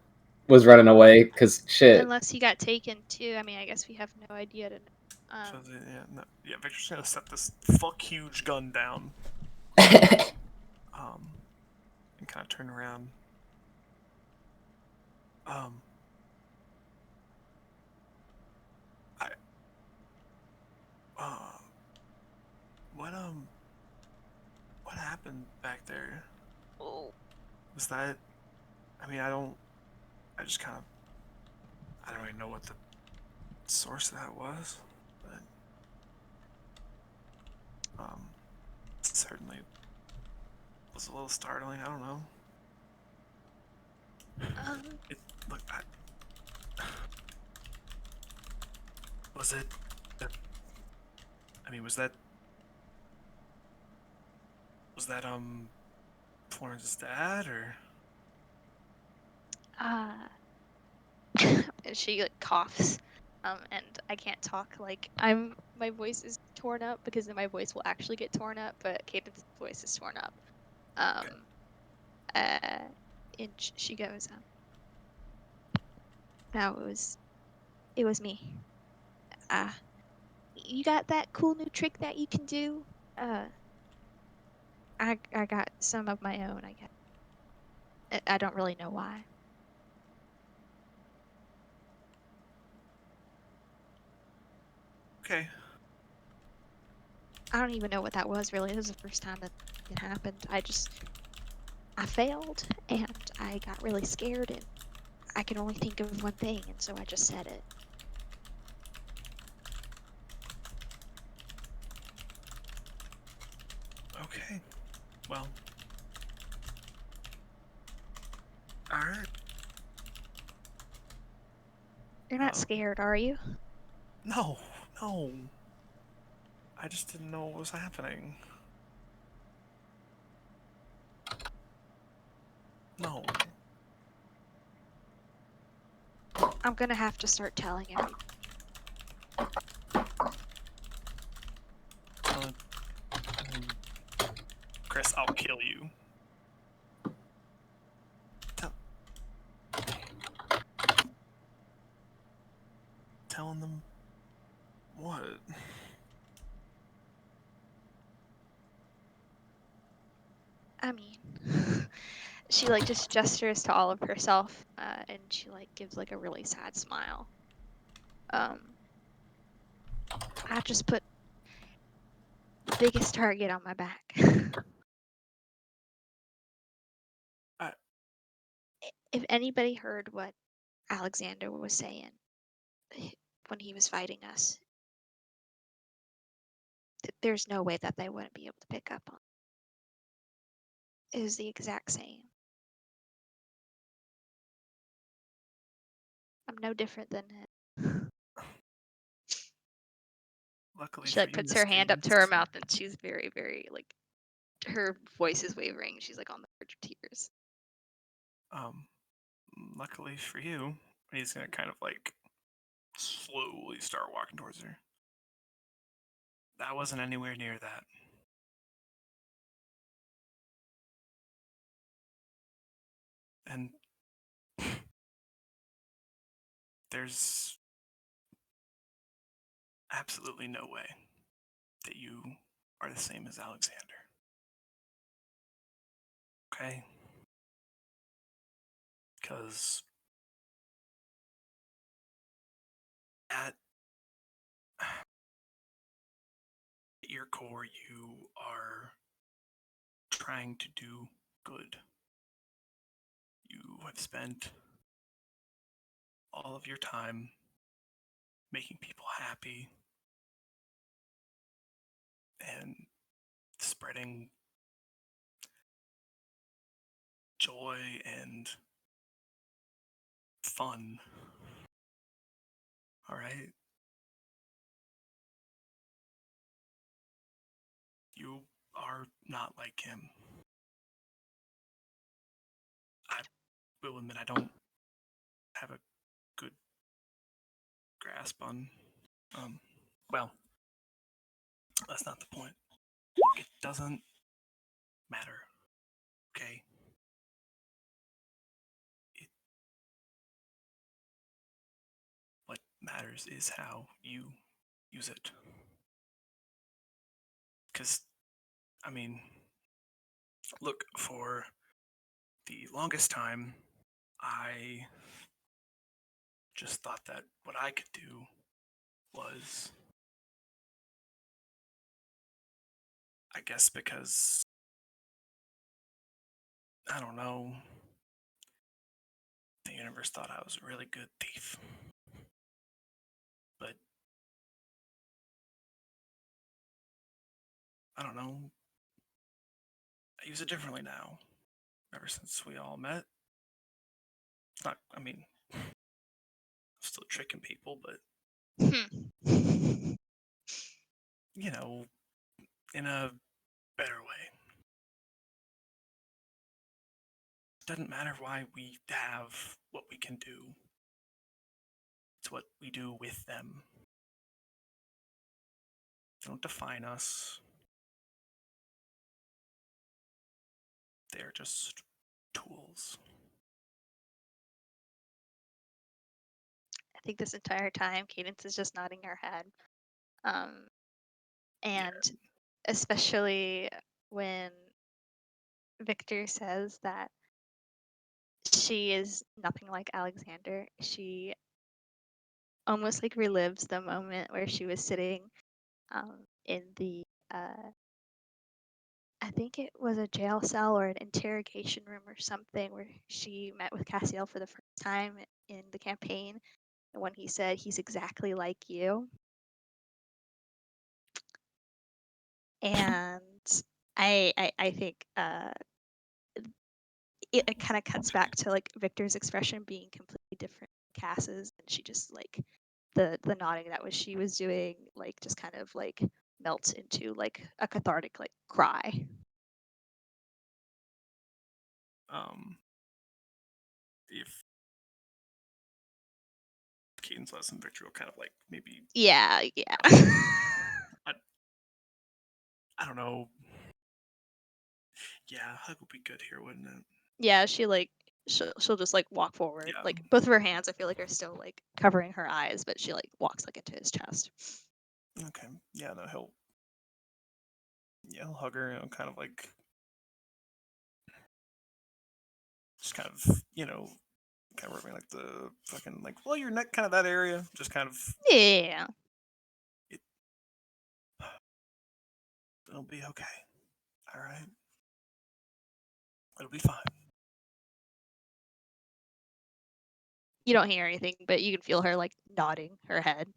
B: was running away, because shit.
A: Unless he got taken too. I mean, I guess we have no idea to know.
C: So Victor's gonna set this fuck huge gun down. And kind of turn around. happened back there?
A: Oh,
C: Was that? I mean, I just kind of, I don't even know what the source of that was, but certainly was a little startling. I don't know. It look, was it? I mean, was that Florence's dad or?
A: and she like coughs, and I can't talk. Like my voice is torn up because then my voice will actually get torn up, but Cadence's voice is torn up.
C: Okay.
A: And she goes, "No, it was me. You got that cool new trick that you can do? I got some of my own. I guess I don't really know why."
C: Okay.
A: I don't even know what that was really. It was the first time that it happened. I failed and I got really scared and I could only think of one thing, and so I just said it.
C: Okay. Well. All right.
A: You're not
C: Oh.
A: scared, are you?
C: No. No. I just didn't know what was happening. No.
A: I'm gonna have to start telling everyone.
C: I mean, Chris, I'll kill you. Telling them what?
A: I mean, she like just gestures to all of herself, and she like gives like a really sad smile. I just put the biggest target on my back. If anybody heard what Alexander was saying when he was fighting us, there's no way that they wouldn't be able to pick up on it. It was the exact same. I'm no different than him.
C: Luckily
A: She
C: for
A: like
C: you,
A: puts
C: Miss
A: her hand up to her
C: Cadence.
A: mouth and she's very, very like her voice is wavering. She's like on the verge of tears.
C: Um, luckily for you, he's gonna kind of like slowly start walking towards her. That wasn't anywhere near that. And there's absolutely no way that you are the same as Alexander. Okay? Because at your core, you are trying to do good. You have spent all of your time making people happy and spreading joy and fun. All right? You are not like him. I will admit I don't have a good grasp on well, that's not the point. It doesn't matter. Okay? What matters is how you use it. Cuz I mean, look, for the longest time I just thought that what I could do was, I guess because I don't know. The universe thought I was a really good thief. But I don't know. I use it differently now. Ever since we all met. It's not, I mean, I'm still tricking people, but, you know, in a better way. Doesn't matter why we have what we can do. It's what we do with them. They don't define us. They're just tools.
A: I think this entire time, Cadence is just nodding her head. And especially when Victor says that she is nothing like Alexander, she almost like relives the moment where she was sitting in the I think it was a jail cell or an interrogation room or something where she met with Cassiel for the first time in the campaign. And when he said he's exactly like you. And I think it kind of cuts back to like Victor's expression being completely different from Cass's, and she just like the nodding that was she was doing like just kind of like melts into like a cathartic like cry.
C: If Cadence lets and Victor will kind of like maybe
A: Yeah.
C: I don't know. Yeah, hug would be good here, wouldn't it?
A: Yeah, she like she'll just like walk forward.
C: Yeah.
A: Like both of her hands I feel like are still like covering her eyes, but she like walks like into his chest.
C: Okay. Yeah, no, he'll hug her, kind of like just kind of, kind of rubbing like the fucking like well your neck, kind of that area, just kind of
A: Yeah.
C: it'll be okay. All right. It'll be fine.
A: You don't hear anything, but you can feel her like nodding her head.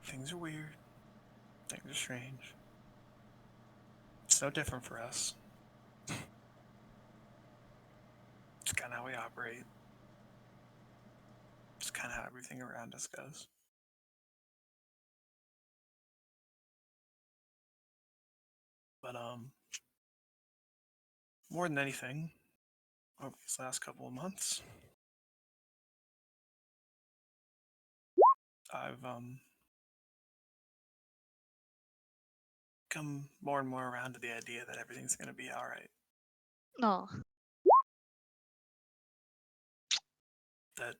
C: Things are weird. Things are strange. It's no different for us. It's kind of how we operate. It's kind of how everything around us goes. But more than anything, over these last couple of months, I've come more and more around to the idea that everything's gonna be all right.
A: Oh.
C: That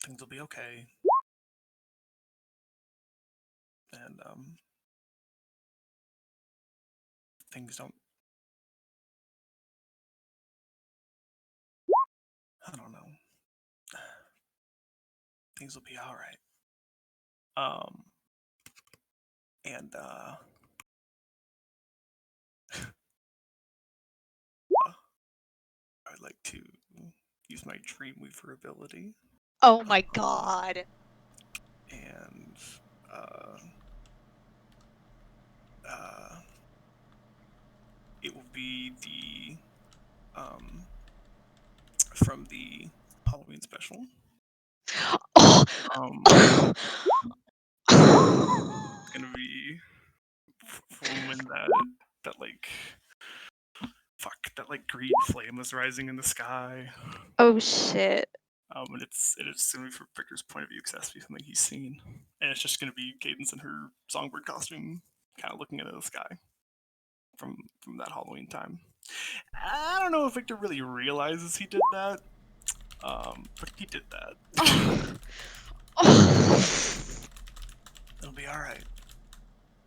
C: things will be okay. And things don't. I don't know. Things will be all right. And I'd like to use my Dreamweaver ability.
A: Oh my god.
C: And it will be the from the Halloween special.
A: Oh.
C: It's gonna be from when that like that like green flame was rising in the sky.
A: Oh shit.
C: And it's gonna be from Victor's point of view because that's to be something he's seen, and it's just gonna be Cadence in her songbird costume, kind of looking into the sky from that Halloween time. I don't know if Victor really realizes he did that, but he did that. It'll be all right.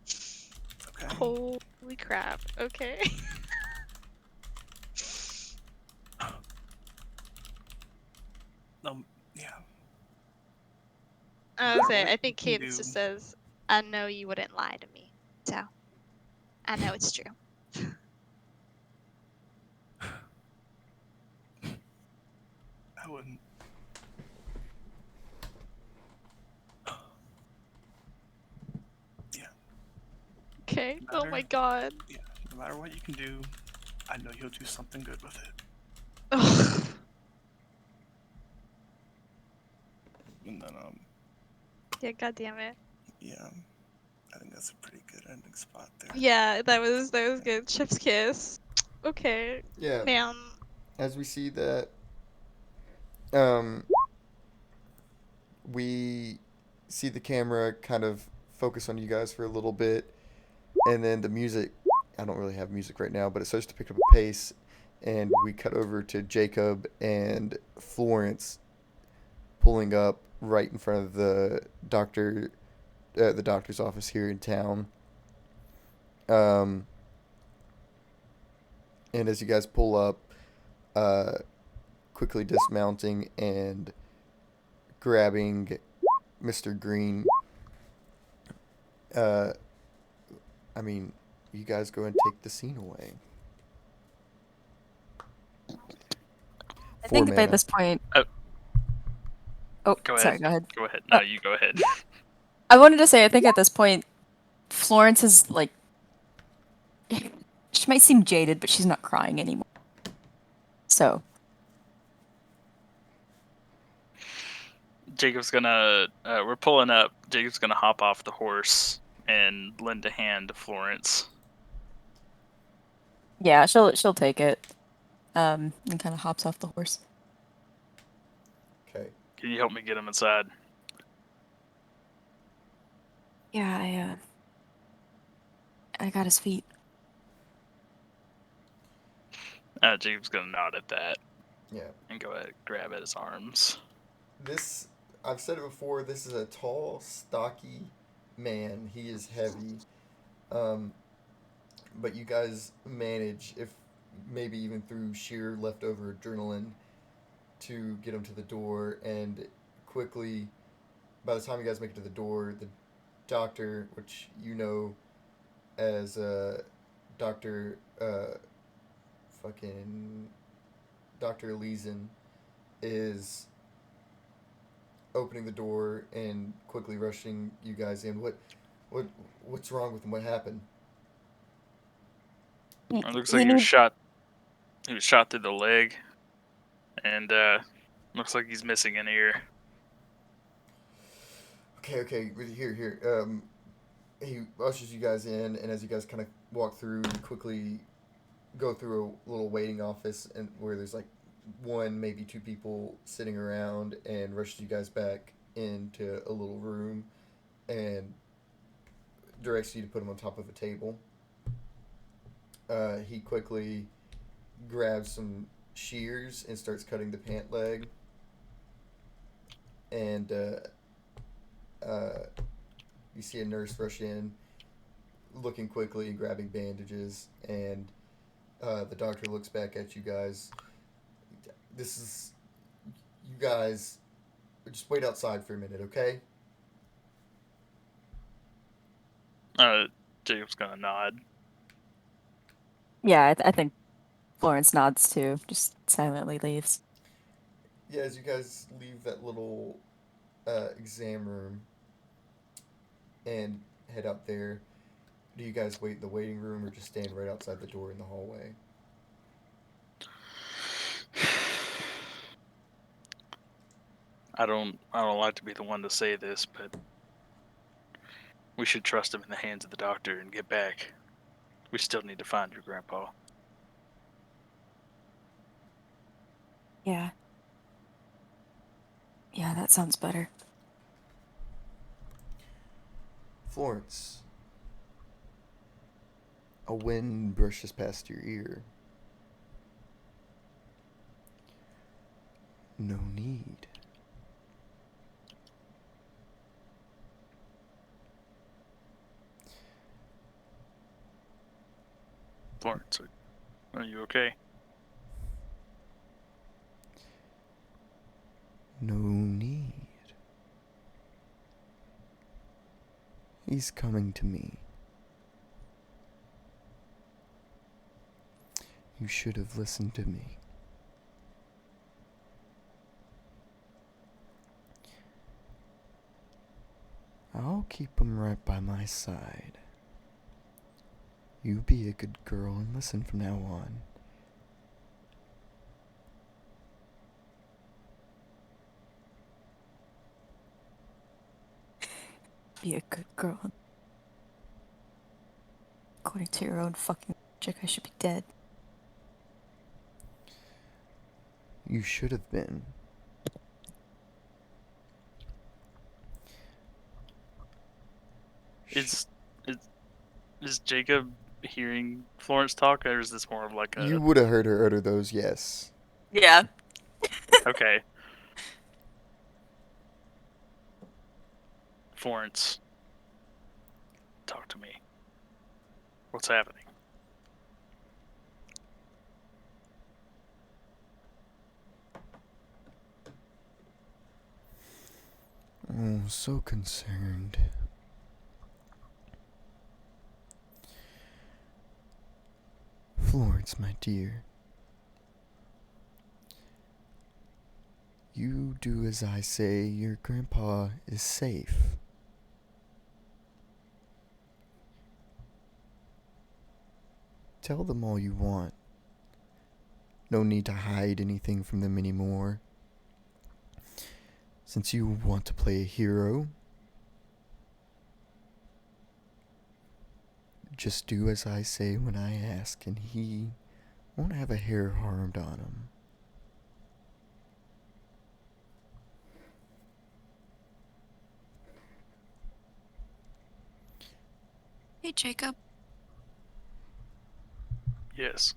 C: It's okay.
A: Holy crap. Okay.
C: Yeah.
A: I
C: No
A: would
C: matter
A: say,
C: what
A: I
C: you
A: think
C: can
A: Cadence
C: do,
A: just says, I know you wouldn't lie to me. So, I know it's true.
C: I wouldn't. Yeah.
A: Okay.
C: No
A: Oh
C: matter.
A: my god.
C: Yeah. No matter what you can do, I know you'll do something good with it.
A: Ugh.
C: And then
A: Yeah, god damn it.
C: yeah, I think that's a pretty good ending spot there.
A: Yeah, that was good. Chef's kiss. Okay.
G: Yeah.
A: Man.
G: As we see that, um, we see the camera kind of focus on you guys for a little bit, and then the music. I don't really have music right now, but it starts to pick up a pace, and we cut over to Jacob and Florence pulling up right in front of the doctor's office here in town. Um, and as you guys pull up, uh, quickly dismounting and grabbing Mr. Green. Uh, I mean, you guys go and take the scene away.
F: I
G: 4
F: think by
G: mana.
F: this point.
D: Oh.
F: Oh,
D: Go ahead.
F: sorry. Go ahead.
D: Go ahead.
F: Uh,
D: No, you go ahead.
F: I wanted to say, I think at this point, Florence is like, she might seem jaded, but she's not crying anymore. So,
D: Jacob's gonna. We're pulling up. Jacob's gonna hop off the horse and lend a hand to Florence.
F: yeah, she'll take it. And kind of hops off the horse.
G: Okay.
D: Can you help me get him inside?
F: Yeah, I got his feet.
D: Jacob's gonna nod at that
G: Yeah.
D: and go ahead grab at his arms.
G: This, I've said it before, this is a tall, stocky man. He is heavy. Um, but you guys manage, if maybe even through sheer leftover adrenaline, to get him to the door. And quickly, by the time you guys make it to the door, the doctor, which you know as Dr. Fucking Dr. Leeson, is opening the door and quickly rushing you guys in. What what's wrong with him? What happened?
D: It looks
F: He
D: like he was
F: needs.
D: shot. He was shot through the leg, and looks like he's missing an ear.
G: Okay, here. He ushers you guys in, and as you guys kind of walk through, you quickly go through a little waiting office, and where there's like one, maybe two people sitting around, and rushes you guys back into a little room, and directs you to put him on top of a table. He quickly grabs some shears and starts cutting the pant leg, and you see a nurse rush in, looking quickly and grabbing bandages, and the doctor looks back at you guys. This is, you guys, just wait outside for a minute, okay?
D: Jacob's gonna nod.
F: Yeah, I think Florence nods too. Just silently leaves.
G: Yeah, as you guys leave that little exam room and head out there, do you guys wait in the waiting room or just stand right outside the door in the hallway?
D: I don't like to be the one to say this, but we should trust him in the hands of the doctor and get back. We still need to find your grandpa.
F: Yeah. Yeah, that sounds better.
G: Florence, a wind brushes past your ear. No need.
D: Florence, are you okay?
G: No need. He's coming to me. You should have listened to me. I'll keep him right by my side. You be a good girl and listen from now on.
F: Be a good girl. According to your own fucking logic, I should be dead.
G: You should have been.
D: Is Jacob hearing Florence talk, or is this more of like a
G: You would have heard her utter those, yes.
E: Yeah.
D: okay? Florence, talk to me. What's happening?
G: Oh, so concerned. Florence, my dear. You do as I say, your grandpa is safe. Tell them all you want. No need to hide anything from them anymore. Since you want to play a hero, just do as I say when I ask, and he won't have a hair harmed on him.
E: Hey, Jacob.
D: Yes.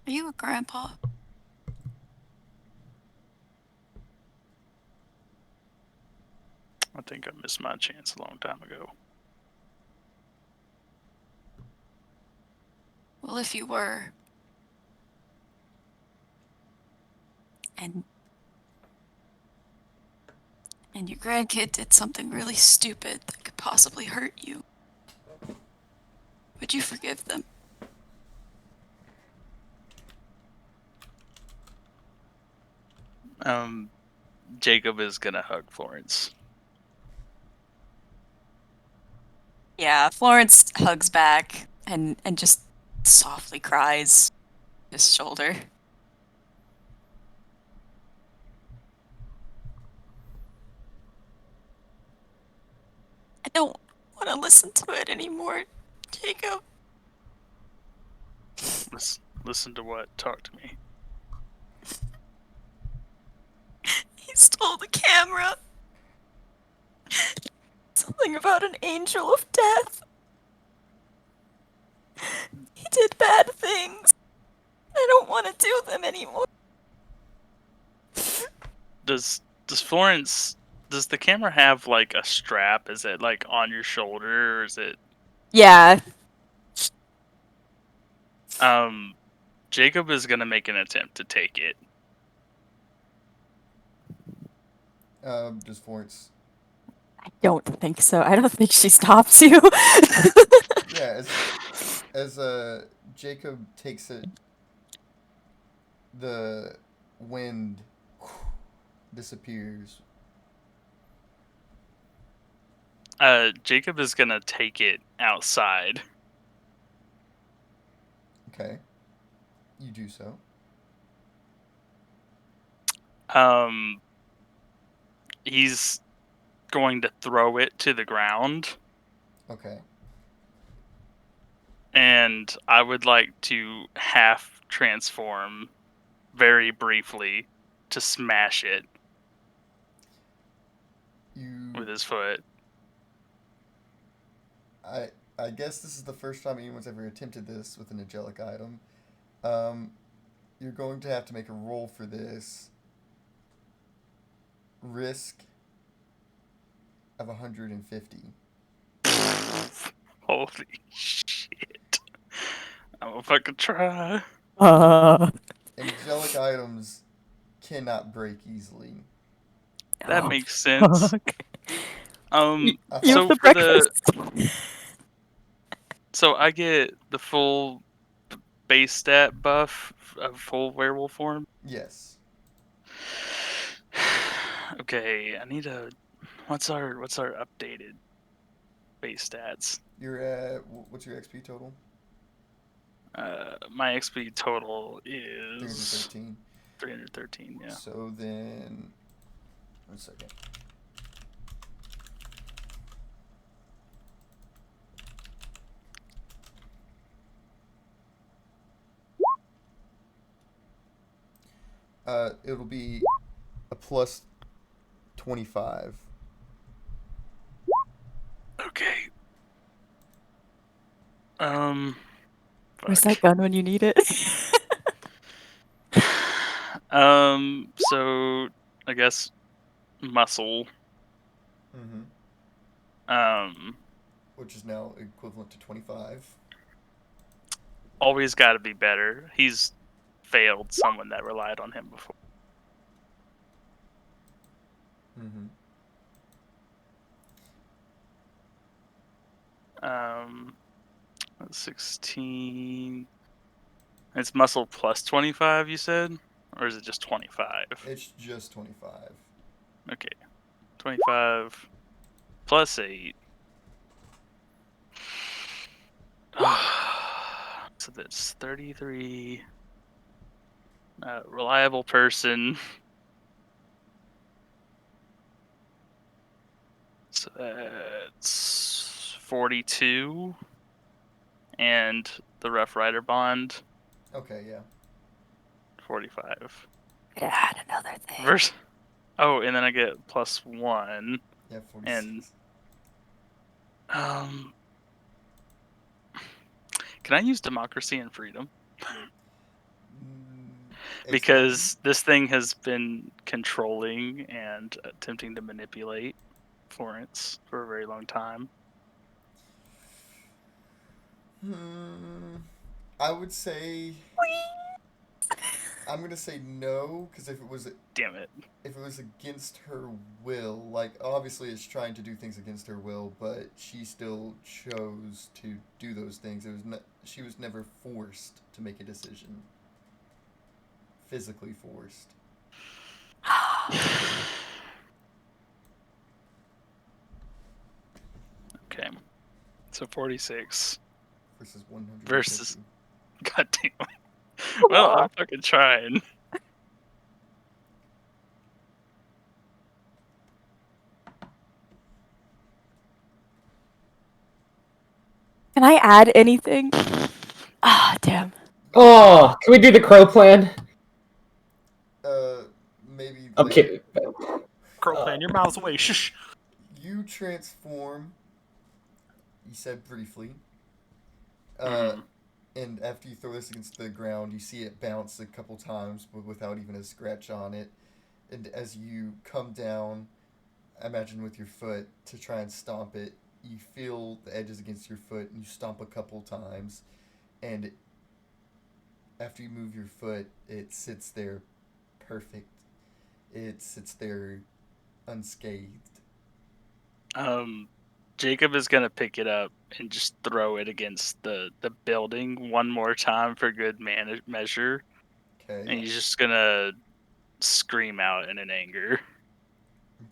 E: Are you a grandpa?
D: I think I missed my chance a long time ago.
E: Well, if you were, and your grandkid did something really stupid that could possibly hurt you, would you forgive them?
D: Jacob is gonna hug Florence.
E: Yeah, Florence hugs back and just softly cries his shoulder. I don't want to listen to it anymore, Jacob.
D: Listen to what? Talk to me.
E: He stole the camera. Something about an angel of death. He did bad things. I don't want to do them anymore.
D: Does Florence, does the camera have like a strap? Is it like on your shoulder, or is it?
F: Yeah.
D: Jacob is gonna make an attempt to take it.
G: Does Florence...
F: I don't think so. I don't think she stops you.
G: Yeah, as Jacob takes it, the wind disappears.
D: Jacob is gonna take it outside.
G: Okay. You do so.
D: He's going to throw it to the ground,
G: Okay.
D: and I would like to half transform very briefly to smash it
G: You...
D: with his foot.
G: I guess this is the first time anyone's ever attempted this with an angelic item. You're going to have to make a roll for this. Risk of 150.
D: Holy shit. I'm gonna fucking try.
G: Angelic magic items cannot break easily.
D: That
F: Oh,
D: makes sense.
F: fuck.
G: I
F: You have
G: thought
D: So
F: the
D: for the
F: breakfast.
D: so I get the full base stat buff of full werewolf form.
G: yes.
D: Okay, I need a. What's our updated base stats?
G: You're at what's your XP total?
D: My XP total is
G: 313.
D: 313. Yeah.
G: So then, 1 second. It'll be a plus 25.
D: Okay.
F: Where's
D: Fuck.
F: that gun when you need it?
D: So I guess muscle.
G: Mm-hmm.
D: Um,
G: Which is now equivalent to 25.
D: always got to be better. He's failed someone that relied on him before.
G: Mm-hmm.
D: 16. It's muscle plus 25, you said? Or is it just 25?
G: It's just 25.
D: Okay. 25 plus 8. So that's 33. Reliable person. So that's 42. And the Rough Rider bond,
G: Okay, yeah.
D: 45.
F: Add another thing.
D: Verse. Oh, and then I get +1.
G: Yeah, 46.
D: And um, can I use democracy and freedom? Because this thing has been controlling and attempting to manipulate Florence for a very long time.
G: I would say I'm gonna say no, because
D: Damn it.
G: if it was against her will, like obviously it's trying to do things against her will, but she still chose to do those things. She was never forced to make a decision. Physically forced.
D: Okay. So 46
G: Versus 150.
D: versus. Goddamn. Well, I'm fucking trying.
F: Can I add anything? Ah, damn.
B: Oh, can we do the crow plan?
G: Maybe
B: Okay.
C: Crow plan, you're miles away. Shush.
G: you transform. You said briefly.
D: Mhm.
G: And after you throw this against the ground, you see it bounce a couple times, but without even a scratch on it. And as you come down, imagine with your foot to try and stomp it, you feel the edges against your foot, and you stomp a couple times, and after you move your foot, it sits there perfect. It sits there unscathed.
D: Jacob is gonna pick it up and just throw it against the building one more time for good measure,
G: Okay.
D: and he's just gonna scream out in an anger.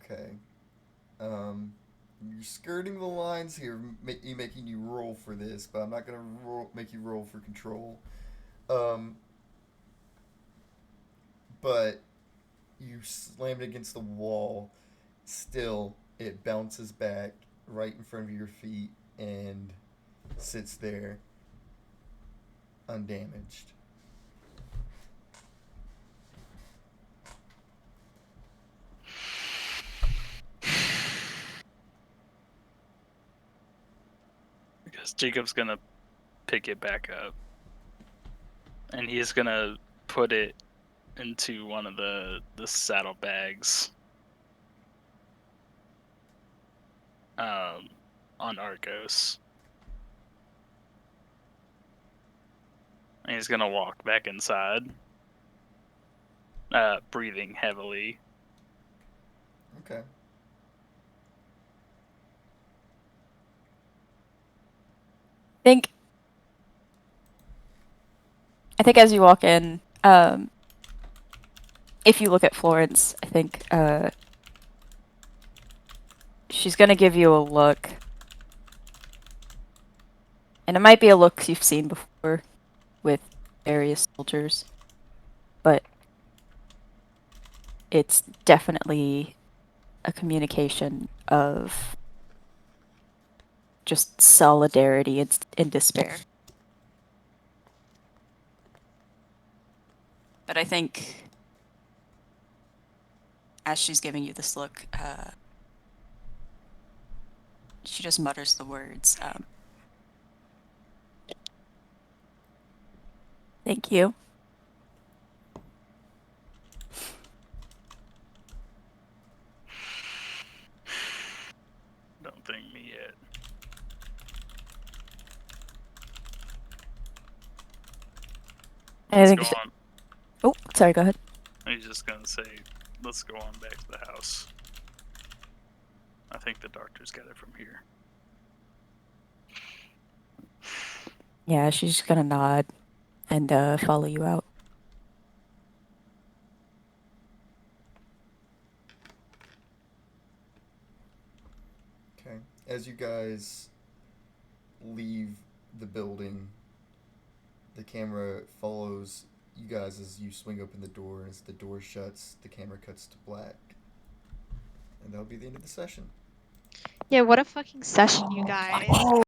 G: Okay. You're skirting the lines here, making you roll for this, but I'm not gonna make you roll for control. Um, but you slam it against the wall. Still, it bounces back right in front of your feet and sits there undamaged.
D: Because Jacob's gonna pick it back up, and he's gonna put it into one of the saddlebags. On Argos. And he's gonna walk back inside. breathing heavily.
G: Okay.
F: I think as you walk in, if you look at Florence, I think she's gonna give you a look. And it might be a look you've seen before with various soldiers, but it's definitely a communication of just solidarity and despair. But I think as she's giving you this look, she just mutters the words, thank you.
D: Don't thank me yet.
F: And I
D: Let's
F: think
D: go
F: she-
D: on.
F: Oh, sorry, go ahead.
D: He's just gonna say, let's go on back to the house. I think the doctor's got it from here.
F: Yeah, she's just gonna nod and follow you out.
G: Okay. As you guys leave the building, the camera follows you guys as you swing open the door, and as the door shuts, the camera cuts to black. And that'll be the end of the session.
A: Yeah, what a fucking session, you guys.